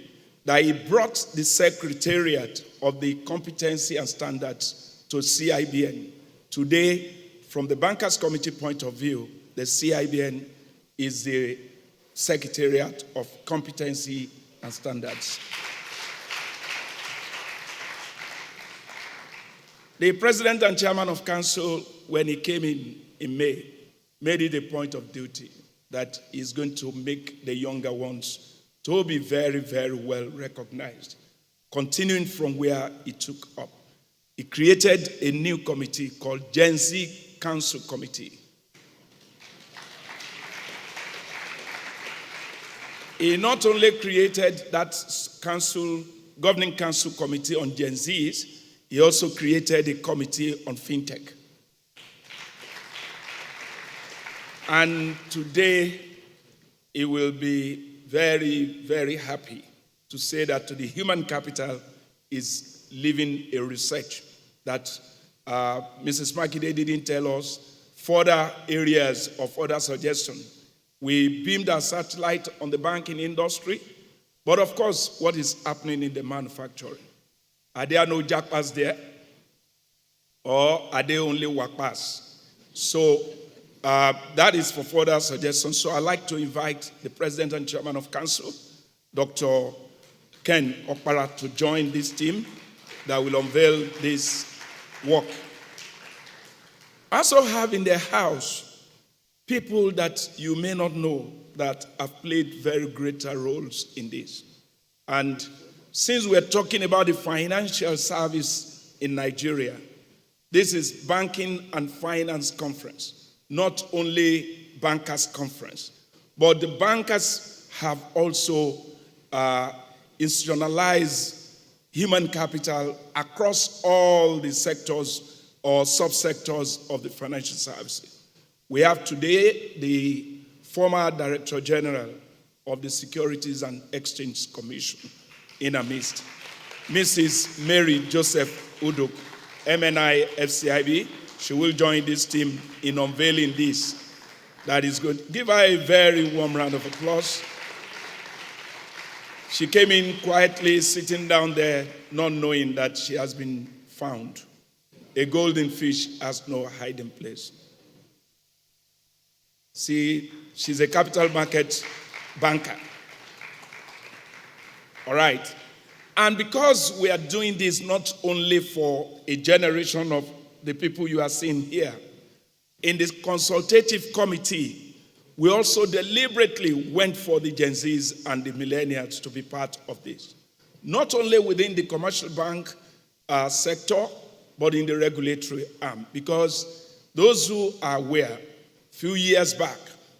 that he brought the secretariat of the competency and standards to CIBN. Today, from the Bankers Committee point of view, the CIBN is the Secretariat of Competency and Standards. The President and Chairman of Council, when he came in May, made it a point of duty that he's going to make the younger ones to be very, very well recognized, continuing from where he took up. He created a new committee called Gen Z Council Committee. He not only created that governing council committee on Gen Zs, he also created a committee on fintech. And today, he will be very, very happy to say that to the human capital is leaving a research that Mrs. Makinde didn't tell us further areas of other suggestions. We beamed our satellite on the banking industry, but of course, what is happening in the manufacturing? Are there no jackpass there? Or are they only wakpas? So that is for further suggestions. So I'd like to invite the President and Chairman of Council, Dr. Ken Okpara, to join this team that will unveil this work. I also have in the house people that you may not know that have played very greater roles in this. And since we're talking about the financial service in Nigeria, this is Banking and Finance Conference, not only Bankers Conference, but the bankers have also institutionalized human capital across all the sectors or subsectors of the financial services. We have today the former Director General of the Securities and Exchange Commission in our midst. Mrs. Mary Joseph Uduk, MNI FCIB, she will join this team in unveiling this. That is good. Give her a very warm round of applause. She came in quietly, sitting down there, not knowing that she has been found. A golden fish has no hiding place. See, she's a capital market banker. All right. And because we are doing this not only for a generation of the people you are seeing here, in this consultative committee, we also deliberately went for the Gen Zs and the millennials to be part of this. Not only within the commercial bank sector, but in the regulatory arm. Because those who are aware, a few years back,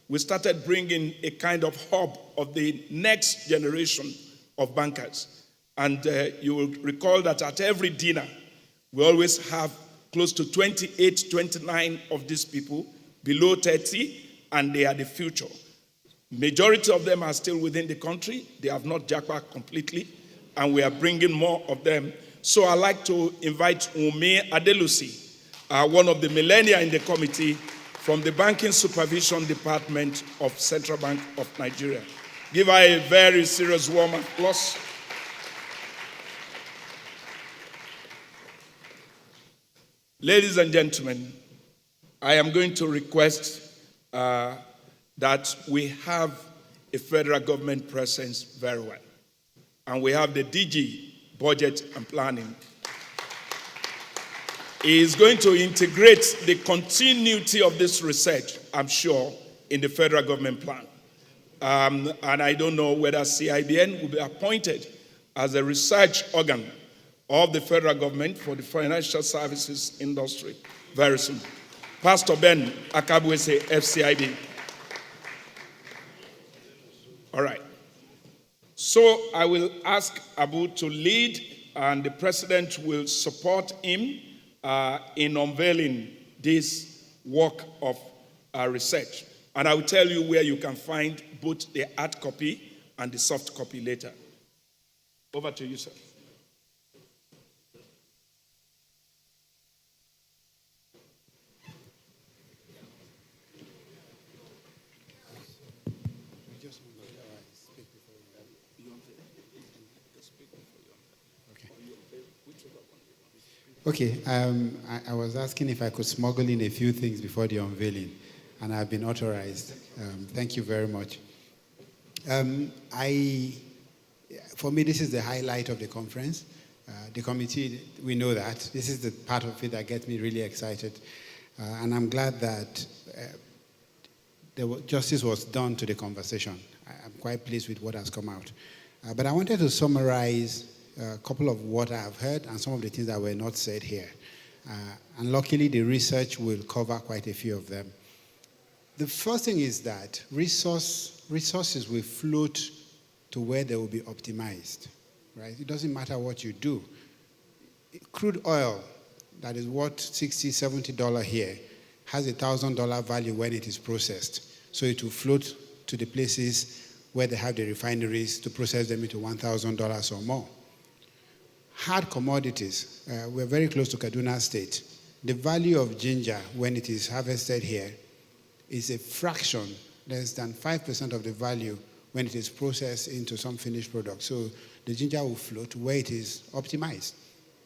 we started bringing a kind of hub of the next generation of bankers. And you will recall that at every dinner, we always have close to 28, 29 of these people, below 30, and they are the future. Majority of them are still within the country. They have not jackpot completely, and we are bringing more of them. So I'd like to invite Ume Adelusi, one of the millennia in the committee, from the Banking Supervision Department of Central Bank of Nigeria. Give her a very serious warm applause. Ladies and gentlemen, I am going to request that we have a federal government presence very well. And we have the DG, Budget and Planning. He is going to integrate the continuity of this research, I'm sure, in the federal government plan. And I don't know whether CIBN will be appointed as a research organ of the federal government for the financial services industry very soon. Pastor Ben Akabwese, FCIB. All right. So I will ask Abu to lead, and the president will support him in unveiling this work of research. And I will tell you where you can find both the hard copy and the soft copy later. Over to you, sir. Okay, I was asking if I could smuggle in a few things before the unveiling, and I've been authorized. Thank you very much. For me, this is the highlight of the conference. The committee, we know that. This is the part of it that gets me really excited. And I'm glad that justice was done to the conversation. I'm quite pleased with what has come out. But I wanted to summarize a couple of what I have heard and some of the things that were not said here. And luckily, the research will cover quite a few of them. The first thing is that resources will float to where they will be optimized, right? It doesn't matter what you do. Crude oil, that is worth $60, $70 here, has a $1,000 value when it is processed. So it will float to the places where they have the refineries to process them into $1,000 or more. Hard commodities, we're very close to Kaduna State. The value of ginger when it is harvested here is a fraction, less than 5% of the value when it is processed into some finished product. So the ginger will float where it is optimized.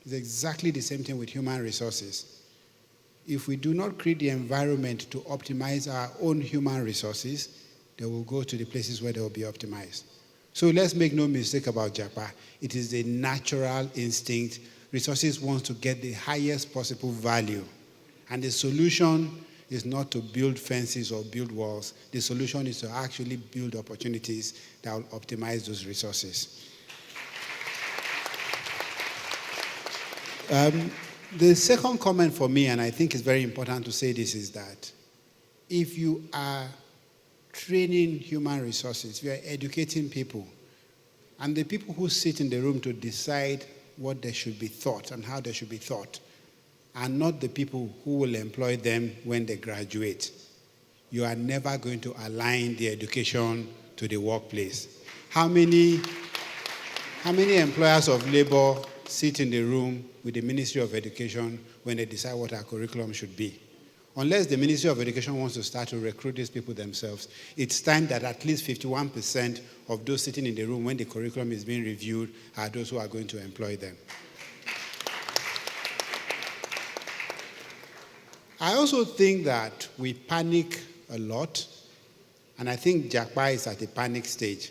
It's exactly the same thing with human resources. If we do not create the environment to optimize our own human resources, they will go to the places where they will be optimized. So let's make no mistake about Japa. It is a natural instinct. Resources want to get the highest possible value. And the solution is not to build fences or build walls. The solution is to actually build opportunities that will optimize those resources. The second comment for me, and I think it's very important to say this, is that if you are training human resources, we are educating people, and the people who sit in the room to decide what they should be taught and how they should be taught are not the people who will employ them when they graduate. You are never going to align the education to the workplace. How many employers of labor sit in the room with the Ministry of Education when they decide what our curriculum should be? Unless the Ministry of Education wants to start to recruit these people themselves, it's time that at least 51% of those sitting in the room when the curriculum is being reviewed are those who are going to employ them. I also think that we panic a lot, and I think JAPA is at a panic stage,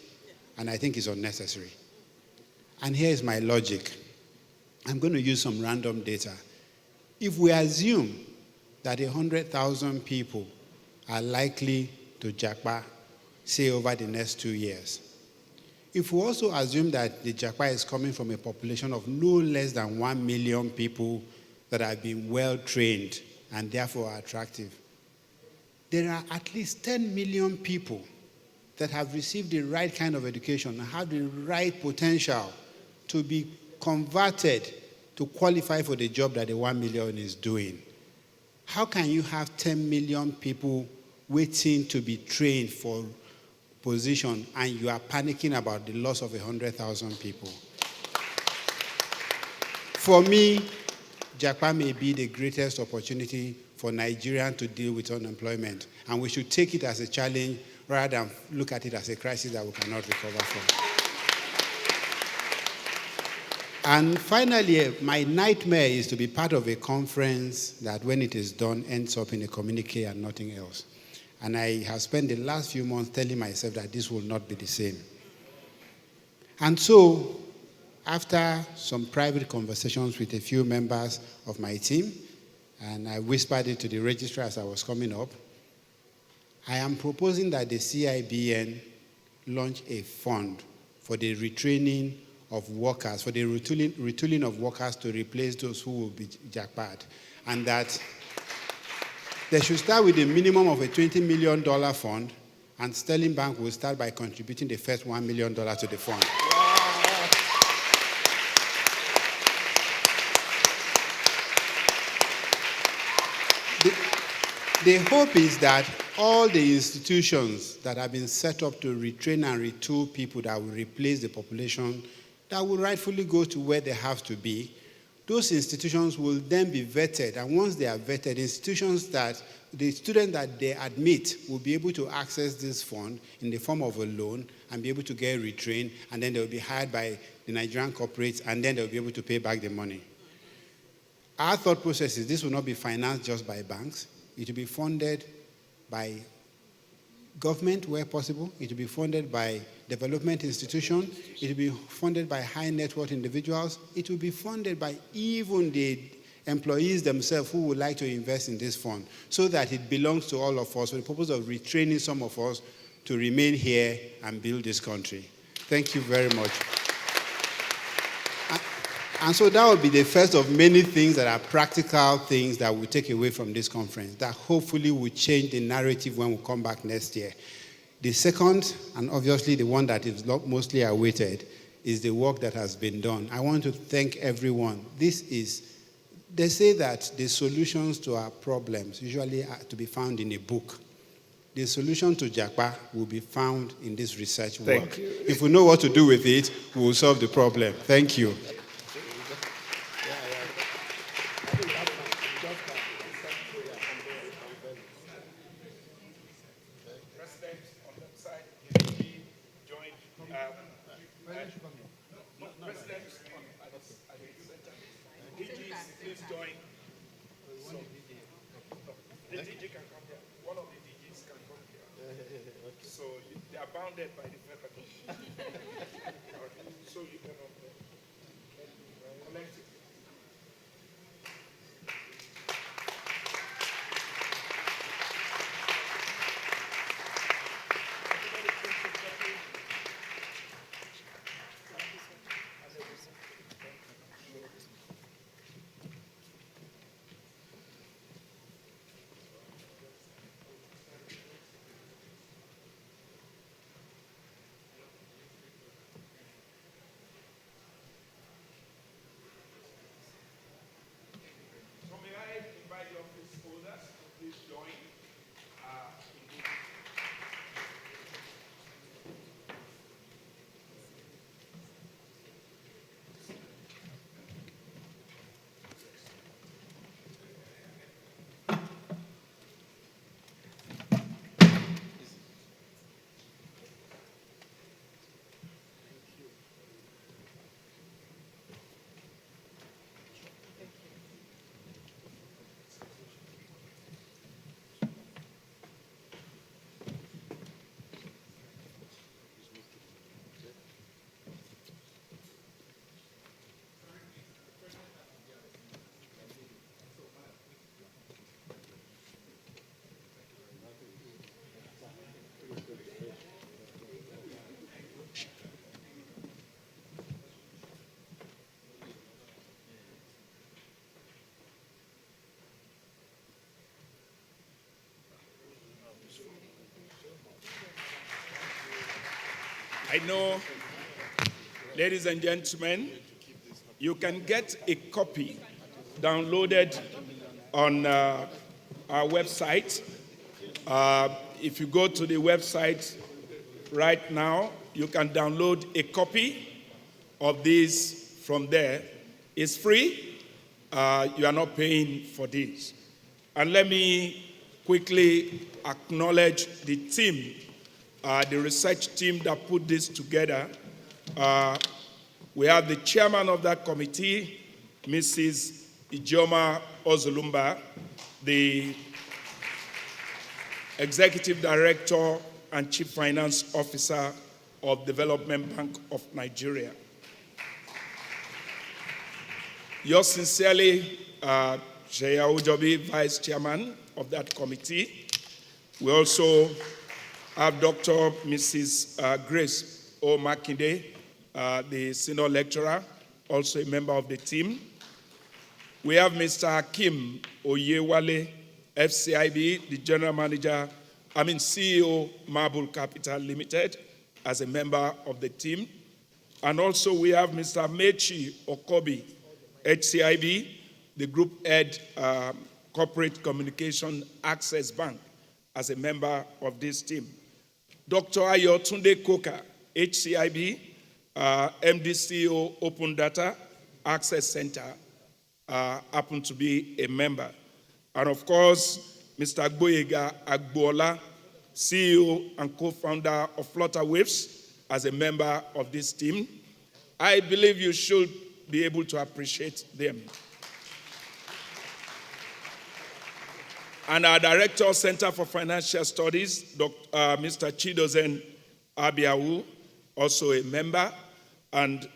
and I think it's unnecessary. And here is my logic. I'm going to use some random data. If we assume that 100,000 people are likely to JAPA, say, over the next 2 years, if we also assume that the JAPA is coming from a population of no less than 1 million people that have been well-trained and therefore are attractive, there are at least 10 million people that have received the right kind of education and have the right potential to be converted to qualify for the job that the 1 million is doing. How can you have 10 million people waiting to be trained for position and you are panicking about the loss of 100,000 people? For me, JAPA may be the greatest opportunity for Nigerians to deal with unemployment, and we should take it as a challenge rather than look at it as a crisis that we cannot recover from. And finally, my nightmare is to be part of a conference that, when it is done, ends up in a communique and nothing else. And I have spent the last few months telling myself that this will not be the same. And so, after some private conversations with a few members of my team, and I whispered it to the registrar as I was coming up, I am proposing that the CIBN launch a fund for the retraining of workers, for the retooling of workers to replace those who will be jackpot. And that they should start with a minimum of a $20 million fund, and Sterling Bank will start by contributing the first $1 million to the fund. The hope is that all the institutions that have been set up to retrain and retool people that will replace the population, that will rightfully go to where they have to be, those institutions will then be vetted. And once they are vetted, institutions that the students that they admit will be able to access this fund in the form of a loan and be able to get retrained, and then they will be hired by the Nigerian corporates, and then they'll be able to pay back the money. Our thought process is this will not be financed just by banks. It will be funded by government where possible. It will be funded by development institutions. It will be funded by high net worth individuals. It will be funded by even the employees themselves who would like to invest in this fund, so that it belongs to all of us for the purpose of retraining some of us to remain here and build this country. Thank you very much. And so that will be the first of many things that are practical things that we take away from this conference, that hopefully will change the narrative when we come back next year. The second, and obviously the one that is mostly awaited, is the work that has been done. I want to thank everyone. They say that the solutions to our problems usually are to be found in a book. The solution to JAPA will be found in this research work. Thank you. If we know what to do with it, we will solve the problem. Thank you. Bounded by the federal. So you cannot collect it. I know, ladies and gentlemen, you can get a copy downloaded on our website. If you go to the website right now, you can download a copy of this from there. It's free. You are not paying for this. And let me quickly acknowledge the team, the research team that put this together. We have the chairman of that committee, Mrs. Ijoma Ozulumba, the executive director and chief finance officer of Development Bank of Nigeria. Yours sincerely, Sheya Ujobi, vice chairman of that committee. We also have Dr. Mrs. Grace O. Makinde, the senior lecturer, also a member of the team. We have Mr. Hakim Oyewale, FCIB, the general manager, CEO, Marble Capital Limited, as a member of the team. And also we have Mr. Mechi Okobi, HCIB, the group head, Corporate Communication Access Bank, as a member of this team. Dr. Ayotunde Koka, HCIB, MD/CEO, Open Data Access Center, happened to be a member. And of course, Mr. Agboyega Agbola, CEO and co-founder of Flutter Waves, as a member of this team. I believe you should be able to appreciate them. And our director of Center for Financial Studies, Mr. Chidozen Abiawu, also a member. And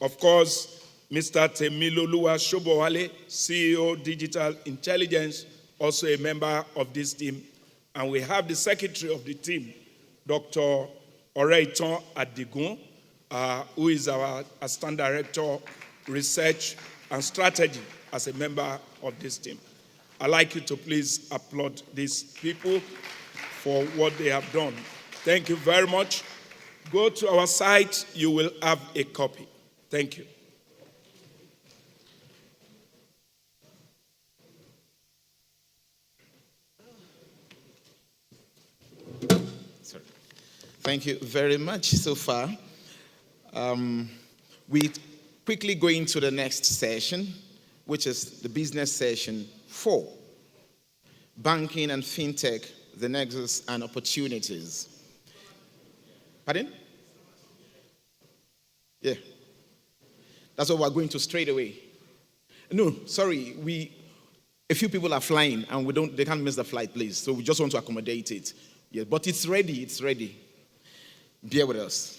of course, Mr. Temiloluwa Shobowale, CEO, Digital Intelligence, also a member of this team. And we have the secretary of the team, Dr. Oreiton Adigun, who is our assistant director, research and strategy, as a member of this team. I'd like you to please applaud these people for what they have done. Thank you very much. Go to our site, you will have a copy. Thank you. Thank you very much so far. We quickly go into the next session, which is the business session 4. Banking and FinTech, the nexus and opportunities. Pardon? Yeah. That's what we're going to straight away. No, sorry, a few people are flying and they can't miss the flight, please. So we just want to accommodate it. Yeah, but it's ready. Bear with us.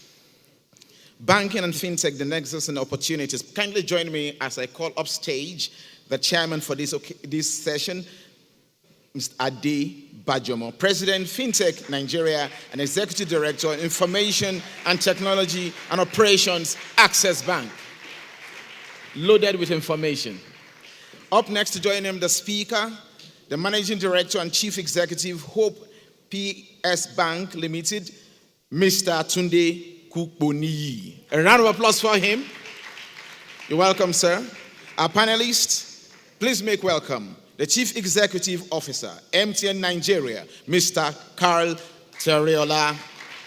Banking and FinTech, the nexus and opportunities. Kindly join me as I call upstage the chairman for this session, Mr. Ade Bajomo, President, FinTech Nigeria, and Executive Director, Information and Technology and Operations, Access Bank. Loaded with information. Up next to join him, the speaker, the Managing Director and Chief Executive, Hope PS Bank Limited, Mr. Tunde Kukboni. A round of applause for him. You're welcome, sir. Our panelists, please make welcome the Chief Executive Officer, MTN Nigeria, Mr. Carl Teriola.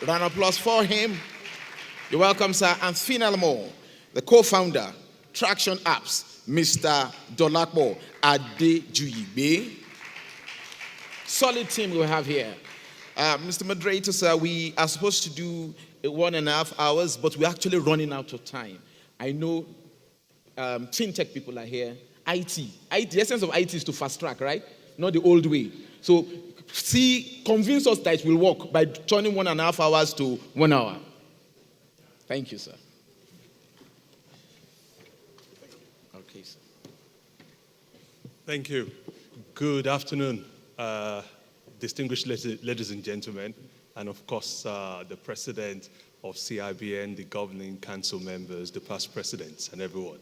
A round of applause for him. You're welcome, sir. And finally, the co-founder, Traction Apps, Mr. Dolapo Adejuyibe. Solid team we have here. Mr. Moderator, sir, we are supposed to do 1.5 hours, but we're actually running out of time. I know FinTech people are here. IT, the essence of IT is to fast track, right? Not the old way. So convince us that it will work by turning 1.5 hours to 1 hour. Thank you, sir. Okay, sir. Thank you. Good afternoon, distinguished ladies and gentlemen, and of course, the president of CIBN, the governing council members, the past presidents, and everyone.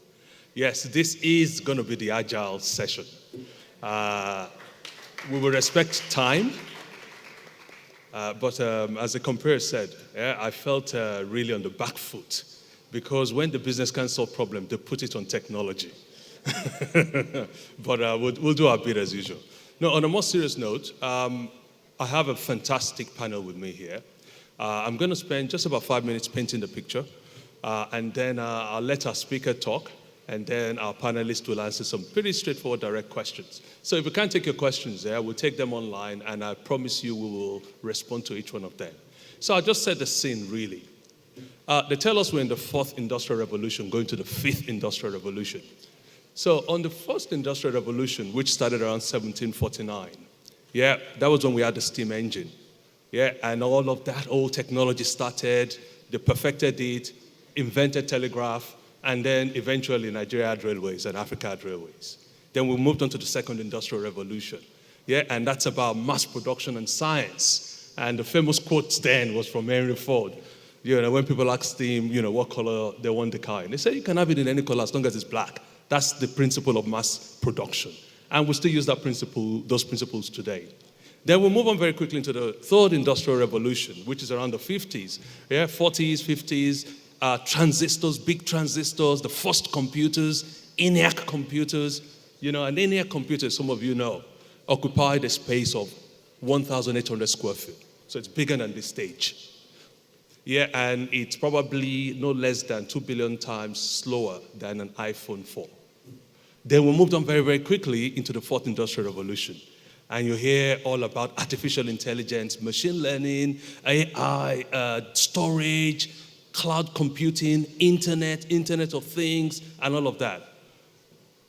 Yes, this is going to be the agile session. We will respect time. But as the comparer said, yeah, I felt really on the back foot because when the business can't solve problem, they put it on technology. But we'll do our bit as usual. No, on a more serious note, I have a fantastic panel with me here. I'm going to spend just about 5 minutes painting the picture, and then I'll let our speaker talk, and then our panelists will answer some pretty straightforward, direct questions. So if we can't take your questions there, we'll take them online, and I promise you we will respond to each one of them. So I'll just set the scene, really. They tell us we're in the 4th industrial revolution, going to the 5th industrial revolution. So on the 1st industrial revolution, which started around 1749, yeah, that was when we had the steam engine. Yeah, and all of that old technology started, they perfected it, invented telegraph, and then eventually Nigeria had railways and Africa had railways. Then we moved on to the 2nd industrial revolution. Yeah, and that's about mass production and science. And the famous quote then was from Henry Ford. You know, when people asked him, you know, what color they want the car in, they said you can have it in any color as long as it's black. That's the principle of mass production. And we still use that principle, those principles today. Then we'll move on very quickly into the 3rd industrial revolution, which is around the 50s. Yeah, 40s, 50s, transistors, big transistors, the first computers, ENIAC computers. You know, an ENIAC computer, some of you know, occupied a space of 1,800 square feet. So it's bigger than this stage. Yeah, and it's probably no less than 2 billion times slower than an iPhone 4. Then we moved on very, very quickly into the 4th industrial revolution. And you hear all about artificial intelligence, machine learning, AI, storage, cloud computing, internet of things, and all of that.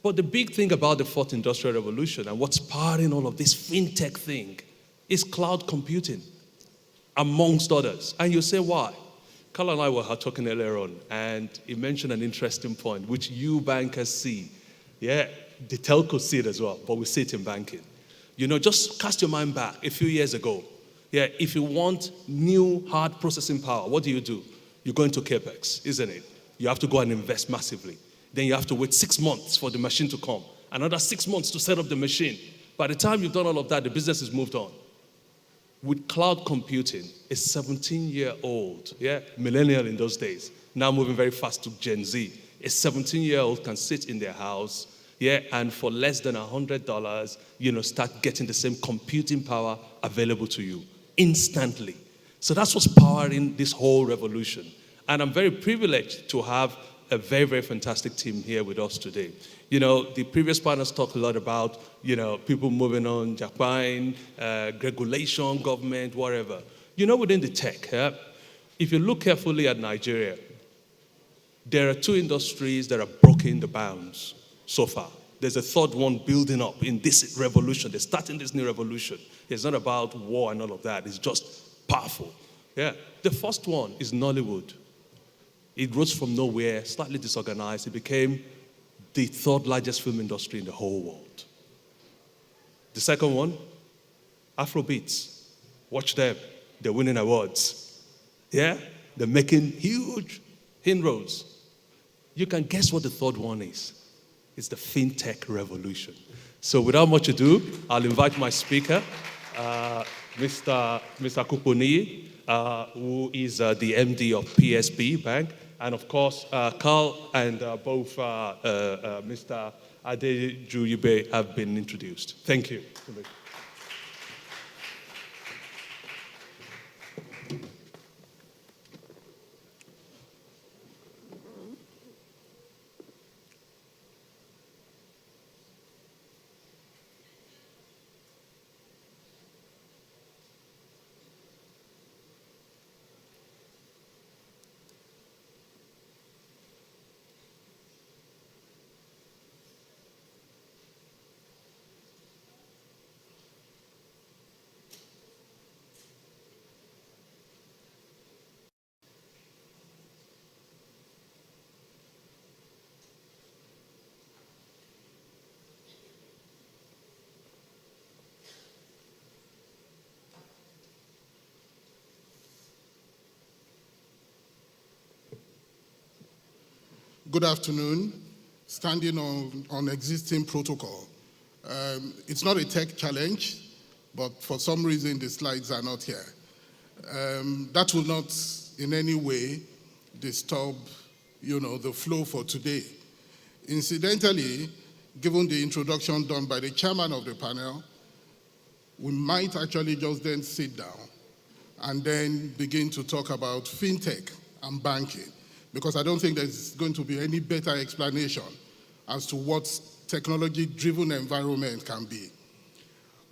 But the big thing about the 4th industrial revolution and what's powering all of this fintech thing is cloud computing, amongst others. And you say, why? Carl and I were talking earlier on, and he mentioned an interesting point, which you bankers see. Yeah, the telcos see it as well, but we see it in banking. You know, just cast your mind back a few years ago. Yeah, if you want new hard processing power, what do? You go into CapEx, isn't it? You have to go and invest massively. Then you have to wait 6 months for the machine to come. Another 6 months to set up the machine. By the time you've done all of that, the business has moved on. With cloud computing, a 17-year-old, yeah, millennial in those days, now moving very fast to Gen Z, a 17-year-old can sit in their house, yeah, and for less than $100, you know, start getting the same computing power available to you instantly. So that's what's powering this whole revolution. And I'm very privileged to have a very, very fantastic team here with us today. You know, the previous panels talked a lot about, you know, people moving on, Japan, regulation, government, whatever. You know, within the tech, if you look carefully at Nigeria, there are 2 industries that are broken the bounds so far. There's a 3rd one building up in this revolution. They're starting this new revolution. It's not about war and all of that. It's just powerful. Yeah. The first one is Nollywood. It rose from nowhere, slightly disorganized. It became the 3rd largest film industry in the whole world. The second one, Afrobeats. Watch them. They're winning awards. Yeah? They're making huge inroads. You can guess what the 3rd one is. It's the fintech revolution. So without much ado, I'll invite my speaker, Mr. Kuponi, who is the MD of PSB Bank. And of course, Carl and both Mr. Adejuyibe have been introduced. Thank you. Good afternoon. Standing on existing protocol. It's not a tech challenge, but for some reason the slides are not here. That will not in any way disturb, the flow for today. Incidentally, given the introduction done by the chairman of the panel, we might actually just then sit down and then begin to talk about fintech and banking, because I don't think there's going to be any better explanation as to what technology-driven environment can be.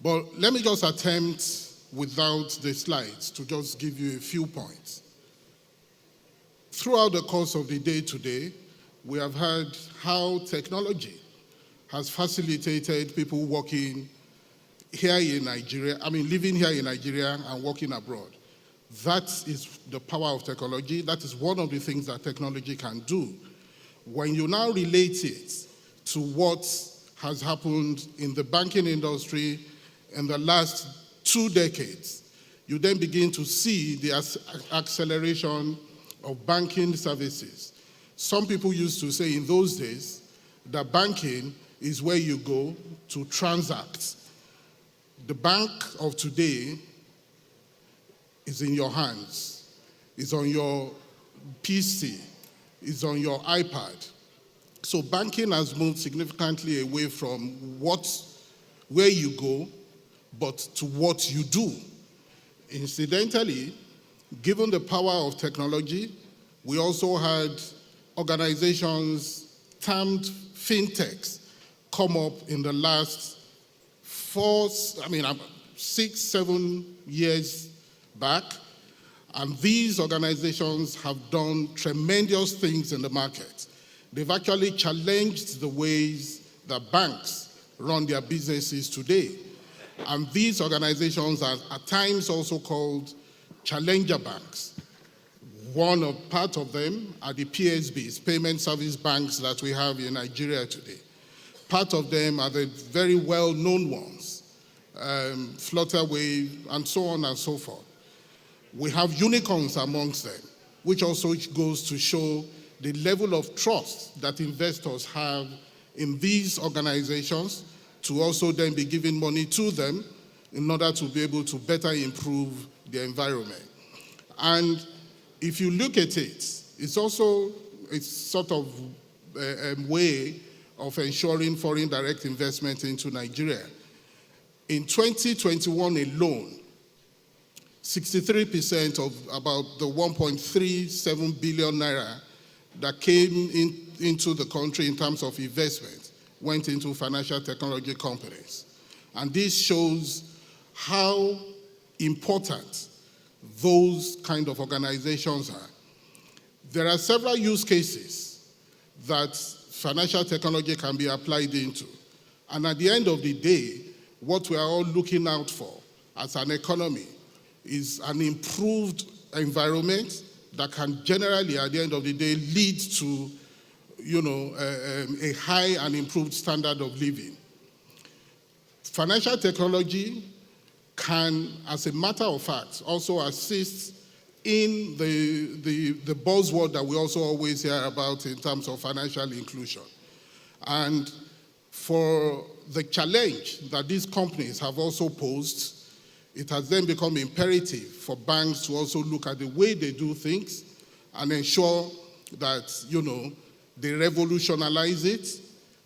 But let me just attempt, without the slides, to just give you a few points. Throughout the course of the day today, we have heard how technology has facilitated people working here in Nigeria, living here in Nigeria and working abroad. That is the power of technology. That is one of the things that technology can do. When you now relate it to what has happened in the banking industry in the last 2 decades, you then begin to see the acceleration of banking services. Some people used to say in those days that banking is where you go to transact. The bank of today is in your hands, is on your PC, is on your iPad. So banking has moved significantly away from where you go, but to what you do. Incidentally, given the power of technology, we also had organizations termed fintechs come up in the last 6, 7 years back, and these organizations have done tremendous things in the market. They've actually challenged the ways that banks run their businesses today. And these organizations are at times also called challenger banks. Part of them are the PSBs, payment service banks that we have in Nigeria today. Part of them are the very well-known ones, Flutterwave, and so on and so forth. We have unicorns amongst them, which also goes to show the level of trust that investors have in these organizations to also then be giving money to them in order to be able to better improve the environment. And if you look at it, it's also a sort of a way of ensuring foreign direct investment into Nigeria. In 2021 alone, 63% of about the 1.37 billion naira that came into the country in terms of investment went into financial technology companies. And this shows how important those kind of organizations are. There are several use cases that financial technology can be applied into. And at the end of the day, what we are all looking out for as an economy is an improved environment that can generally, at the end of the day, lead to a high and improved standard of living. Financial technology can, as a matter of fact, also assist in the buzzword that we also always hear about in terms of financial inclusion. And for the challenge that these companies have also posed, it has then become imperative for banks to also look at the way they do things and ensure that, they revolutionize it,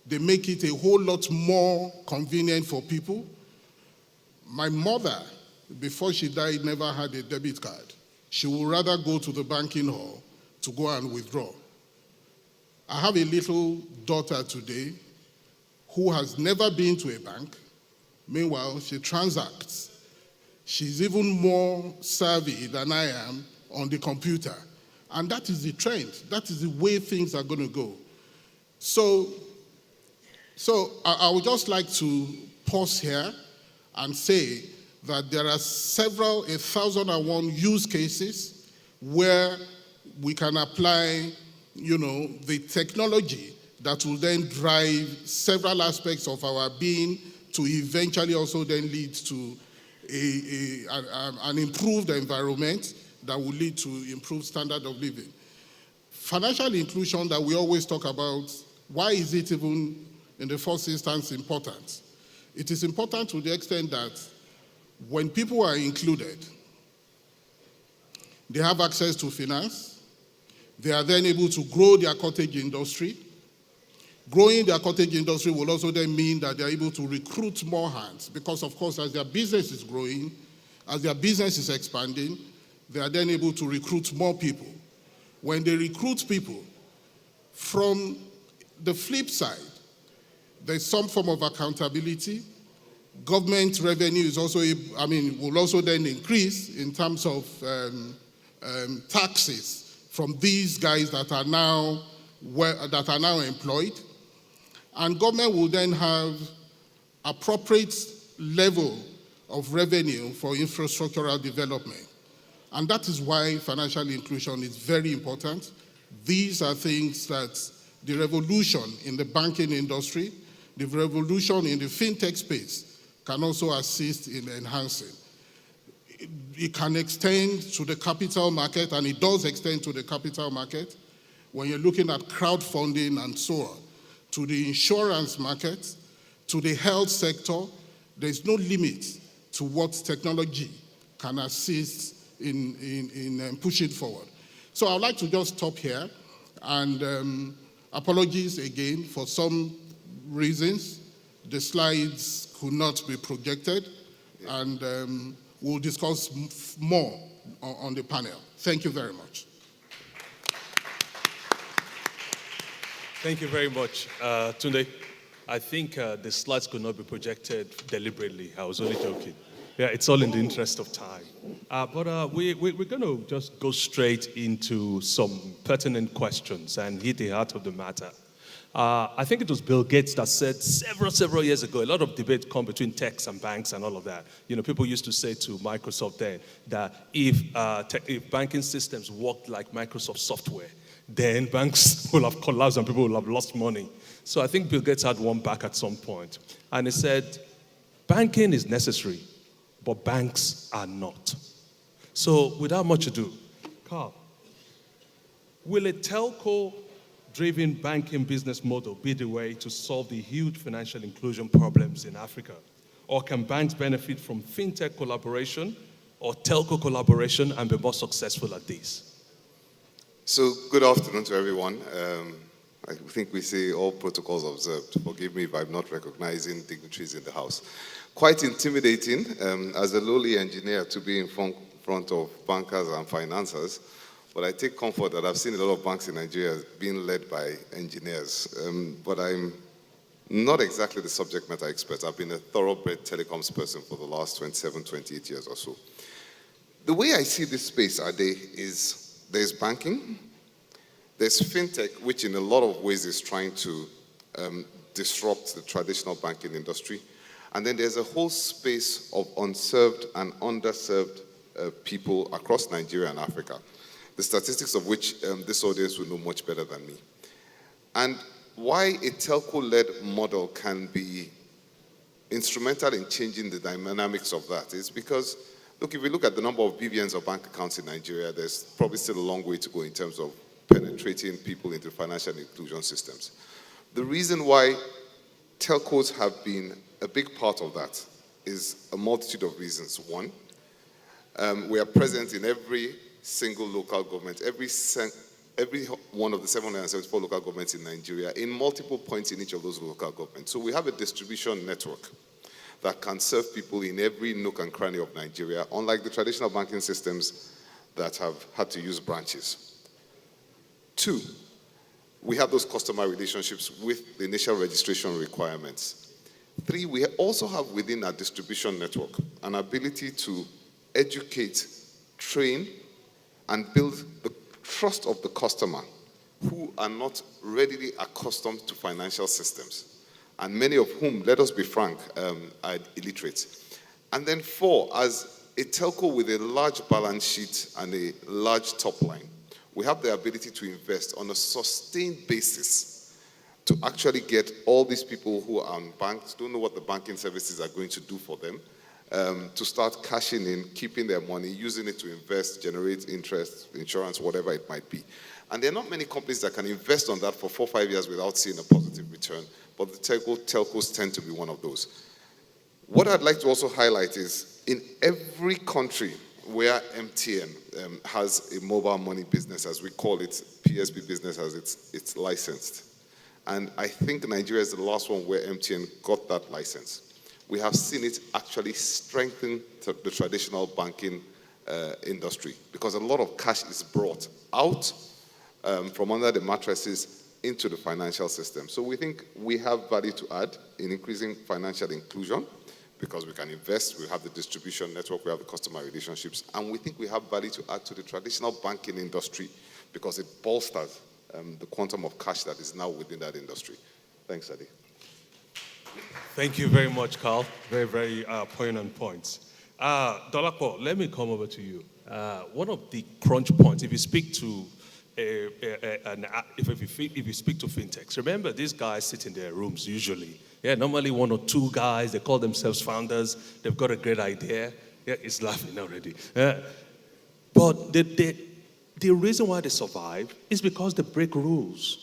they make it a whole lot more convenient for people. My mother, before she died, never had a debit card. She would rather go to the banking hall to go and withdraw. I have a little daughter today who has never been to a bank. Meanwhile, she transacts. She's even more savvy than I am on the computer. And that is the trend. That is the way things are going to go. So I would just like to pause here and say that there are 1,001 use cases where we can apply, the technology that will then drive several aspects of our being to eventually also then lead to an improved environment that will lead to improved standard of living. Financial inclusion that we always talk about, why is it even in the first instance important? It is important to the extent that when people are included, They have access to finance. They are then able to grow their cottage industry. Growing their cottage industry will also then mean that they are able to recruit more hands because, of course, as their business is growing, as their business is expanding, they are then able to recruit more people. When they recruit people, from the flip side, there's some form of accountability. Government revenue is also, will also then increase in terms of taxes from these guys that are now employed. And government will then have appropriate level of revenue for infrastructural development. And that is why financial inclusion is very important. These are things that the revolution in the banking industry, the revolution in the fintech space can also assist in enhancing. It can extend to the capital market, and it does extend to the capital market when you're looking at crowdfunding and so on, to the insurance market, to the health sector. There's no limit to what technology can assist in pushing forward. So I'd like to just stop here, and apologies again for some reasons. The slides could not be projected, and we'll discuss more on the panel. Thank you very much. Thank you very much, Tunde. I think the slides could not be projected deliberately. I was only joking. Yeah, it's all in the interest of time. But we're going to just go straight into some pertinent questions and hit the heart of the matter. I think it was Bill Gates that said several years ago, a lot of debate come between techs and banks and all of that. You know, people used to say to Microsoft then that if banking systems worked like Microsoft software, then banks will have collapsed and people will have lost money. So I think Bill Gates had one back at some point. And he said, banking is necessary, but banks are not. So without much ado, Carl, will a telco-driven banking business model be the way to solve the huge financial inclusion problems in Africa? Or can banks benefit from fintech collaboration or telco collaboration and be more successful at this? So good afternoon to everyone. I think we say all protocols observed. Forgive me if I'm not recognizing dignitaries in the house. Quite intimidating as a lowly engineer to be in front of bankers and financiers, but I take comfort that I've seen a lot of banks in Nigeria being led by engineers. But I'm not exactly the subject matter expert. I've been a thoroughbred telecoms person for the last 27, 28 years or so. The way I see this space, Ade, is there's banking, there's fintech, which in a lot of ways is trying to disrupt the traditional banking industry. And then there's a whole space of unserved and underserved people across Nigeria and Africa, the statistics of which this audience will know much better than me. And why a telco-led model can be instrumental in changing the dynamics of that is because, look, if we look at the number of BVNs or bank accounts in Nigeria, there's probably still a long way to go in terms of penetrating people into financial inclusion systems. The reason why telcos have been a big part of that is a multitude of reasons. One, we are present in every single local government, every one of the 774 local governments in Nigeria, in multiple points in each of those local governments. So we have a distribution network that can serve people in every nook and cranny of Nigeria, unlike the traditional banking systems that have had to use branches. Two, we have those customer relationships with the initial registration requirements. Three, we also have within our distribution network an ability to educate, train, and build the trust of the customer who are not readily accustomed to financial systems, and many of whom, let us be frank, are illiterate. And then four, as a telco with a large balance sheet and a large top line, we have the ability to invest on a sustained basis to actually get all these people who are unbanked, don't know what the banking services are going to do for them, to start cashing in, keeping their money, using it to invest, generate interest, insurance, whatever it might be. And there are not many companies that can invest on that for 4 or 5 years without seeing a positive return, but the telcos tend to be one of those. What I'd like to also highlight is in every country where MTN has a mobile money business, as we call it, PSB business as it's licensed. And I think Nigeria is the last one where MTN got that license. We have seen it actually strengthen the traditional banking industry because a lot of cash is brought out from under the mattresses into the financial system. So we think we have value to add in increasing financial inclusion because we can invest, we have the distribution network, we have the customer relationships, and we think we have value to add to the traditional banking industry because it bolsters the quantum of cash that is now within that industry. Thanks, Adi. Thank you very much, Carl. Very, very poignant points. Dolapo, let me come over to you. One of the crunch points, if you speak to if you speak to fintechs, remember these guys sit in their rooms usually. Yeah, normally one or two guys. They call themselves founders. They've got a great idea. Yeah, he's laughing already. But the reason why they survive is because they break rules.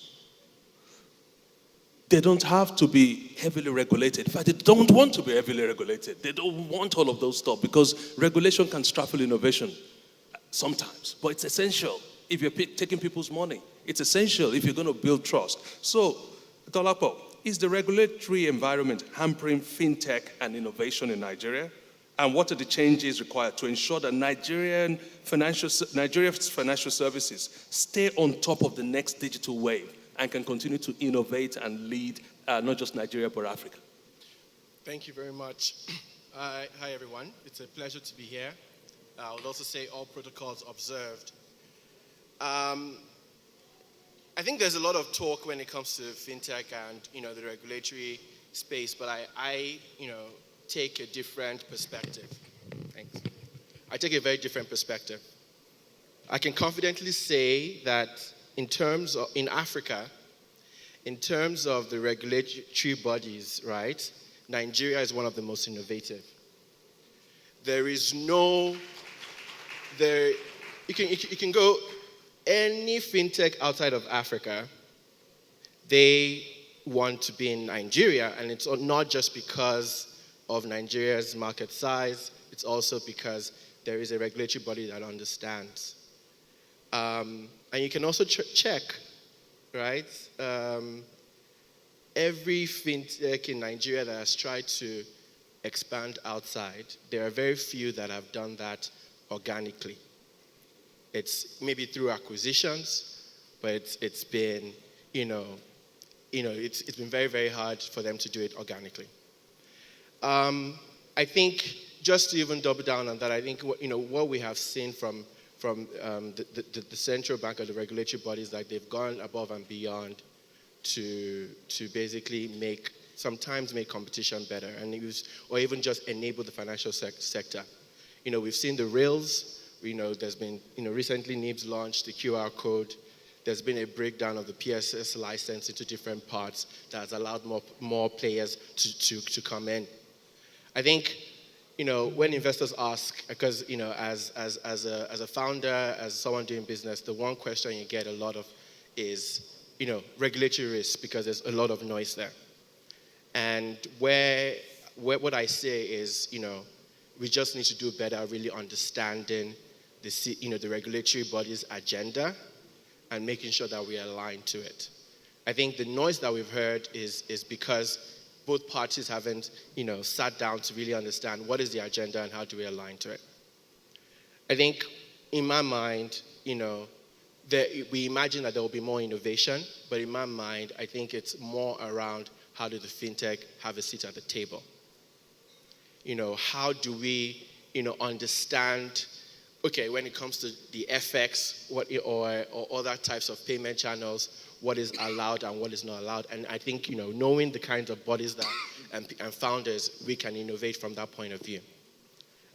They don't have to be heavily regulated. In fact, they don't want to be heavily regulated. They don't want all of those stuff because regulation can stifle innovation sometimes. But it's essential if you're taking people's money. It's essential if you're going to build trust. So, Dolapo, is the regulatory environment hampering fintech and innovation in Nigeria? And what are the changes required to ensure that Nigeria's financial services stay on top of the next digital wave and can continue to innovate and lead not just Nigeria but Africa? Thank you very much. Hi everyone. It's a pleasure to be here. I would also say all protocols observed. I think there's a lot of talk when it comes to fintech and the regulatory space, but I take a different perspective. Thanks. I take a very different perspective. I can confidently say that in Africa, in terms of the regulatory bodies, right, Nigeria is one of the most innovative. You can go any fintech outside of Africa, they want to be in Nigeria, and it's not just because of Nigeria's market size, it's also because there is a regulatory body that understands. And you can also check, right? Every fintech in Nigeria that has tried to expand outside, there are very few that have done that organically. It's maybe through acquisitions, but it's been, it's been very, very hard for them to do it organically. I think just to even double down on that, I think what we have seen from the central bank or the regulatory bodies, that they've gone above and beyond to basically sometimes make competition better, or even just enable the financial sector. We've seen the rails. There's been, recently NIBS launched the QR code. There's been a breakdown of the PSS license into different parts that has allowed more players to come in. I think, when investors ask, because, as a founder, as someone doing business, the one question you get a lot of is, regulatory risk, because there's a lot of noise there. And what I say is, we just need to do better at really understanding the regulatory body's agenda and making sure that we align to it. I think the noise that we've heard is because both parties haven't, sat down to really understand what is the agenda and how do we align to it. I think, in my mind, we imagine that there will be more innovation, but in my mind, I think it's more around how do the fintech have a seat at the table. How do we, understand, okay, when it comes to the FX or other types of payment channels, what is allowed and what is not allowed. And I think, knowing the kinds of bodies that and founders, we can innovate from that point of view.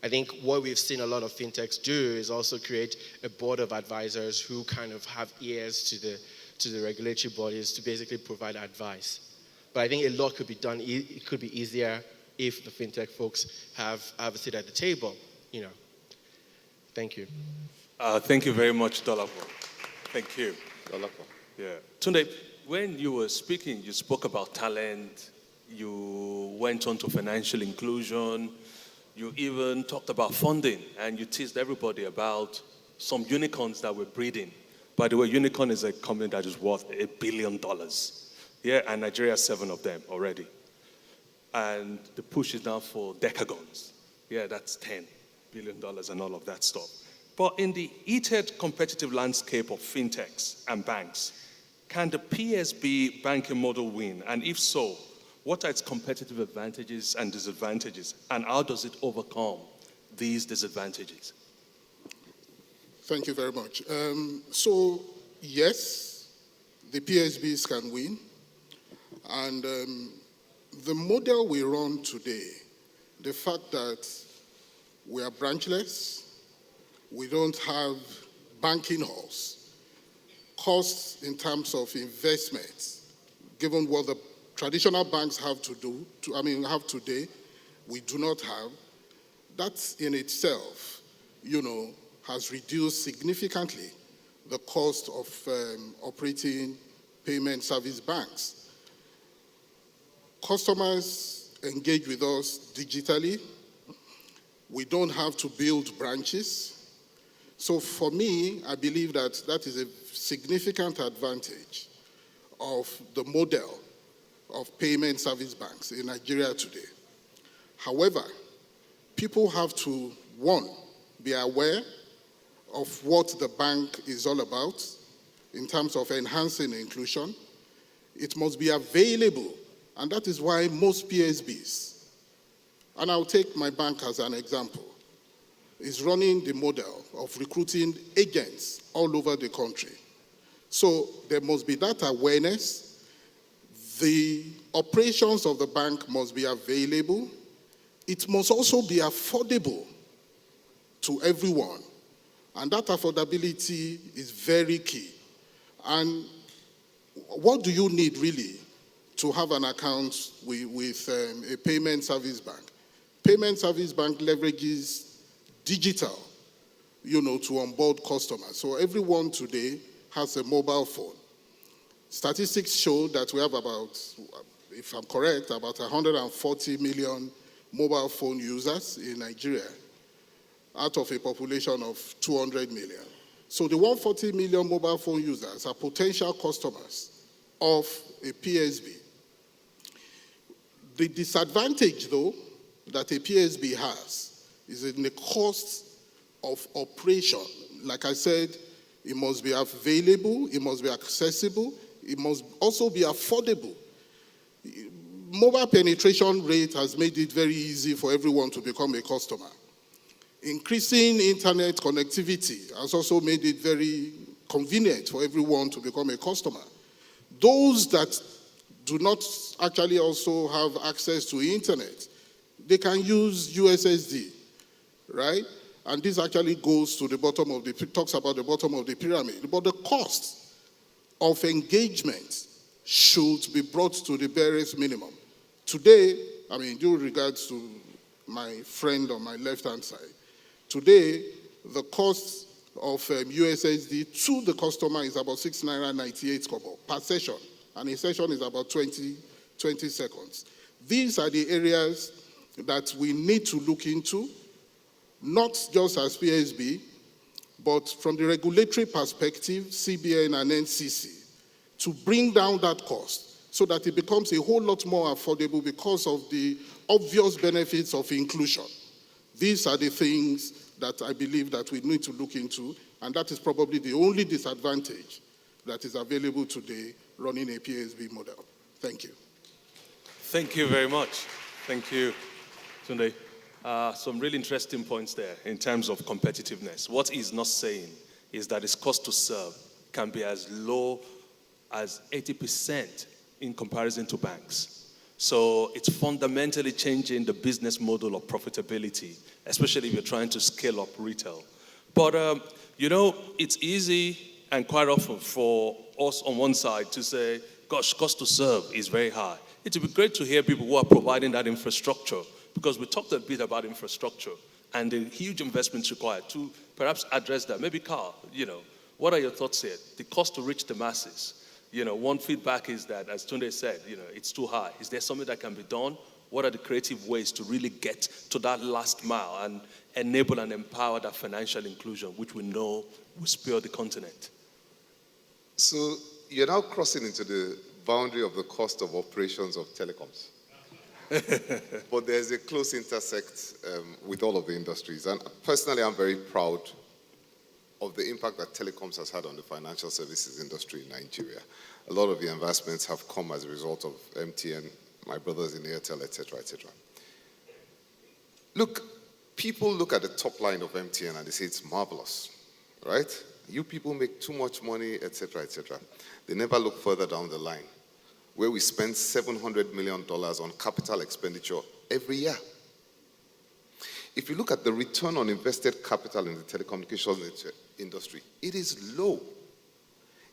I think what we've seen a lot of fintechs do is also create a board of advisors who kind of have ears to the regulatory bodies to basically provide advice. But I think a lot could be done. It could be easier if the fintech folks have a seat at the table. Thank you. Thank you very much, Dolapo. Thank you. Dolapo. Yeah. Tunde, when you were speaking, you spoke about talent. You went on to financial inclusion. You even talked about funding, and you teased everybody about some unicorns that were breeding. By the way, unicorn is a company that is worth $1 billion. Yeah, and Nigeria has 7 of them already. And the push is now for decagons. Yeah, that's $10 billion and all of that stuff. But in the heated competitive landscape of fintechs and banks, can the PSB banking model win? And if so, what are its competitive advantages and disadvantages? And how does it overcome these disadvantages? Thank you very much. So, yes, the PSBs can win. And the model we run today, the fact that we are branchless, we don't have banking halls, costs in terms of investments, given what the traditional banks have have today, we do not have. That in itself, has reduced significantly the cost of operating payment service banks. Customers engage with us digitally. We don't have to build branches. So for me, I believe that that is a significant advantage of the model of payment service banks in Nigeria today. However, people have to, one, be aware of what the bank is all about in terms of enhancing inclusion. It must be available, and that is why most PSBs, and I'll take my bank as an example, is running the model of recruiting agents all over the country. So there must be that awareness. The operations of the bank must be available. It must also be affordable to everyone. And that affordability is very key. And what do you need really to have an account with a payment service bank? Payment service bank leverages digital, to onboard customers. So everyone today has a mobile phone. Statistics show that we have about, if I'm correct, about 140 million mobile phone users in Nigeria out of a population of 200 million. So the 140 million mobile phone users are potential customers of a PSB. The disadvantage, though, that a PSB has is in the cost of operation. Like I said, it must be available, it must be accessible, it must also be affordable. Mobile penetration rate has made it very easy for everyone to become a customer. Increasing internet connectivity has also made it very convenient for everyone to become a customer. Those that do not actually also have access to internet, they can use USSD, right? And this actually goes to the bottom of talks about the bottom of the pyramid. But the cost of engagement should be brought to the barest minimum. Today, due regards to my friend on my left-hand side, today, the cost of USSD to the customer is about 6.98 naira per session, and a session is about 20 seconds. These are the areas that we need to look into, not just as PSB, but from the regulatory perspective, CBN and NCC, to bring down that cost so that it becomes a whole lot more affordable because of the obvious benefits of inclusion. These are the things that I believe that we need to look into, and that is probably the only disadvantage that is available today running a PSB model. Thank you. Thank you very much. Thank you, Tunde. Some really interesting points there in terms of competitiveness. What he's not saying is that its cost to serve can be as low as 80% in comparison to banks. So it's fundamentally changing the business model of profitability, especially if you're trying to scale up retail. But, it's easy and quite often for us on one side to say, gosh, cost to serve is very high. It would be great to hear people who are providing that infrastructure, because we talked a bit about infrastructure and the huge investments required to perhaps address that. Maybe Carl, what are your thoughts here? The cost to reach the masses. One feedback is that, as Tunde said, it's too high. Is there something that can be done, What are the creative ways to really get to that last mile and enable and empower that financial inclusion, which we know will spur the continent? So you're now crossing into the boundary of the cost of operations of telecoms. But there's a close intersect with all of the industries. And personally, I'm very proud of the impact that telecoms has had on the financial services industry in Nigeria. A lot of the investments have come as a result of MTN, my brothers in Airtel, etc., etc. Look, people look at the top line of MTN and they say it's marvelous, right? You people make too much money, etc., etc. They never look further down the line, where we spend $700 million on capital expenditure every year. If you look at the return on invested capital in the telecommunications industry, it is low.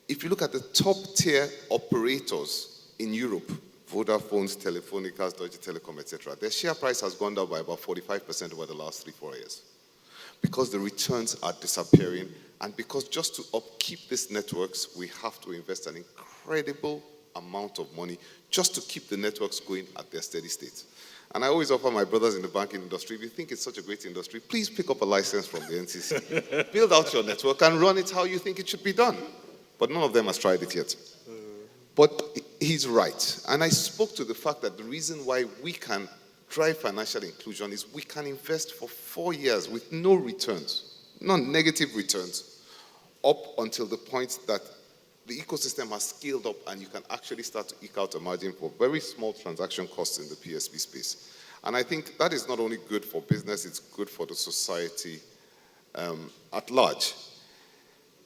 If you look at the top tier operators in Europe, Vodafone's, Telefónica's, Deutsche Telekom, etc., their share price has gone down by about 45% over the last 3-4 years because the returns are disappearing, and because just to upkeep these networks, we have to invest an incredible amount of money just to keep the networks going at their steady state. And I always offer my brothers in the banking industry, if you think it's such a great industry, please pick up a license from the NCC, build out your network and run it how you think it should be done. But none of them has tried it yet. But he's right. And I spoke to the fact that the reason why we can drive financial inclusion is we can invest for 4 years with no returns, non-negative returns, up until the point that the ecosystem has scaled up and you can actually start to eke out a margin for very small transaction costs in the PSP space. And I think that is not only good for business, it's good for the society at large.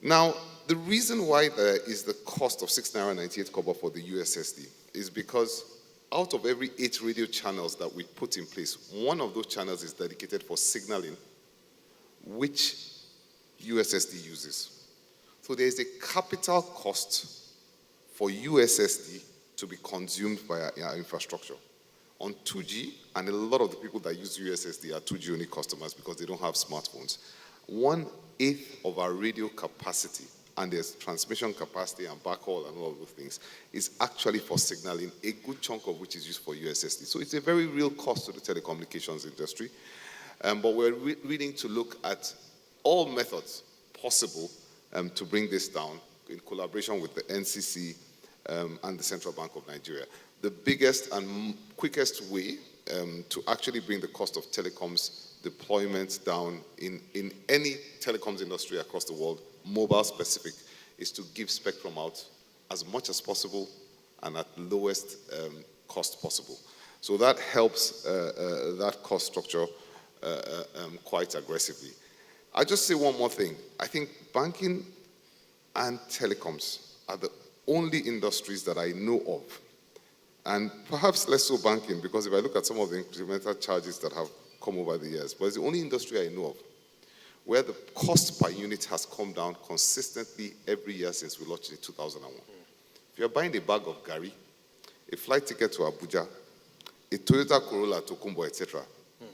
Now, the reason why there is the cost of 6.98 naira for the USSD is because out of every 8 radio channels that we put in place, one of those channels is dedicated for signaling, which USSD uses. So there is a capital cost for USSD to be consumed by our infrastructure. On 2G, and a lot of the people that use USSD are 2G only customers because they don't have smartphones. 1/8 of our radio capacity, and there's transmission capacity and backhaul and all of those things, is actually for signaling, a good chunk of which is used for USSD. So it's a very real cost to the telecommunications industry. But we're willing to look at all methods possible to bring this down in collaboration with the NCC and the Central Bank of Nigeria. The biggest and quickest way to actually bring the cost of telecoms deployment down in any telecoms industry across the world, mobile specific, is to give spectrum out as much as possible and at lowest cost possible. So that helps that cost structure quite aggressively. I'll just say one more thing. I think banking and telecoms are the only industries that I know of, and perhaps less so banking, because if I look at some of the incremental charges that have come over the years, but it's the only industry I know of where the cost per unit has come down consistently every year since we launched in 2001. If you're buying a bag of Gary, a flight ticket to Abuja, a Toyota Corolla to Kumbo, etc.,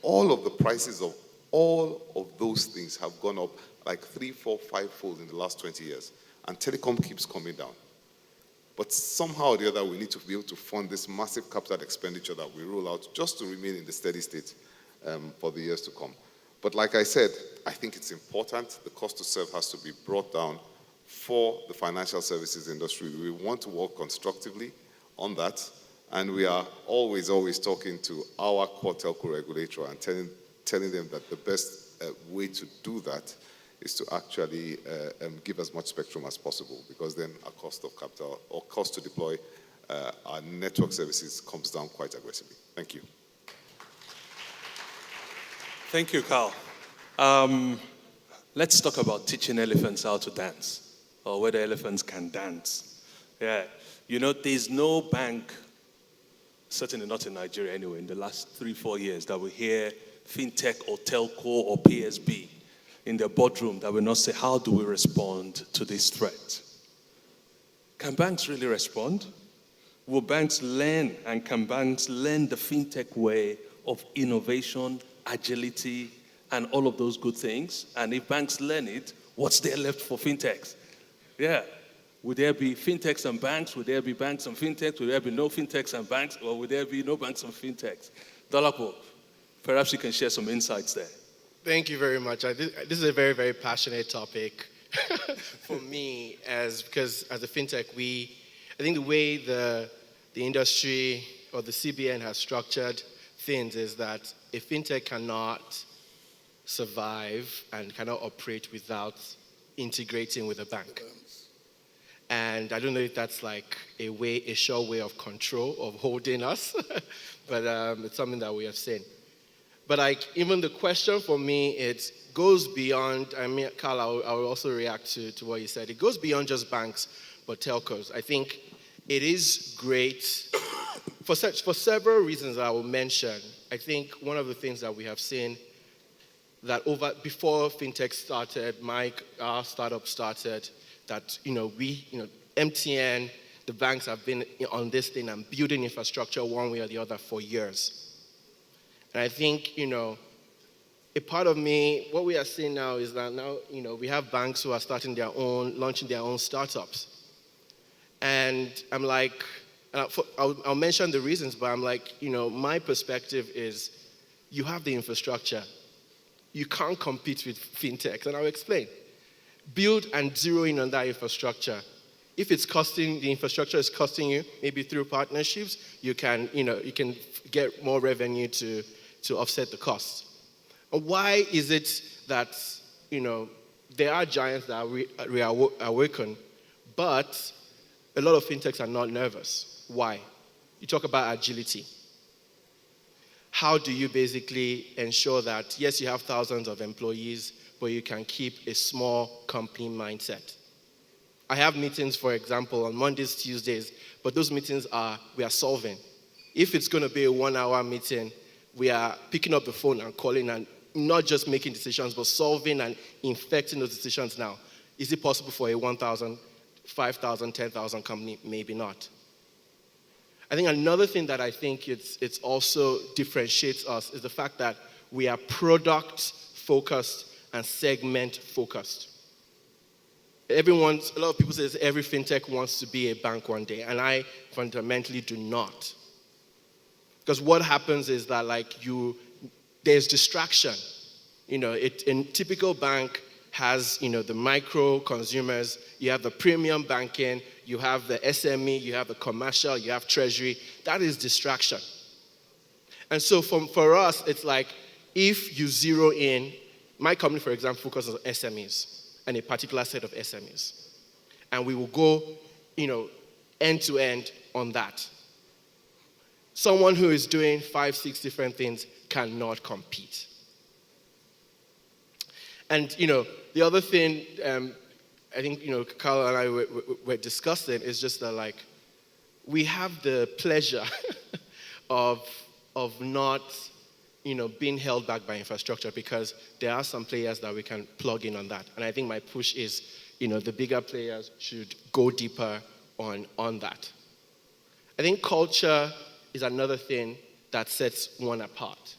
all of the prices of all of those things have gone up like 3, 4, 5-fold in the last 20 years. And telecom keeps coming down. But somehow or the other, we need to be able to fund this massive capital expenditure that we roll out just to remain in the steady state for the years to come. But like I said, I think it's important. The cost to serve has to be brought down for the financial services industry. We want to work constructively on that. And we are always talking to our core telco regulator and telling them that the best way to do that is to actually give as much spectrum as possible, because then our cost of capital or cost to deploy our network services comes down quite aggressively. Thank you. Thank you, Carl. Let's talk about teaching elephants how to dance, or whether elephants can dance. Yeah, you know, there's no bank, certainly not in Nigeria anyway, in the last 3-4 years that we hear fintech or telco or PSB in their boardroom that will not say, how do we respond to this threat? Can banks really respond? Will banks learn, and can banks learn the fintech way of innovation, agility, and all of those good things? And if banks learn it, what's there left for fintechs? Yeah. Would there be fintechs and banks? Would there be banks and fintechs? Would there be no fintechs and banks? Or would there be no banks and fintechs? Dolapo, perhaps you can share some insights there. Thank you very much. This is a very, very passionate topic for me, because as a fintech, I think the way the industry or the CBN has structured things is that a fintech cannot survive and cannot operate without integrating with a bank. And I don't know if that's like a sure way of control, of holding us, but it's something that we have seen. But like, even the question for me, it goes beyond, I mean, Carl, I will also react to what you said. It goes beyond just banks, but telcos. I think it is great for several reasons that I will mention. I think one of the things that we have seen that before fintech started, our startup started, that, MTN, the banks have been on this thing and building infrastructure one way or the other for years. And I think, a part of me, what we are seeing now is that now, we have banks who are launching their own startups. And I'm like, I'll mention the reasons, but I'm like, my perspective is you have the infrastructure. You can't compete with fintechs, and I'll explain. Build and zero in on that infrastructure. If the infrastructure is costing you, maybe through partnerships, you can get more revenue to offset the cost. And why is it that, there are giants that reawaken, but a lot of fintechs are not nervous? Why? You talk about agility. How do you basically ensure that, yes, you have thousands of employees, but you can keep a small company mindset? I have meetings, for example, on Mondays, Tuesdays, but those meetings we are solving. If it's going to be a 1-hour meeting, we are picking up the phone and calling and not just making decisions, but solving and infecting those decisions now. Is it possible for a 1,000, 5,000, 10,000 company? Maybe not. I think another thing that I think it's also differentiates us is the fact that we are product-focused and segment-focused. A lot of people say every fintech wants to be a bank one day, and I fundamentally do not. Because what happens is that there's distraction. A typical bank has, the micro consumers, you have the premium banking, you have the SME, you have the commercial, you have treasury. That is distraction. And so for us, it's like, if you zero in, my company, for example, focuses on SMEs and a particular set of SMEs. And we will go, end to end on that. Someone who is doing 5, 6 different things cannot compete. And, the other thing I think, Carl and I were discussing is just that, we have the pleasure of not, being held back by infrastructure, because there are some players that we can plug in on that. And I think my push is, the bigger players should go deeper on that. I think culture is another thing that sets one apart.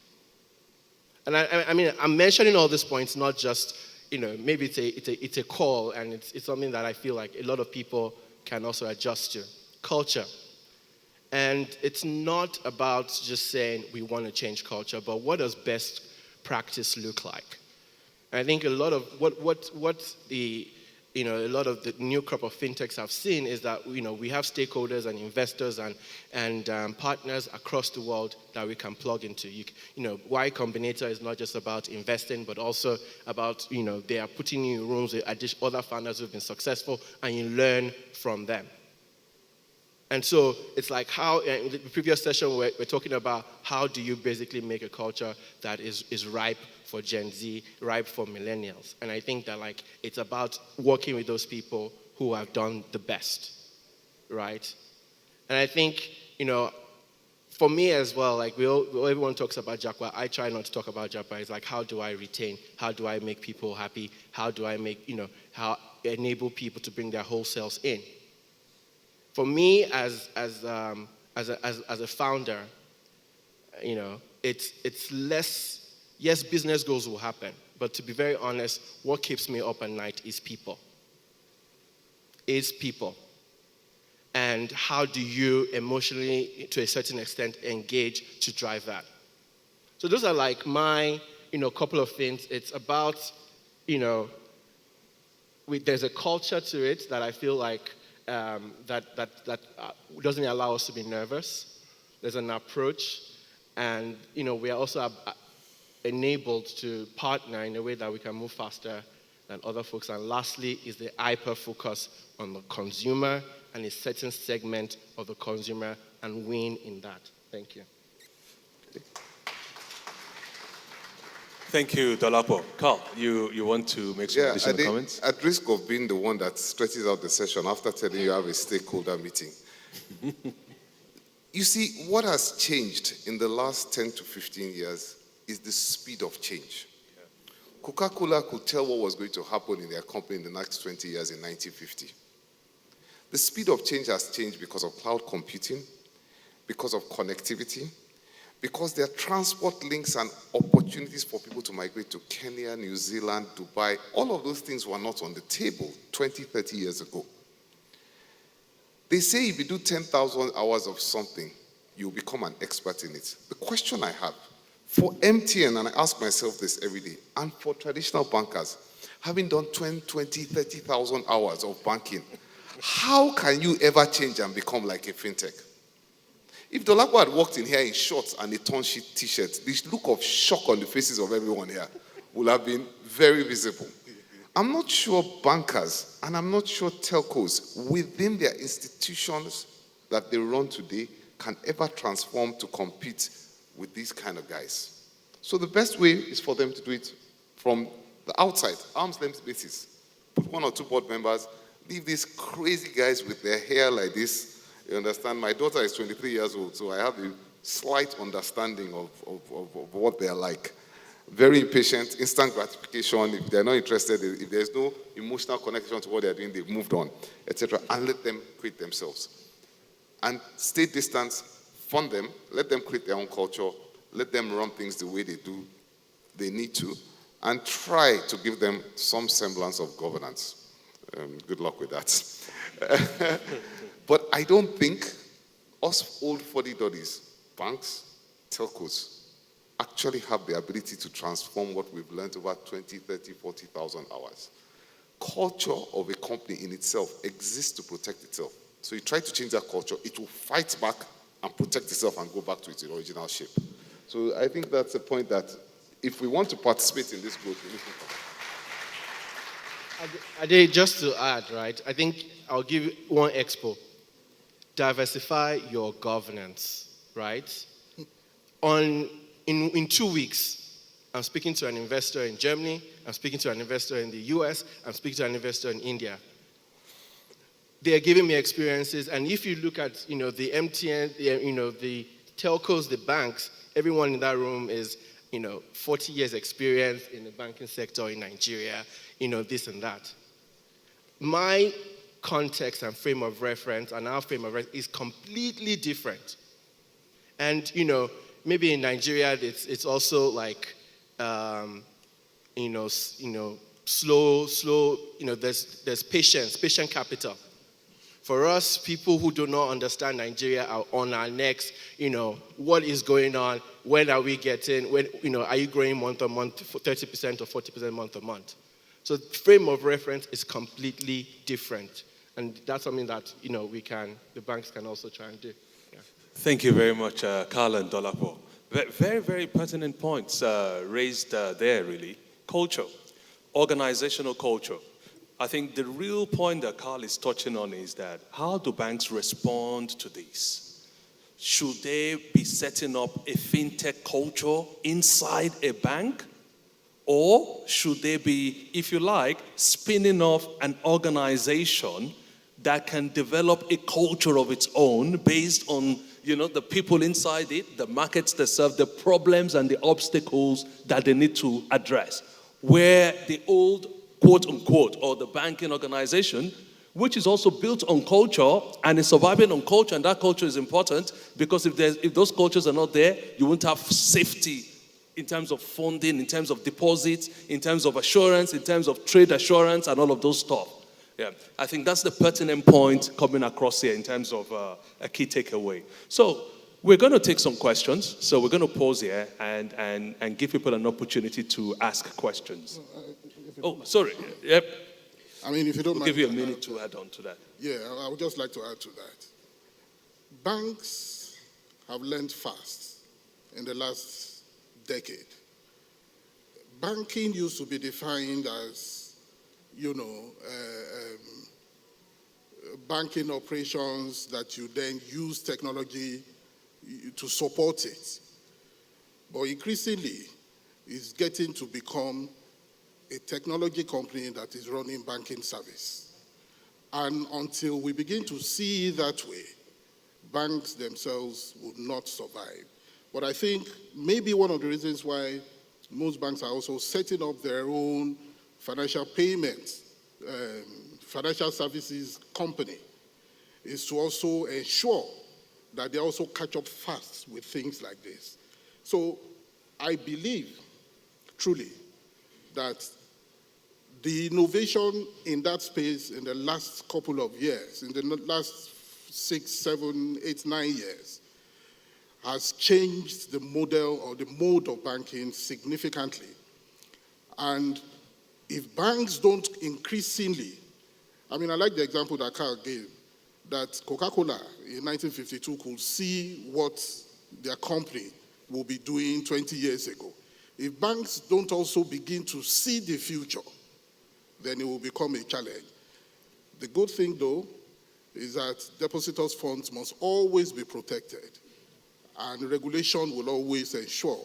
And I'm mentioning all these points not just, maybe it's a call, and it's something that I feel like a lot of people can also adjust to. Culture. And it's not about just saying we want to change culture, but what does best practice look like? And I think a lot of a lot of the new crop of fintechs have seen is that, we have stakeholders and investors and partners across the world that we can plug into. Y Combinator is not just about investing, but also about, they are putting you in rooms with other founders who've been successful, and you learn from them. And so it's like how, in the previous session, we're talking about how do you basically make a culture that is ripe for Gen Z, ripe for millennials. And I think that it's about working with those people who have done the best, right? And I think, for me as well, everyone talks about Japa. I try not to talk about Japa. It's like, how do I retain? How do I make people happy? How do I make, how enable people to bring their whole selves in? For me, as a founder, it's less. Yes, business goals will happen, but to be very honest, what keeps me up at night is people. is people. And how do you emotionally, to a certain extent, engage to drive that? So those are like my, couple of things. It's about, there's a culture to it that I feel like that doesn't allow us to be nervous. There's an approach, and we are also enabled to partner in a way that we can move faster than other folks. And lastly is the hyper focus on the consumer and a certain segment of the consumer and win in that. Thank you. Thank you, Dolapo. Carl, you want to make some additional comments? At risk of being the one that stretches out the session after telling you have a stakeholder meeting. You see, what has changed in the last 10 to 15 years is the speed of change. Coca-Cola could tell what was going to happen in their company in the next 20 years in 1950. The speed of change has changed because of cloud computing, because of connectivity, because there are transport links and opportunities for people to migrate to Kenya, New Zealand, Dubai. All of those things were not on the table 20, 30 years ago. They say if you do 10,000 hours of something, you'll become an expert in it. The question I have, for MTN, and I ask myself this every day, and for traditional bankers, having done 20, 30,000 hours of banking, how can you ever change and become like a fintech? If Dolapo had walked in here in shorts and a torn sheet t-shirt, the look of shock on the faces of everyone here would have been very visible. I'm not sure bankers and I'm not sure telcos within their institutions that they run today can ever transform to compete with these kind of guys. So the best way is for them to do it from the outside, arm's length basis. Put 1 or 2 board members, leave these crazy guys with their hair like this. You understand? My daughter is 23 years old, so I have a slight understanding of what they're like. Very impatient, instant gratification. If they're not interested, if there's no emotional connection to what they're doing, they've moved on, etc. And let them create themselves. And stay distant, fund them, let them create their own culture, let them run things the way they need to, and try to give them some semblance of governance. Good luck with that. But I don't think us old 40-doddies, banks, telcos, actually have the ability to transform what we've learned over 20, 30, 40,000 hours. Culture of a company in itself exists to protect itself. So you try to change that culture, it will fight back and protect itself and go back to its original shape. So I think that's a point that if we want to participate in this growth, we need to. Ade, just to add, right, I think I'll give you one expo. Diversify your governance, right? In 2 weeks, I'm speaking to an investor in Germany, I'm speaking to an investor in the US, I'm speaking to an investor in India. They are giving me experiences, and if you look at, the MTN, the telcos, the banks, everyone in that room is, 40 years experience in the banking sector in Nigeria, this and that. My context and frame of reference and our frame of reference is completely different. And, maybe in Nigeria, it's also like, slow, there's patience, patient capital. For us, people who do not understand Nigeria are on our necks, what is going on, when are we getting, are you growing month on month, 30% or 40% month on month? So the frame of reference is completely different. And that's something that, the banks can also try and do. Yeah. Thank you very much, Carl and Dolapo. Very, very pertinent points raised there, really. Culture, organizational culture. I think the real point that Carl is touching on is that how do banks respond to this? Should they be setting up a fintech culture inside a bank? Or should they be, if you like, spinning off an organization that can develop a culture of its own based on, the people inside it, the markets they serve, the problems and the obstacles that they need to address? Where the old, quote unquote, or the banking organization, which is also built on culture and is surviving on culture, and that culture is important because if those cultures are not there, you won't have safety in terms of funding, in terms of deposits, in terms of assurance, in terms of trade assurance, and all of those stuff. Yeah, I think that's the pertinent point coming across here in terms of a key takeaway. So we're going to take some questions. So we're going to pause here and give people an opportunity to ask questions. Oh, sorry. Yep. I mean, if you don't we'll mind, give you a minute to add on to that. Yeah, I would just like to add to that. Banks have learned fast in the last decade. Banking used to be defined as, banking operations that you then use technology to support it. But increasingly, it's getting to become a technology company that is running banking service. And until we begin to see it that way, banks themselves would not survive. But I think maybe one of the reasons why most banks are also setting up their own financial payments, financial services company, is to also ensure that they also catch up fast with things like this. So I believe, truly, that the innovation in that space in the last couple of years, in the last 6, 7, 8, 9 years, has changed the model or the mode of banking significantly. And if banks don't increasingly, I mean, I like the example that Carl gave, that Coca-Cola in 1952 could see what their company will be doing 20 years ago. If banks don't also begin to see the future, then it will become a challenge. The good thing, though, is that depositors' funds must always be protected, and regulation will always ensure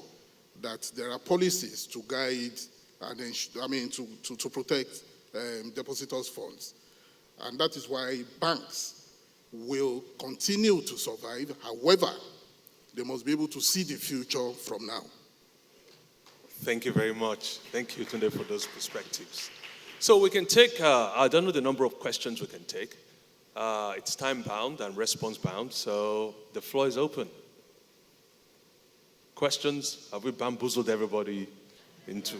that there are policies to guide and to protect depositors' funds. And that is why banks will continue to survive. However, they must be able to see the future from now. Thank you very much. Thank you, Tunde, for those perspectives. So we can take, I don't know the number of questions we can take. It's time-bound and response-bound, so the floor is open. Questions? Have we bamboozled everybody into?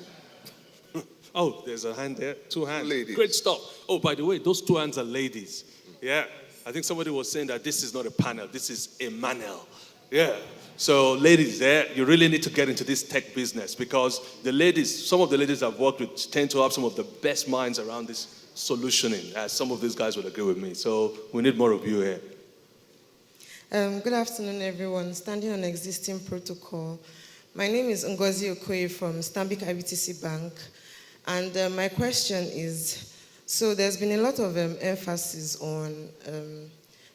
Oh, there's a hand there. 2 hands. Ladies. Great stuff. Oh, by the way, those 2 hands are ladies. Yeah. I think somebody was saying that this is not a panel, this is a manel. Yeah. So ladies, you really need to get into this tech business because the ladies, some of the ladies I've worked with tend to have some of the best minds around this solutioning, as some of these guys will agree with me. So we need more of you here. Good afternoon, everyone. Standing on existing protocol. My name is Ngozi Okoye from Stanbic IBTC Bank. And my question is, so there's been a lot of emphasis on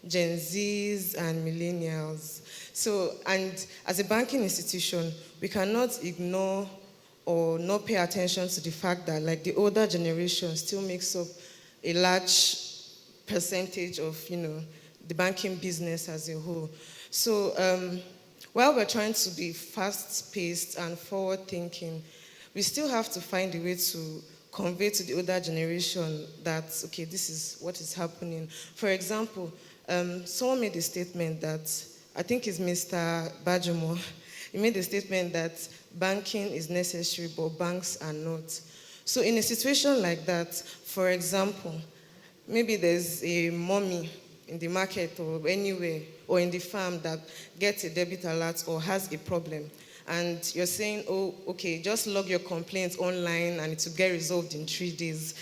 Gen Zs and millennials. So, and as a banking institution, we cannot ignore or not pay attention to the fact that like the older generation still makes up a large percentage of, the banking business as a whole. So while we're trying to be fast-paced and forward-thinking, we still have to find a way to convey to the older generation that, okay, this is what is happening. For example, someone made a statement that, I think it's Mr. Bajimo, he made a statement that banking is necessary, but banks are not. So in a situation like that, for example, maybe there's a mommy in the market or anywhere or in the farm that gets a debit alert or has a problem. And you're saying, oh, okay, just log your complaint online and it will get resolved in 3 days.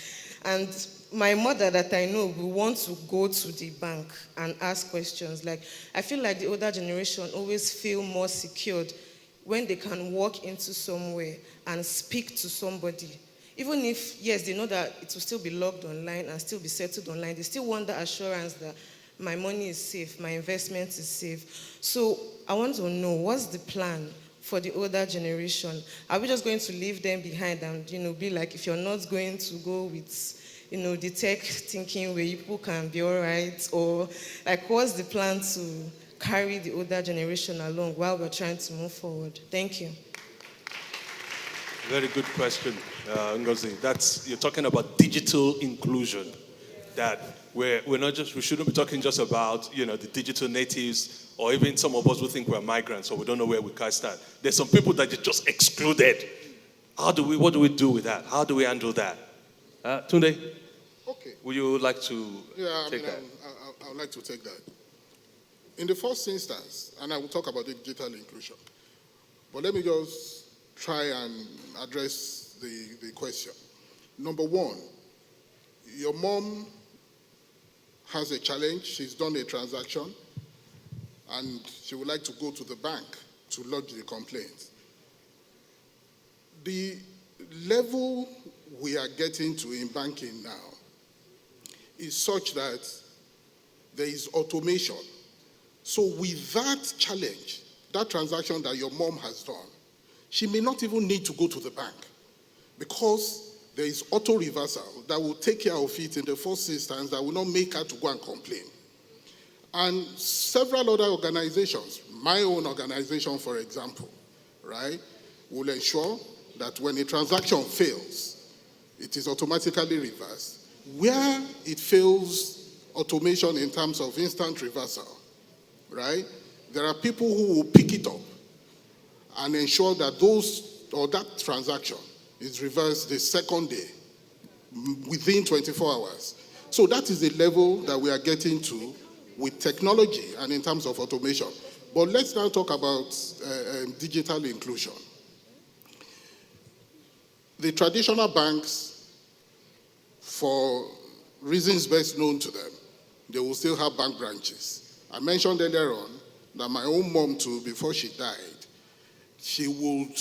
And my mother that I know will want to go to the bank and ask questions. Like, I feel like the older generation always feel more secured when they can walk into somewhere and speak to somebody. Even if, yes, they know that it will still be logged online and still be settled online, they still want the assurance that my money is safe, my investment is safe. So I want to know, what's the plan for the older generation? Are we just going to leave them behind and, be like, if you're not going to go with, the tech thinking where people can be all right? Or, like, what's the plan to carry the older generation along while we're trying to move forward? Thank you. Very good question, Ngozi. You're talking about digital inclusion. That we shouldn't be talking just about, the digital natives, or even some of us who think we're migrants, or we don't know where we can stand. There's some people that are just excluded. What do we do with that? How do we handle that? Tunde? Okay. Would you like to take that? I would like to take that. In the first instance, and I will talk about digital inclusion, but let me just try and address the question. Number one, your mom has a challenge. She's done a transaction, and she would like to go to the bank to lodge the complaint. The level we are getting to in banking now is such that there is automation. So with that challenge, that transaction that your mom has done, she may not even need to go to the bank because there is auto reversal that will take care of it in the first instance, that will not make her to go and complain. And several other organizations, my own organization, for example, right, will ensure that when a transaction fails, it is automatically reversed. Where it fails automation in terms of instant reversal, right, there are people who will pick it up and ensure that that transaction is reversed the second day, within 24 hours. So that is the level that we are getting to with technology and in terms of automation. But let's now talk about digital inclusion. The traditional banks, for reasons best known to them, they will still have bank branches. I mentioned earlier on that my own mom too, before she died, she would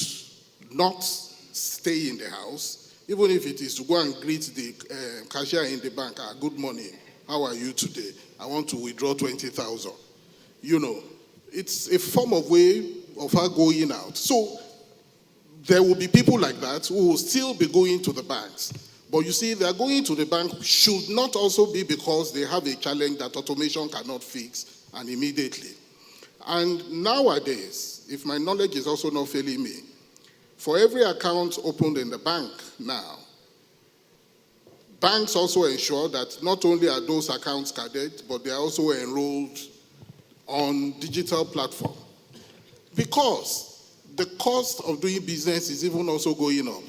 not stay in the house, even if it is to go and greet the cashier in the bank. Good morning, how are you today? I want to withdraw 20,000. You know, it's a form of way of her going out. So there will be people like that who will still be going to the banks. But you see, their going to the bank should not also be because they have a challenge that automation cannot fix and immediately. And nowadays, if my knowledge is also not failing me, for every account opened in the bank now, banks also ensure that not only are those accounts carded, but they are also enrolled on digital platform. Because the cost of doing business is even also going up.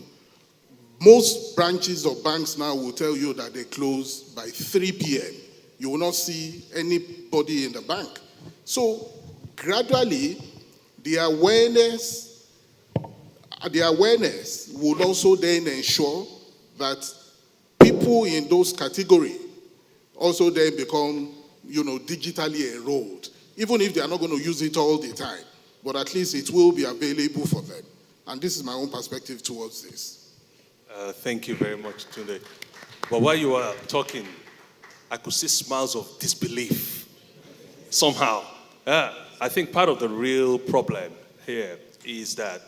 Most branches of banks now will tell you that they close by 3 p.m. You will not see anybody in the bank. So gradually, the awareness would also then ensure that people in those categories also then become, digitally enrolled, even if they are not going to use it all the time, but at least it will be available for them. And this is my own perspective towards this. Thank you very much, Tunde. But while you were talking, I could see smiles of disbelief somehow. I think part of the real problem here is that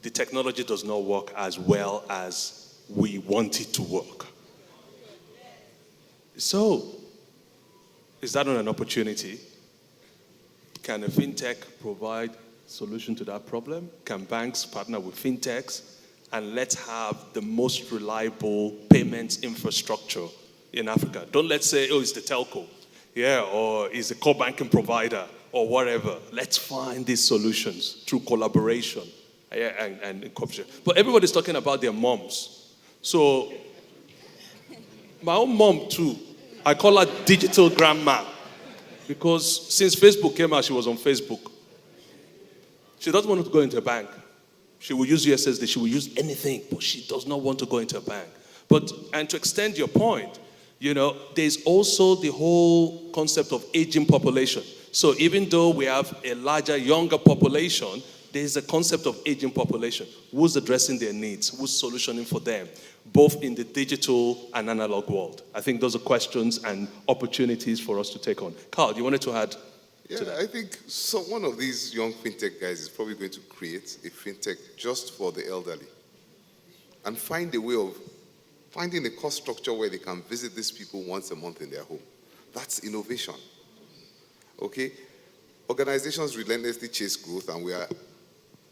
the technology does not work as well as we want it to work. So, is that not an opportunity? Can a fintech provide solution to that problem? Can banks partner with fintechs? And let's have the most reliable payments infrastructure in Africa. Don't let's say, it's the telco, or it's the core banking provider, or whatever. Let's find these solutions through collaboration and cooperation. But everybody's talking about their moms. So, my own mom too, I call her digital grandma. Because since Facebook came out, she was on Facebook. She doesn't want to go into a bank. She will use USSD, she will use anything, but she does not want to go into a bank. And to extend your point, there's also the whole concept of aging population. So even though we have a larger, younger population, there's a concept of aging population. Who's addressing their needs? Who's solutioning for them, both in the digital and analog world? I think those are questions and opportunities for us to take on. Carl, you wanted to add? I think one of these young fintech guys is probably going to create a fintech just for the elderly and find a way of finding a cost structure where they can visit these people once a month in their home. That's innovation. Okay? Organizations relentlessly chase growth, and we are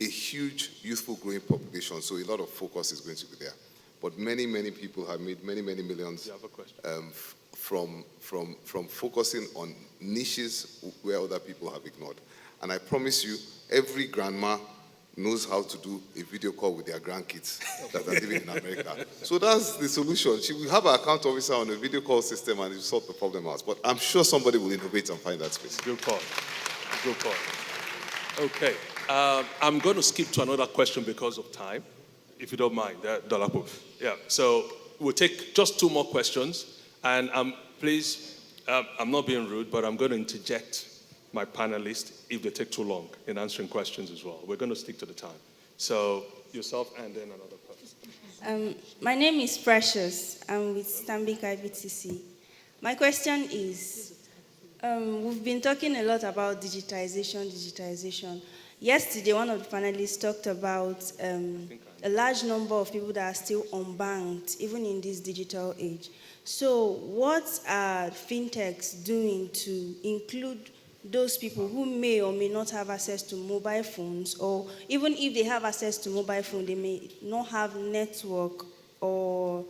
a huge youthful growing population, so a lot of focus is going to be there. But many, many people have made many, many millions from focusing on niches where other people have ignored. And I promise you, every grandma knows how to do a video call with their grandkids that are living in America. So that's the solution. She will have an account officer on a video call system and it will sort the problem out. But I'm sure somebody will innovate and find that space. Good call. Good call. Okay. I'm going to skip to another question because of time, if you don't mind, Dolapo. Yeah. So we'll take just 2 more questions. And please, I'm not being rude, but I'm going to interject my panelists if they take too long in answering questions as well. We're going to stick to the time. So yourself and then another person. My name is Precious. I'm with Stanbic IBTC. My question is, we've been talking a lot about digitization. Yesterday, one of the panelists talked about a large number of people that are still unbanked, even in this digital age. So what are fintechs doing to include those people who may or may not have access to mobile phones, or even if they have access to mobile phone, they may not have network or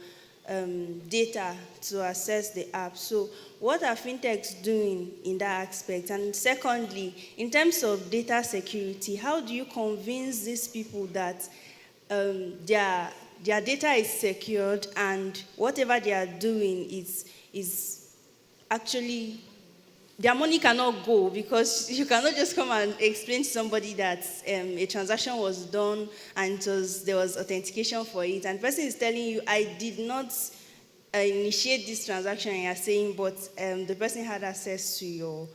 data to access the app. So what are fintechs doing in that aspect? And secondly, in terms of data security, how do you convince these people that their data is secured and whatever they are doing is actually, their money cannot go, because you cannot just come and explain to somebody that a transaction was done and there was authentication for it, and the person is telling you, I did not initiate this transaction, and you're saying, but the person had access to your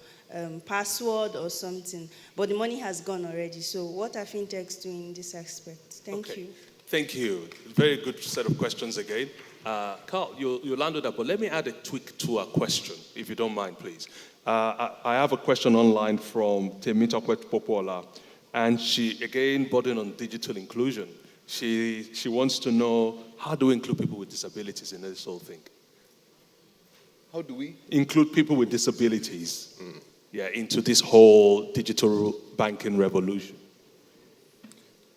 password or something, but the money has gone already. So what are fintechs doing in this aspect? Thank you. Thank you. Very good set of questions again. Carl, you landed that, but let me add a tweak to a question, if you don't mind, please. I have a question online from Temitokwet Popola, and she, again, burdened on digital inclusion. She wants to know, how do we include people with disabilities in this whole thing? How do we? Include people with disabilities into this whole digital banking revolution.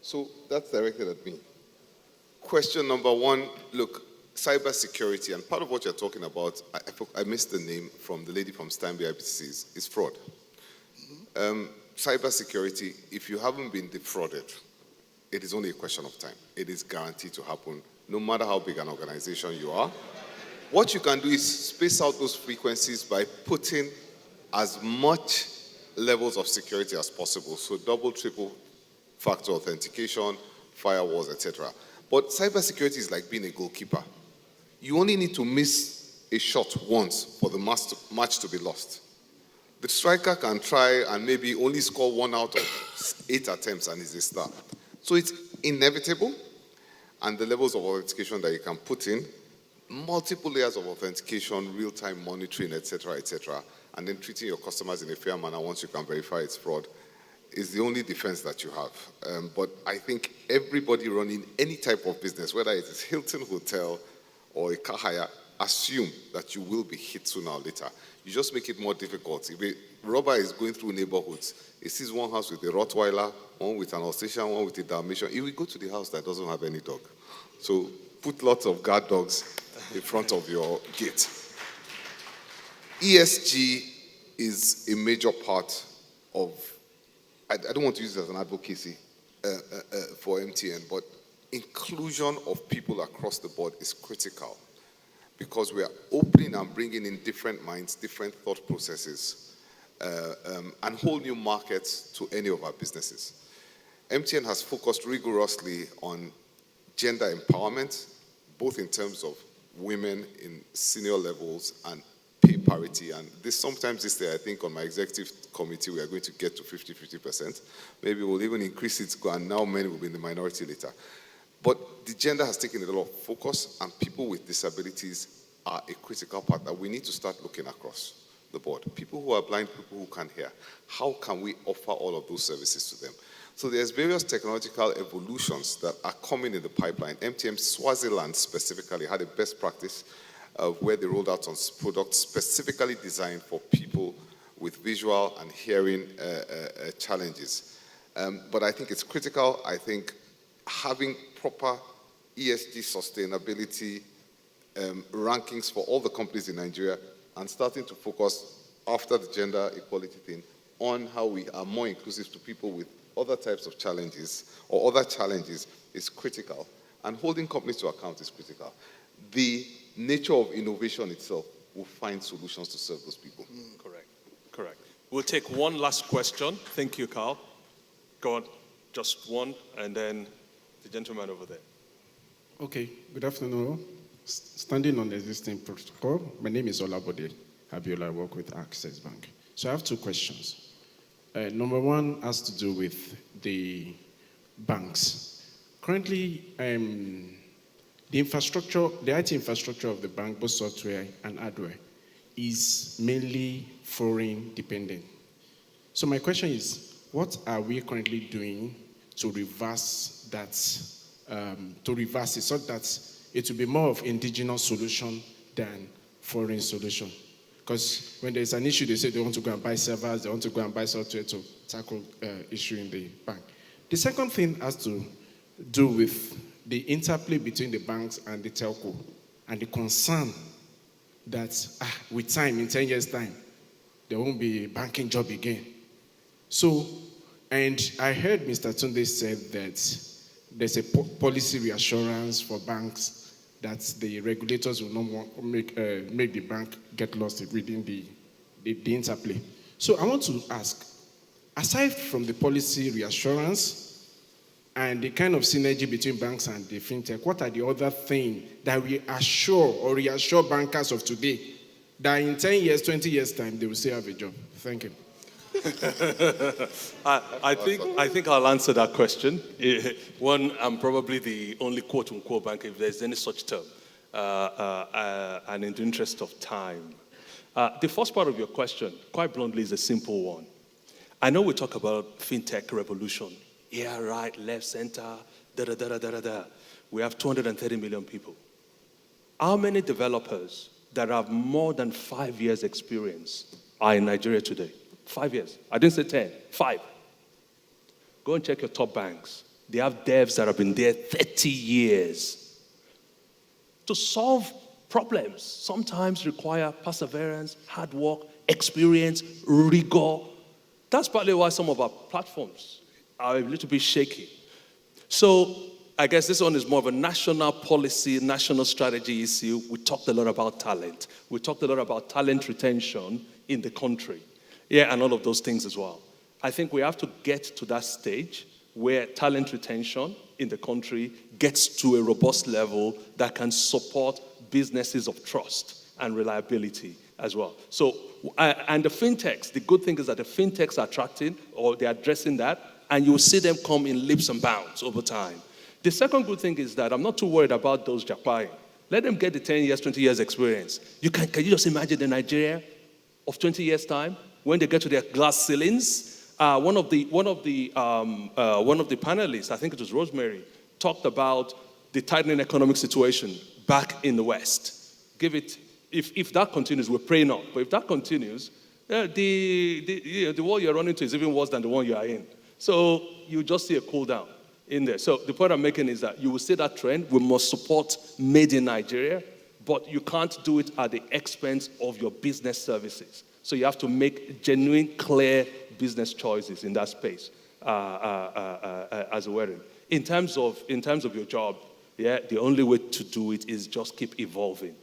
So that's directed at me. Question number 1, look, cybersecurity, and part of what you're talking about, I missed the name from the lady from Stanbic IBTC, is fraud. Cybersecurity, if you haven't been defrauded, it is only a question of time. It is guaranteed to happen, no matter how big an organization you are. What you can do is space out those frequencies by putting as much levels of security as possible. So double, triple factor authentication, firewalls, etc. But cybersecurity is like being a goalkeeper. You only need to miss a shot once for the match to be lost. The striker can try and maybe only score 1 out of 8 attempts and is a star. So it's inevitable, and the levels of authentication that you can put in, multiple layers of authentication, real-time monitoring, etc., and then treating your customers in a fair manner once you can verify it's fraud, is the only defense that you have. But I think everybody running any type of business, whether it is Hilton Hotel or a car hire, assume that you will be hit sooner or later. You just make it more difficult. If a robber is going through neighborhoods, he sees one house with a Rottweiler, one with an Alsatian, one with a Dalmatian, he will go to the house that doesn't have any dog. So put lots of guard dogs in front of your gate. ESG is a major part of, I don't want to use it as an advocacy for MTN, but inclusion of people across the board is critical, because we are opening and bringing in different minds, different thought processes, and whole new markets to any of our businesses. MTN has focused rigorously on gender empowerment, both in terms of women in senior levels and pay parity. And sometimes this day, I think on my executive committee, we are going to get to 50%. Maybe we'll even increase it, and now men will be in the minority later. But the gender has taken a lot of focus, and people with disabilities are a critical part that we need to start looking across the board. People who are blind, people who can't hear. How can we offer all of those services to them? So there's various technological evolutions that are coming in the pipeline. MTN Swaziland specifically had a best practice where they rolled out on products specifically designed for people with visual and hearing challenges. But I think it's critical. I think having proper ESG sustainability rankings for all the companies in Nigeria, and starting to focus after the gender equality thing on how we are more inclusive to people with other types of challenges or other challenges is critical, and holding companies to account is critical. The nature of innovation itself will find solutions to serve those people. Correct. We'll take one last question. Thank you, Carl. Go on, just one, and then the gentleman over there. Okay, good afternoon. Standing on the existing protocol, my name is Olabode Abiola. I work with Access Bank. So I have two questions. Number one has to do with the banks. Currently, the infrastructure, the IT infrastructure of the bank, both software and hardware, is mainly foreign dependent. So my question is, what are we currently doing to reverse that, so that it will be more of indigenous solution than foreign solution? Because when there's an issue, they say they want to go and buy servers, they want to go and buy software to tackle issue in the bank. The second thing has to do with the interplay between the banks and the telco, and the concern that with time, in 10 years' time, there won't be a banking job again. So, and I heard Mr. Tunde said that there's a policy reassurance for banks that the regulators will not make the bank get lost within the interplay. So I want to ask, aside from the policy reassurance and the kind of synergy between banks and the fintech, what are the other things that we assure or reassure bankers of today that in 10 years, 20 years' time, they will still have a job? Thank you. I think I'll answer that question. One, I'm probably the only quote-unquote bank, if there's any such term, and in the interest of time. The first part of your question, quite bluntly, is a simple one. I know we talk about fintech revolution. Yeah, right, left, center, da-da-da-da-da-da. We have 230 million people. How many developers that have more than 5 years experience are in Nigeria today? 5 years. I didn't say 10, 5. Go and check your top banks. They have devs that have been there 30 years. To solve problems, sometimes require perseverance, hard work, experience, rigor. That's partly why some of our platforms are a little bit shaky. So I guess this one is more of a national policy, national strategy issue. We talked a lot about talent. We talked a lot about talent retention in the country. Yeah, and all of those things as well. I think we have to get to that stage where talent retention in the country gets to a robust level that can support businesses of trust and reliability as well. So, and the fintechs, the good thing is that the fintechs are attracting, or they're addressing that, and you'll see them come in leaps and bounds over time. The second good thing is that I'm not too worried about those Japai. Let them get the 10 years, 20 years experience. Can you just imagine the Nigeria of 20 years' time? When they get to their glass ceilings, one of the panelists, I think it was Rosemary, talked about the tightening economic situation back in the West. If that continues, we're praying not. But if that continues, the world you're running to is even worse than the one you are in. So you just see a cool down in there. So the point I'm making is that you will see that trend. We must support made in Nigeria, but you can't do it at the expense of your business services. So you have to make genuine, clear business choices in that space as a wedding. In terms of your job, yeah, the only way to do it is just keep evolving.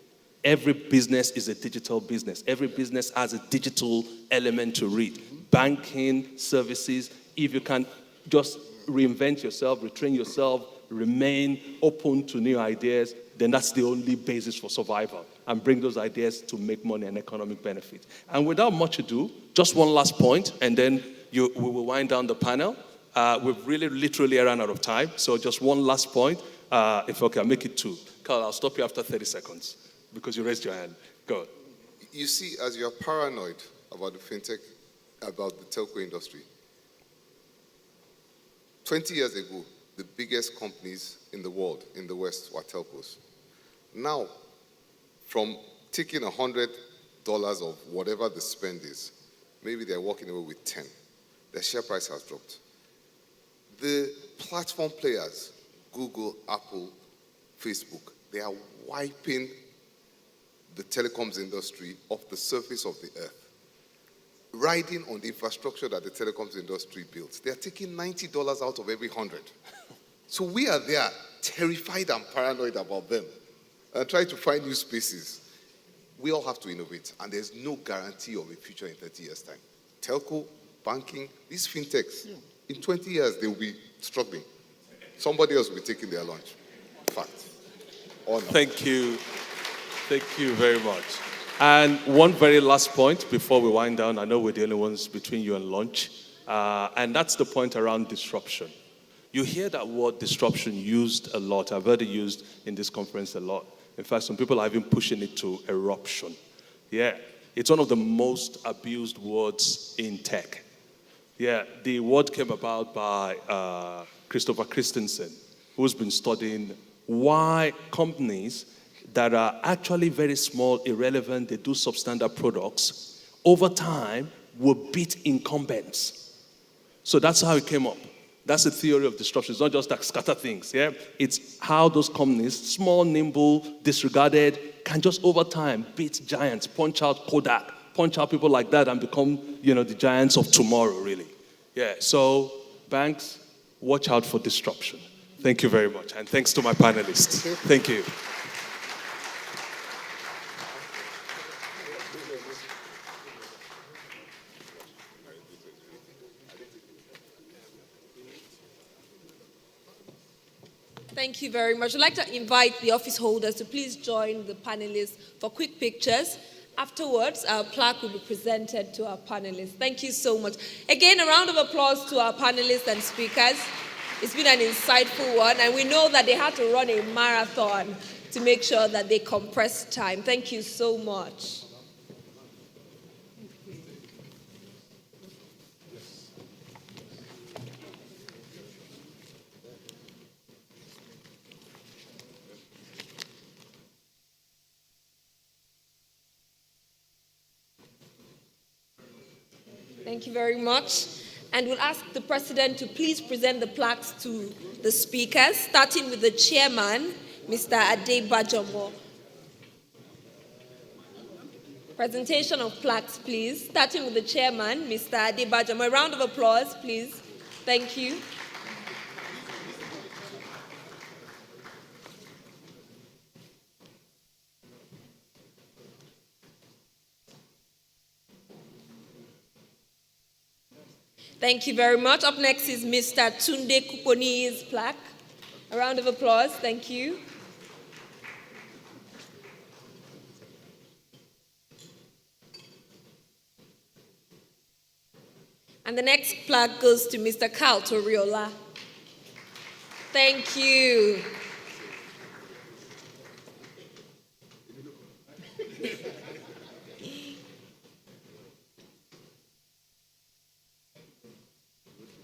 Every business is a digital business. Every business has a digital element to it. Banking, services, if you can just reinvent yourself, retrain yourself, remain open to new ideas, then that's the only basis for survival, and bring those ideas to make money and economic benefit. And without much ado, just one last point, and then we will wind down the panel. We've really literally run out of time, so just one last point. If okay, I'll make it 2. Carl, I'll stop you after 30 seconds because you raised your hand. Go on. You see, as you're paranoid about the fintech, about the telco industry, 20 years ago, the biggest companies in the world, in the West, were telcos. Now, from taking $100 of whatever the spend is, maybe they're walking away with 10. Their share price has dropped. The platform players, Google, Apple, Facebook, they are wiping the telecoms industry off the surface of the earth. riding on the infrastructure that the telecoms industry built. They are taking $90 out of every 100. So we are there, terrified and paranoid about them, and trying to find new spaces. We all have to innovate, and there's no guarantee of a future in 30 years' time. Telco, banking, these fintechs, in 20 years, they will be struggling. Somebody else will be taking their lunch. Fact. Honor. Thank you. Thank you very much. And one very last point before we wind down. I know we're the only ones between you and lunch. And that's the point around disruption. You hear that word disruption used a lot. I've heard it used in this conference a lot. In fact, some people are even pushing it to eruption. Yeah, it's one of the most abused words in tech. Yeah, the word came about by Christopher Christensen, who's been studying why companies that are actually very small, irrelevant, they do substandard products, over time will beat incumbents. So that's how it came up. That's the theory of disruption. It's not just like scatter things, yeah? It's how those companies, small, nimble, disregarded, can just over time beat giants, punch out Kodak, punch out people like that and become, the giants of tomorrow, really. Yeah, so banks, watch out for disruption. Thank you very much. And thanks to my panelists. Thank you. Thank you very much. I'd like to invite the office holders to please join the panelists for quick pictures. Afterwards, our plaque will be presented to our panelists. Thank you so much. Again, a round of applause to our panelists and speakers. It's been an insightful one, and we know that they had to run a marathon to make sure that they compress time. Thank you so much. Thank you very much. And we'll ask the president to please present the plaques to the speakers, starting with the chairman, Mr. Adebajomo. Presentation of plaques, please. Starting with the chairman, Mr. Adebajomo. A round of applause, please. Thank you. Thank you very much. Up next is Mr. Tunde Kuponi's plaque. A round of applause. Thank you. And the next plaque goes to Mr. Carl Toriola. Thank you.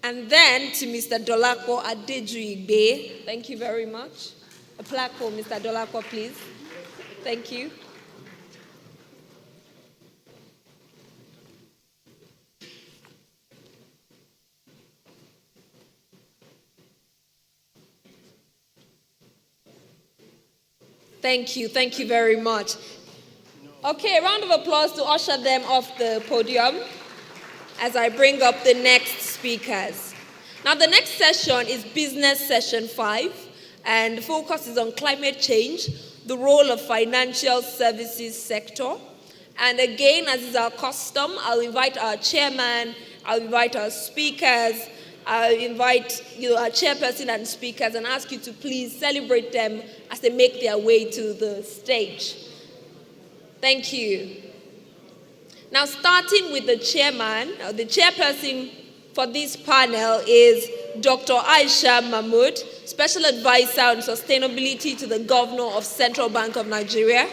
And then to Mr. Dolapo Adejuigbe. Thank you very much. A plaque for Mr. Dolapo, please. Thank you. Thank you. Thank you very much. Okay, a round of applause to usher them off the podium as I bring up the next speakers. Now, the next session is business session 5, and the focus is on climate change, the role of financial services sector. And again, as is our custom, I'll invite our chairman, I'll invite our speakers, I'll invite our chairperson and speakers and ask you to please celebrate them as they make their way to the stage. Thank you. Now, starting with the chairman, the chairperson for this panel is Dr. Aisha Mahmood, Special Advisor on Sustainability to the Governor of Central Bank of Nigeria.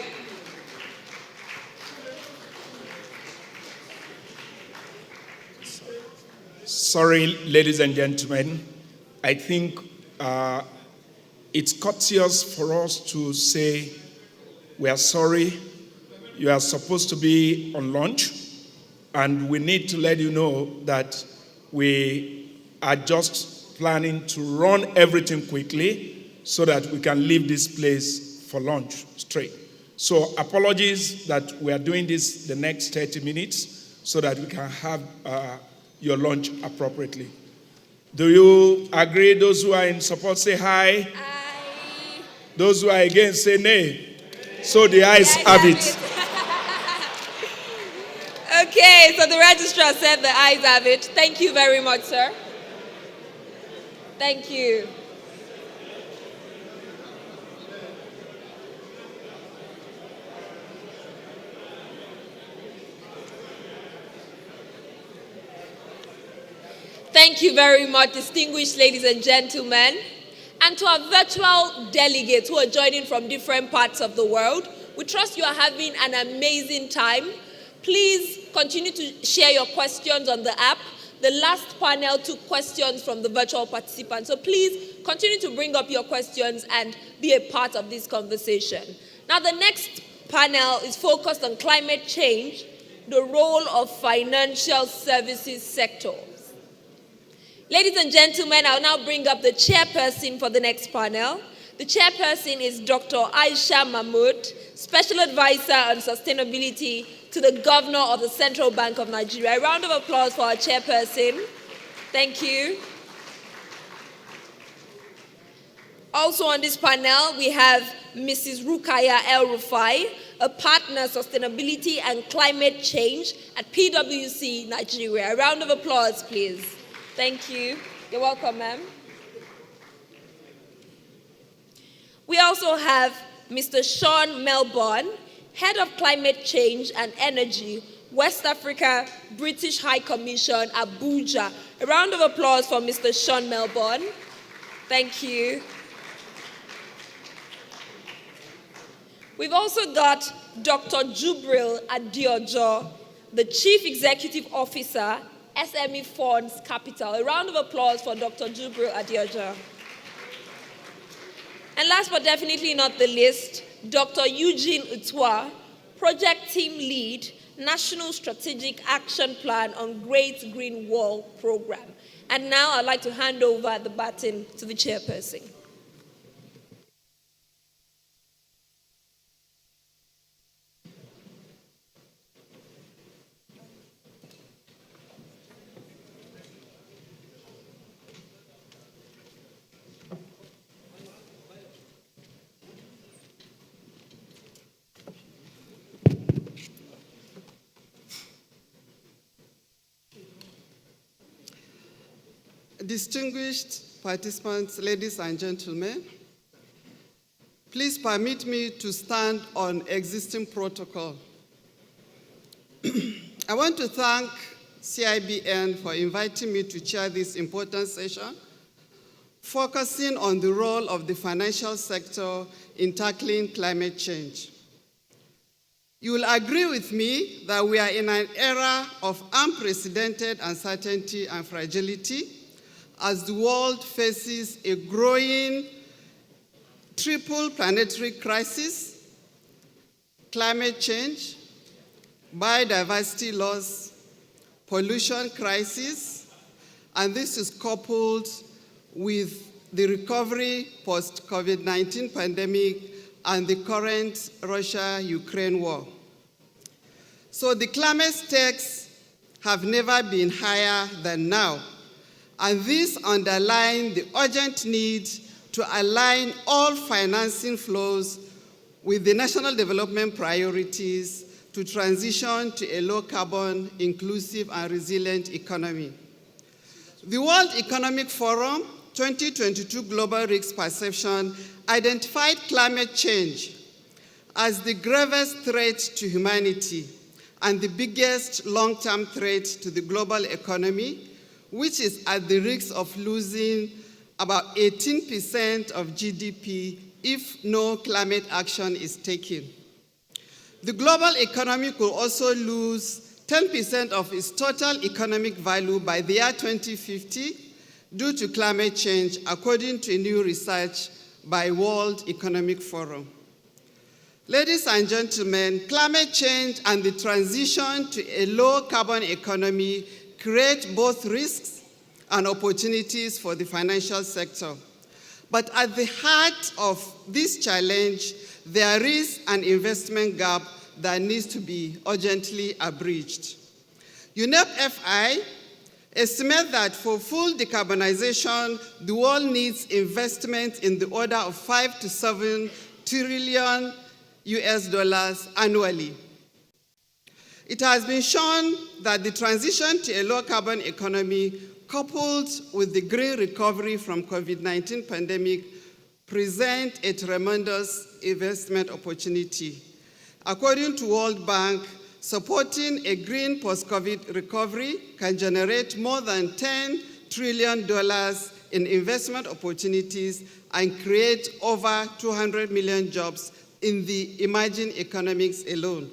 Sorry, ladies and gentlemen. I think it's courteous for us to say we are sorry. You are supposed to be on lunch, and we need to let you know that we are just planning to run everything quickly so that we can leave this place for lunch straight. So apologies that we are doing this the next 30 minutes so that we can have your lunch appropriately. Do you agree? Those who are in support say aye. Aye. Those who are against say nay. So the ayes have it. Okay, so the registrar said the ayes have it. Thank you very much, sir. Thank you. Thank you very much, distinguished ladies and gentlemen. And to our virtual delegates who are joining from different parts of the world, we trust you are having an amazing time. Please continue to share your questions on the app. The last panel took questions from the virtual participants. So please continue to bring up your questions and be a part of this conversation. Now, the next panel is focused on climate change, the role of financial services sectors. Ladies and gentlemen, I'll now bring up the chairperson for the next panel. The chairperson is Dr. Aisha Mahmood, Special Advisor on Sustainability to the Governor of the Central Bank of Nigeria. A round of applause for our chairperson. Thank you. Also on this panel, we have Mrs. Rukaya El-Rufai, a partner sustainability and climate change at PwC Nigeria. A round of applause, please. Thank you. You're welcome, ma'am. We also have Mr. Sean Melbourne, Head of Climate Change and Energy, West Africa, British High Commission, Abuja. A round of applause for Mr. Sean Melbourne. Thank you. We've also got Dr. Jubril Adiojo, the Chief Executive Officer, SME Funds Capital. A round of applause for Dr. Jubril Adiojo. And last but definitely not the least, Dr. Eugene Utwa, Project Team Lead, National Strategic Action Plan on Great Green Wall Program. And now I'd like to hand over the baton to the chairperson. Distinguished participants, ladies and gentlemen, please permit me to stand on existing protocol. I want to thank CIBN for inviting me to chair this important session, focusing on the role of the financial sector in tackling climate change. You will agree with me that we are in an era of unprecedented uncertainty and fragility as the world faces a growing triple planetary crisis: climate change, biodiversity loss, pollution crisis, and this is coupled with the recovery post-COVID-19 pandemic and the current Russia-Ukraine war. So the climate stakes have never been higher than now. And this underlines the urgent need to align all financing flows with the national development priorities to transition to a low-carbon, inclusive, and resilient economy. The World Economic Forum 2022 Global Risk Perception identified climate change as the gravest threat to humanity and the biggest long-term threat to the global economy, which is at the risk of losing about 18% of GDP if no climate action is taken. The global economy could also lose 10% of its total economic value by the year 2050 due to climate change, according to new research by World Economic Forum. Ladies and gentlemen, climate change and the transition to a low-carbon economy create both risks and opportunities for the financial sector. But at the heart of this challenge, there is an investment gap that needs to be urgently abridged. UNEP-FI estimate that for full decarbonization, the world needs investment in the order of 5 to 7 trillion US dollars annually. It has been shown that the transition to a low-carbon economy, coupled with the green recovery from COVID-19 pandemic, present a tremendous investment opportunity. According to World Bank, supporting a green post-COVID recovery can generate more than $10 trillion in investment opportunities and create over 200 million jobs in the emerging economies alone.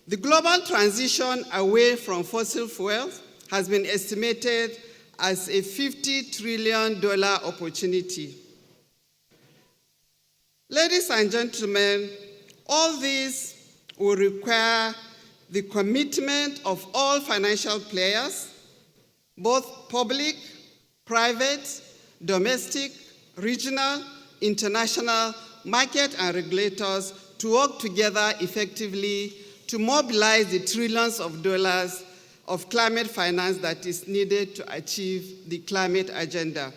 The global transition away from fossil fuels has been estimated as a $50 trillion opportunity. Ladies and gentlemen, all this will require the commitment of all financial players, both public, private, domestic, regional, international, market and regulators to work together effectively to mobilize the trillions of dollars of climate finance that is needed to achieve the climate agenda.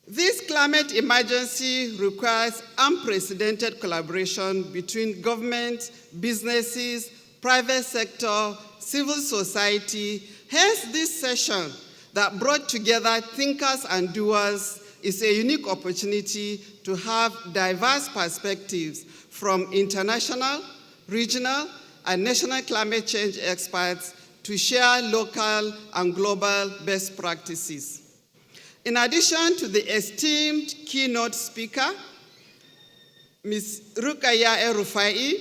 This climate emergency requires unprecedented collaboration between government, businesses, private sector, civil society. Hence, this session that brought together thinkers and doers is a unique opportunity to have diverse perspectives from international, regional, and national climate change experts to share local and global best practices. In addition to the esteemed keynote speaker, Ms. Rukaya El-Rufai,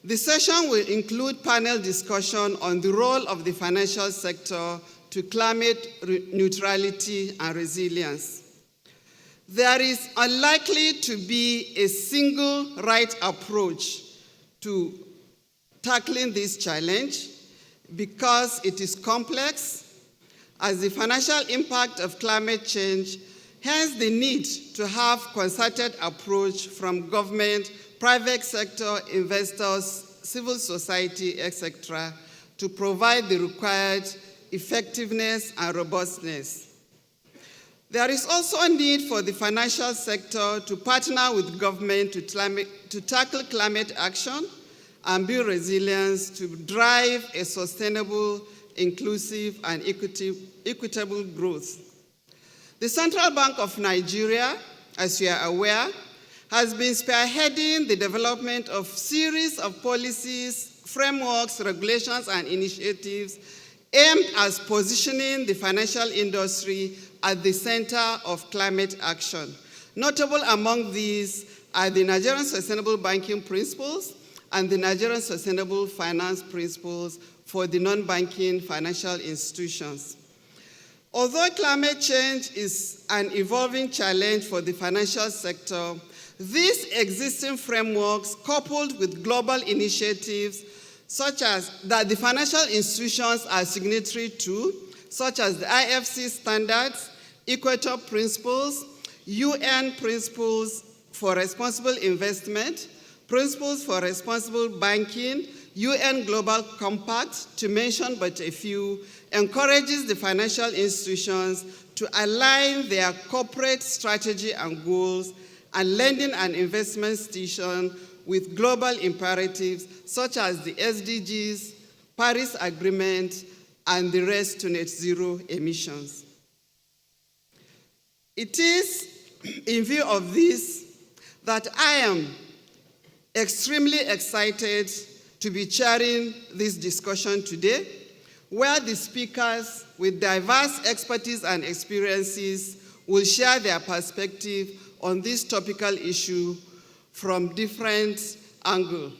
the session will include panel discussion on the role of the financial sector to climate neutrality and resilience. There is unlikely to be a single right approach to tackling this challenge because it is complex, as the financial impact of climate change, hence the need to have concerted approach from government, private sector, investors, civil society, etc., to provide the required effectiveness and robustness. There is also a need for the financial sector to partner with government to tackle climate action and build resilience to drive a sustainable, inclusive, and equitable growth. The Central Bank of Nigeria, as you are aware, has been spearheading the development of series of policies, frameworks, regulations, and initiatives aimed at positioning the financial industry at the center of climate action. Notable among these are the Nigerian Sustainable Banking Principles and the Nigerian Sustainable Finance Principles for the non-banking financial institutions. Although climate change is an evolving challenge for the financial sector, these existing frameworks, coupled with global initiatives such as that the financial institutions are signatory to, such as the IFC standards, Equator principles, UN principles for responsible investment, principles for responsible banking, UN Global Compact, to mention but a few, encourages the financial institutions to align their corporate strategy and goals and lending and investment station with global imperatives such as the SDGs, Paris Agreement, and the race to net zero emissions. It is in view of this that I am extremely excited to be chairing this discussion today, where the speakers with diverse expertise and experiences will share their perspective on this topical issue from different angles.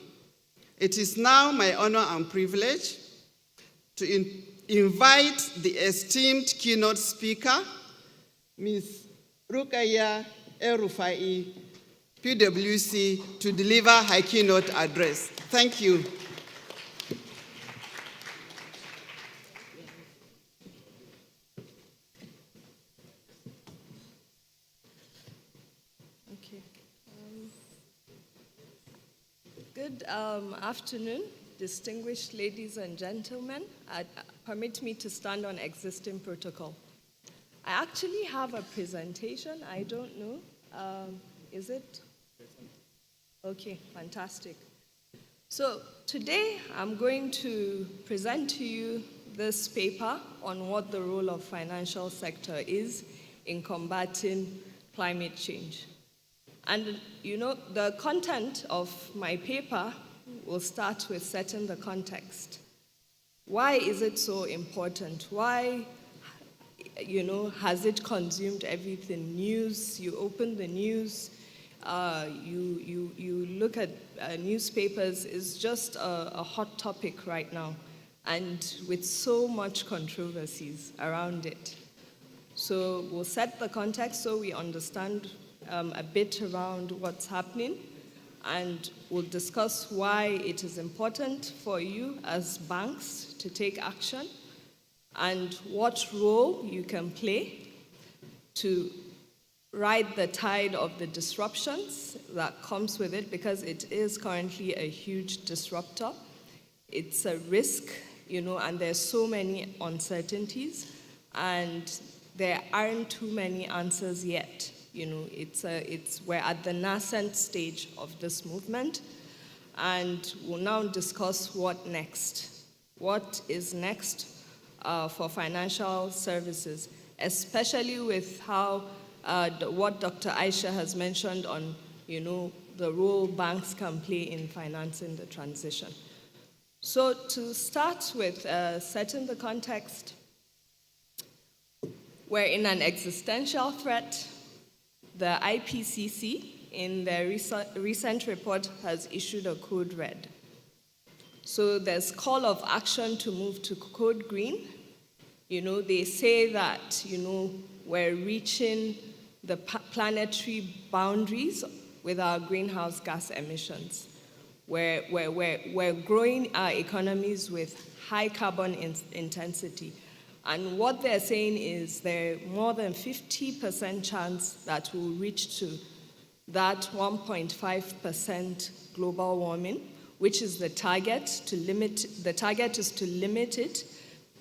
It is now my honor and privilege to invite the esteemed keynote speaker, Ms. Rukaya El-Rufai, PwC, to deliver her keynote address. Thank you. Good afternoon, distinguished ladies and gentlemen, permit me to stand on existing protocol. I actually have a presentation. I don't know. Is it? Okay, fantastic. So today I'm going to present to you this paper on what the role of financial sector is in combating climate change. And the content of my paper will start with setting the context. Why is it so important? Why, has it consumed everything? News, you open the news, you look at newspapers, it's just a hot topic right now, and with so much controversies around it. So we'll set the context so we understand a bit around what's happening, and we'll discuss why it is important for you as banks to take action and what role you can play to ride the tide of the disruptions that comes with it, because it is currently a huge disruptor. It's a risk, and there's so many uncertainties, and there aren't too many answers yet. We're at the nascent stage of this movement, and we'll now discuss what next. What is next for financial services, especially with how what Dr. Aisha has mentioned on, the role banks can play in financing the transition. So to start with setting the context, we're in an existential threat. The IPCC, in their recent report, has issued a code red. So there's call of action to move to code green. They say that, we're reaching the planetary boundaries with our greenhouse gas emissions. We're growing our economies with high carbon intensity. And what they're saying is there are more than 50% chance that we'll reach to that 1.5% global warming, which is the target to limit. The target is to limit it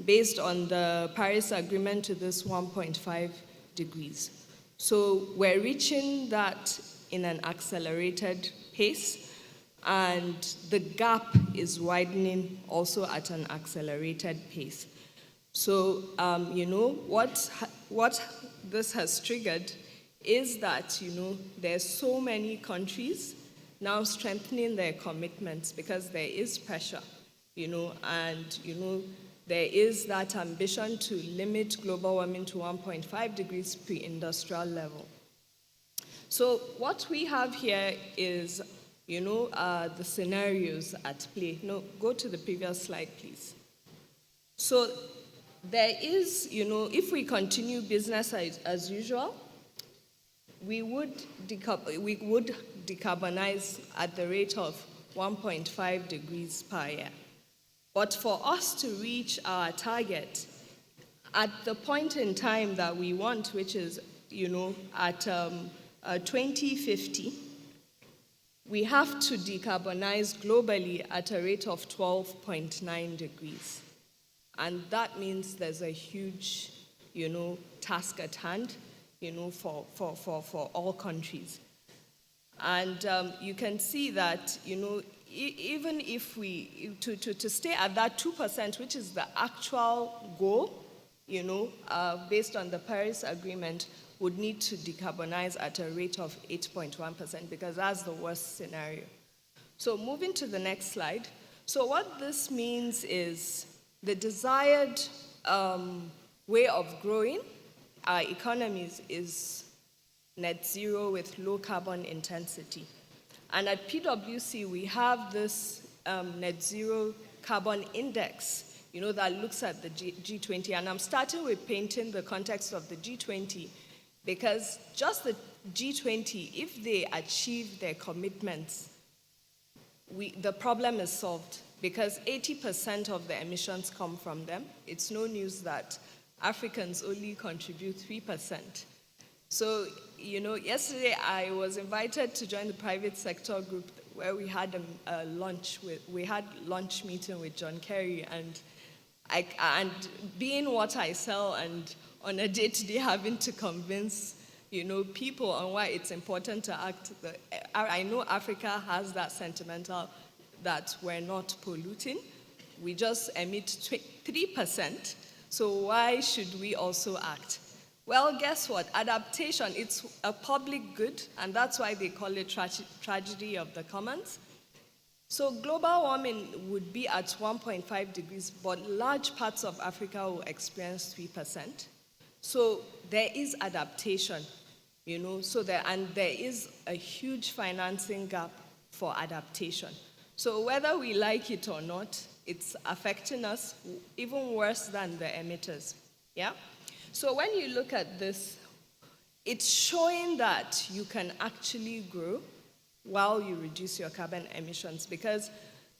based on the Paris Agreement to this 1.5 degrees. So we're reaching that in an accelerated pace, and the gap is widening also at an accelerated pace. So, what this has triggered is that, there's so many countries now strengthening their commitments because there is pressure, and, there is that ambition to limit global warming to 1.5 degrees pre-industrial level. So what we have here is, the scenarios at play. No, go to the previous slide, please. So there is, if we continue business as usual, we would decarbonize at the rate of 1.5 degrees per year. But for us to reach our target at the point in time that we want, which is, at 2050, we have to decarbonize globally at a rate of 12.9 degrees. And that means there's a huge, task at hand, for all countries. And you can see that, even if we, to stay at that 2%, which is the actual goal, based on the Paris Agreement, would need to decarbonize at a rate of 8.1%, because that's the worst scenario. So moving to the next slide. So what this means is the desired way of growing our economies is net zero with low carbon intensity. And at PwC, we have this net zero carbon index, that looks at the G20. And I'm starting with painting the context of the G20, because just the G20, if they achieve their commitments, the problem is solved, because 80% of the emissions come from them. It's no news that Africans only contribute 3%. So, yesterday I was invited to join the private sector group where we had a lunch meeting with John Kerry, and being what I sell and on a day-to-day having to convince people on why it's important to act. I know Africa has that sentimental that we're not polluting. We just emit 3%. So why should we also act? Well, guess what? Adaptation, it's a public good, and that's why they call it tragedy of the commons. So global warming would be at 1.5 degrees, but large parts of Africa will experience 3%. So there is adaptation, and there is a huge financing gap for adaptation. So whether we like it or not, it's affecting us even worse than the emitters, yeah? So when you look at this, it's showing that you can actually grow while you reduce your carbon emissions, because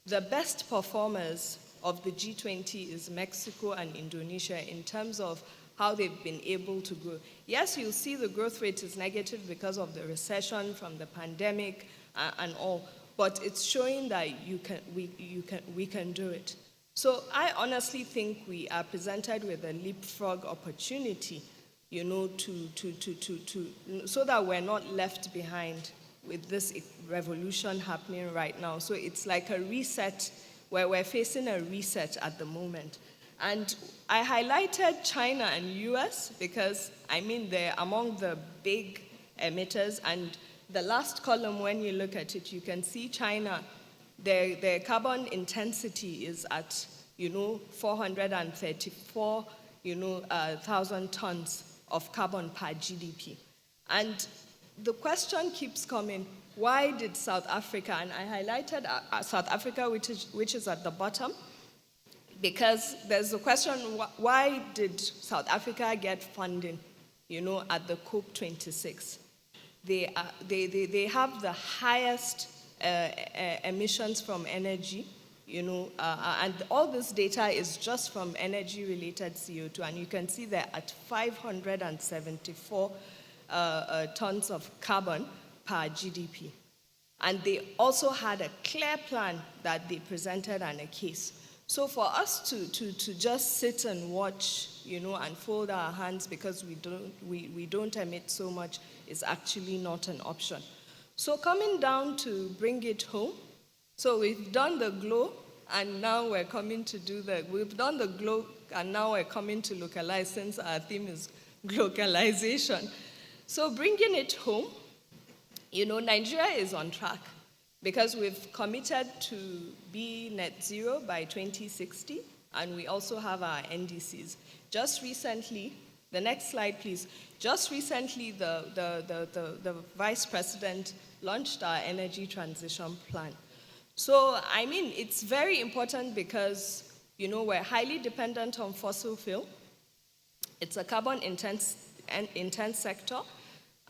the best performers of the G20 is Mexico and Indonesia in terms of how they've been able to grow. Yes, you'll see the growth rate is negative because of the recession from the pandemic and all, but it's showing that we can do it. So I honestly think we are presented with a leapfrog opportunity, so that we're not left behind with this revolution happening right now. So it's like a reset, where we're facing a reset at the moment. And I highlighted China and US because, they're among the big emitters. And the last column, when you look at it, you can see China, their carbon intensity is at, 434,000 tons of carbon per GDP. And the question keeps coming, why did South Africa, and I highlighted South Africa, which is at the bottom, because there's a question, why did South Africa get funding, at the COP26? They have the highest emissions from energy, and all this data is just from energy-related CO2, and you can see they're at 574 tons of carbon per GDP. And they also had a clear plan that they presented and a case. So for us to just sit and watch, and fold our hands because we don't emit so much is actually not an option. So coming down to bring it home, so we've done the GLOW, and now we're coming to we've done the GLOW, and now we're coming to localize, since our theme is glocalization. So bringing it home, Nigeria is on track because we've committed to be net zero by 2060, and we also have our NDCs. Just recently, the next slide, please. Just recently, the Vice President launched our energy transition plan. So, it's very important because, we're highly dependent on fossil fuel. It's a carbon-intense sector.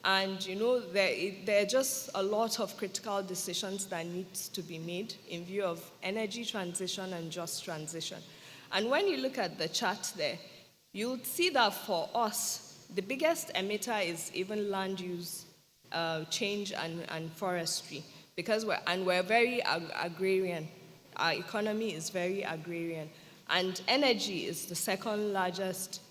And, there are just a lot of critical decisions that needs to be made in view of energy transition and just transition. And when you look at the chart there, you'll see that for us, the biggest emitter is even land use change and forestry, because we're very agrarian. Our economy is very agrarian. And energy is the second largest,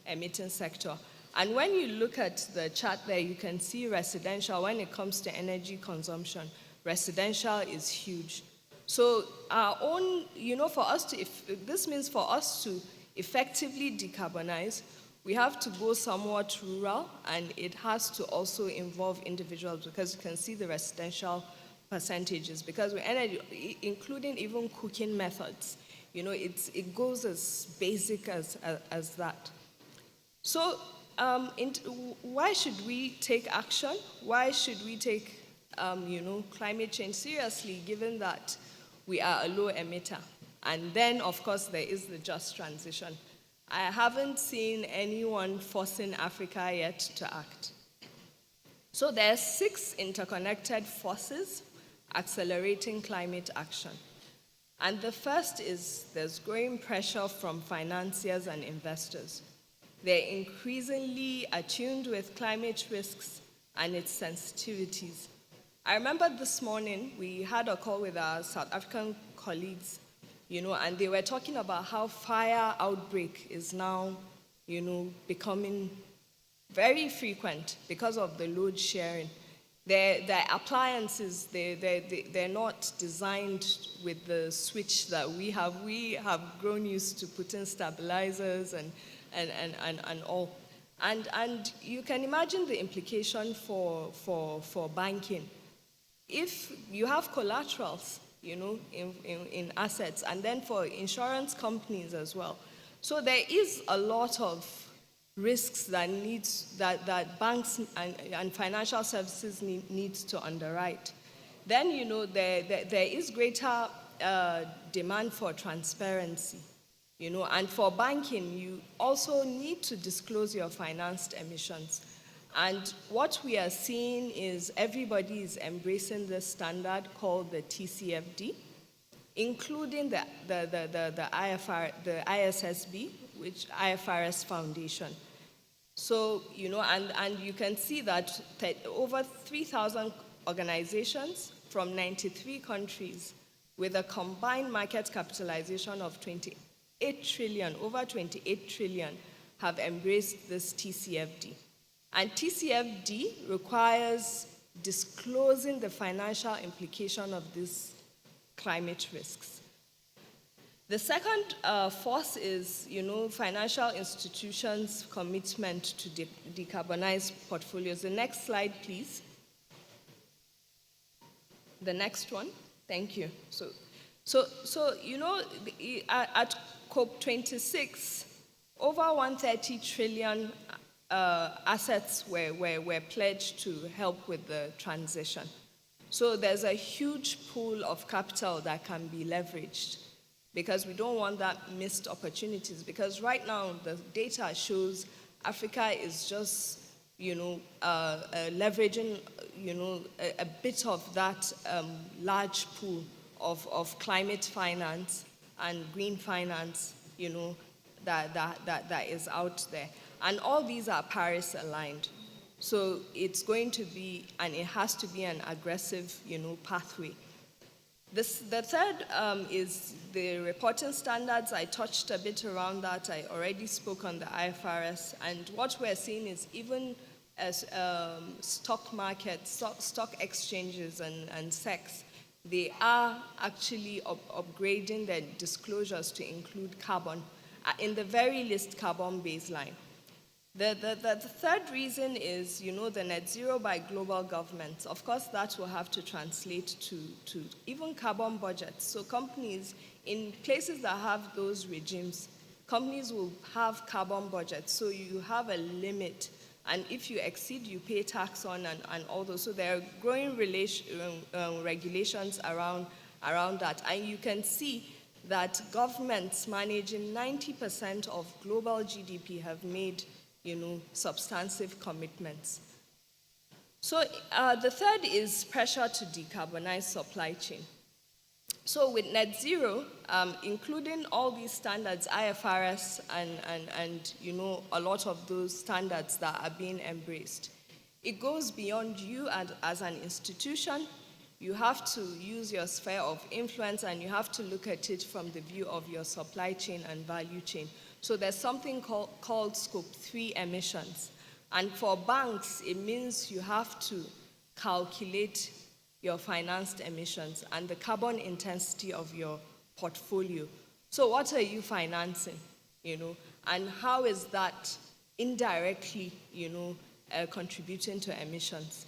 emitting sector. And when you look at the chart there, you can see residential. When it comes to energy consumption, residential is huge. So our own, for us to, this means for us to effectively decarbonize, we have to go somewhat rural, and it has to also involve individuals, because you can see the residential percentages, because with energy, including even cooking methods, it goes as basic as that. So why should we take action? Why should we take, climate change seriously, given that we are a low emitter? And then, of course, there is the just transition. I haven't seen anyone forcing Africa yet to act. So there are 6 interconnected forces accelerating climate action. And the first is there's growing pressure from financiers and investors. They're increasingly attuned with climate risks and its sensitivities. I remember this morning we had a call with our South African colleagues, and they were talking about how fire outbreak is now, becoming very frequent because of the load sharing. Their appliances, they're not designed with the switch that we have. We have grown used to putting stabilizers and all. And you can imagine the implication for banking. If you have collaterals, in assets, and then for insurance companies as well. So there is a lot of risks that banks and financial services needs to underwrite. Then, there is greater demand for transparency, and for banking, you also need to disclose your financed emissions. And what we are seeing is everybody is embracing this standard called the TCFD, including the ISSB, which IFRS Foundation. So, and you can see that over 3,000 organizations from 93 countries with a combined market capitalization of 28 trillion, over 28 trillion, have embraced this TCFD. And TCFD requires disclosing the financial implication of these climate risks. The second force is, financial institutions' commitment to decarbonize portfolios. The next slide, please. The next one. Thank you. At COP26, over 130 trillion assets were pledged to help with the transition. So there's a huge pool of capital that can be leveraged, because we don't want that missed opportunities. Because right now, the data shows Africa is just, leveraging, a bit of that large pool of climate finance and green finance, that is out there. And all these are Paris aligned. So it's going to be, and it has to be, an aggressive, pathway. The third is the reporting standards. I touched a bit around that. I already spoke on the IFRS. And what we're seeing is even as stock markets, stock exchanges and SECs, they are actually upgrading their disclosures to include carbon, in the very least carbon baseline. The third reason is, the net zero by global governments. Of course, that will have to translate to even carbon budgets. So companies, in places that have those regimes, companies will have carbon budgets. So you have a limit. And if you exceed, you pay tax on and all those. So there are growing regulations around that. And you can see that governments managing 90% of global GDP have made substantive commitments. So the third is pressure to decarbonize supply chain. So with net zero, including all these standards, IFRS and a lot of those standards that are being embraced, it goes beyond you as an institution. You have to use your sphere of influence, and you have to look at it from the view of your supply chain and value chain. So there's something called Scope 3 emissions. And for banks, it means you have to calculate your financed emissions and the carbon intensity of your portfolio. So what are you financing, and how is that indirectly, contributing to emissions?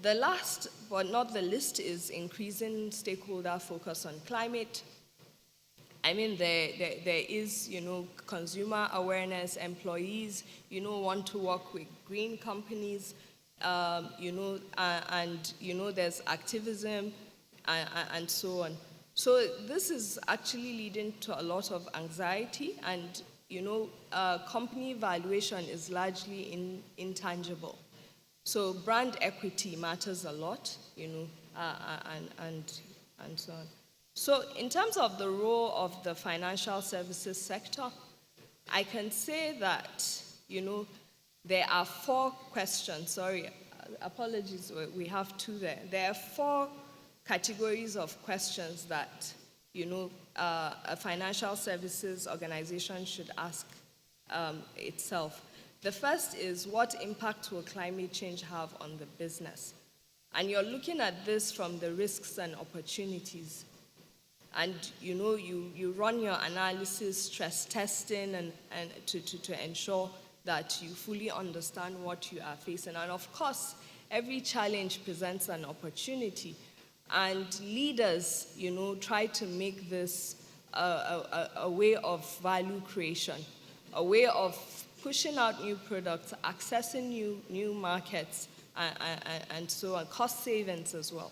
The last but not the least is increasing stakeholder focus on climate. I mean, there is, consumer awareness. Employees, want to work with green companies, there's activism and so on. So this is actually leading to a lot of anxiety, and, company valuation is largely intangible. So brand equity matters a lot, and so on. So in terms of the role of the financial services sector, I can say that, there are four questions. Sorry, apologies, we have two there. There are 4 categories of questions that, a financial services organization should ask itself. The first is, what impact will climate change have on the business? And you're looking at this from the risks and opportunities. And you run your analysis, stress testing, and to ensure that you fully understand what you are facing. And of course, every challenge presents an opportunity. And leaders, try to make this a way of value creation, a way of pushing out new products, accessing new markets, and so on, cost savings as well.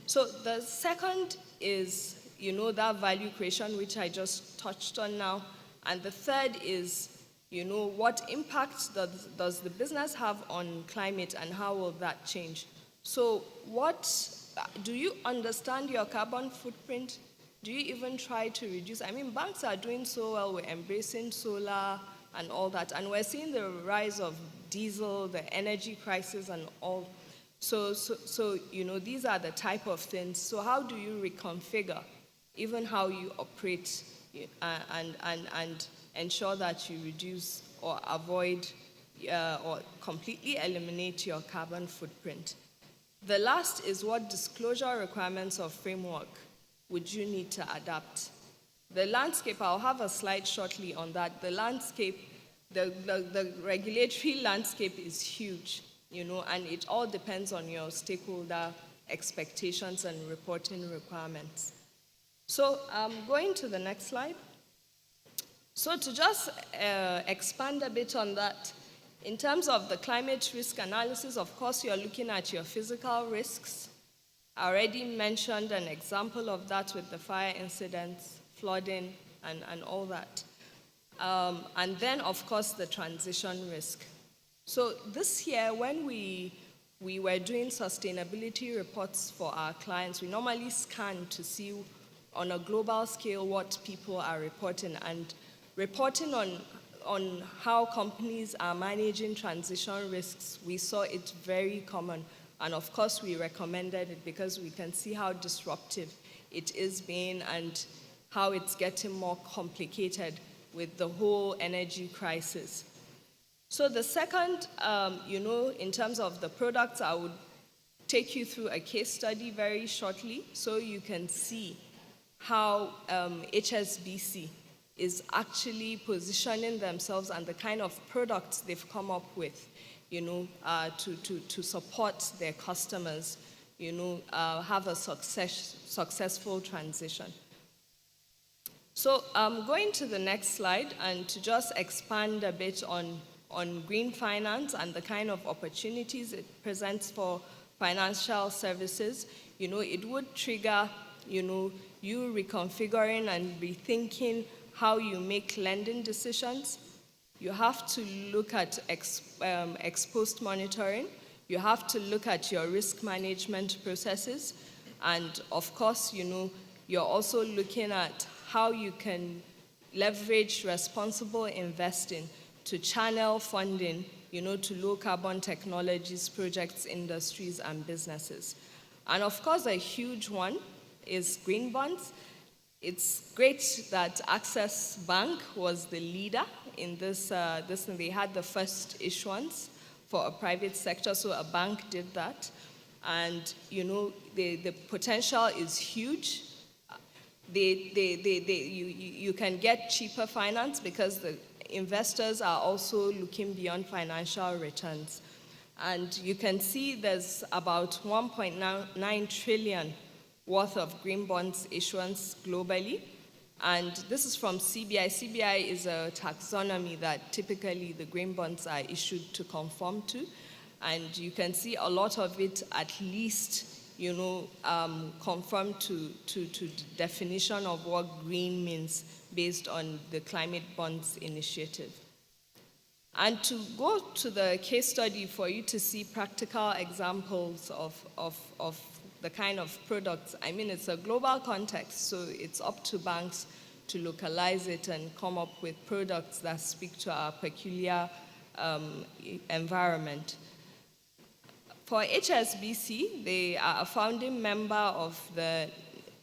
So the second is, that value creation, which I just touched on now. And the third is, what impact does the business have on climate, and how will that change? So do you understand your carbon footprint? Do you even try to reduce? I mean, banks are doing so well. We're embracing solar and all that. And we're seeing the rise of diesel, the energy crisis and all. So these are the type of things. So how do you reconfigure even how you operate and ensure that you reduce or avoid or completely eliminate your carbon footprint? The last is, what disclosure requirements or framework would you need to adapt? The landscape, I'll have a slide shortly on that. The landscape, the regulatory landscape is huge, and it all depends on your stakeholder expectations and reporting requirements. So going to the next slide. So to just expand a bit on that, in terms of the climate risk analysis, of course, you're looking at your physical risks. I already mentioned an example of that with the fire incidents, flooding, and all that. And then, of course, the transition risk. So this year, when we were doing sustainability reports for our clients, we normally scan to see on a global scale what people are reporting, and reporting on how companies are managing transition risks, we saw it very common. And of course, we recommended it because we can see how disruptive it is being and how it's getting more complicated with the whole energy crisis. So the second, in terms of the products, I would take you through a case study very shortly so you can see how HSBC is actually positioning themselves and the kind of products they've come up with, to support their customers, have a successful transition. So going to the next slide, and to just expand a bit on green finance and the kind of opportunities it presents for financial services, it would trigger, you reconfiguring and rethinking how you make lending decisions. You have to look at ex-post monitoring. You have to look at your risk management processes. And of course, you're also looking at how you can leverage responsible investing to channel funding, to low carbon technologies, projects, industries, and businesses. And of course, a huge one is green bonds. It's great that Access Bank was the leader in this, and they had the first issuance for a private sector, so a bank did that. And, the potential is huge. You can get cheaper finance because the investors are also looking beyond financial returns. And you can see there's about 1.9 trillion worth of green bonds issuance globally. And this is from CBI. CBI is a taxonomy that typically the green bonds are issued to conform to. And you can see a lot of it at least, conform to the definition of what green means based on the Climate Bonds Initiative. And to go to the case study for you to see practical examples of the kind of products. I mean, it's a global context, so it's up to banks to localize it and come up with products that speak to our peculiar environment. For HSBC, they are a founding member of the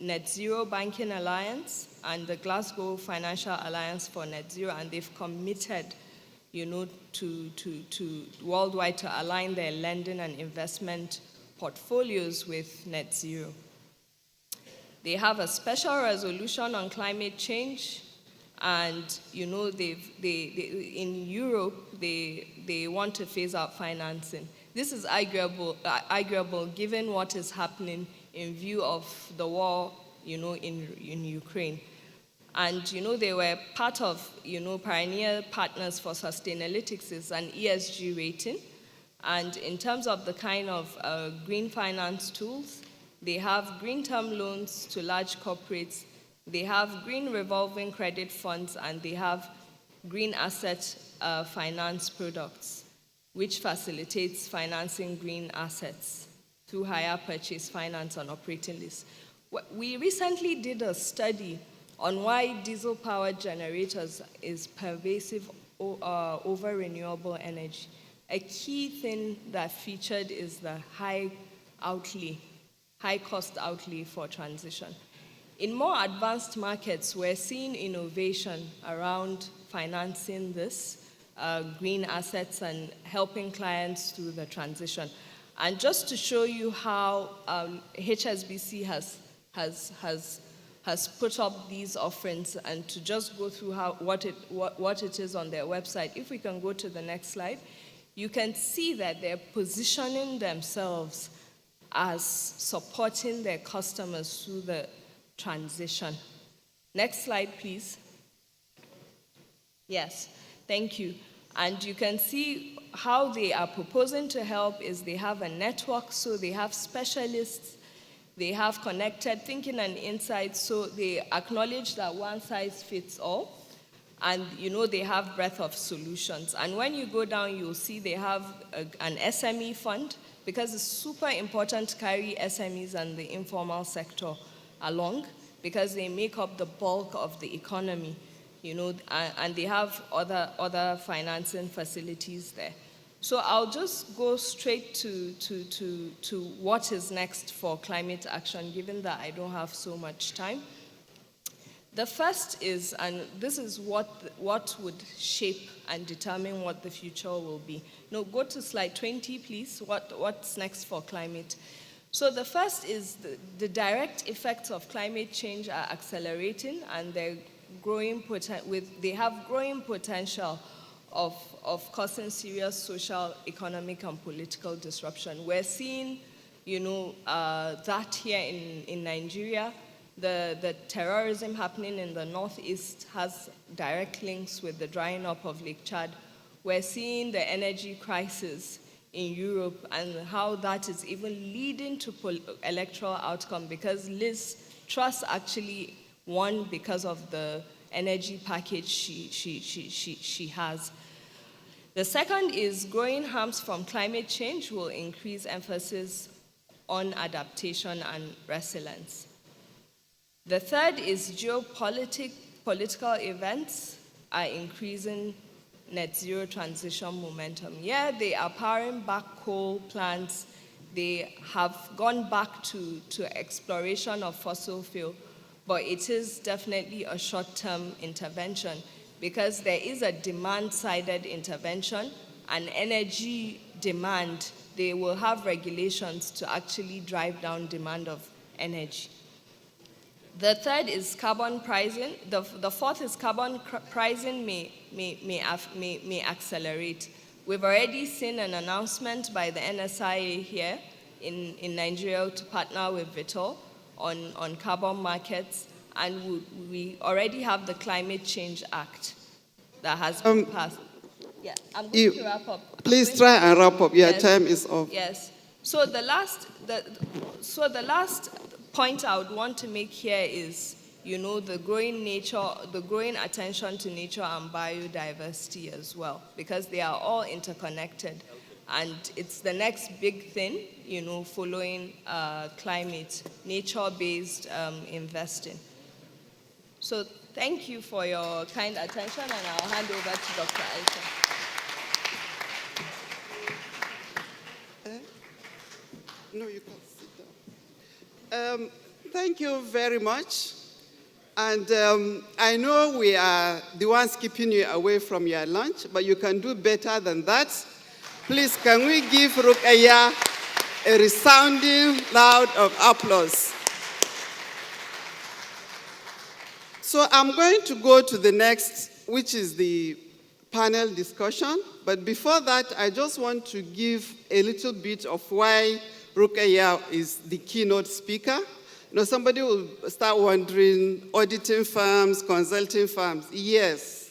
Net Zero Banking Alliance and the Glasgow Financial Alliance for Net Zero, and they've committed, to worldwide to align their lending and investment portfolios with net zero. They have a special resolution on climate change, and in Europe they want to phase out financing. This is arguable given what is happening in view of the war, in Ukraine. And they were part of Pioneer Partners for Sustainalytics is an ESG rating, and in terms of the kind of green finance tools, they have green term loans to large corporates, they have green revolving credit funds, and they have green asset finance products, which facilitates financing green assets through hire purchase finance on operating lease. We recently did a study on why diesel-powered generators is pervasive over renewable energy. A key thing that featured is the high cost outlay for transition. In more advanced markets, we're seeing innovation around financing this green assets and helping clients through the transition. And just to show you how HSBC has put up these offerings, and to just go through what it is on their website. If we can go to the next slide, you can see that they're positioning themselves as supporting their customers through the transition. Next slide, please. Yes, thank you. And you can see how they are proposing to help is they have a network, so they have specialists, they have connected thinking and insights, so they acknowledge that one size fits all, and they have breadth of solutions. And when you go down, you'll see they have an SME fund, because it's super important to carry SMEs and the informal sector along, because they make up the bulk of the economy, and they have other financing facilities there. So I'll just go straight to what is next for climate action, given that I don't have so much time. The first is, and this is what would shape and determine what the future will be. No, go to slide 20, please. What's next for climate? So the first is the direct effects of climate change are accelerating, and they have growing potential of causing serious social, economic, and political disruption. We're seeing, that here in Nigeria. The terrorism happening in the northeast has direct links with the drying up of Lake Chad. We're seeing the energy crisis in Europe and how that is even leading to electoral outcome, because Liz Truss actually won because of the energy package she has. The second is growing harms from climate change will increase emphasis on adaptation and resilience. The third is political events are increasing net zero transition momentum. Yeah, they are powering back coal plants. They have gone back to exploration of fossil fuel, but it is definitely a short-term intervention, because there is a demand-sided intervention, and energy demand, they will have regulations to actually drive down demand of energy. The third is carbon pricing. The fourth is carbon pricing may accelerate. We've already seen an announcement by the NSIA here in Nigeria to partner with Vitol on carbon markets, and we already have the Climate Change Act that has been passed. Yeah, I'm going to wrap up. Please try and wrap up. Your time is up. Yes. So the last point I would want to make here is, the growing attention to nature and biodiversity as well, because they are all interconnected, and it's the next big thing, following climate, nature-based investing. So thank you for your kind attention, and I'll hand over to Dr. Aisha. Thank you very much. And I know we are the ones keeping you away from your lunch, but you can do better than that. Please, can we give Rukaya a resounding round of applause? So I'm going to go to the next, which is the panel discussion. But before that, I just want to give a little bit of why Rukaya is the keynote speaker. You know, somebody will start wondering, auditing firms, consulting firms. Yes,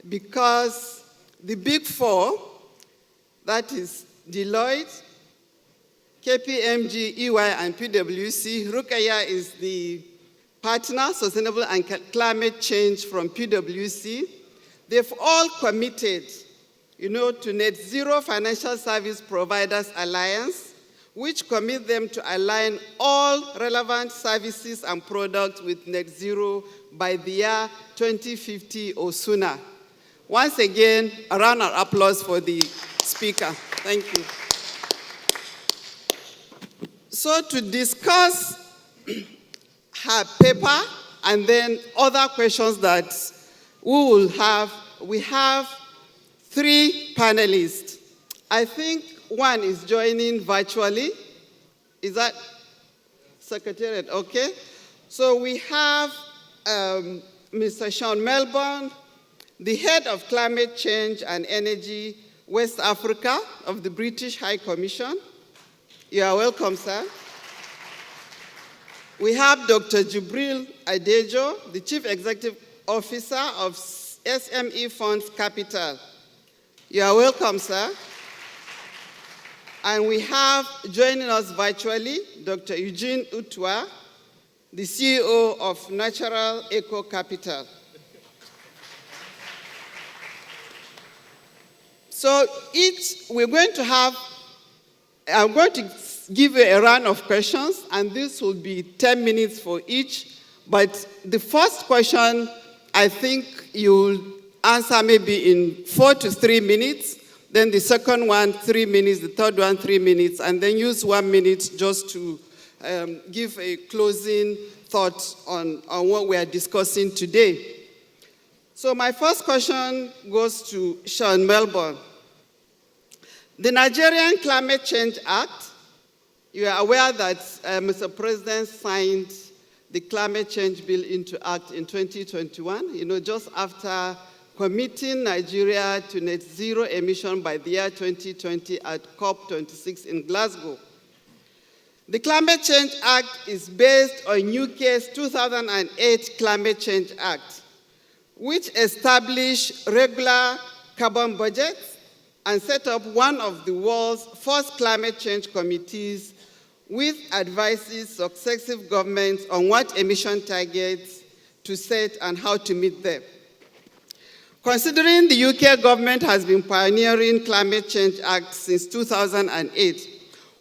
because the big four, that is Deloitte, KPMG, EY, and PwC, Rukaya is the partner, sustainable and climate change from PwC. They've all committed, to Net Zero Financial Service Providers Alliance, which commit them to align all relevant services and products with net zero by the year 2050 or sooner. Once again, a round of applause for the speaker. Thank you. So to discuss her paper and then other questions that we have 3 panelists. I think one is joining virtually. Is that Secretariat? Okay. So we have Mr. Sean Melbourne, the head of climate change and energy, West Africa of the British High Commission. You are welcome, sir. We have Dr. Jibril Adejo, the Chief Executive Officer of SME Funds Capital. You are welcome, sir. And we have joining us virtually Dr. Eugene Utwa, the CEO of Natural Eco Capital. So I'm going to give you a round of questions, and this will be 10 minutes for each. But the first question, I think you'll answer maybe in 4 to 3 minutes. Then the second one, 3 minutes. The third one, 3 minutes. And then use 1 minute just to give a closing thought on what we are discussing today. So my first question goes to Sean Melbourne. The Nigerian Climate Change Act, you are aware that Mr. President signed the Climate Change Bill into Act in 2021, just after committing Nigeria to net zero emission by the year 2020 at COP26 in Glasgow. The Climate Change Act is based on UK's 2008 Climate Change Act, which established regular carbon budgets and set up one of the world's first climate change committees, which advises successive governments on what emission targets to set and how to meet them. Considering the UK government has been pioneering Climate Change Act since 2008,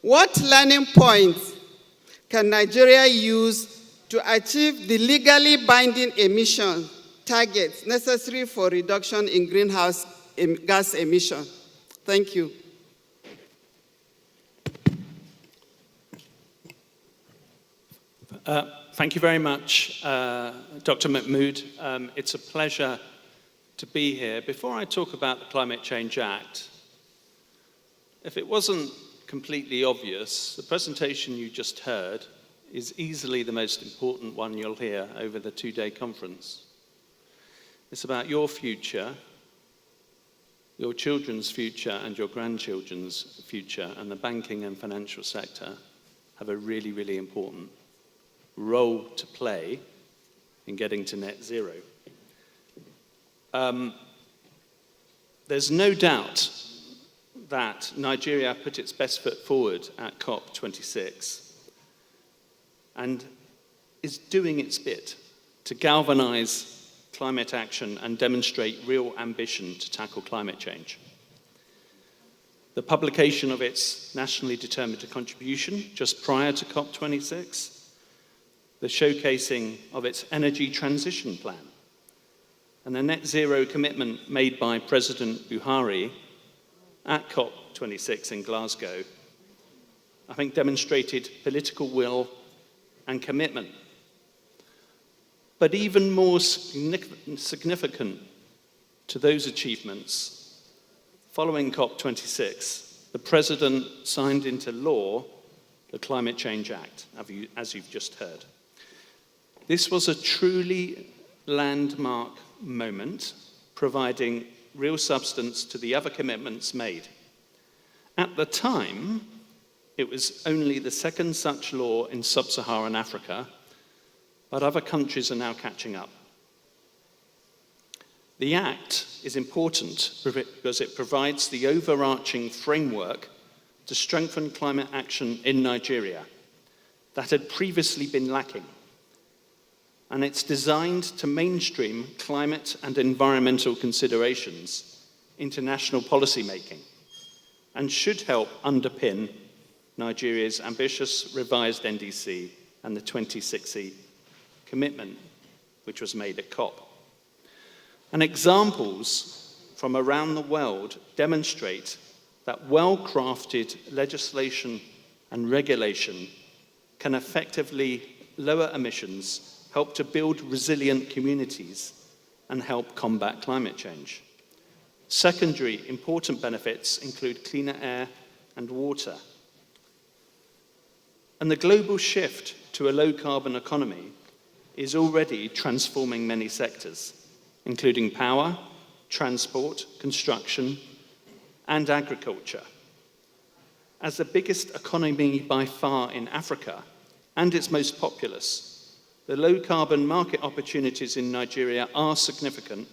what learning points can Nigeria use to achieve the legally binding emission targets necessary for reduction in greenhouse gas emissions? Thank you. Thank you very much, Dr. Mahmood. It's a pleasure to be here. Before I talk about the Climate Change Act, if it wasn't completely obvious, the presentation you just heard is easily the most important one you'll hear over the 2-day conference. It's about your future, your children's future, and your grandchildren's future, and the banking and financial sector have a really, really important role to play in getting to net zero. There's no doubt that Nigeria put its best foot forward at COP26 and is doing its bit to galvanize climate action and demonstrate real ambition to tackle climate change. The publication of its nationally determined contribution just prior to COP26, the showcasing of its energy transition plan, and the net zero commitment made by President Buhari at COP26 in Glasgow, I think demonstrated political will and commitment. But even more significant to those achievements, following COP26, the President signed into law the Climate Change Act, as you've just heard. This was a truly landmark moment, providing real substance to the other commitments made. At the time, it was only the second such law in sub-Saharan Africa, but other countries are now catching up. The Act is important because it provides the overarching framework to strengthen climate action in Nigeria that had previously been lacking. And it's designed to mainstream climate and environmental considerations into national policy making and should help underpin Nigeria's ambitious revised NDC and the 2060 commitment which was made at COP. And examples from around the world demonstrate that well-crafted legislation and regulation can effectively lower emissions, help to build resilient communities, and help combat climate change. Secondary important benefits include cleaner air and water. And the global shift to a low-carbon economy is already transforming many sectors, including power, transport, construction, and agriculture. As the biggest economy by far in Africa, and its most populous, the low-carbon market opportunities in Nigeria are significant.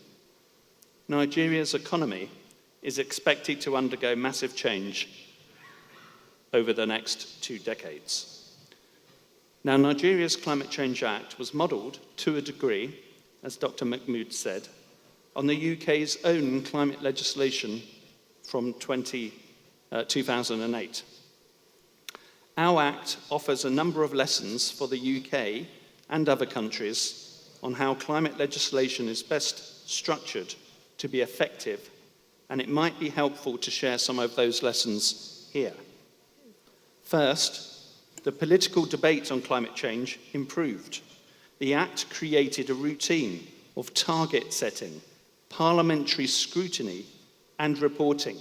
Nigeria's economy is expected to undergo massive change over the next 2 decades. Now, Nigeria's Climate Change Act was modelled, to a degree, as Dr. Mahmood said, on the UK's own climate legislation from 2008. Our Act offers a number of lessons for the UK and other countries on how climate legislation is best structured to be effective, and it might be helpful to share some of those lessons here. First, the political debate on climate change improved. The Act created a routine of target setting, parliamentary scrutiny, and reporting.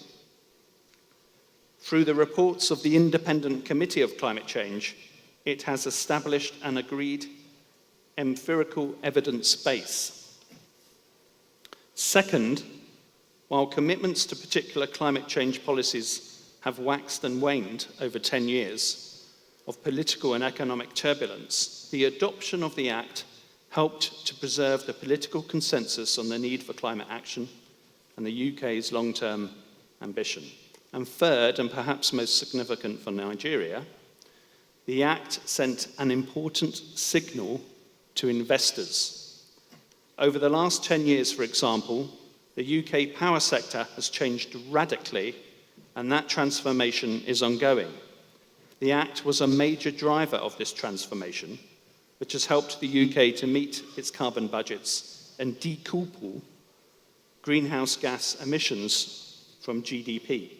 Through the reports of the Independent Committee of Climate Change, it has established an agreed empirical evidence base. Second, while commitments to particular climate change policies have waxed and waned over 10 years of political and economic turbulence, the adoption of the Act helped to preserve the political consensus on the need for climate action and the UK's long-term ambition. And third, and perhaps most significant for Nigeria, the Act sent an important signal to investors. Over the last 10 years, for example, the UK power sector has changed radically, and that transformation is ongoing. The Act was a major driver of this transformation, which has helped the UK to meet its carbon budgets and decouple greenhouse gas emissions from GDP.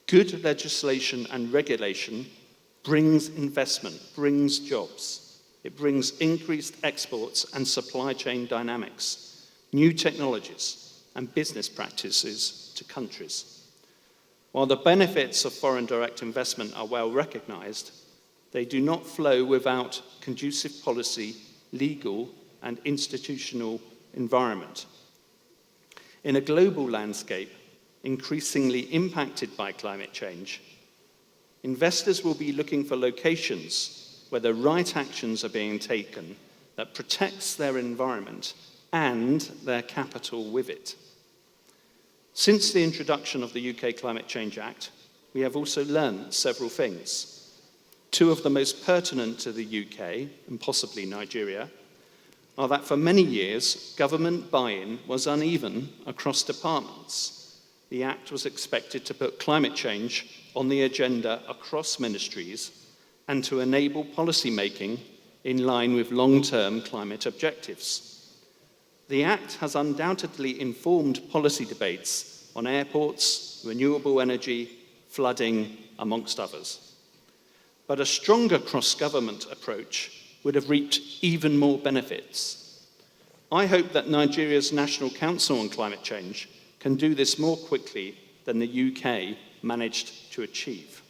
Good legislation and regulation brings investment, brings jobs. It brings increased exports and supply chain dynamics, new technologies, and business practices to countries. While the benefits of foreign direct investment are well recognized, they do not flow without conducive policy, legal, and institutional environment. In a global landscape increasingly impacted by climate change, investors will be looking for locations where the right actions are being taken that protects their environment and their capital with it. Since the introduction of the UK Climate Change Act, we have also learned several things. Two of the most pertinent to the UK, and possibly Nigeria, are that for many years, government buy-in was uneven across departments. The Act was expected to put climate change on the agenda across ministries and to enable policy making in line with long-term climate objectives. The Act has undoubtedly informed policy debates on airports, renewable energy, flooding, amongst others. but a stronger cross-government approach would have reaped even more benefits. I hope that Nigeria's National Council on Climate Change can do this more quickly than the UK managed to achieve.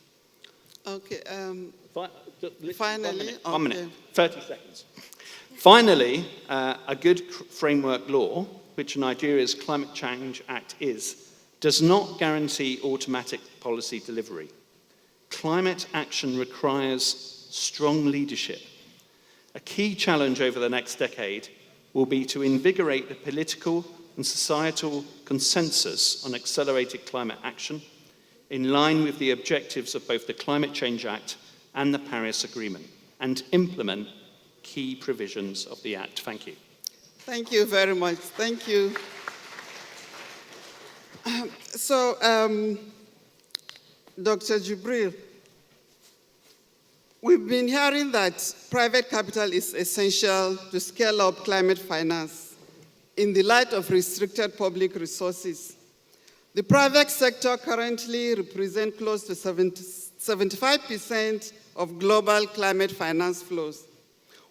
Okay. Finally, okay. 1 minute, 30 seconds. Finally, a good framework law, which Nigeria's Climate Change Act is, does not guarantee automatic policy delivery. Climate action requires strong leadership. A key challenge over the next decade will be to invigorate the political and societal consensus on accelerated climate action in line with the objectives of both the Climate Change Act and the Paris Agreement, and implement key provisions of the Act. Thank you. Thank you very much. Thank you. Dr. Jibril, we've been hearing that private capital is essential to scale up climate finance in the light of restricted public resources. The private sector currently represents close to 75% of global climate finance flows.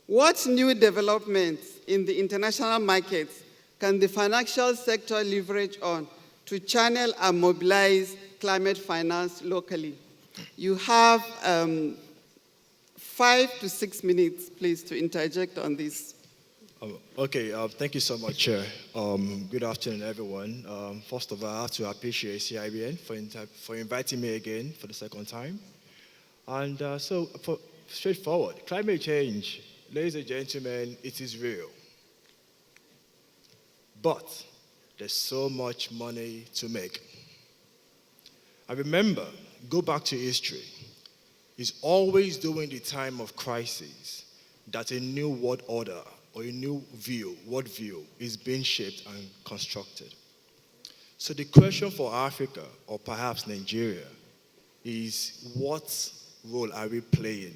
What new developments in the international markets can the financial sector leverage on to channel and mobilize climate finance locally? You have 5 to 6 minutes, please, to interject on this. Thank you so much, Chair. Good afternoon, everyone. First of all, I have to appreciate CIBN for inviting me again for the second time. And straightforward, climate change, ladies and gentlemen, it is real. But there's so much money to make. I remember, go back to history, it's always during the time of crisis that a new world order or a new worldview is being shaped and constructed. So the question for Africa, or perhaps Nigeria, is what role are we playing?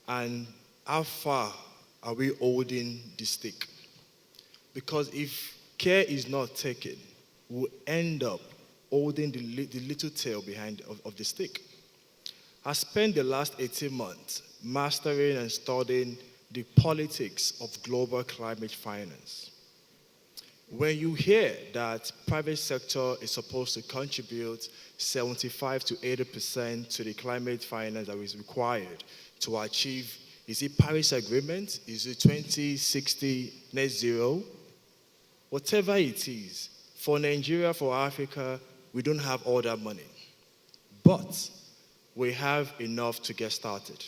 And how far are we holding the stick? Because if care is not taken, we'll end up holding the little tail behind of the stick. I spent the last 18 months mastering and studying the politics of global climate finance. When you hear that private sector is supposed to contribute 75 to 80% to the climate finance that is required to achieve, is it Paris Agreement? Is it 2060 net zero? Whatever it is, for Nigeria, for Africa, we don't have all that money. But we have enough to get started.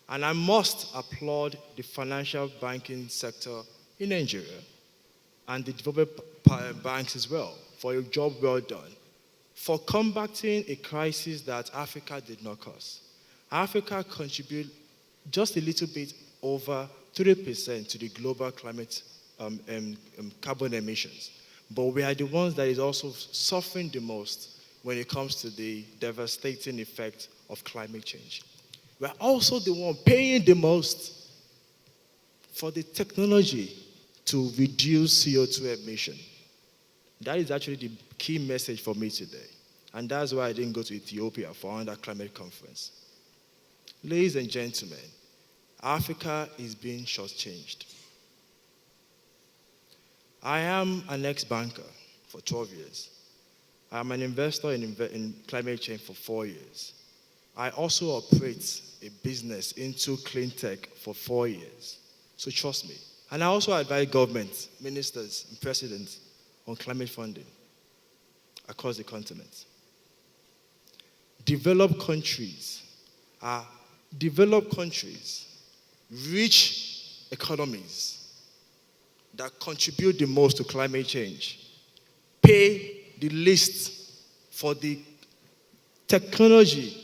And I must applaud the financial banking sector in Nigeria and the development banks as well for a job well done, for combating a crisis that Africa did not cause. Africa contributes just a little bit over 3% to the global climate carbon emissions. But we are the ones that is also suffering the most when it comes to the devastating effect of climate change. We're also the one paying the most for the technology to reduce CO2 emission. That is actually the key message for me today. And that's why I didn't go to Ethiopia for another climate conference. Ladies and gentlemen, Africa is being shortchanged. I am an ex-banker for 12 years. I am an investor in climate change for 4 years. I also operate a business into clean tech for 4 years. So trust me. And I also advise government, ministers, and presidents on climate funding across the continent. Developed countries, rich economies that contribute the most to climate change, pay the least for the technology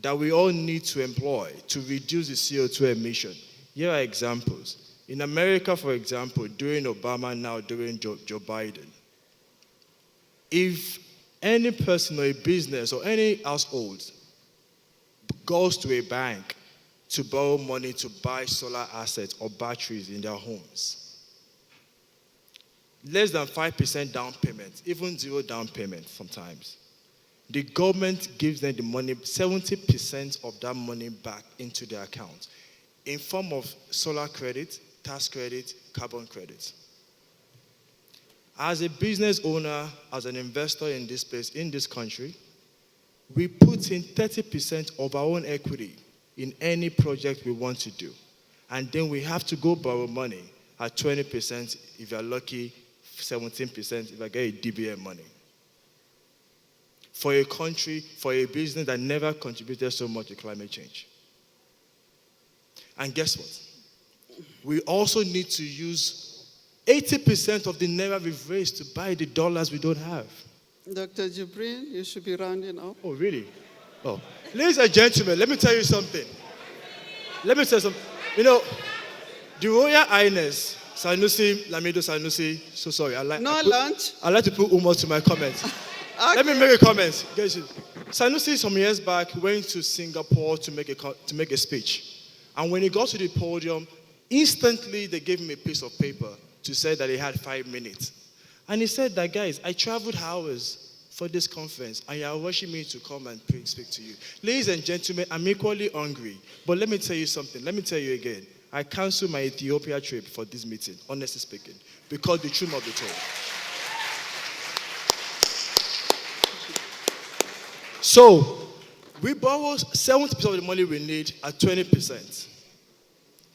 that we all need to employ to reduce the CO2 emission. Here are examples. In America, for example, during Obama, now during Joe Biden, if any person or a business or any household goes to a bank to borrow money to buy solar assets or batteries in their homes, less than 5% down payment, even zero down payment sometimes, the government gives them the money, 70% of that money back into their account in form of solar credit, tax credit, carbon credit. As a business owner, as an investor in this place, in this country, we put in 30% of our own equity in any project we want to do. And then we have to go borrow money at 20%, if you're lucky, 17% if I get a DBM money. For a country, for a business that never contributed so much to climate change. And guess what? We also need to use 80% of the naira we've raised to buy the dollars we don't have. Dr. Jibrin, you should be rounding up. Oh, really? Oh. Ladies and gentlemen, let me tell you something. Let me tell you something. You know, the Royal Highness, Sanusi, Lamido Sanusi, so sorry. I like to put humor to my comments. Okay. Let me make a comment. Sanusi, some years back, went to Singapore to make a speech. And when he got to the podium, instantly they gave him a piece of paper to say that he had 5 minutes. And he said that, guys, I traveled hours for this conference, and you are rushing me to come and speak to you. Ladies and gentlemen, I'm equally hungry. But let me tell you something. Let me tell you again. I canceled my Ethiopia trip for this meeting, honestly speaking, because the truth must be told. So, we borrow 70% of the money we need at 20%.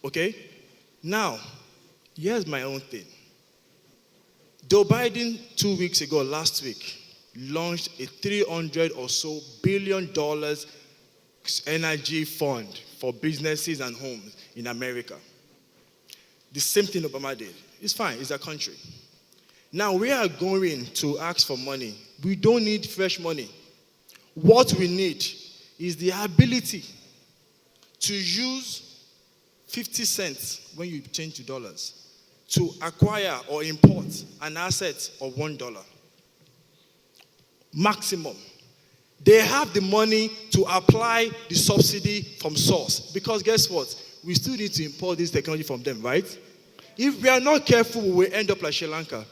Okay? Now, here's my own thing. Joe Biden, 2 weeks ago, last week, launched a $300 or so billion energy fund for businesses and homes in America. The same thing Obama did. It's fine, it's a country. Now, we are going to ask for money. We don't need fresh money. What we need is the ability to use 50 cents when you change to dollars to acquire or import an asset of $1. Maximum. They have the money to apply the subsidy from source. Because guess what? We still need to import this technology from them, right? If we are not careful, we will end up like Sri Lanka,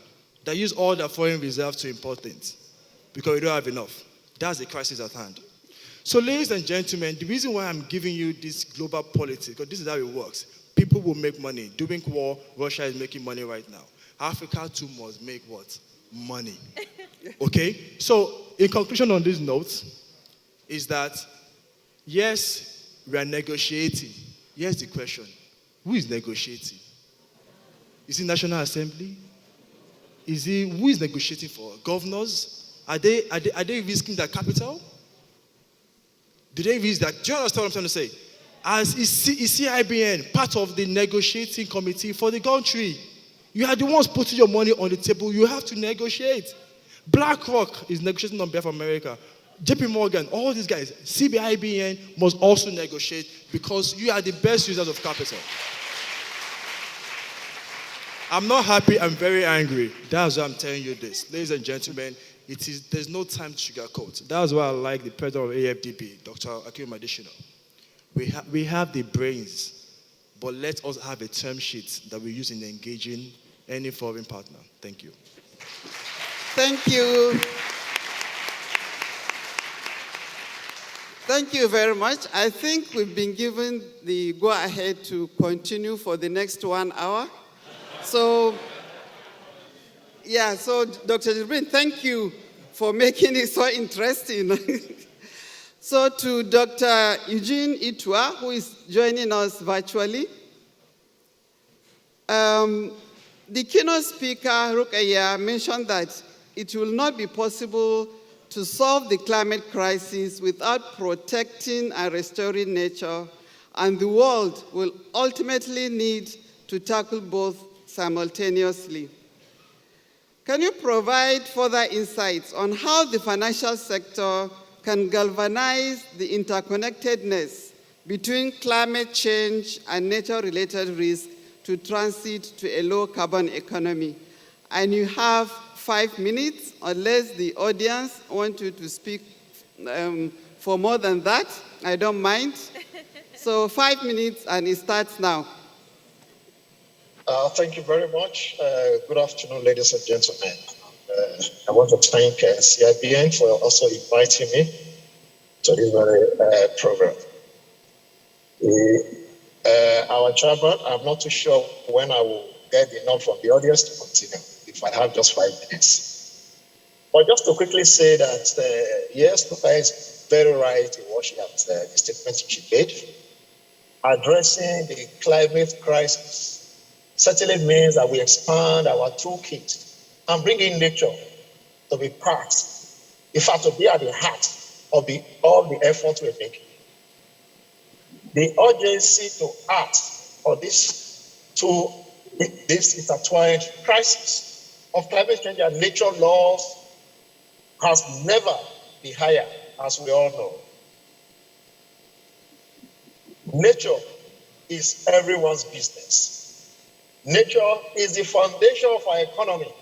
that use all their foreign reserves to import things because we don't have enough. That's the crisis at hand. So, ladies and gentlemen, the reason why I'm giving you this global politics, because this is how it works. People will make money. During war, Russia is making money right now. Africa too must make what? Money. Okay? So, in conclusion on this note, is that, yes, we are negotiating. Here's the question. Who is negotiating? Is it National Assembly? Who is negotiating for? Governors? Are they risking their capital? Do they risk that? Do you understand what I'm trying to say? Is CIBN part of the negotiating committee for the country? You are the ones putting your money on the table. You have to negotiate. BlackRock is negotiating on behalf of America. JP Morgan, all these guys, CIBN must also negotiate because you are the best users of capital. I'm not happy, I'm very angry. That's why I'm telling you this. Ladies and gentlemen, there's no time to sugarcoat. That's why I like the president of AFDB, Dr. Akim Additional. We have the brains, but let us have a term sheet that we use in engaging any foreign partner. Thank you. Thank you. Thank you very much. I think we've been given the go-ahead to continue for the next 1 hour. So, Dr. Jibrin, thank you for making it so interesting. So to Dr. Eugene Itua, who is joining us virtually. The keynote speaker, Rukaya, mentioned that it will not be possible to solve the climate crisis without protecting and restoring nature, and the world will ultimately need to tackle both simultaneously. Can you provide further insights on how the financial sector can galvanize the interconnectedness between climate change and nature-related risk to transit to a low-carbon economy? And you have 5 minutes, unless the audience want you to speak for more than that. I don't mind. So 5 minutes, and it starts now. Thank you very much. Good afternoon, ladies and gentlemen. I want to thank CIBN for also inviting me to this very program. Our chairman, I'm not too sure when I will get enough from the audience to continue, if I have just 5 minutes. But just to quickly say that, yes, Luca is very right in what the statement she made. Addressing the climate crisis certainly means that we expand our toolkit and bring in nature to be part, in fact, to be at the heart of all the efforts we're making. The urgency to act on this intertwined crisis of climate change and nature laws has never been higher, as we all know. Nature is everyone's business. Nature is the foundation of our economy.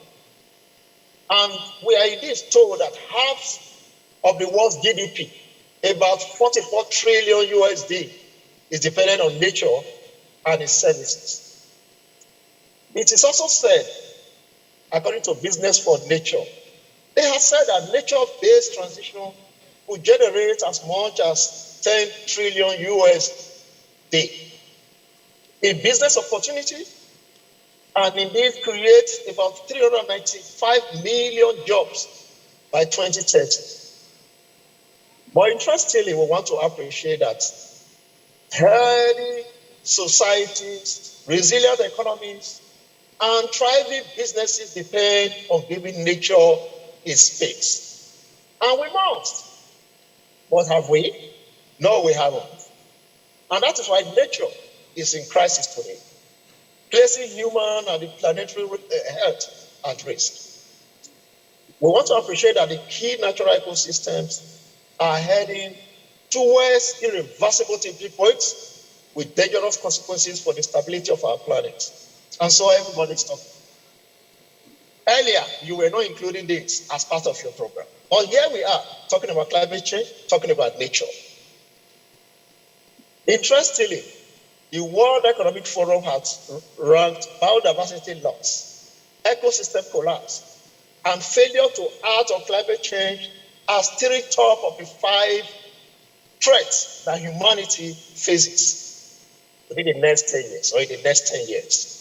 And we are indeed told that half of the world's GDP, about 44 trillion USD, is dependent on nature and its services. It is also said, according to Business for Nature, they have said that nature-based transition will generate as much as 10 trillion USD in business opportunity, and indeed create about 395 million jobs by 2030. But interestingly, we want to appreciate that healthy societies, resilient economies, and thriving businesses depend on giving nature its space. And we must. But have we? No, we haven't. And that is why nature is in crisis today, placing human and the planetary health at risk. We want to appreciate that the key natural ecosystems are heading towards irreversible tipping points with dangerous consequences for the stability of our planet. And so everybody's talking. Earlier, you were not including this as part of your program. But here we are, talking about climate change, talking about nature. Interestingly, the World Economic Forum has ranked biodiversity loss, ecosystem collapse, and failure to act on climate change as 3 top of the 5 threats that humanity faces within the next 10 years or in the next 10 years.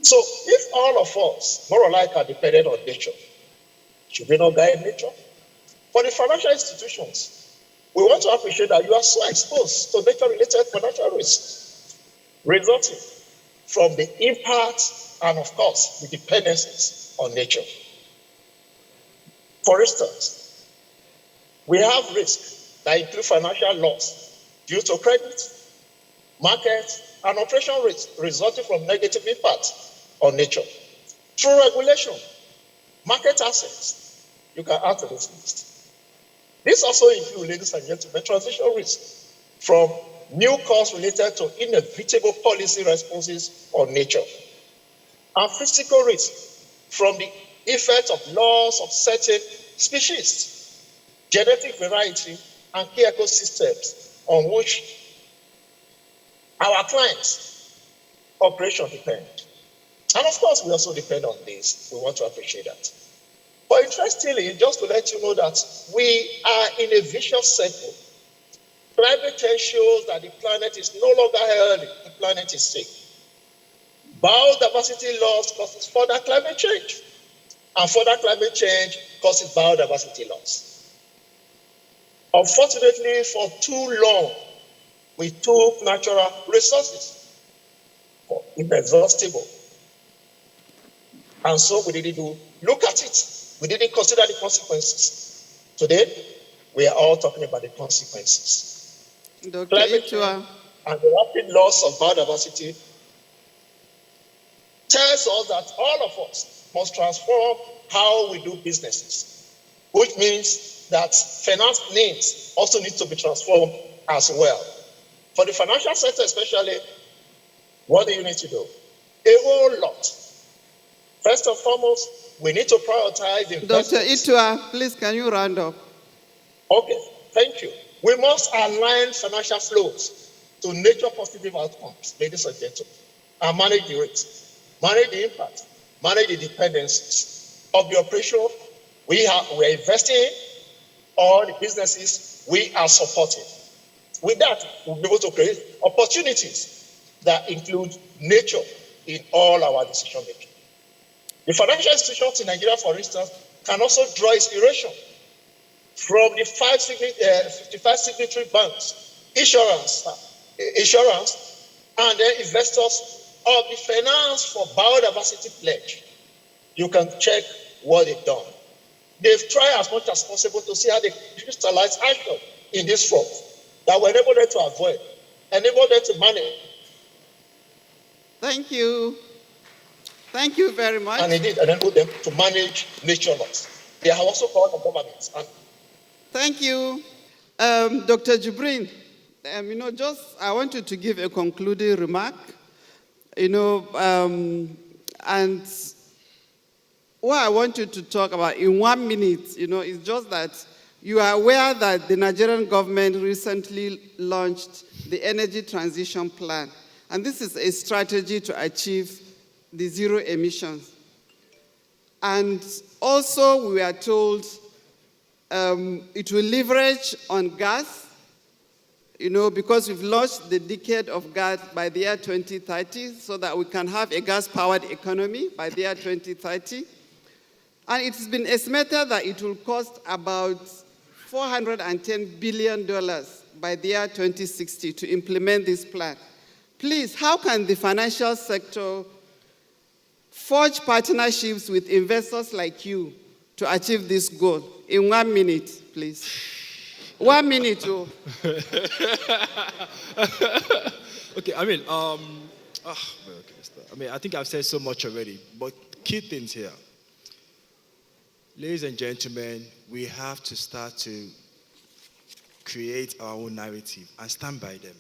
So if all of us, more or less, are dependent on nature, should we not guide nature? For the financial institutions, we want to appreciate that you are so exposed to nature-related financial risks, resulting from the impact and, of course, the dependencies on nature. For instance, we have risks that include financial loss due to credit, market, and operational risk resulting from negative impacts on nature. Through regulation, market assets, you can add to this list. This also includes, ladies and gentlemen, transition risk from new costs related to inevitable policy responses on nature, and physical risk from the effect of loss of certain species, genetic variety, and key ecosystems on which our clients' operation depend. And of course, we also depend on this. We want to appreciate that. But interestingly, just to let you know that we are in a vicious cycle. Climate change shows that the planet is no longer healthy, the planet is sick. Biodiversity loss causes further climate change, and further climate change causes biodiversity loss. Unfortunately, for too long, we took natural resources for inexhaustible. And so we didn't look at it. We didn't consider the consequences. Today, we are all talking about the consequences. Climate change and the rapid loss of biodiversity tells us that all of us must transform how we do businesses, which means that finance needs also need to be transformed as well. For the financial sector especially, what do you need to do? A whole lot. First and foremost, we need to prioritize investments. Dr. Itua, please, can you round up? Okay, thank you. We must align financial flows to nature-positive outcomes, ladies and gentlemen, and manage the risks, manage the impact, manage the dependencies. of the operation we are investing in, or the businesses we are supporting. With that, we'll be able to create opportunities that include nature in all our decision making. The financial institutions in Nigeria, for instance, can also draw inspiration from the 55 signatory banks, insurance, and then investors of the Finance for Biodiversity Pledge. You can check what they've done. They've tried as much as possible to see how they crystallize action in this front that will enable them to avoid, enable them to manage. Thank you. Thank you very much. And indeed, enable them to manage nature loss. They are also called the governments. Thank you. Dr. Jibrin, I wanted to give a concluding remark, and what I want you to talk about in 1 minute, is just that you are aware that the Nigerian government recently launched the Energy Transition Plan, and this is a strategy to achieve the zero emissions. And also, we are told it will leverage on gas, because we've launched the decade of gas by the year 2030, so that we can have a gas-powered economy by the year 2030. And it's been estimated that it will cost about $410 billion by the year 2060 to implement this plan. Please, how can the financial sector forge partnerships with investors like you to achieve this goal? In 1 minute, please. 1 minute. Oh. Okay, I think I've said so much already, but key things here. Ladies and gentlemen, we have to start to create our own narrative and stand by them.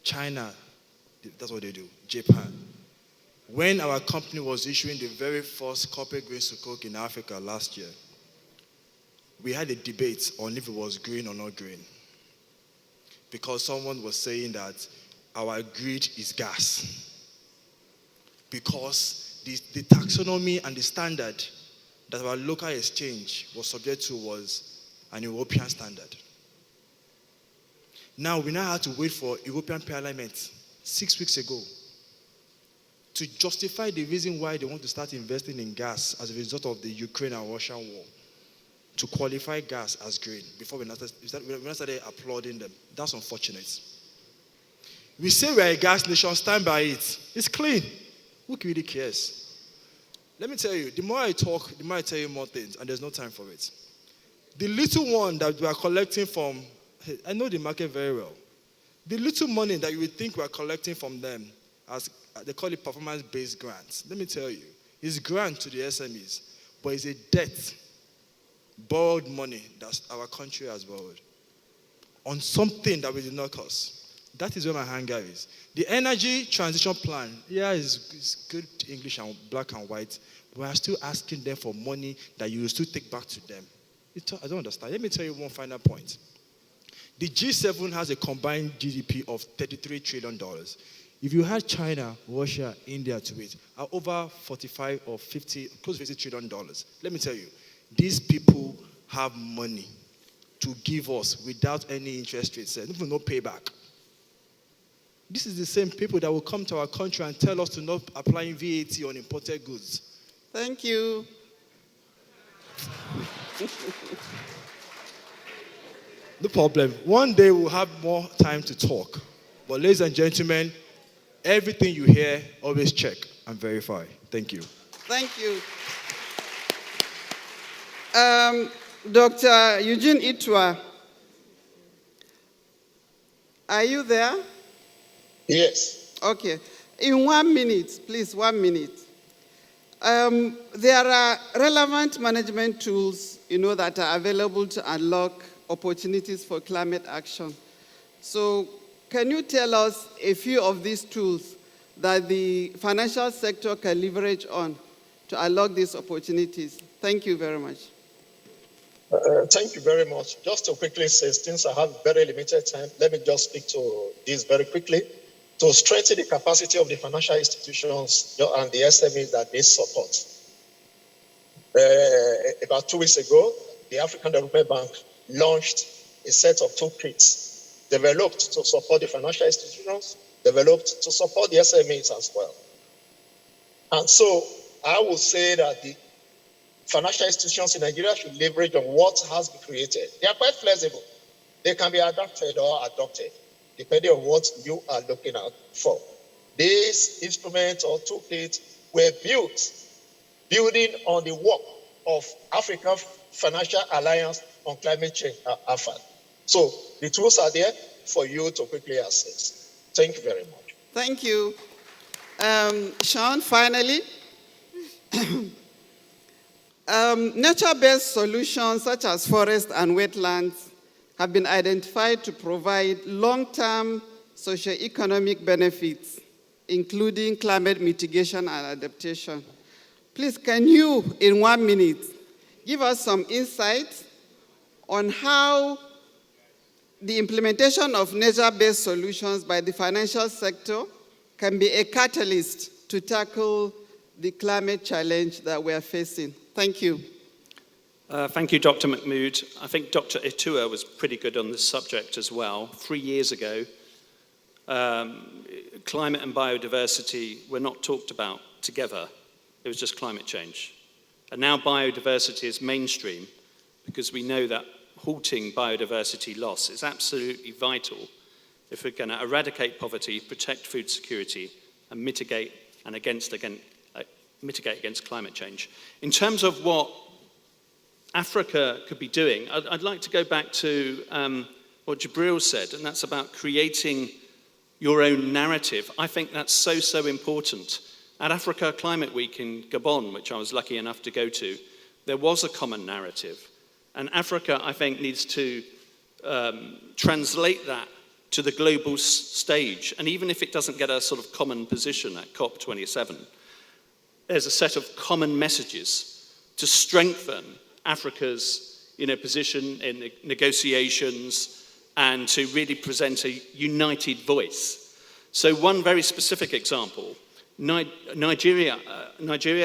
China, that's what they do. Japan. When our company was issuing the very first corporate green sukuk in Africa last year, we had a debate on if it was green or not green. Because someone was saying that our grid is gas. Because the taxonomy and the standard that our local exchange was subject to was an European standard. Now, we now have to wait for European Parliament 6 weeks ago to justify the reason why they want to start investing in gas as a result of the Ukraine and Russian war, to qualify gas as green before we started applauding them. That's unfortunate. We say we're a gas nation, stand by it. It's clean. Who really cares? Let me tell you, the more I talk, the more I tell you more things, and there's no time for it. The little one that we are collecting from, I know the market very well. The little money that you would think we are collecting from them, as they call it performance-based grants, let me tell you, it's grant to the SMEs, but it's a debt, borrowed money that our country has borrowed on something that we did not cost. That is where my anger is. The energy transition plan, is good English and black and white, but we are still asking them for money that you will still take back to them. I don't understand. Let me tell you one final point. The G7 has a combined GDP of $33 trillion. If you had China, Russia, India to it, are over 45 or 50, close to $50 trillion. Let me tell you, these people have money to give us without any interest rates, even no payback. This is the same people that will come to our country and tell us to not apply VAT on imported goods. Thank you. No problem. One day we'll have more time to talk. But ladies and gentlemen, everything you hear, always check and verify. Thank you. Thank you. Dr. Eugene Itwa, are you there? Yes. Okay. In 1 minute, please, 1 minute. There are relevant management tools, that are available to unlock opportunities for climate action. So, can you tell us a few of these tools that the financial sector can leverage on to unlock these opportunities? Thank you very much. Thank you very much. Just to quickly say, since I have very limited time, let me just speak to this very quickly. To strengthen the capacity of the financial institutions and the SMEs that they support. About 2 weeks ago, the African Development Bank launched a set of toolkits developed to support the financial institutions, developed to support the SMEs as well. And so I would say that the financial institutions in Nigeria should leverage on what has been created. They are quite flexible. They can be adapted or adopted, depending on what you are looking out for. These instruments or toolkits were building on the work of African Financial Alliance on Climate Change, AFAD. So the tools are there for you to quickly access. Thank you very much. Thank you. Sean, finally. Nature-based solutions such as forests and wetlands have been identified to provide long-term socio-economic benefits, including climate mitigation and adaptation. Please, can you, in 1 minute, give us some insights on how the implementation of nature-based solutions by the financial sector can be a catalyst to tackle the climate challenge that we are facing? Thank you. Thank you, Dr. Mahmood. I think Dr. Itua was pretty good on this subject as well. 3 years ago, climate and biodiversity were not talked about together. It was just climate change. And now biodiversity is mainstream because we know that halting biodiversity loss is absolutely vital if we're going to eradicate poverty, protect food security, and mitigate against climate change. In terms of what Africa could be doing, I'd like to go back to what Jibril said, and that's about creating your own narrative. I think that's so important. At Africa Climate Week in Gabon, which I was lucky enough to go to, there was a common narrative. And Africa, I think, needs to translate that to the global stage. And even if it doesn't get a sort of common position at COP27, there's a set of common messages to strengthen Africa's position in negotiations and to really present a united voice. So one very specific example, Nigeria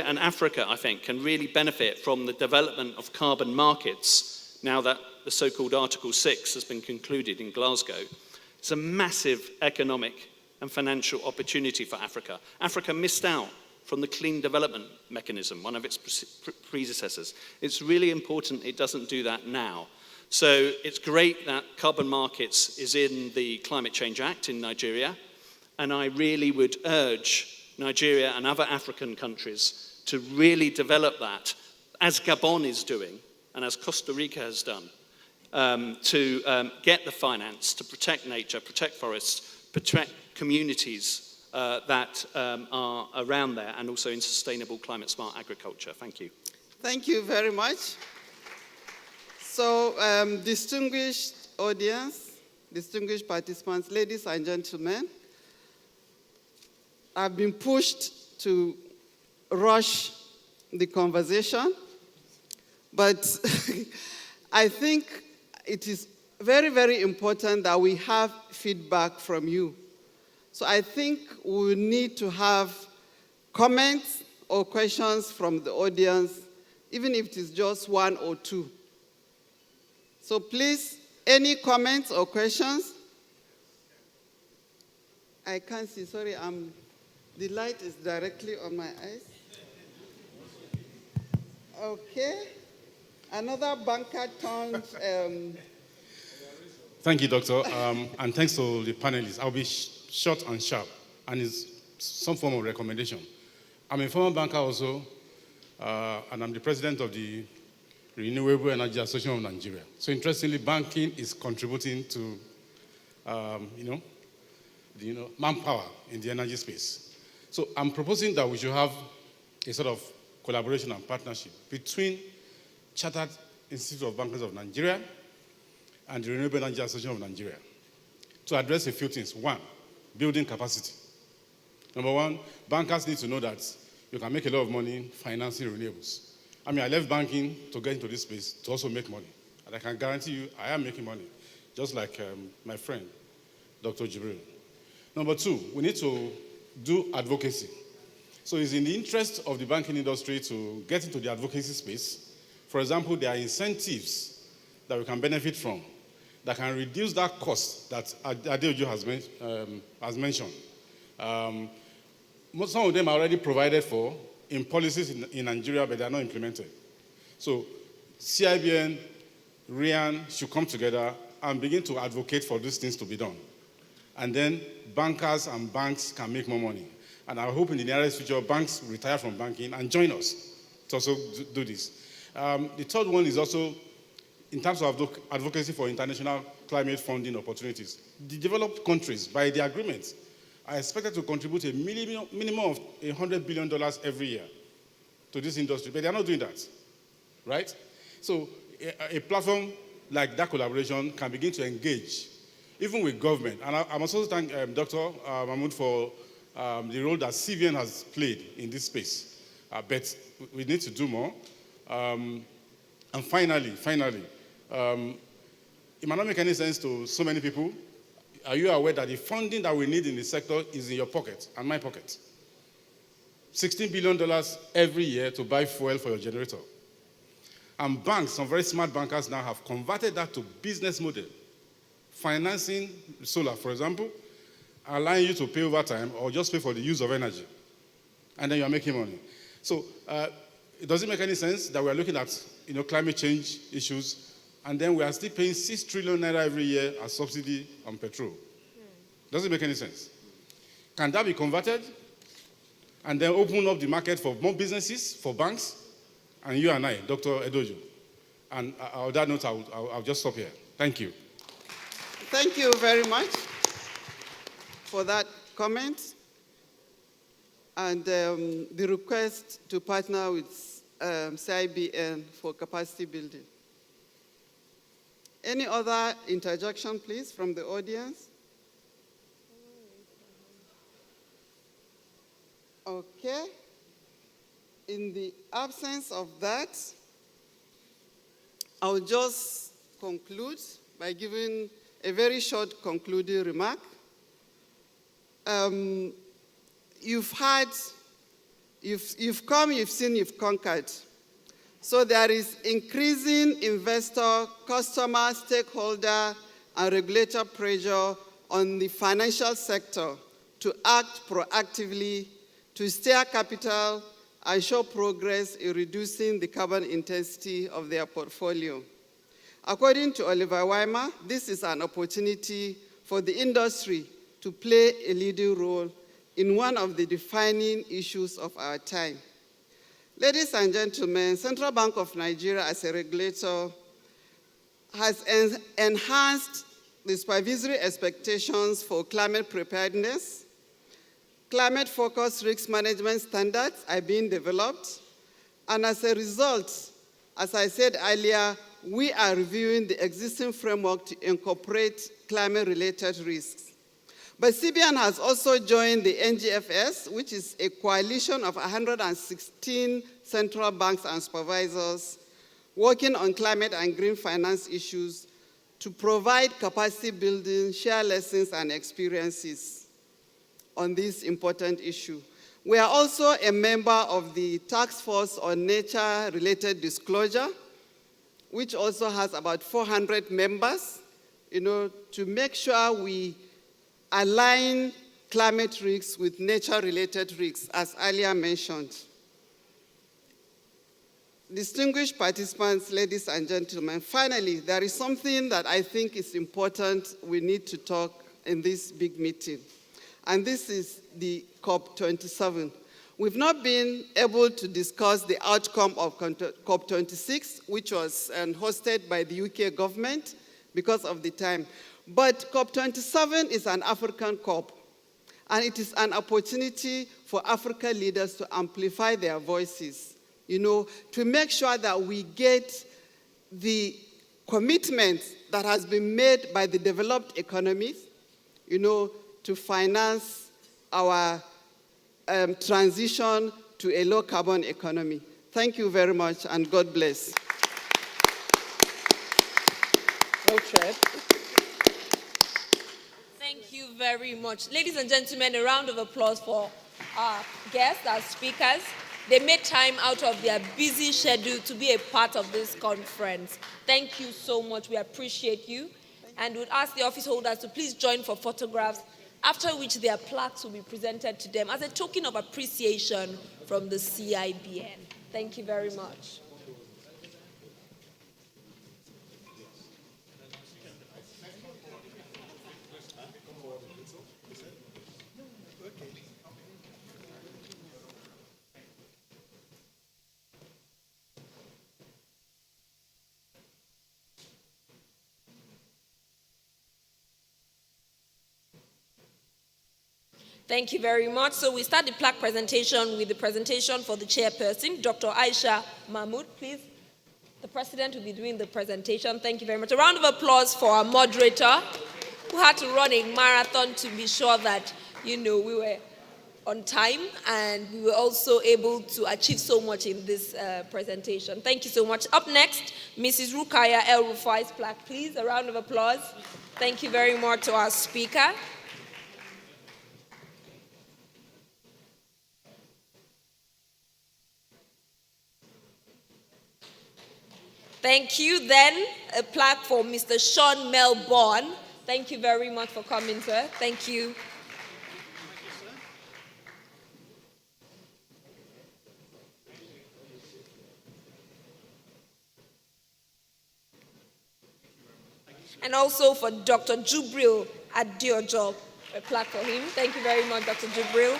and Africa, I think, can really benefit from the development of carbon markets now that the so-called Article 6 has been concluded in Glasgow. It's a massive economic and financial opportunity for Africa. Africa missed out from the Clean Development Mechanism, one of its predecessors. It's really important it doesn't do that now. So it's great that carbon markets is in the Climate Change Act in Nigeria, and I really would urge Nigeria and other African countries to really develop that, as Gabon is doing, and as Costa Rica has done, to get the finance to protect nature, protect forests, protect communities that are around there, and also in sustainable climate-smart agriculture. Thank you. Thank you very much. So, distinguished audience, distinguished participants, ladies and gentlemen, I've been pushed to rush the conversation, but I think it is very, very important that we have feedback from you. So I think we need to have comments or questions from the audience, even if it is just 1 or 2. So please, any comments or questions? I can't see, sorry, the light is directly on my eyes. Okay. Another banker turned. Thank you, Doctor, and thanks to the panelists. I'll be short and sharp, and it's some form of recommendation. I'm a former banker also, and I'm the president of the Renewable Energy Association of Nigeria. So interestingly, banking is contributing to, manpower in the energy space. So I'm proposing that we should have a sort of collaboration and partnership between Chartered Institute of Bankers of Nigeria and the Renewable Energy Association of Nigeria to address a few things. 1, building capacity. Number 1, bankers need to know that you can make a lot of money financing renewables. I mean, I left banking to get into this space to also make money. And I can guarantee you I am making money, just like my friend, Dr. Jibril. Number 2, we need to do advocacy. So it's in the interest of the banking industry to get into the advocacy space. For example, there are incentives that we can benefit from that can reduce that cost that Adeojo has mentioned. Some of them are already provided for in policies in Nigeria, but they are not implemented. So CIBN, RIAN should come together and begin to advocate for these things to be done. And then bankers and banks can make more money. And I hope in the nearest future, banks retire from banking and join us to also do this. The third one is also in terms of advocacy for international climate funding opportunities. The developed countries, by the agreement, are expected to contribute a minimum of $100 billion every year to this industry, but they are not doing that, right? So a platform like that collaboration can begin to engage, even with government. And I must also thank Dr. Mahmoud for the role that CVN has played in this space. But we need to do more. And finally, it might not make any sense to so many people. Are you aware that the funding that we need in the sector is in your pocket and my pocket? $16 billion every year to buy fuel for your generator. And banks, some very smart bankers now have converted that to business model. Financing solar, for example, allowing you to pay over time or just pay for the use of energy. And then you are making money. So it doesn't make any sense that we are looking at climate change issues and then we are still paying 6 trillion naira every year as subsidy on petrol. Doesn't make any sense. Can that be converted and then open up the market for more businesses, for banks, and you and I, Dr. Edojo? And on that note, I'll just stop here. Thank you. Thank you very much for that comment. And the request to partner with CIBN for capacity building. Any other interjection, please, from the audience? Okay. In the absence of that, I'll just conclude by giving a very short concluding remark. You've come, you've seen, you've conquered. So there is increasing investor, customer, stakeholder, and regulator pressure on the financial sector to act proactively, to steer capital, and show progress in reducing the carbon intensity of their portfolio. According to Oliver Weimer, this is an opportunity for the industry to play a leading role in one of the defining issues of our time. Ladies and gentlemen, Central Bank of Nigeria as a regulator has enhanced the supervisory expectations for climate preparedness. Climate-focused risk management standards are being developed. And as a result, as I said earlier, we are reviewing the existing framework to incorporate climate-related risks. But CBN has also joined the NGFS, which is a coalition of 116 central banks and supervisors working on climate and green finance issues to provide capacity building, share lessons and experiences on this important issue. We are also a member of the Task Force on Nature-Related Disclosure, which also has about 400 members, to make sure we align climate risks with nature-related risks, as earlier mentioned. Distinguished participants, ladies and gentlemen, finally, there is something that I think is important we need to talk in this big meeting, and this is the COP27. We've not been able to discuss the outcome of COP26, which was hosted by the UK government because of the time. But COP27 is an African COP, and it is an opportunity for African leaders to amplify their voices, to make sure that we get the commitment that has been made by the developed economies, to finance our transition to a low-carbon economy. Thank you very much, and God bless. Well said. Thank you very much. Ladies and gentlemen, a round of applause for our guests, our speakers. They made time out of their busy schedule to be a part of this conference. Thank you so much. We appreciate you. And we'd ask the office holders to please join for photographs, after which their plaques will be presented to them as a token of appreciation from the CIBN. Thank you very much. Thank you very much. So we start the plaque presentation with the presentation for the chairperson, Dr. Aisha Mahmood. Please, the president will be doing the presentation. Thank you very much. A round of applause for our moderator, who had to run a marathon to be sure that, we were on time and we were also able to achieve so much in this presentation. Thank you so much. Up next, Mrs. Rukaya El Rufai's plaque, please. A round of applause. Thank you very much to our speaker. Thank you. Then a plaque for Mr. Sean Melbourne. Thank you very much for coming, sir. Thank you. And also for Dr. Jubril Adiojo, a plaque for him. Thank you very much, Dr. Jubril.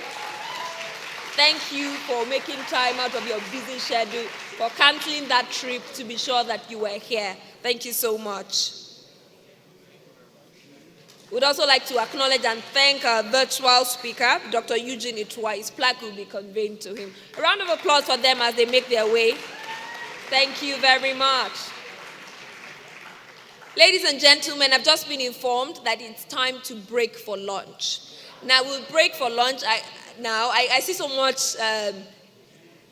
Thank you for making time out of your busy schedule, for canceling that trip to be sure that you were here. Thank you so much. We'd also like to acknowledge and thank our virtual speaker, Dr. Eugene Itwa. His plaque will be conveyed to him. A round of applause for them as they make their way. Thank you very much. Ladies and gentlemen, I've just been informed that it's time to break for lunch. Now, we'll break for lunch. I see so much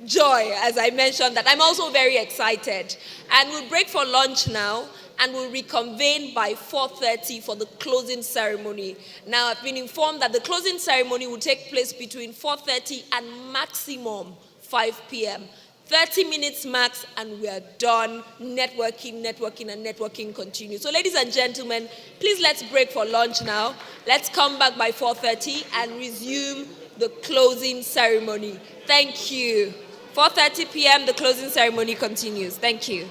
joy, as I mentioned, that I'm also very excited. And we'll break for lunch now, and we'll reconvene by 4:30 for the closing ceremony. Now, I've been informed that the closing ceremony will take place between 4:30 and maximum 5 p.m. 30 minutes max, and we are done. Networking continues. So, ladies and gentlemen, please let's break for lunch now. Let's come back by 4:30 and resume the closing ceremony. Thank you. 4:30 p.m., the closing ceremony continues. Thank you.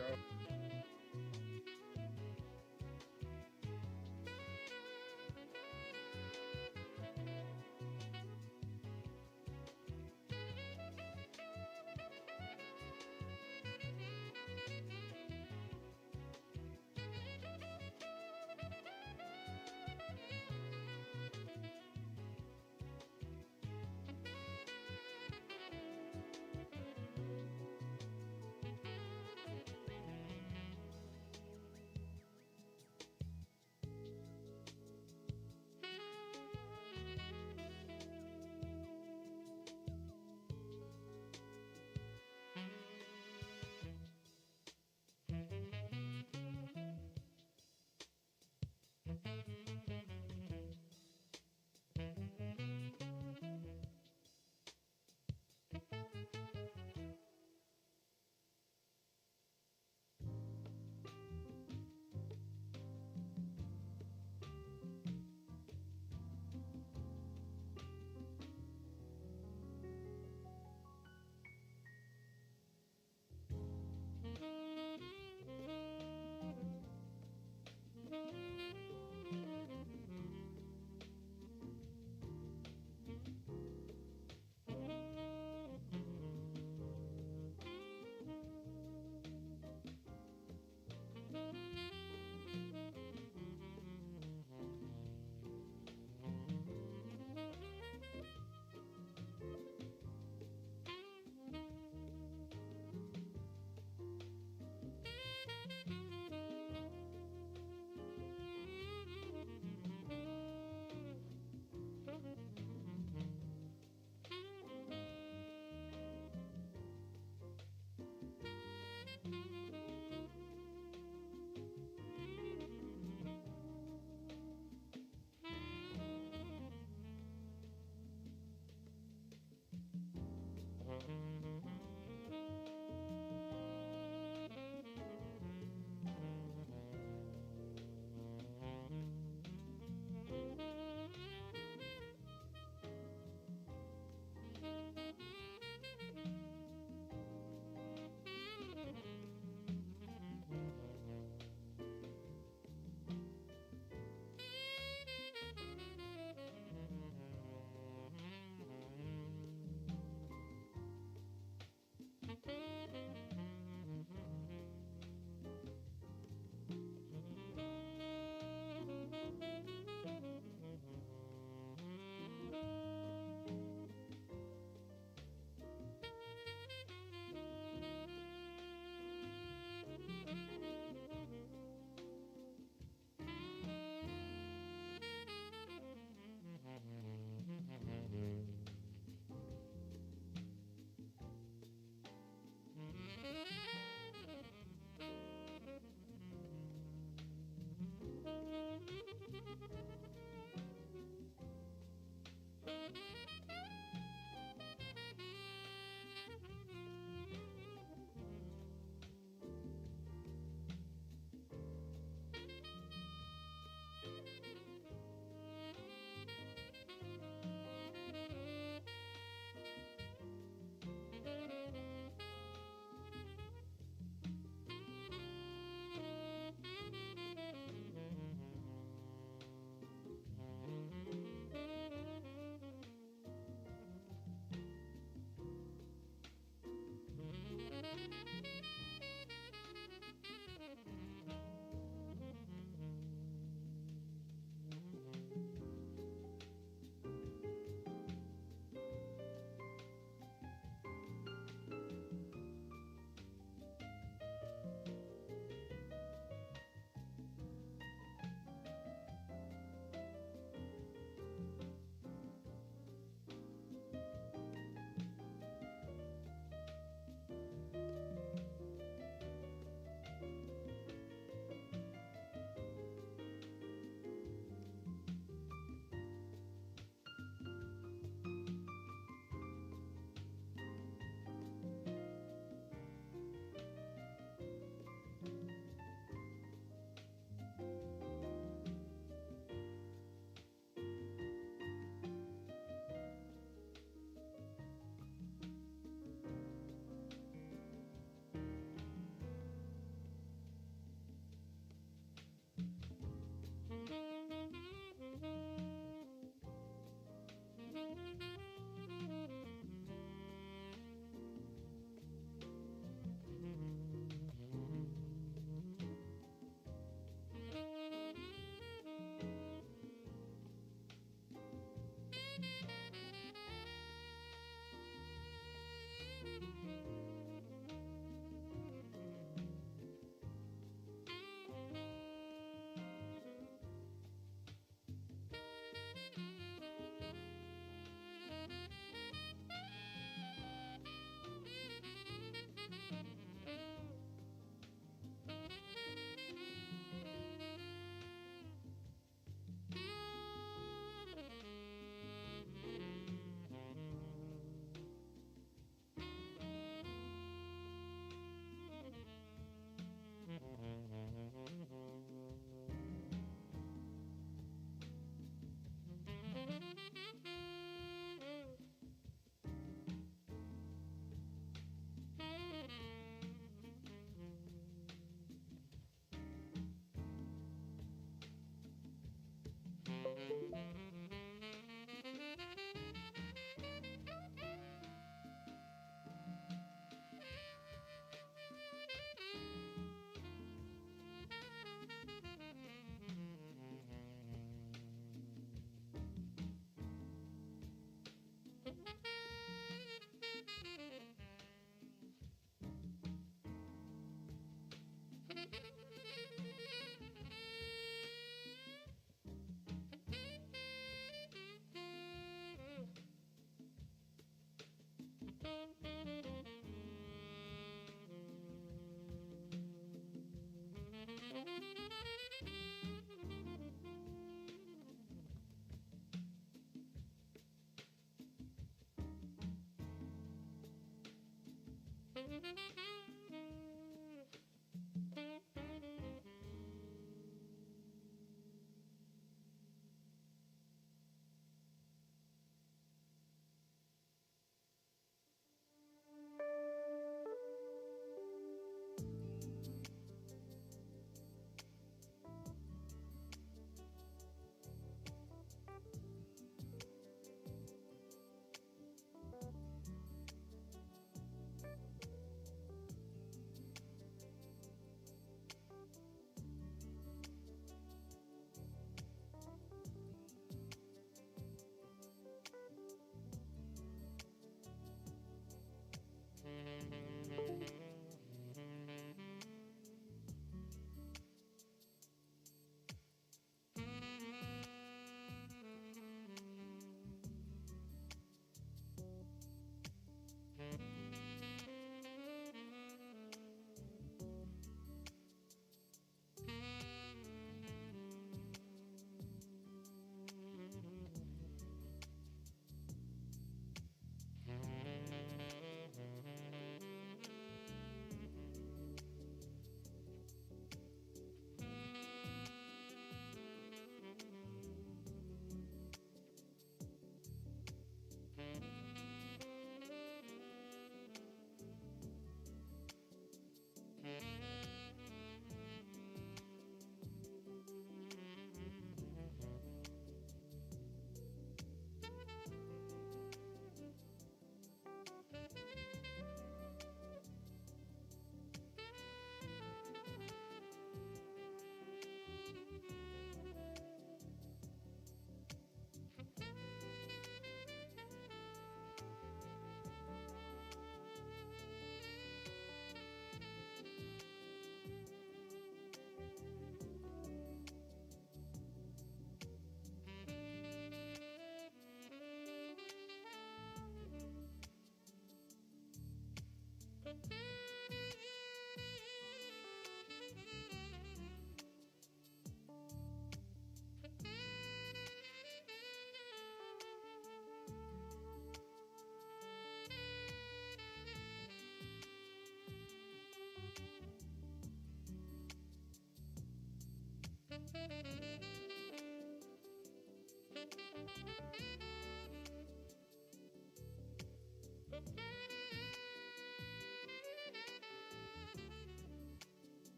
after.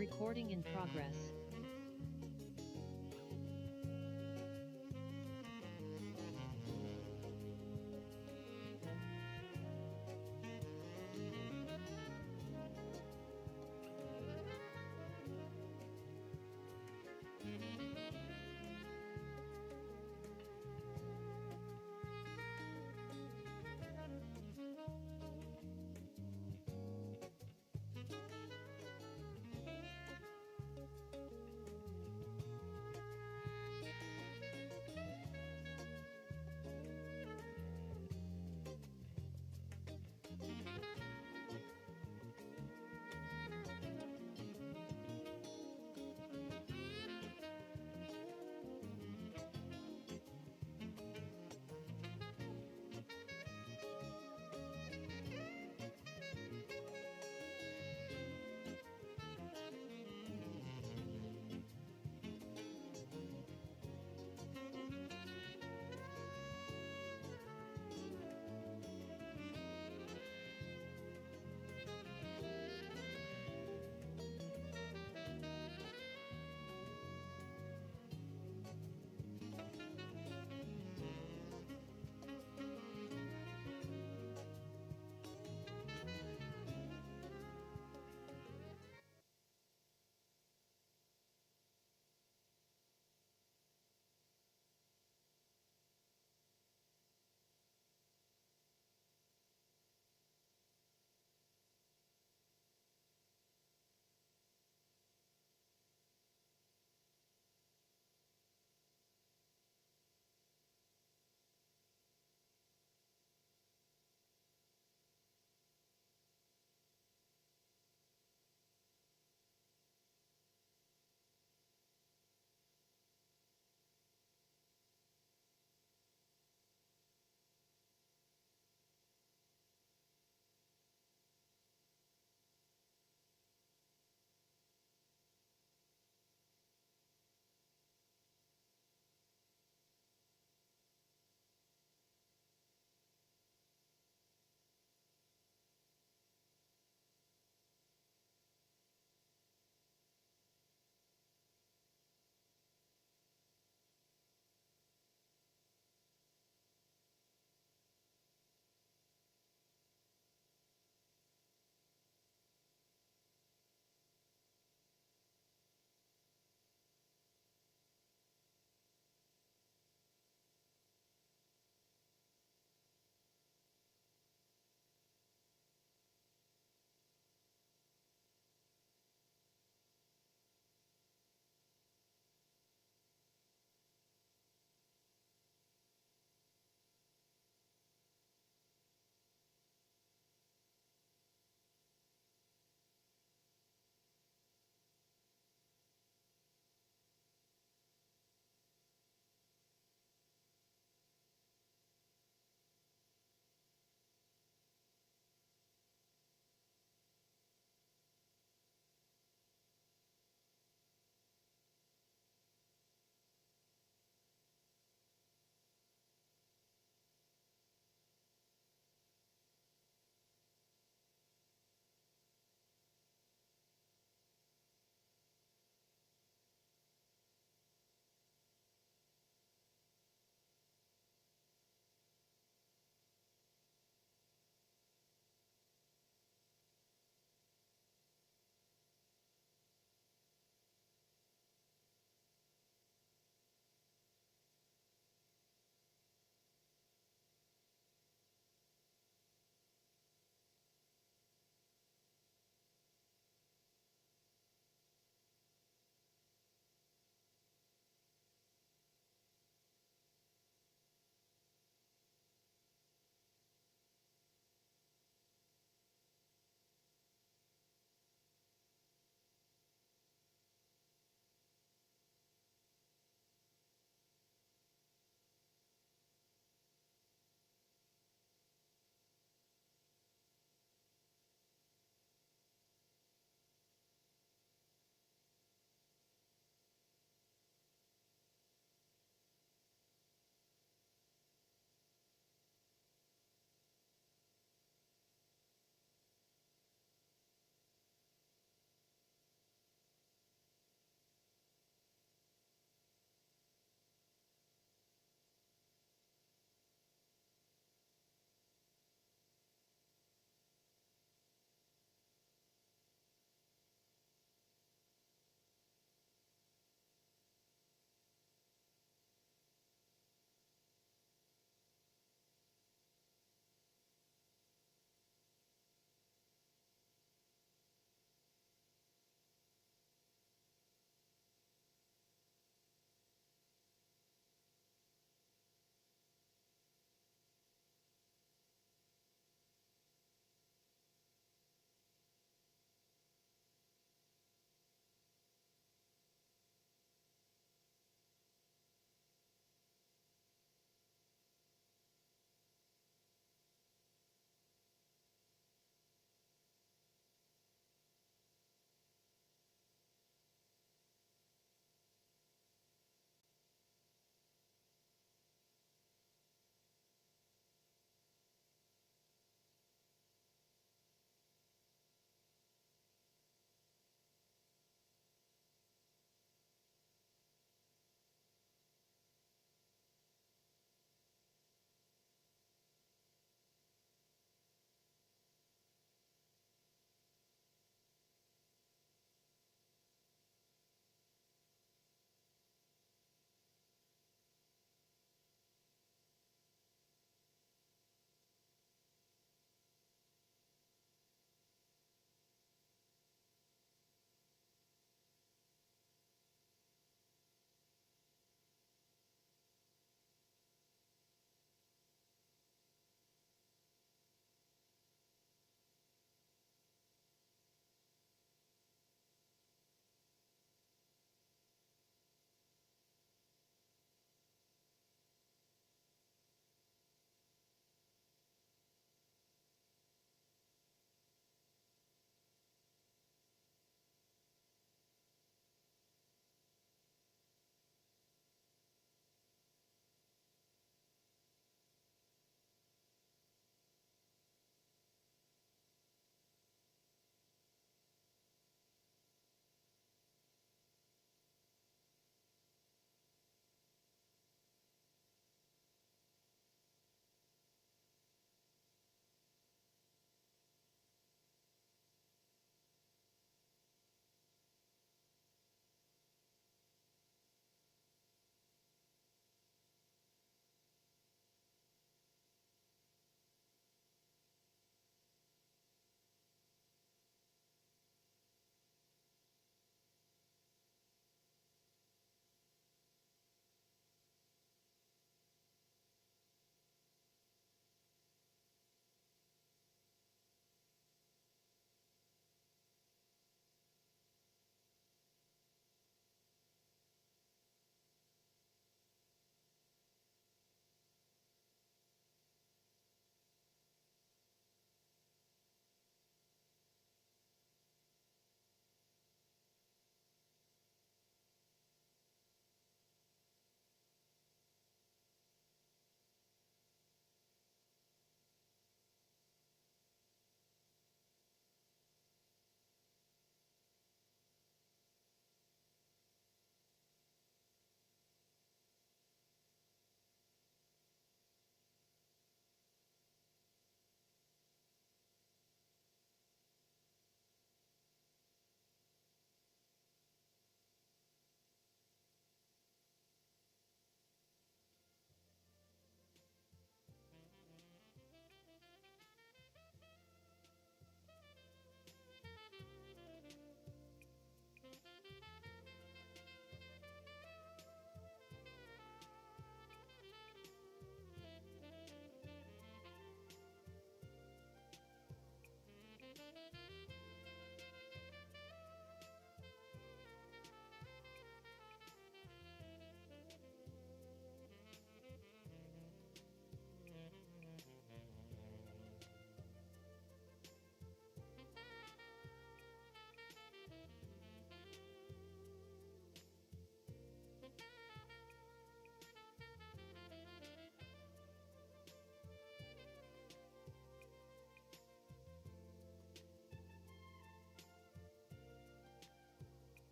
Recording in progress.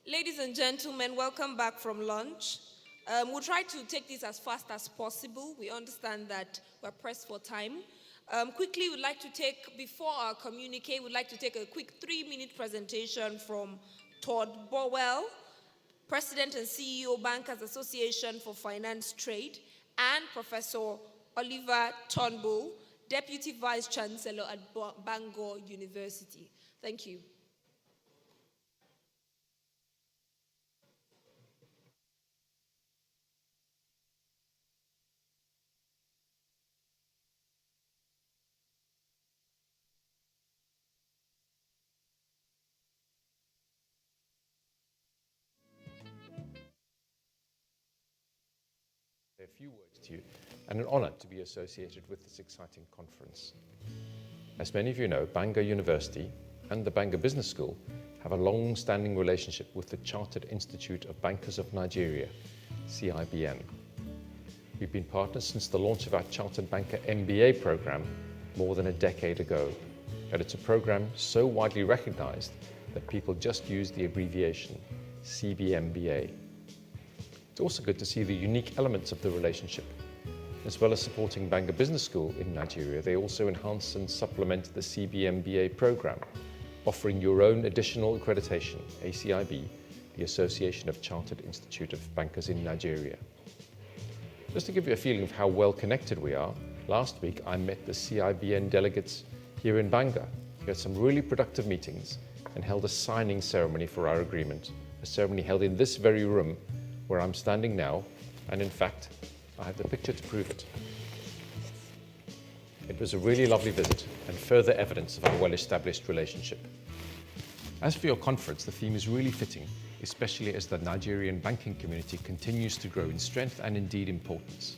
Ladies and gentlemen, welcome back from lunch. We'll try to take this as fast as possible. We understand that we're pressed for time. Quickly, we'd like to take, before our communique, we'd like to take a quick 3-minute presentation from Todd Bowell, President and CEO, Bankers Association for Finance Trade, and Professor Oliver Turnbull, Deputy Vice Chancellor at Bangor University. Thank you. A few words to you, and an honor to be associated with this exciting conference. As many of you know, Bangor University and the Bangor Business School have a long-standing relationship with the Chartered Institute of Bankers of Nigeria, CIBN. We've been partners since the launch of our Chartered Banker MBA program more than a decade ago, and it's a program so widely recognized that people just use the abbreviation CBMBA. It's also good to see the unique elements of the relationship. As well as supporting Bangor Business School in Nigeria, they also enhance and supplement the CBMBA program, offering your own additional accreditation, ACIB, the Association of Chartered Institute of Bankers in Nigeria. Just to give you a feeling of how well connected we are, last week I met the CIBN delegates here in Bangor. We had some really productive meetings and held a signing ceremony for our agreement, a ceremony held in this very room where I'm standing now, and in fact, I have the picture to prove it. It was a really lovely visit and further evidence of our well-established relationship. As for your conference, the theme is really fitting, especially as the Nigerian banking community continues to grow in strength and indeed importance.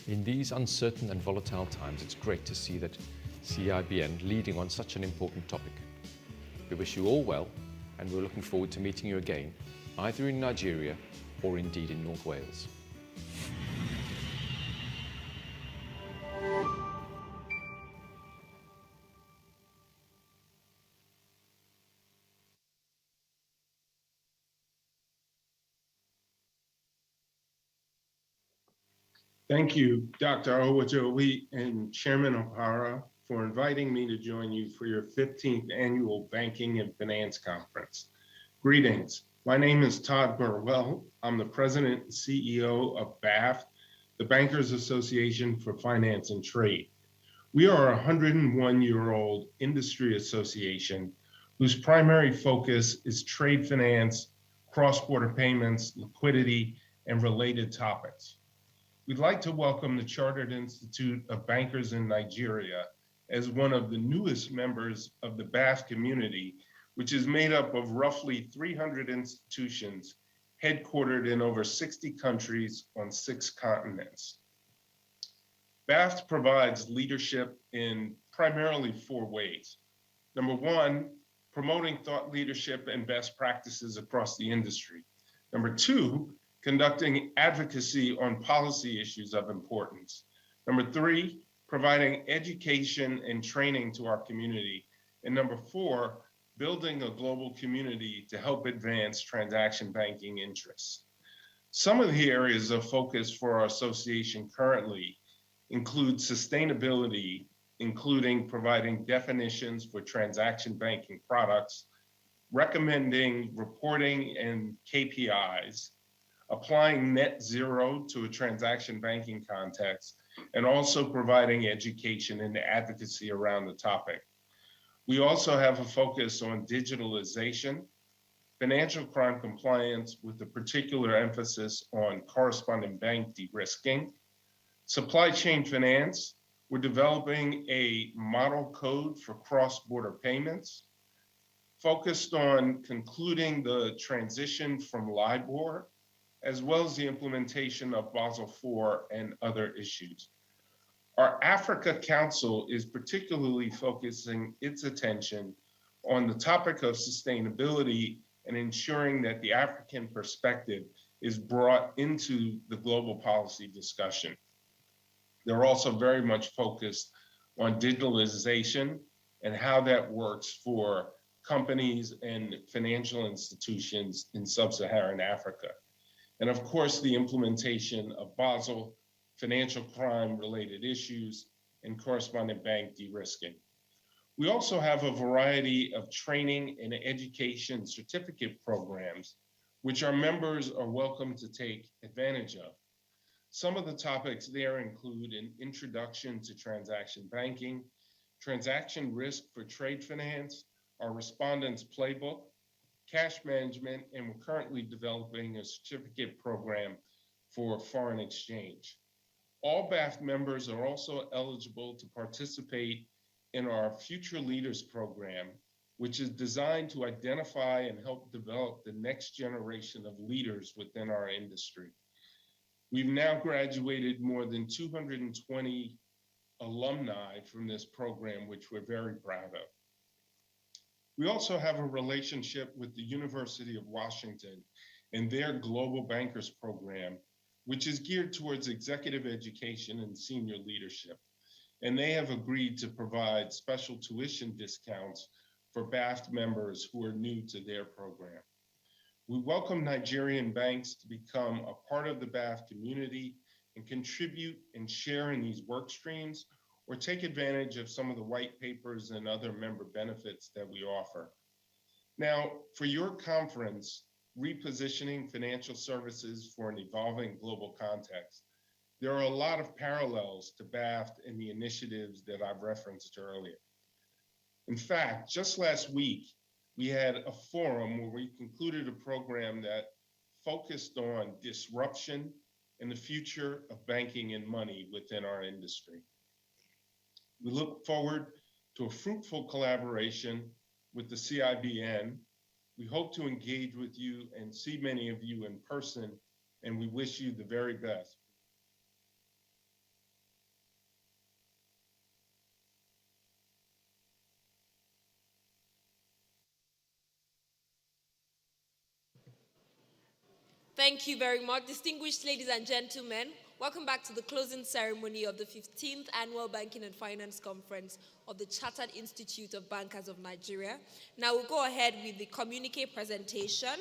In these uncertain and volatile times, it's great to see that CIBN leading on such an important topic. We wish you all well, and we're looking forward to meeting you again, either in Nigeria or indeed in North Wales. Thank you, Dr. Owajowi and Chairman O'Hara, for inviting me to join you for your 15th Annual Banking and Finance Conference. Greetings. My name is Todd Burwell. I'm the President and CEO of BAFT, the Bankers Association for Finance and Trade. We are a 101-year-old industry association whose primary focus is trade finance, cross-border payments, liquidity, and related topics. We'd like to welcome the Chartered Institute of Bankers in Nigeria as one of the newest members of the BAFT community, which is made up of roughly 300 institutions headquartered in over 60 countries on 6 continents. BAFT provides leadership in primarily 4 ways. Number 1, promoting thought leadership and best practices across the industry. Number 2, conducting advocacy on policy issues of importance. Number 3, providing education and training to our community. And number 4, building a global community to help advance transaction banking interests. Some of the areas of focus for our association currently include sustainability, including providing definitions for transaction banking products, recommending reporting and KPIs, applying net zero to a transaction banking context, and also providing education and advocacy around the topic. We also have a focus on digitalization, financial crime compliance with a particular emphasis on correspondent bank de-risking, supply chain finance. We're developing a model code for cross-border payments, focused on concluding the transition from LIBOR, as well as the implementation of Basel IV and other issues. Our Africa Council is particularly focusing its attention on the topic of sustainability and ensuring that the African perspective is brought into the global policy discussion. They're also very much focused on digitalization and how that works for companies and financial institutions in sub-Saharan Africa. And of course, the implementation of Basel, financial crime related issues, and correspondent bank de-risking. We also have a variety of training and education certificate programs, which our members are welcome to take advantage of. Some of the topics there include an introduction to transaction banking, transaction risk for trade finance, our respondents playbook, cash management, and we're currently developing a certificate program for foreign exchange. All BAFT members are also eligible to participate in our Future Leaders program, which is designed to identify and help develop the next generation of leaders within our industry. We've now graduated more than 220 alumni from this program, which we're very proud of. We also have a relationship with the University of Washington and their Global Bankers program, which is geared towards executive education and senior leadership. And they have agreed to provide special tuition discounts for BAFT members who are new to their program. We welcome Nigerian banks to become a part of the BAFT community and contribute and share in these work streams, or take advantage of some of the white papers and other member benefits that we offer. Now, for your conference, Repositioning Financial Services for an Evolving Global Context, there are a lot of parallels to BAFT and the initiatives that I've referenced earlier. In fact, just last week, we had a forum where we concluded a program that focused on disruption and the future of banking and money within our industry. We look forward to a fruitful collaboration with the CIBN. We hope to engage with you and see many of you in person, and we wish you the very best. Thank you very much. Distinguished ladies and gentlemen, welcome back to the closing ceremony of the 15th Annual Banking and Finance Conference of the Chartered Institute of Bankers of Nigeria. Now we'll go ahead with the communique presentation.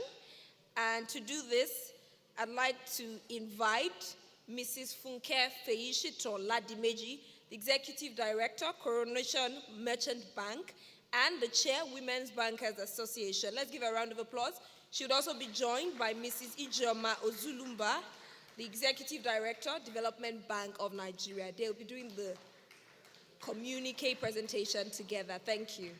And to do this, I'd like to invite Mrs. Funke Feishito Ladimeji, the Executive Director, Coronation Merchant Bank, and the Chair, Women's Bankers Association. Let's give a round of applause. She would also be joined by Mrs. Ijoma Ozulumba, the Executive Director, Development Bank of Nigeria. They'll be doing the communique presentation together. Thank you.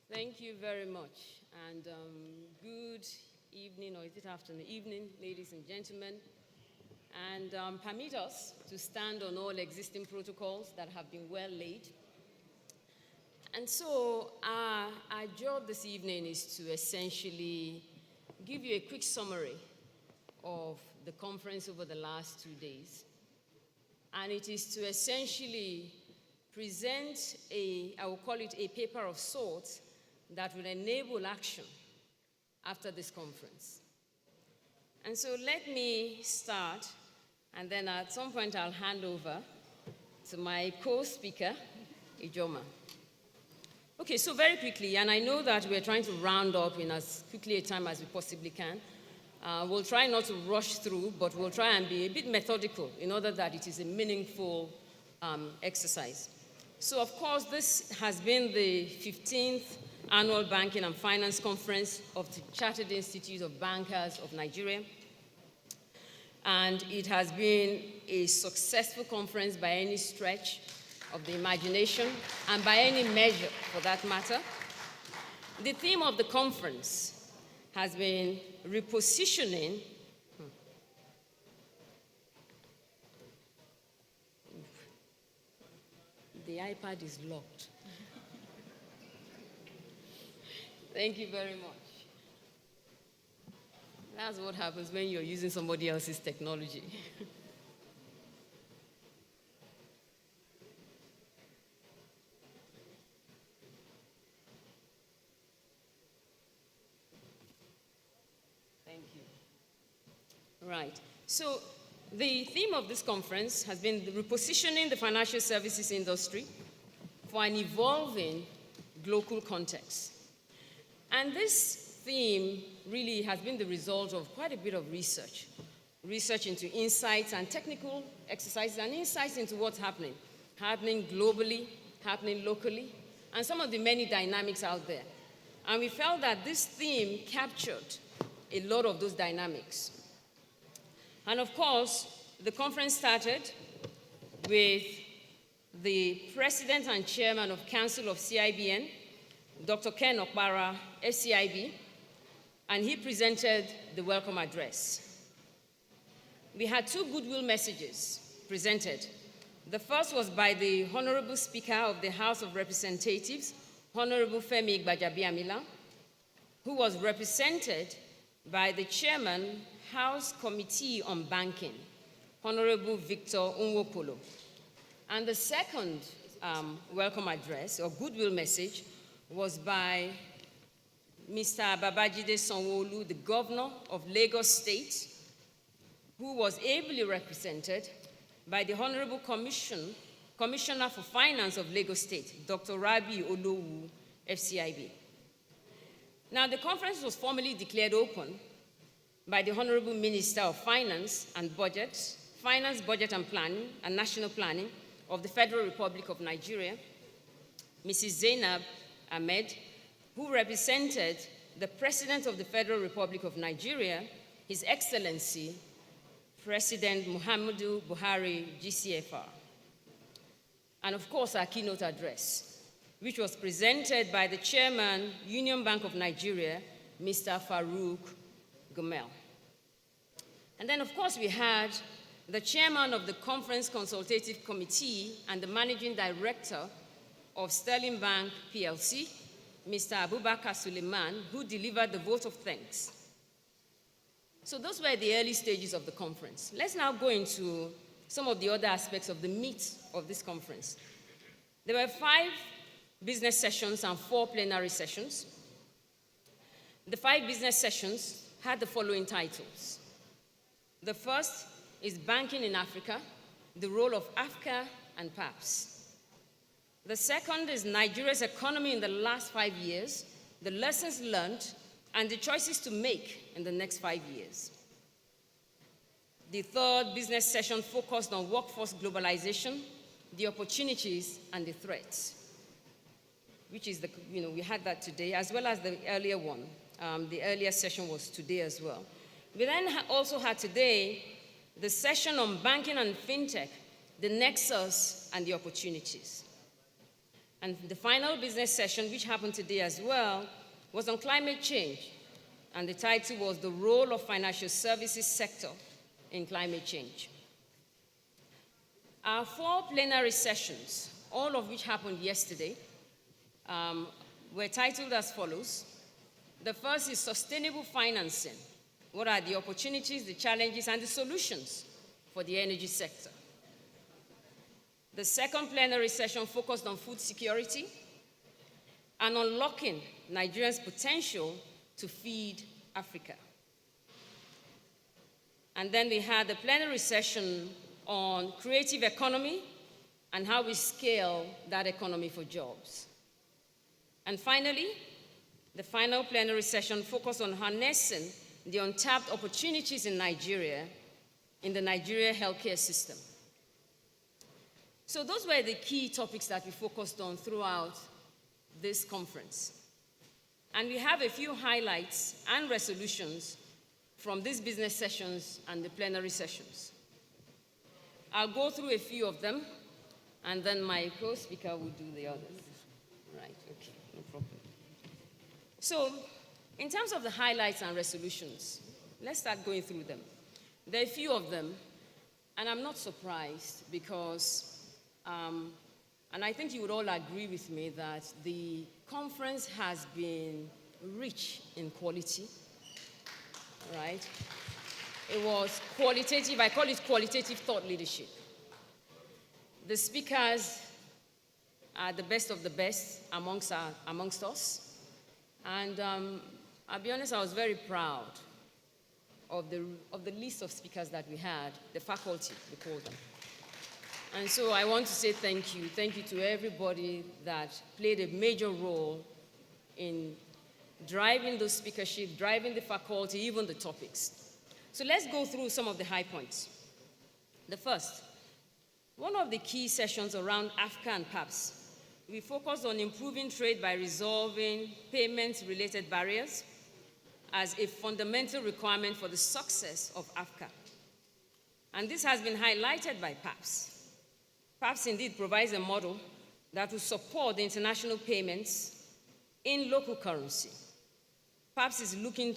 Thank you very much. And good evening, or is it afternoon? Evening, ladies and gentlemen. And permit us to stand on all existing protocols that have been well laid. And so our job this evening is to essentially give you a quick summary of the conference over the last 2 days. And it is to essentially present I will call it a paper of sorts that will enable action after this conference. And so let me start, and then at some point I'll hand over to my co-speaker, Ijoma. Okay, so very quickly, and I know that we're trying to round up in as quickly a time as we possibly can. We'll try not to rush through, but we'll try and be a bit methodical in order that it is a meaningful exercise. So, of course, this has been the 15th Annual Banking and Finance Conference of the Chartered Institute of Bankers of Nigeria. And it has been a successful conference by any stretch of the imagination and by any measure for that matter. The theme of the conference has been repositioning the iPad is locked. Thank you very much. That's what happens when you're using somebody else's technology. Thank you. Right. So the theme of this conference has been repositioning the financial services industry for an evolving global context. And this theme really has been the result of quite a bit of research. Research into insights and technical exercises and insights into what's happening globally, happening locally, and some of the many dynamics out there. And we felt that this theme captured a lot of those dynamics. And of course, the conference started with the President and Chairman of Council of CIBN, Dr. Ken Okpara, FCIB, and he presented the welcome address. We had two goodwill messages presented. The first was by the Honorable Speaker of the House of Representatives, Honorable Femi Gbajabiamila, who was represented by the Chairman, House Committee on Banking, Honorable Victor Unwopolo. And the second welcome address or goodwill message was by Mr. Babajide Sanwo-Olu, the Governor of Lagos State, who was ably represented by the Honorable Commissioner for Finance of Lagos State, Dr. Rabi Olowu, FCIB. Now, the conference was formally declared open by the Honorable Minister of Finance and Budget, Finance, Budget and Planning, and National Planning of the Federal Republic of Nigeria, Mrs. Zainab Ahmed, who represented the President of the Federal Republic of Nigeria, His Excellency, President Muhammadu Buhari, GCFR. And of course, our keynote address, which was presented by the Chairman, Union Bank of Nigeria, Mr. Farouk Gumel. And then, of course, we had the Chairman of the Conference Consultative Committee and the Managing Director of Sterling Bank PLC, Mr. Abubakar Suleiman, who delivered the vote of thanks. So those were the early stages of the conference. Let's now go into some of the other aspects of the meat of this conference. There were 5 business sessions and 4 plenary sessions. The 5 business sessions had the following titles. The first is Banking in Africa, the role of Africa and PAPS. The second is Nigeria's economy in the last 5 years, the lessons learned, and the choices to make in the next 5 years. The third business session focused on workforce globalization, the opportunities and the threats, which is we had that today, as well as the earlier one. The earlier session was today as well. We then also had today the session on banking and fintech, the nexus and the opportunities. And the final business session, which happened today as well, was on climate change, and the title was The Role of Financial Services Sector in Climate Change. Our 4 plenary sessions, all of which happened yesterday, were titled as follows. The first is Sustainable Financing. What are the opportunities, the challenges, and the solutions for the energy sector? The second plenary session focused on food security and unlocking Nigeria's potential to feed Africa. And then we had the plenary session on creative economy and how we scale that economy for jobs. And finally, the final plenary session focused on harnessing the untapped opportunities in Nigeria, in the Nigeria healthcare system. So those were the key topics that we focused on throughout this conference. And we have a few highlights and resolutions from these business sessions and the plenary sessions. I'll go through a few of them, and then my co-speaker will do the others. Right, okay, no problem. So, in terms of the highlights and resolutions, let's start going through them. There are a few of them, and I'm not surprised because and I think you would all agree with me that the conference has been rich in quality, right? It was qualitative, I call it qualitative thought leadership. The speakers are the best of the best amongst us. And I'll be honest, I was very proud of the list of speakers that we had, the faculty, we call them. And so I want to say thank you. Thank you to everybody that played a major role in driving those speakership, driving the faculty, even the topics. So let's go through some of the high points. The first, one of the key sessions around AFCA and PAPS, we focused on improving trade by resolving payment-related barriers as a fundamental requirement for the success of AFCA. And this has been highlighted by PAPS. PAPS indeed provides a model that will support the international payments in local currency. PAPS is looking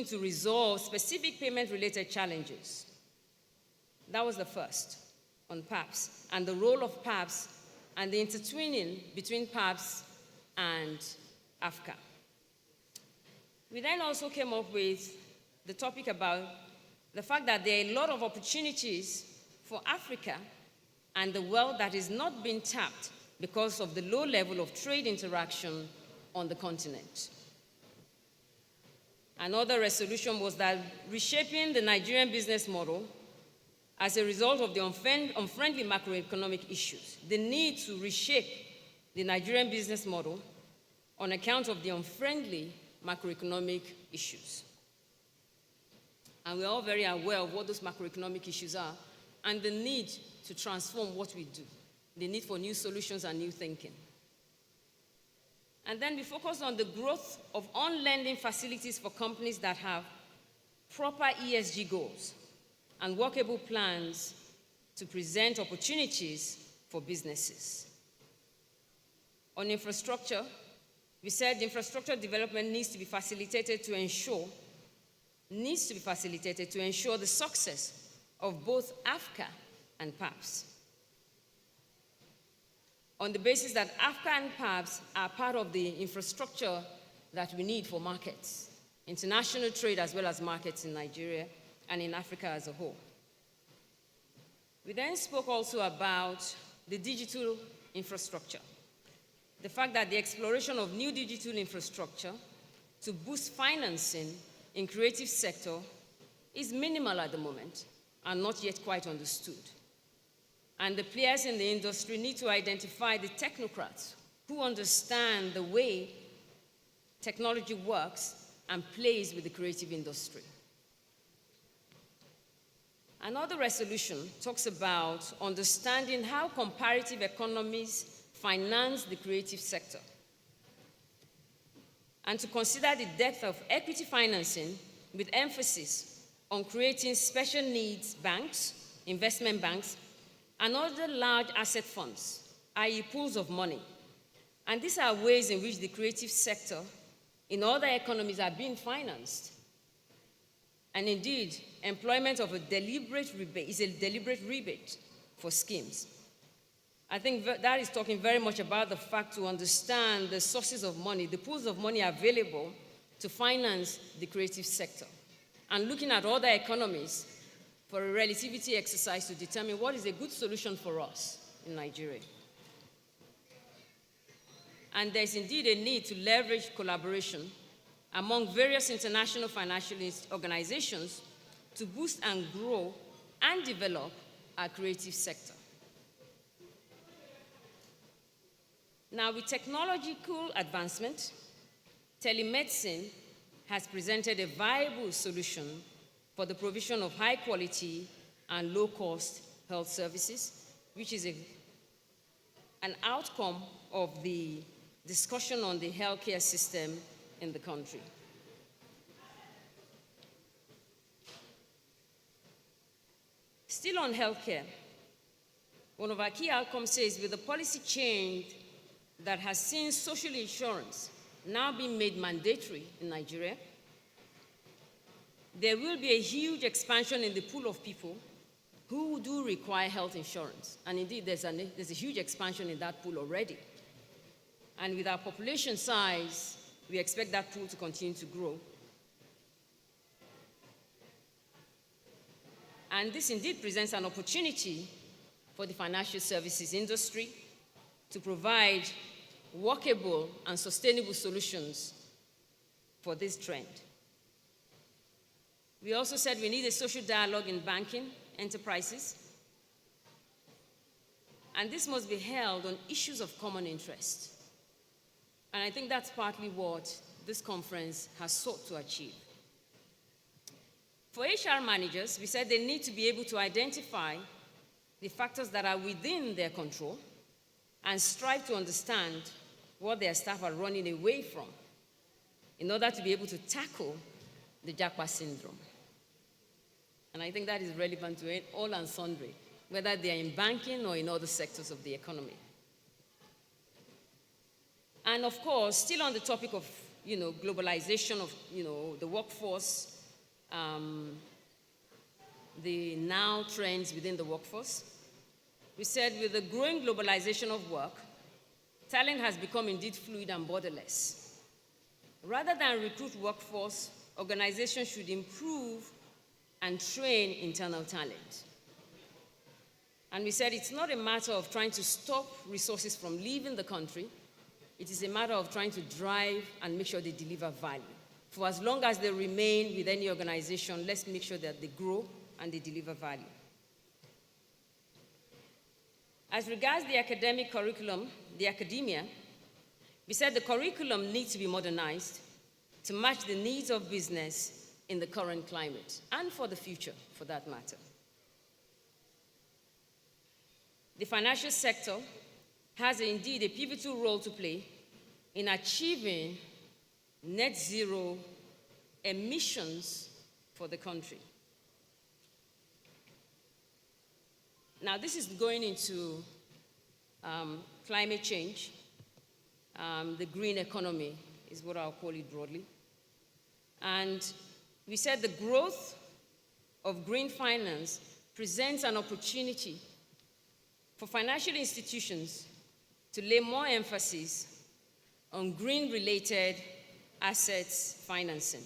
to resolve specific payment-related challenges. That was the first on PAPS, and the role of PAPS and the intertwining between PAPS and AFCA. We then also came up with the topic about the fact that there are a lot of opportunities for Africa and the world that is not being tapped because of the low level of trade interaction on the continent. Another resolution was that reshaping the Nigerian business model as a result of the unfriendly macroeconomic issues, the need to reshape the Nigerian business model on account of the unfriendly macroeconomic issues. And we're all very aware of what those macroeconomic issues are and the need to transform what we do, the need for new solutions and new thinking. And then we focus on the growth of on-lending facilities for companies that have proper ESG goals and workable plans to present opportunities for businesses. On infrastructure, we said infrastructure development needs to be facilitated to ensure the success of both AFCA and PAPS. On the basis that AFCA and PAPS are part of the infrastructure that we need for markets, international trade as well as markets in Nigeria and in Africa as a whole. We then spoke also about the digital infrastructure. The fact that the exploration of new digital infrastructure to boost financing in creative sector is minimal at the moment and not yet quite understood. And the players in the industry need to identify the technocrats who understand the way technology works and plays with the creative industry. Another resolution talks about understanding how comparative economies finance the creative sector, and to consider the depth of equity financing with emphasis on creating special needs banks, investment banks, and other large asset funds, i.e. pools of money. And these are ways in which the creative sector in other economies are being financed. And indeed, employment of a deliberate rebate is a deliberate rebate for schemes. I think that is talking very much about the fact to understand the sources of money, the pools of money available to finance the creative sector, and looking at other economies for a relativity exercise to determine what is a good solution for us in Nigeria. And there's indeed a need to leverage collaboration among various international financial organizations to boost and grow and develop our creative sector. Now, with technological advancement, telemedicine has presented a viable solution for the provision of high quality and low cost health services, which is an outcome of the discussion on the healthcare system in the country. Still on healthcare, one of our key outcomes says with the policy change that has seen social insurance now being made mandatory in Nigeria, there will be a huge expansion in the pool of people who do require health insurance. And indeed, there's a huge expansion in that pool already. And with our population size, we expect that pool to continue to grow. And this indeed presents an opportunity for the financial services industry to provide workable and sustainable solutions for this trend. We also said we need a social dialogue in banking enterprises, and this must be held on issues of common interest. And I think that's partly what this conference has sought to achieve. For HR managers, we said they need to be able to identify the factors that are within their control and strive to understand what their staff are running away from in order to be able to tackle the JAPA syndrome. And I think that is relevant to all and sundry, whether they are in banking or in other sectors of the economy. And of course, still on the topic of globalization of the workforce, the now trends within the workforce, we said with the growing globalization of work, talent has become indeed fluid and borderless. Rather than recruit workforce, organizations should improve and train internal talent. And we said it's not a matter of trying to stop resources from leaving the country. It is a matter of trying to drive and make sure they deliver value. For as long as they remain with any organization, let's make sure that they grow and they deliver value. As regards the academic curriculum, the academia, we said the curriculum needs to be modernized to match the needs of business in the current climate and for the future, for that matter. The financial sector has indeed a pivotal role to play in achieving net zero emissions for the country. Now, this is going into climate change. The green economy is what I'll call it broadly. And we said the growth of green finance presents an opportunity for financial institutions to lay more emphasis on green-related assets financing.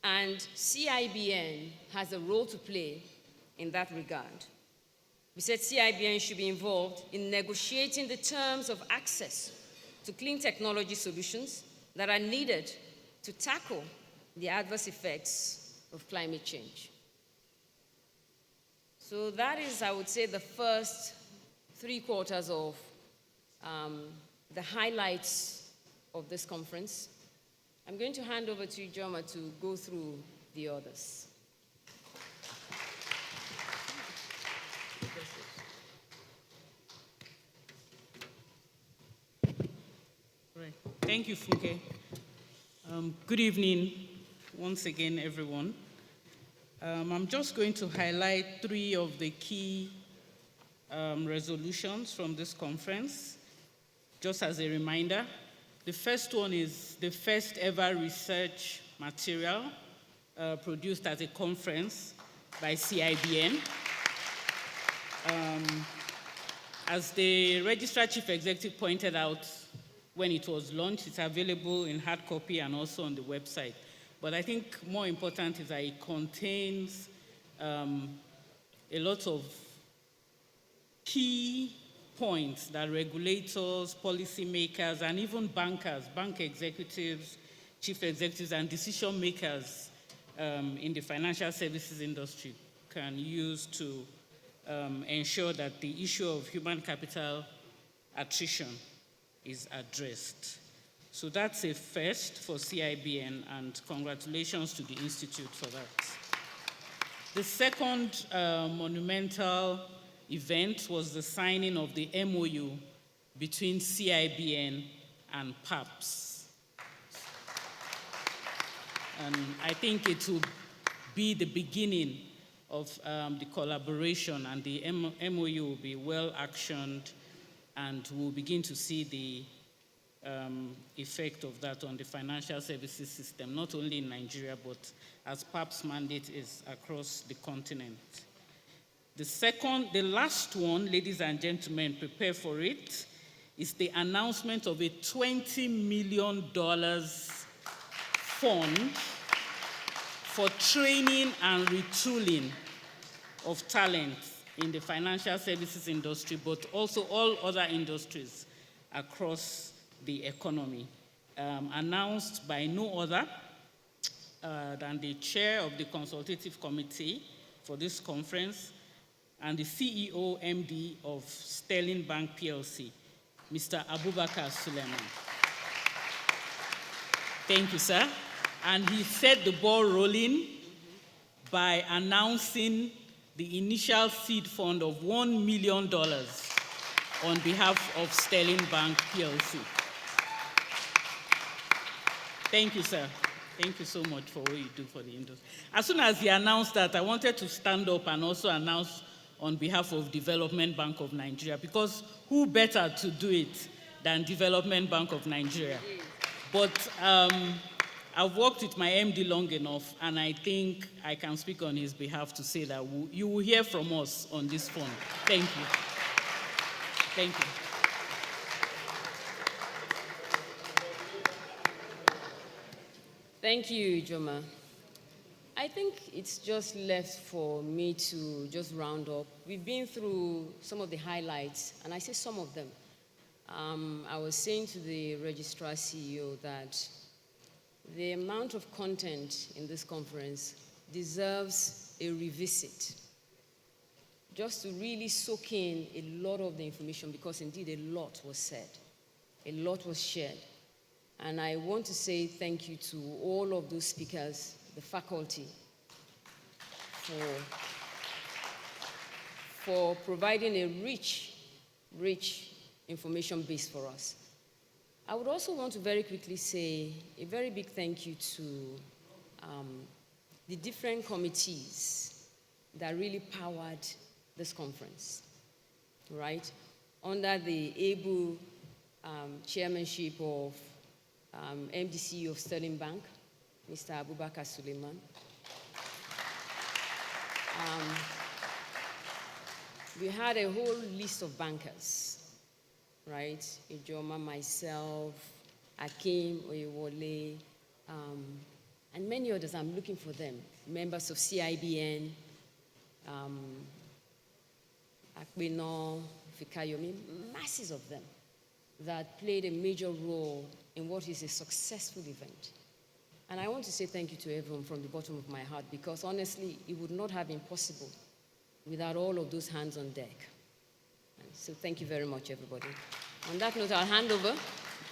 And CIBN has a role to play in that regard. We said CIBN should be involved in negotiating the terms of access to clean technology solutions that are needed to tackle the adverse effects of climate change. So that is, I would say, the first 3/4 of the highlights of this conference. I'm going to hand over to Ijoma to go through the others. Right. Thank you, Funke. Good evening once again, everyone. I'm just going to highlight 3 of the key resolutions from this conference, just as a reminder. The first one is the first ever research material produced at a conference by CIBN. As the Registrar Chief Executive pointed out when it was launched, it's available in hard copy and also on the website. But I think more important is that it contains a lot of key points that regulators, policymakers, and even bankers, bank executives, chief executives, and decision makers in the financial services industry can use to ensure that the issue of human capital attrition is addressed. So that's a first for CIBN, and congratulations to the Institute for that. The second monumental event was the signing of the MOU between CIBN and PAPS. And I think it will be the beginning of the collaboration, and the MOU will be well actioned, and we'll begin to see the effect of that on the financial services system, not only in Nigeria, but as PAP's mandate is across the continent. The last one, ladies and gentlemen, prepare for it, is the announcement of a $20 million fund for training and retooling of talent in the financial services industry, but also all other industries across the economy, announced by no other than the chair of the consultative committee for this conference, and the CEO MD of Sterling Bank PLC, Mr. Abubakar Suleiman. Thank you, sir. And he set the ball rolling by announcing the initial seed fund of $1 million on behalf of Sterling Bank PLC. Thank you, sir. Thank you so much for what you do for the industry. As soon as he announced that, I wanted to stand up and also announce on behalf of Development Bank of Nigeria, because who better to do it than Development Bank of Nigeria? But I've worked with my MD long enough, and I think I can speak on his behalf to say that you will hear from us on this fund. Thank you. Thank you. Thank you, Joma. I think it's just left for me to just round up. We've been through some of the highlights, and I say some of them. I was saying to the registrar CEO that the amount of content in this conference deserves a revisit, just to really soak in a lot of the information, because indeed a lot was said, a lot was shared. And I want to say thank you to all of those speakers, the faculty, for providing a rich information base for us. I would also want to very quickly say a very big thank you to the different committees that really powered this conference, right? Under the able chairmanship of MDC of Sterling Bank, Mr. Abubakar Suleiman. We had a whole list of bankers, right? Ijoma, myself, Akim, Oyewole, and many others. I'm looking for them. Members of CIBN, Akbeno, Fikayomi, masses of them that played a major role in what is a successful event. And I want to say thank you to everyone from the bottom of my heart, because honestly, it would not have been possible without all of those hands on deck. And so thank you very much, everybody. On that note, I'll hand over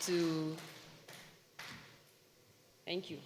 to, thank you.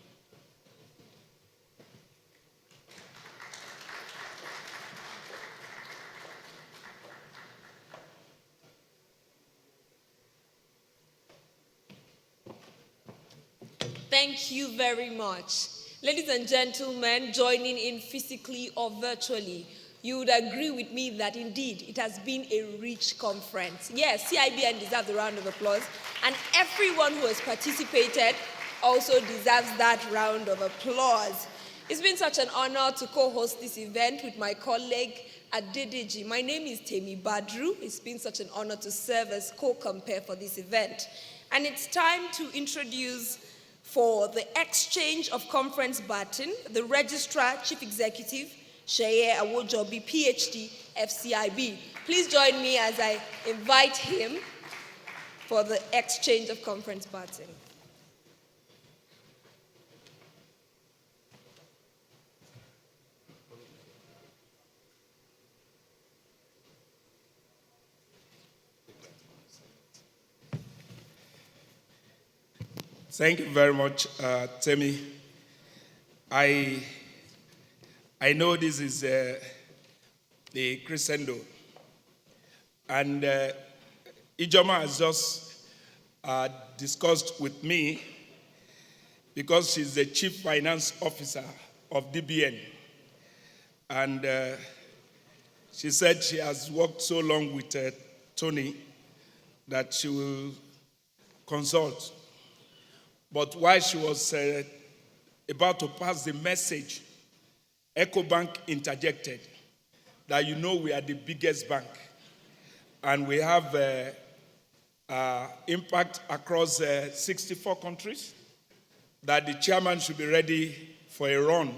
Thank you very much. Ladies and gentlemen, joining in physically or virtually, you would agree with me that indeed it has been a rich conference. Yes, CIBN deserves a round of applause, and everyone who has participated also deserves that round of applause. It's been such an honor to co-host this event with my colleague Adedeji. My name is Temi Badru. It's been such an honor to serve as co-compare for this event. And it's time to introduce, for the exchange of conference baton, the Registrar Chief Executive, Sheye Awojobi, PhD, FCIB. Please join me as I invite him for the exchange of conference baton. Thank you very much, Temi. I know this is the crescendo, and Ijoma has just discussed with me, because she's the Chief Finance Officer of DBN, and she said she has worked so long with Tony that she will consult. But while she was about to pass the message, EcoBank interjected that, you know, we are the biggest bank and we have impact across 64 countries, that the chairman should be ready for a run.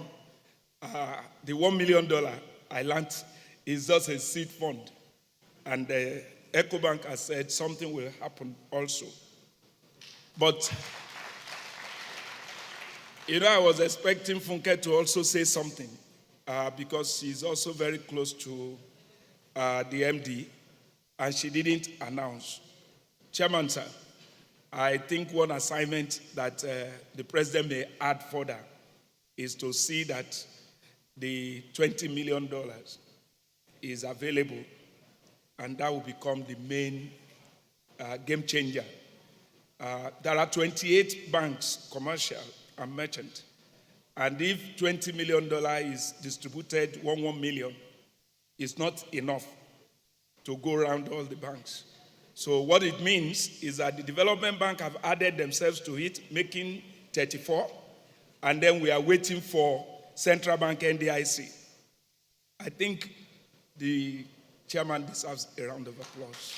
The $1 million I learned is just a seed fund. And EcoBank has said something will happen also. But you know, I was expecting Funke to also say something, because she's also very close to the MD, and she didn't announce. Chairman, sir, I think one assignment that the president may add further is to see that the $20 million is available, and that will become the main game changer. There are 28 banks, commercial and merchant, and if $20 million is distributed, 1 million, it's not enough to go around all the banks. So what it means is that the development bank have added themselves to it, making 34, and then we are waiting for Central Bank NDIC. I think the chairman deserves a round of applause.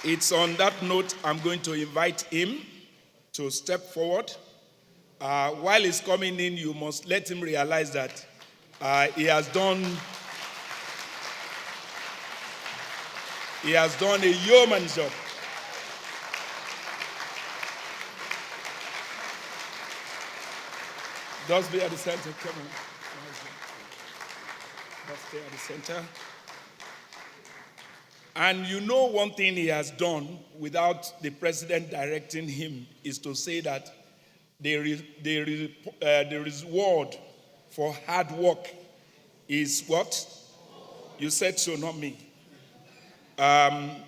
It's on that note I'm going to invite him to step forward. While he's coming in, you must let him realize that he has done a yeoman's job. Just be at the center, come on. Just stay at the center. And you know one thing he has done without the president directing him is to say that the reward for hard work is what? You said so, not me. I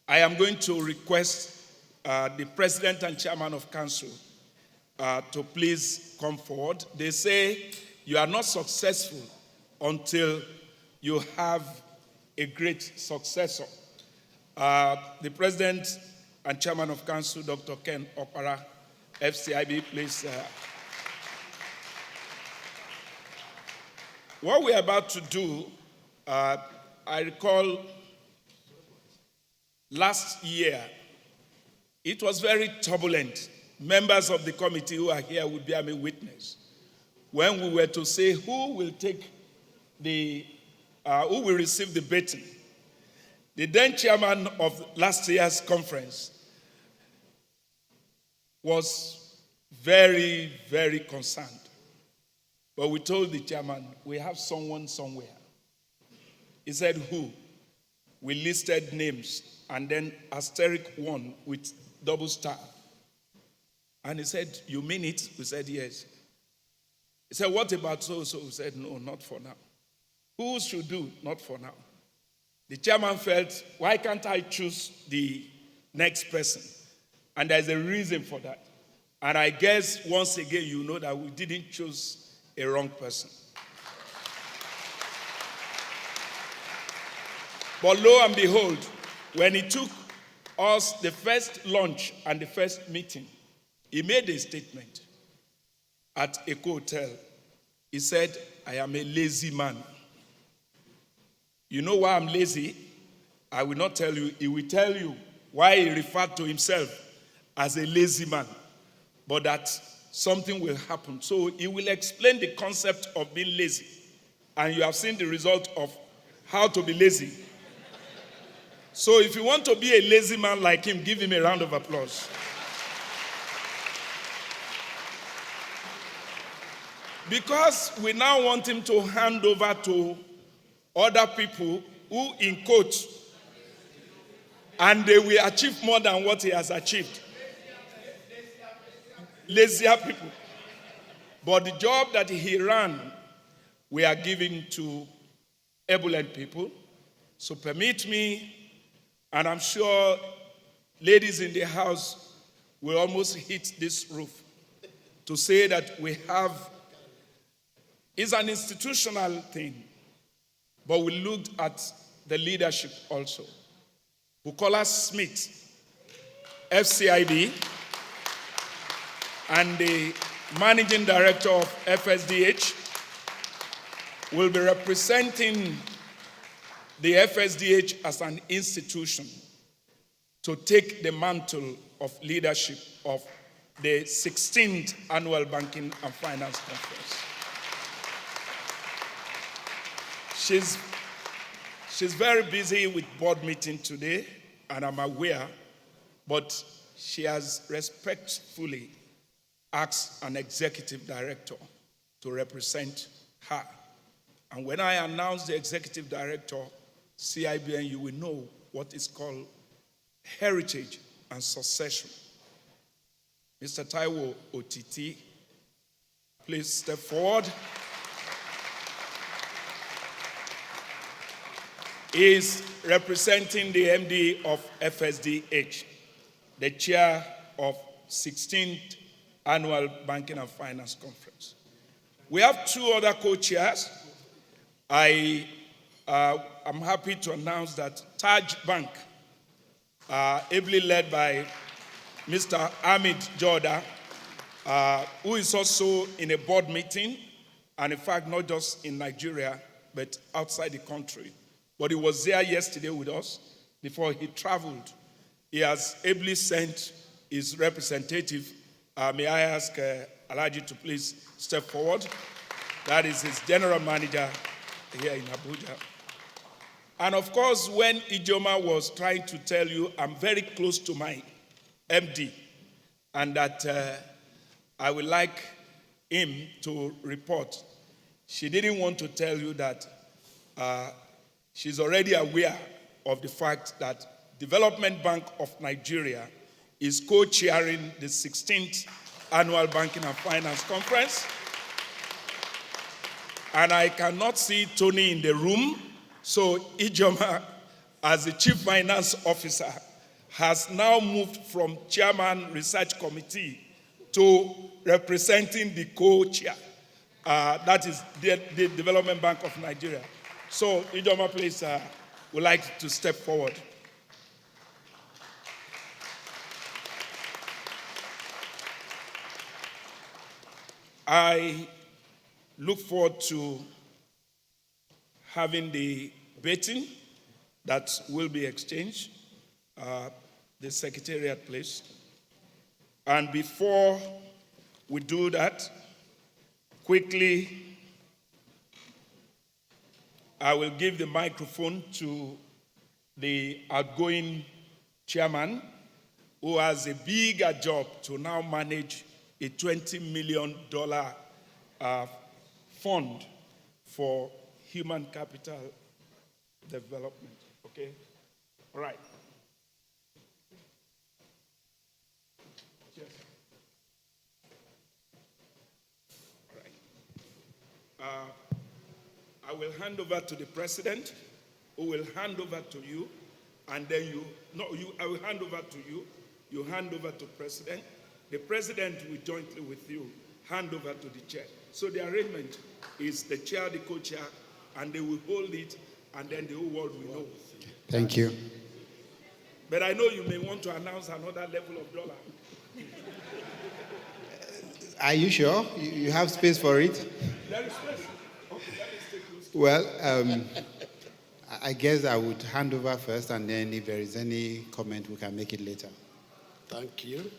am going to request the president and chairman of council to please come forward. They say you are not successful until you have a great successor. The president and chairman of council, Dr. Ken Opara, FCIB, please. What we're about to do, I recall last year, it was very turbulent. Members of the committee who are here would bear me witness. When we were to say who will take who will receive the baton, the then chairman of last year's conference was very, very concerned. But we told the chairman, we have someone somewhere. He said, who? We listed names, and then asterisk 1 with double star. And he said, you mean it? We said, yes. He said, what about so-so? We said, no, not for now. Who should do? Not for now. The chairman felt, why can't I choose the next person? And there's a reason for that. And I guess, once again, you know that we didn't choose a wrong person. But lo and behold, when he took us the first lunch and the first meeting, he made a statement at a hotel. He said, I am a lazy man. You know why I'm lazy? I will not tell you. He will tell you why he referred to himself as a lazy man, but that something will happen. So he will explain the concept of being lazy. And you have seen the result of how to be lazy. So if you want to be a lazy man like him, give him a round of applause. Because we now want him to hand over to other people who, in quotes, and they will achieve more than what he has achieved. Lazier people. But the job that he ran, we are giving to ebullient people. So permit me, and I'm sure ladies in the house will almost hit this roof, to say that we have, it's an institutional thing, but we looked at the leadership also. Bukola Smith, FCIB, and the managing director of FSDH will be representing the FSDH as an institution to take the mantle of leadership of the 16th Annual Banking and Finance Conference. She's very busy with board meeting today, and I'm aware, but she has respectfully asked an executive director to represent her. And when I announce the executive director, CIBN, you will know what is called heritage and succession. Mr. Taiwo Otiti, please step forward. He is representing the MD of FSDH, the chair of 16th Annual Banking and Finance Conference. We have two other co-chairs. I am happy to announce that Taj Bank, ably led by Mr. Hamid Jorda, who is also in a board meeting, and in fact, not just in Nigeria, but outside the country. But he was there yesterday with us before he traveled. He has ably sent his representative. May I ask Alhaji to please step forward? That is his general manager here in Abuja. And of course, when Ijoma was trying to tell you, I'm very close to my MD, and that I would like him to report, she didn't want to tell you that she's already aware of the fact that Development Bank of Nigeria is co-chairing the 16th Annual Banking and Finance Conference. And I cannot see Tony in the room, so Ijoma, as the Chief Finance Officer, has now moved from Chairman Research Committee to representing the co-chair. That is the Development Bank of Nigeria. So, Ijoma, please, would like to step forward. I look forward to having the betting that will be exchanged, the Secretariat place. And before we do that, quickly, I will give the microphone to the outgoing chairman, who has a bigger job to now manage a $20 million fund for human capital development. Okay? All right. Yes. All right. I will hand over to the president, who will hand over to you, and then I will hand over to you, you hand over to president. The president will jointly with you hand over to the chair. So the arrangement is the chair, the co-chair, and they will hold it, and then the whole world will know. Thank you. But I know you may want to announce another level of dollar. Are you sure? You have space for it? There is space. Okay, let us take this. Well, I guess I would hand over first, and then if there is any comment, we can make it later. Thank you.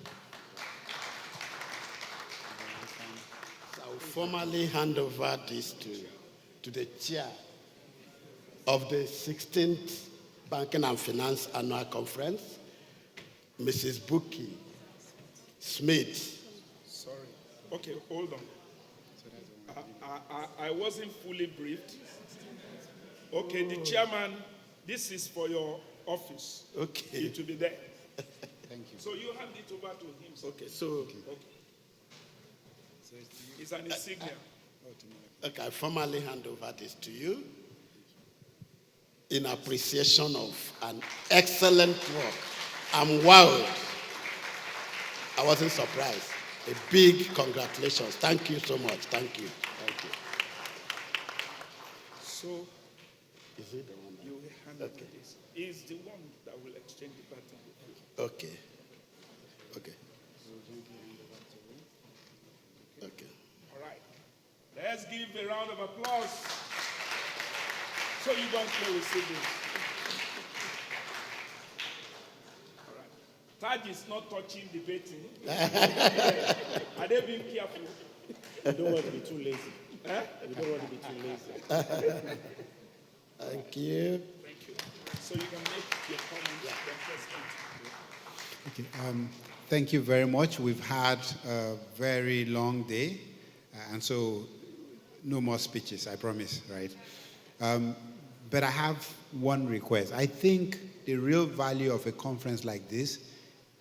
I will formally hand over this to the chair of the 16th Banking and Finance Annual Conference, Mrs. Buki Smith. Sorry. Okay, hold on. I wasn't fully briefed. Okay, the chairman, this is for your office. Okay. It will be there. Thank you. So you hand it over to him. Sir. Okay, so... Okay. It's an insignia. Okay, I formally hand over this to you in appreciation of an excellent work. I'm wowed. I wasn't surprised. A big congratulations. Thank you so much. Thank you. Thank you. So, is it the one that... You will hand over this. He's the one that will exchange the baton with you. Okay. Okay. Okay. All right. Let's give a round of applause so you don't play with siblings. All right. Taj is not touching the betting. Are they being careful? You don't want to be too lazy. Eh? You don't want to be too lazy. Thank you. Thank you. So you can make your comment. Okay, thank you very much. We've had a very long day, and so No more speeches, I promise, right? But I have one request. I think the real value of a conference like this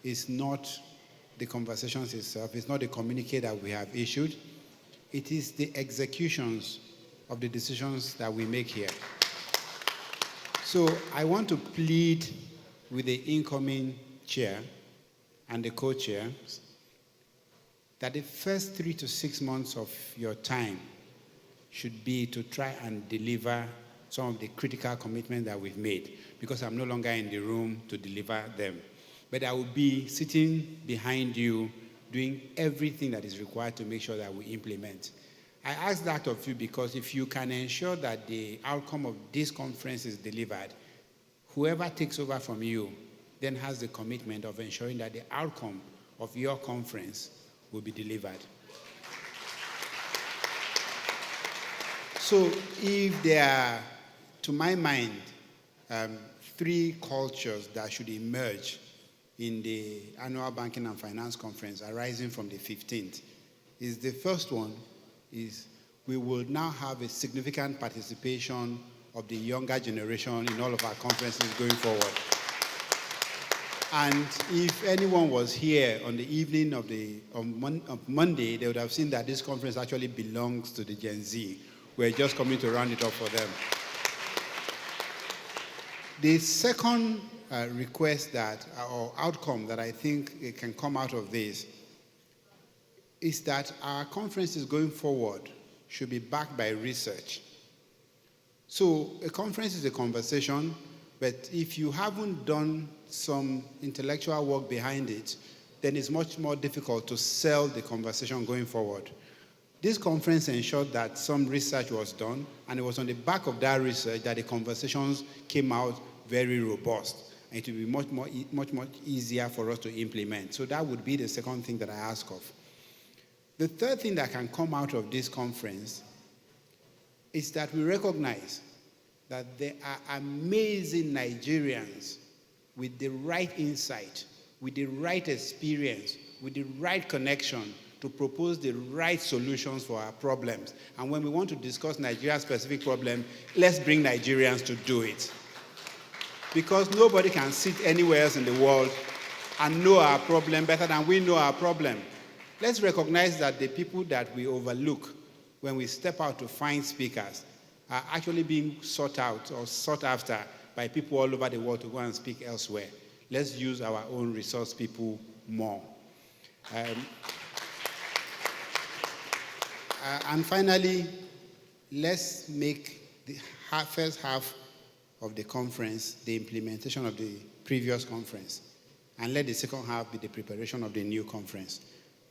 is not the conversations itself, it's not the communique that we have issued, it is the executions of the decisions that we make here. So I want to plead with the incoming chair and the co-chair that the first 3 to 6 months of your time should be to try and deliver some of the critical commitments that we've made, because I'm no longer in the room to deliver them. But I will be sitting behind you doing everything that is required to make sure that we implement. I ask that of you because if you can ensure that the outcome of this conference is delivered, whoever takes over from you then has the commitment of ensuring that the outcome of your conference will be delivered. So if there are, to my mind, 3 cultures that should emerge in the annual Banking and Finance Conference arising from the 15th, is the first one is we will now have a significant participation of the younger generation in all of our conferences going forward. And if anyone was here on the evening of Monday, they would have seen that this conference actually belongs to the Gen Z. We're just coming to round it up for them. The second request or outcome that I think can come out of this is that our conferences going forward should be backed by research. So a conference is a conversation, but if you haven't done some intellectual work behind it, then it's much more difficult to sell the conversation going forward. This conference ensured that some research was done, and it was on the back of that research that the conversations came out very robust, and it will be much more easier for us to implement. So that would be the second thing that I ask of. The third thing that can come out of this conference is that we recognize that there are amazing Nigerians with the right insight, with the right experience, with the right connection to propose the right solutions for our problems. And when we want to discuss Nigeria's specific problem, let's bring Nigerians to do it. Because nobody can sit anywhere else in the world and know our problem better than we know our problem. Let's recognize that the people that we overlook when we step out to find speakers are actually being sought out or sought after by people all over the world to go and speak elsewhere. Let's use our own resource people more. And finally, let's make the first half of the conference the implementation of the previous conference, and let the second half be the preparation of the new conference.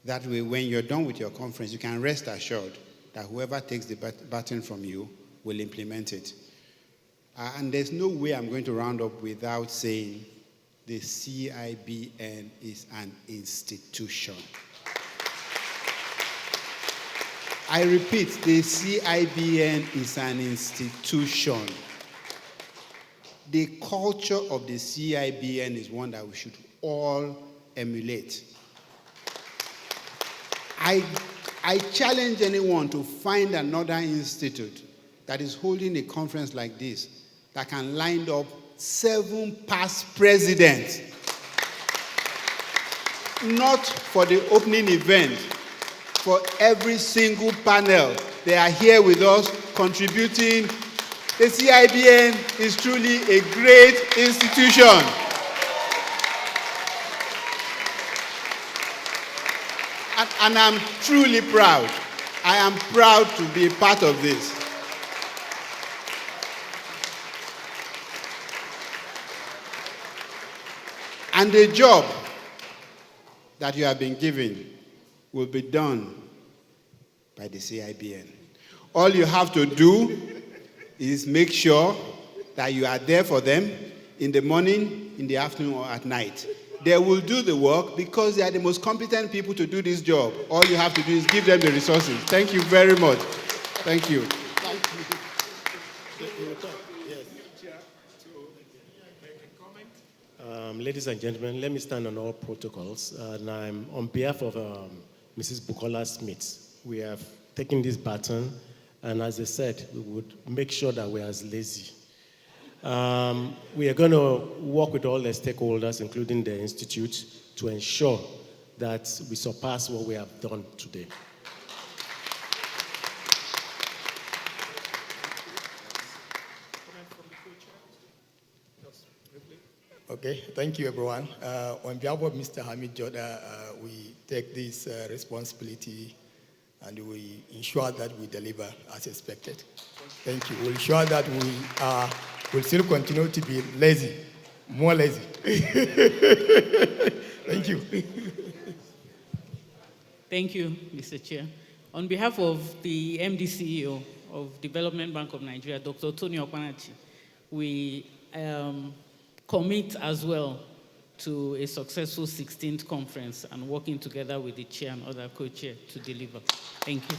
That way, when you're done with your conference, you can rest assured that whoever takes the baton from you will implement it. And there's no way I'm going to round up without saying the CIBN is an institution. I repeat, the CIBN is an institution. The culture of the CIBN is one that we should all emulate. I challenge anyone to find another institute that is holding a conference like this that can line up 7 past presidents, not for the opening event, for every single panel. They are here with us contributing. The CIBN is truly a great institution. And I'm truly proud. I am proud to be a part of this. And the job that you have been given will be done by the CIBN. All you have to do is make sure that you are there for them in the morning, in the afternoon, or at night. They will do the work because they are the most competent people to do this job. All you have to do is give them the resources. Thank you very much. Thank you. Thank you. Ladies and gentlemen, let me stand on all protocols. And I'm on behalf of Mrs. Bukola Smith. We have taken this baton And as I said, we would make sure that we're as lazy. We are going to work with all the stakeholders, including the Institute, to ensure that we surpass what we have done today. Okay, thank you, everyone. On behalf of Mr. Hamid Joda, we take this responsibility and we ensure that we deliver as expected. Thank you. We'll ensure that we will still continue to be lazy, more lazy. Thank you. Thank you, Mr. Chair. On behalf of the MD CEO of Development Bank of Nigeria, Dr. Tony Okpanachi, we commit as well to a successful 16th conference and working together with the chair and other co-chair to deliver. Thank you.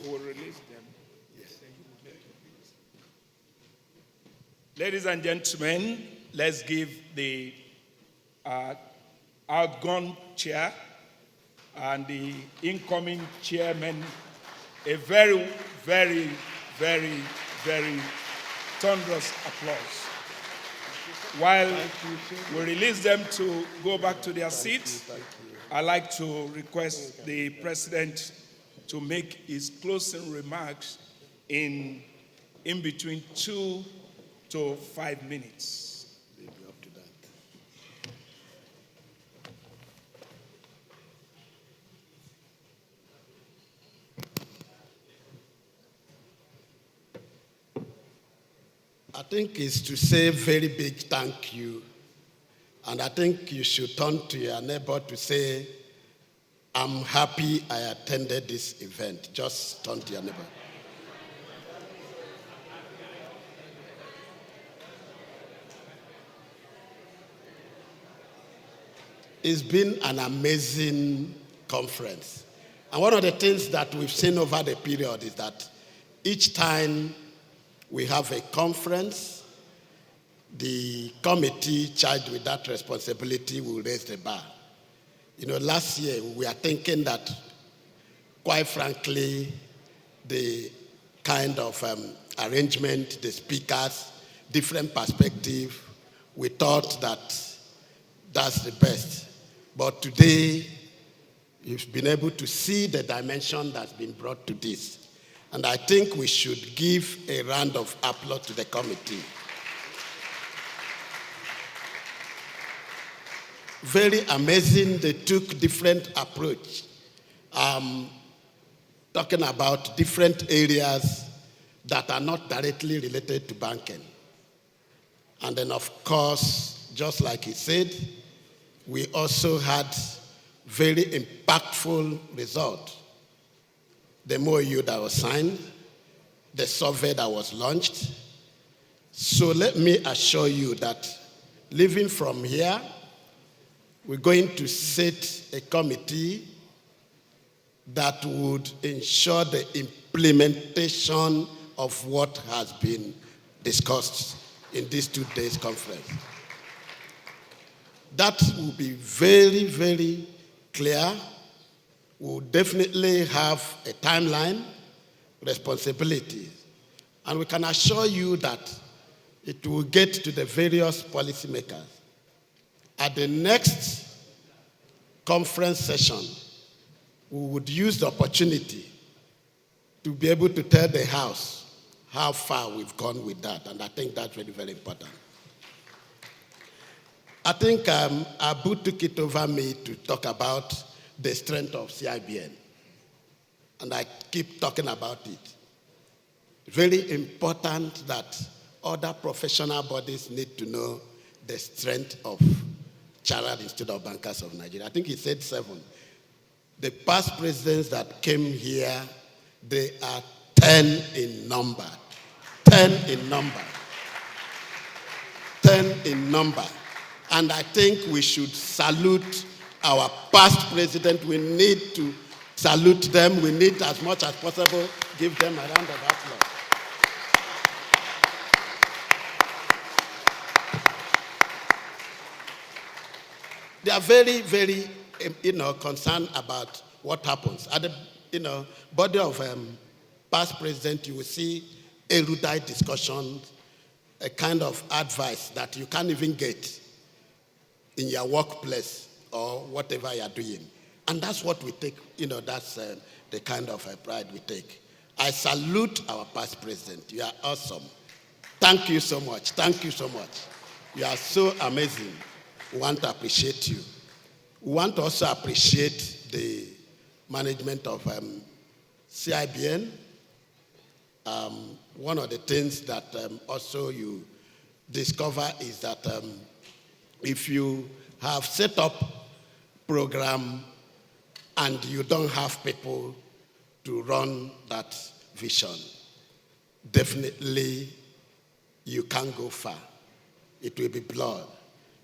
We'll release them. Yes. Ladies and gentlemen, let's give the outgone chair and the incoming chairman a very, very, very, very thunderous applause. While we release them to go back to their seats, I'd like to request the president to make his closing remarks in between 2 to 5 minutes. I think it's to say very big thank you. And I think you should turn to your neighbor to say, I'm happy I attended this event. Just turn to your neighbor. It's been an amazing conference. And one of the things that we've seen over the period is that each time we have a conference, the committee charged with that responsibility will raise the bar. You know, last year we were thinking that, quite frankly, the kind of arrangement, the speakers, different perspective, we thought that that's the best. But today, you've been able to see the dimension that's been brought to this. And I think we should give a round of applause to the committee. Very amazing, they took different approach. Talking about different areas that are not directly related to banking. And then of course, just like he said, we also had very impactful results. The MOU that was signed, the survey that was launched. So let me assure you that leaving from here, we're going to set a committee that would ensure the implementation of what has been discussed in this 2 days conference. That will be very, very clear. We'll definitely have a timeline, responsibilities, and we can assure you that it will get to the various policymakers. At the next conference session, we would use the opportunity to be able to tell the House how far we've gone with that, and I think that's very, very important. I think Abu took it over me to talk about the strength of CIBN. And I keep talking about it. Very important that other professional bodies need to know the strength of Chartered Institute of Bankers of Nigeria. I think he said 7. The past presidents that came here, they are 10 in number. 10 in number. 10 in number. And I think we should salute our past president. We need to salute them. We need, as much as possible, give them a round of applause. They are very, very, concerned about what happens. At the body of past president, you will see erudite discussions, a kind of advice that you can't even get in your workplace or whatever you're doing. And that's what we take, that's the kind of pride we take. I salute our past president. You are awesome. Thank you so much. Thank you so much. You are so amazing. We want to appreciate you. We want to also appreciate the management of CIBN. One of the things that also you discover is that if you have set up program and you don't have people to run that vision, definitely you can't go far. It will be blurred.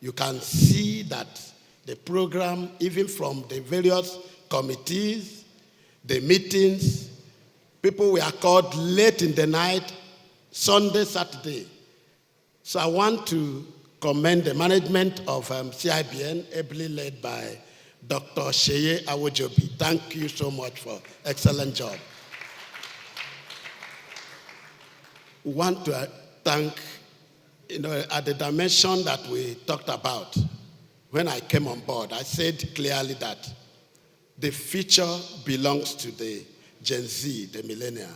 You can see that the program, even from the various committees, the meetings, people were called late in the night, Sunday, Saturday. So I want to commend the management of CIBN, ably led by Dr. Sheye Awojobi. Thank you so much for excellent job. We want to thank, at the dimension that we talked about, when I came on board, I said clearly that the future belongs to the Gen Z, the millennial.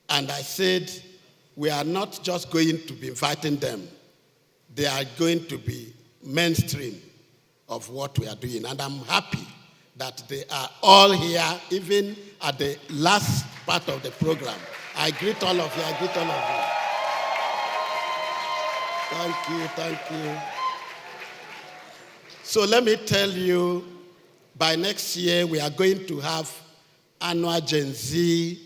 And I said, we are not just going to be inviting them. They are going to be mainstream of what we are doing. And I'm happy that they are all here, even at the last part of the program. I greet all of you. I greet all of you. Thank you. Thank you. So let me tell you, by next year, we are going to have annual Gen Z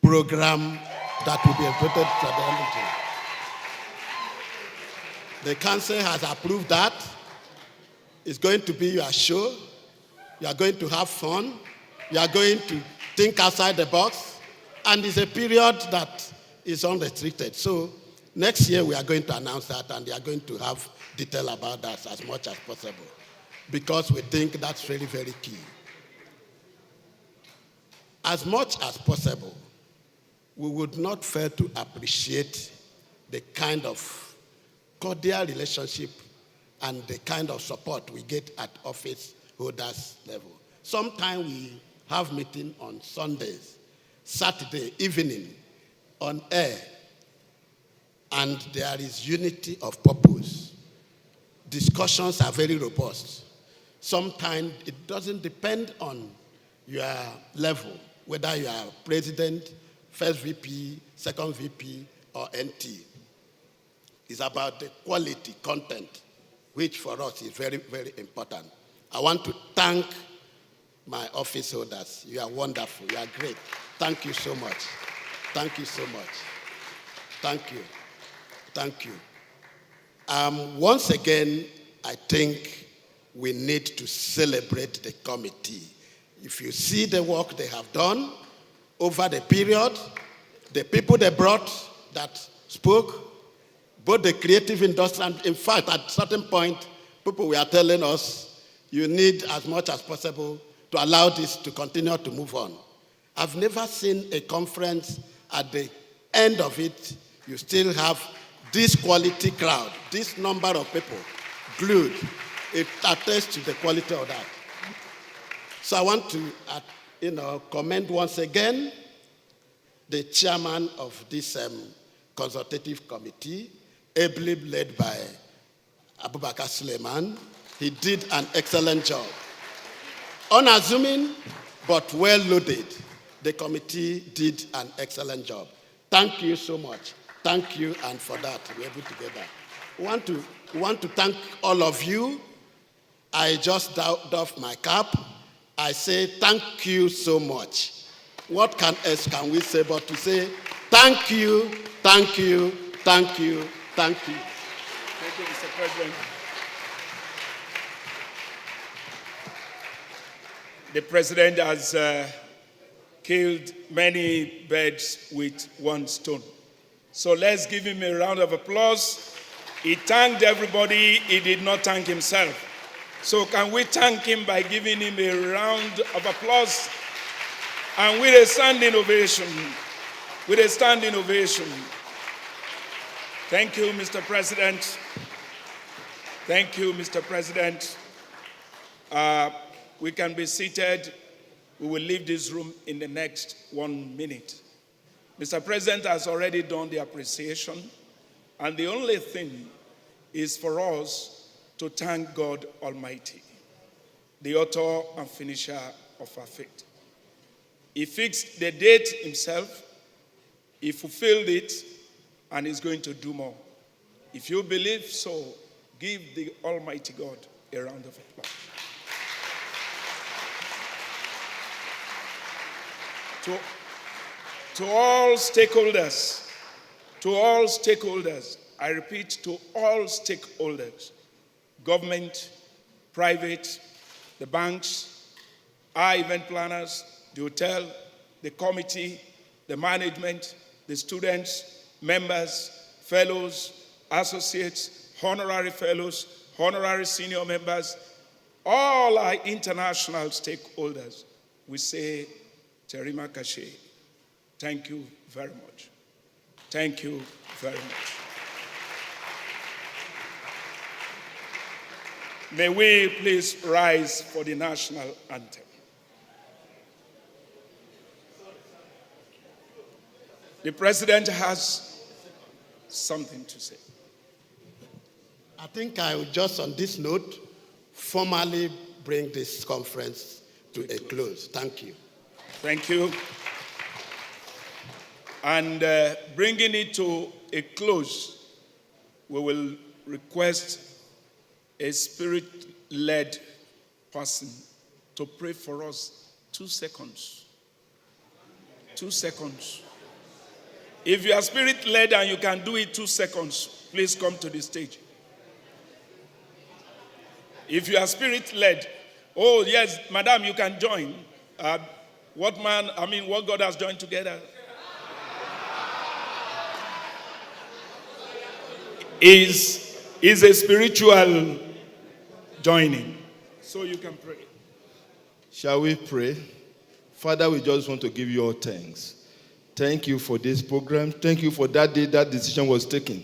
program that will be invited to the end of the council has approved that. It's going to be your show. You are going to have fun. You are going to think outside the box. And it's a period that is unrestricted. So next year we are going to announce that, and we are going to have detail about that as much as possible, because we think that's very, very key. As much as possible, we would not fail to appreciate the kind of cordial relationship and the kind of support we get at office holders level. Sometimes we have meeting on Sundays, Saturday evening, on air, and there is unity of purpose. Discussions are very robust. Sometimes it doesn't depend on your level, whether you are president, first VP, second VP, or NT. It's about the quality content, which for us is very, very important. I want to thank my office holders. You are wonderful. You are great. Thank you so much. Thank you so much. Thank you. Thank you. Once again, I think we need to celebrate the committee. If you see the work they have done over the period, the people they brought that spoke, both the creative industry, and in fact, at a certain point, people were telling us, you need as much as possible to allow this to continue to move on. I've never seen a conference at the end of it, you still have this quality crowd, this number of people glued. It attests to the quality of that. So I want to commend once again the chairman of this consultative committee, ably led by Abubakar Suleiman. He did an excellent job. Unassuming, but well loaded. The committee did an excellent job. Thank you so much. Thank you, and for that, we're able to get that. We want to thank all of you. I just doffed my cap. I say thank you so much. What else can we say but to say thank you, thank you, thank you, thank you. Thank you, Mr. President. The President has killed many birds with one stone. So let's give him a round of applause. He thanked everybody. He did not thank himself. So can we thank him by giving him a round of applause and with a standing ovation? With a standing ovation. Thank you, Mr. President. Thank you, Mr. President. We can be seated. We will leave this room in the next 1 minute. Mr. President has already done the appreciation, and the only thing is for us to thank God Almighty, the author and finisher of our faith. He fixed the date himself, he fulfilled it, and is going to do more. If you believe so, give the Almighty God a round of applause. To all stakeholders, I repeat, to all stakeholders, government, private, the banks, our event planners, the hotel, the committee, the management, the students, members, fellows, associates, honorary fellows, honorary senior members, all our international stakeholders, we say, Terima kasih. Thank you very much. Thank you very much. May we please rise for the national anthem. The president has something to say. I think I will just, on this note, formally bring this conference to a close. Thank you. Thank you. And bringing it to a close, we will request a spirit-led person to pray for us 2 seconds. 2 seconds. If you are spirit-led and you can do it 2 seconds, please come to the stage. If you are spirit-led, oh yes, madam, you can join. What God has joined together is a spiritual joining. So you can pray. Shall we pray? Father, we just want to give you all thanks. Thank you for this program. Thank you for that day that decision was taken.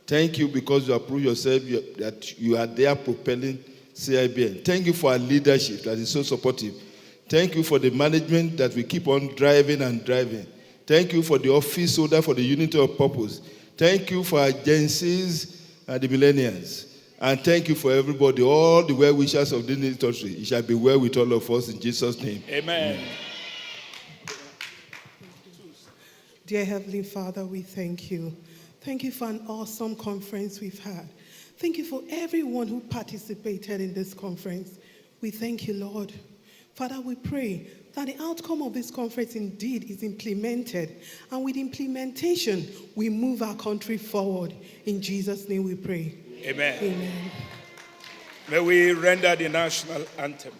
Thank you because you have proved yourself that you are there propelling CIBN. Thank you for our leadership that is so supportive. Thank you for the management that we keep on driving and driving. Thank you for the office holder for the unity of purpose. Thank you for our agencies and the millennials. And thank you for everybody, all the well-wishers of this industry. It shall be well with all of us in Jesus' name. Amen. Dear Heavenly Father, we thank you. Thank you for an awesome conference we've had. Thank you for everyone who participated in this conference. We thank you, Lord. Father, we pray that the outcome of this conference indeed is implemented. And with implementation, we move our country forward. In Jesus' name we pray. Amen. Amen. May we render the national anthem.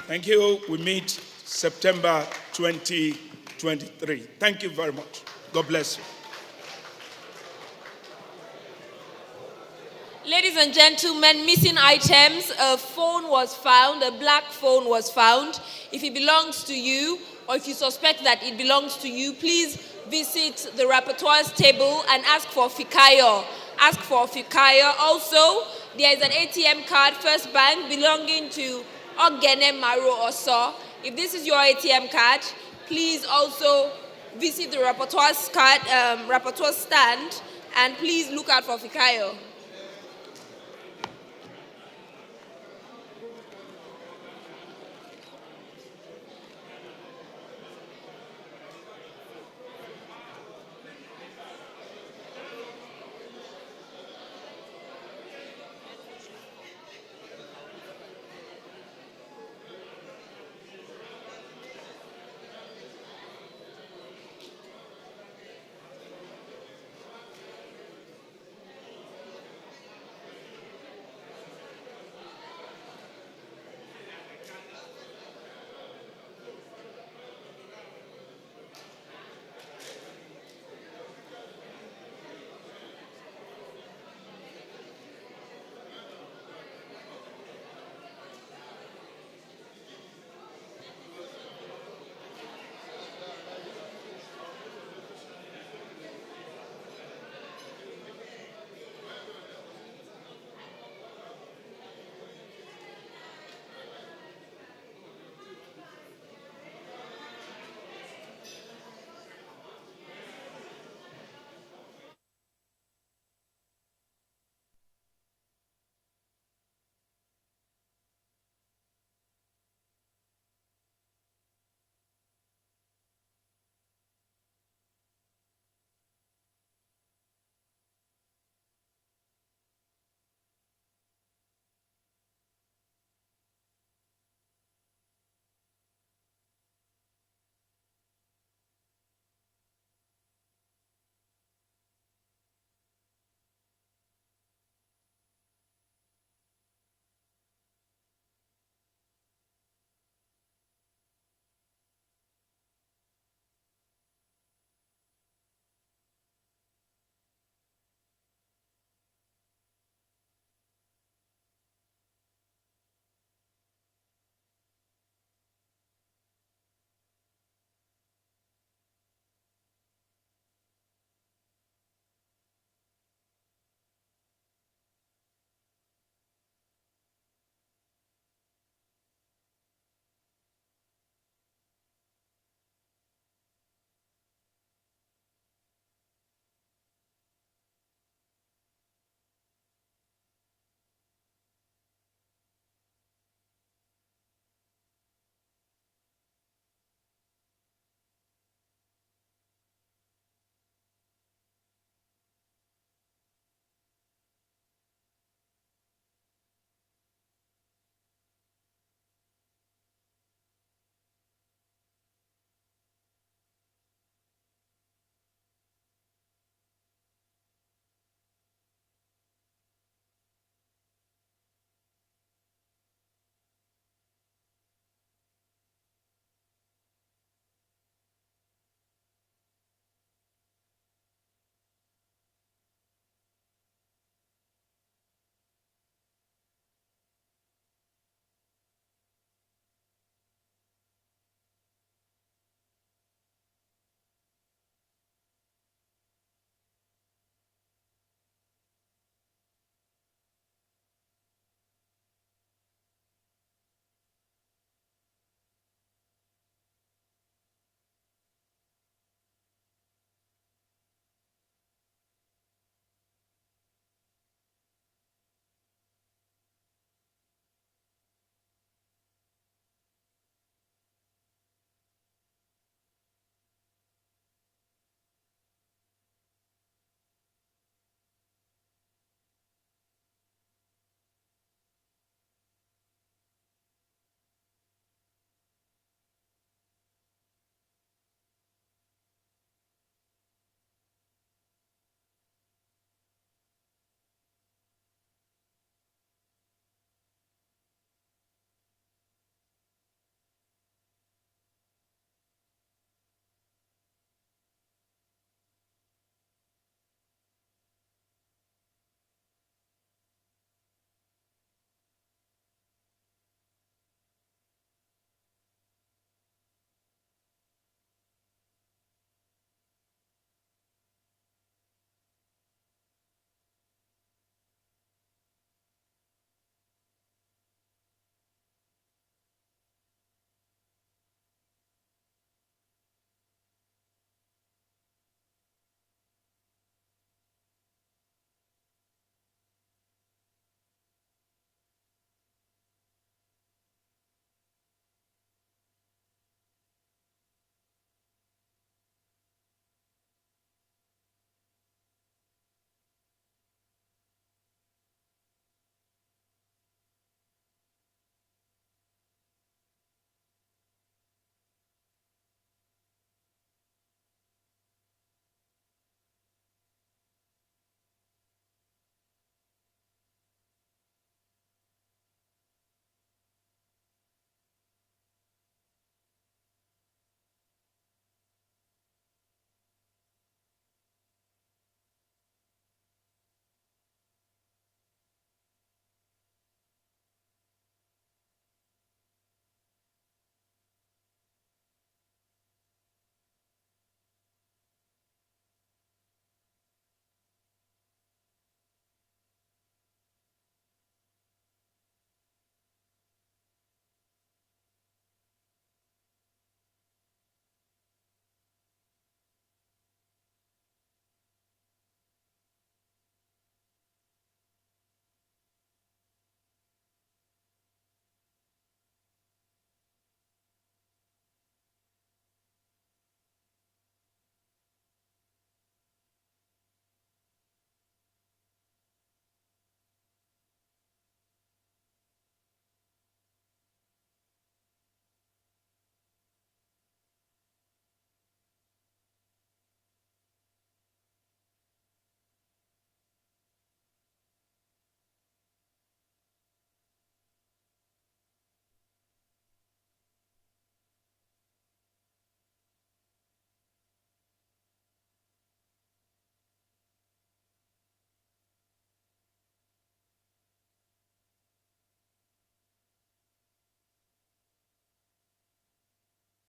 Thank you. We meet September 2023. Thank you very much. God bless you. Ladies and gentlemen, missing items. A phone was found, a black phone was found. If it belongs to you, or if you suspect that it belongs to you, please visit the rapporteur's table and ask for Fikayo. Ask for Fikayo. Also, there is an ATM card, First Bank, belonging to Ogene Maro Oso. If this is your ATM card, please also visit the rapporteur's stand and please look out for Fikayo.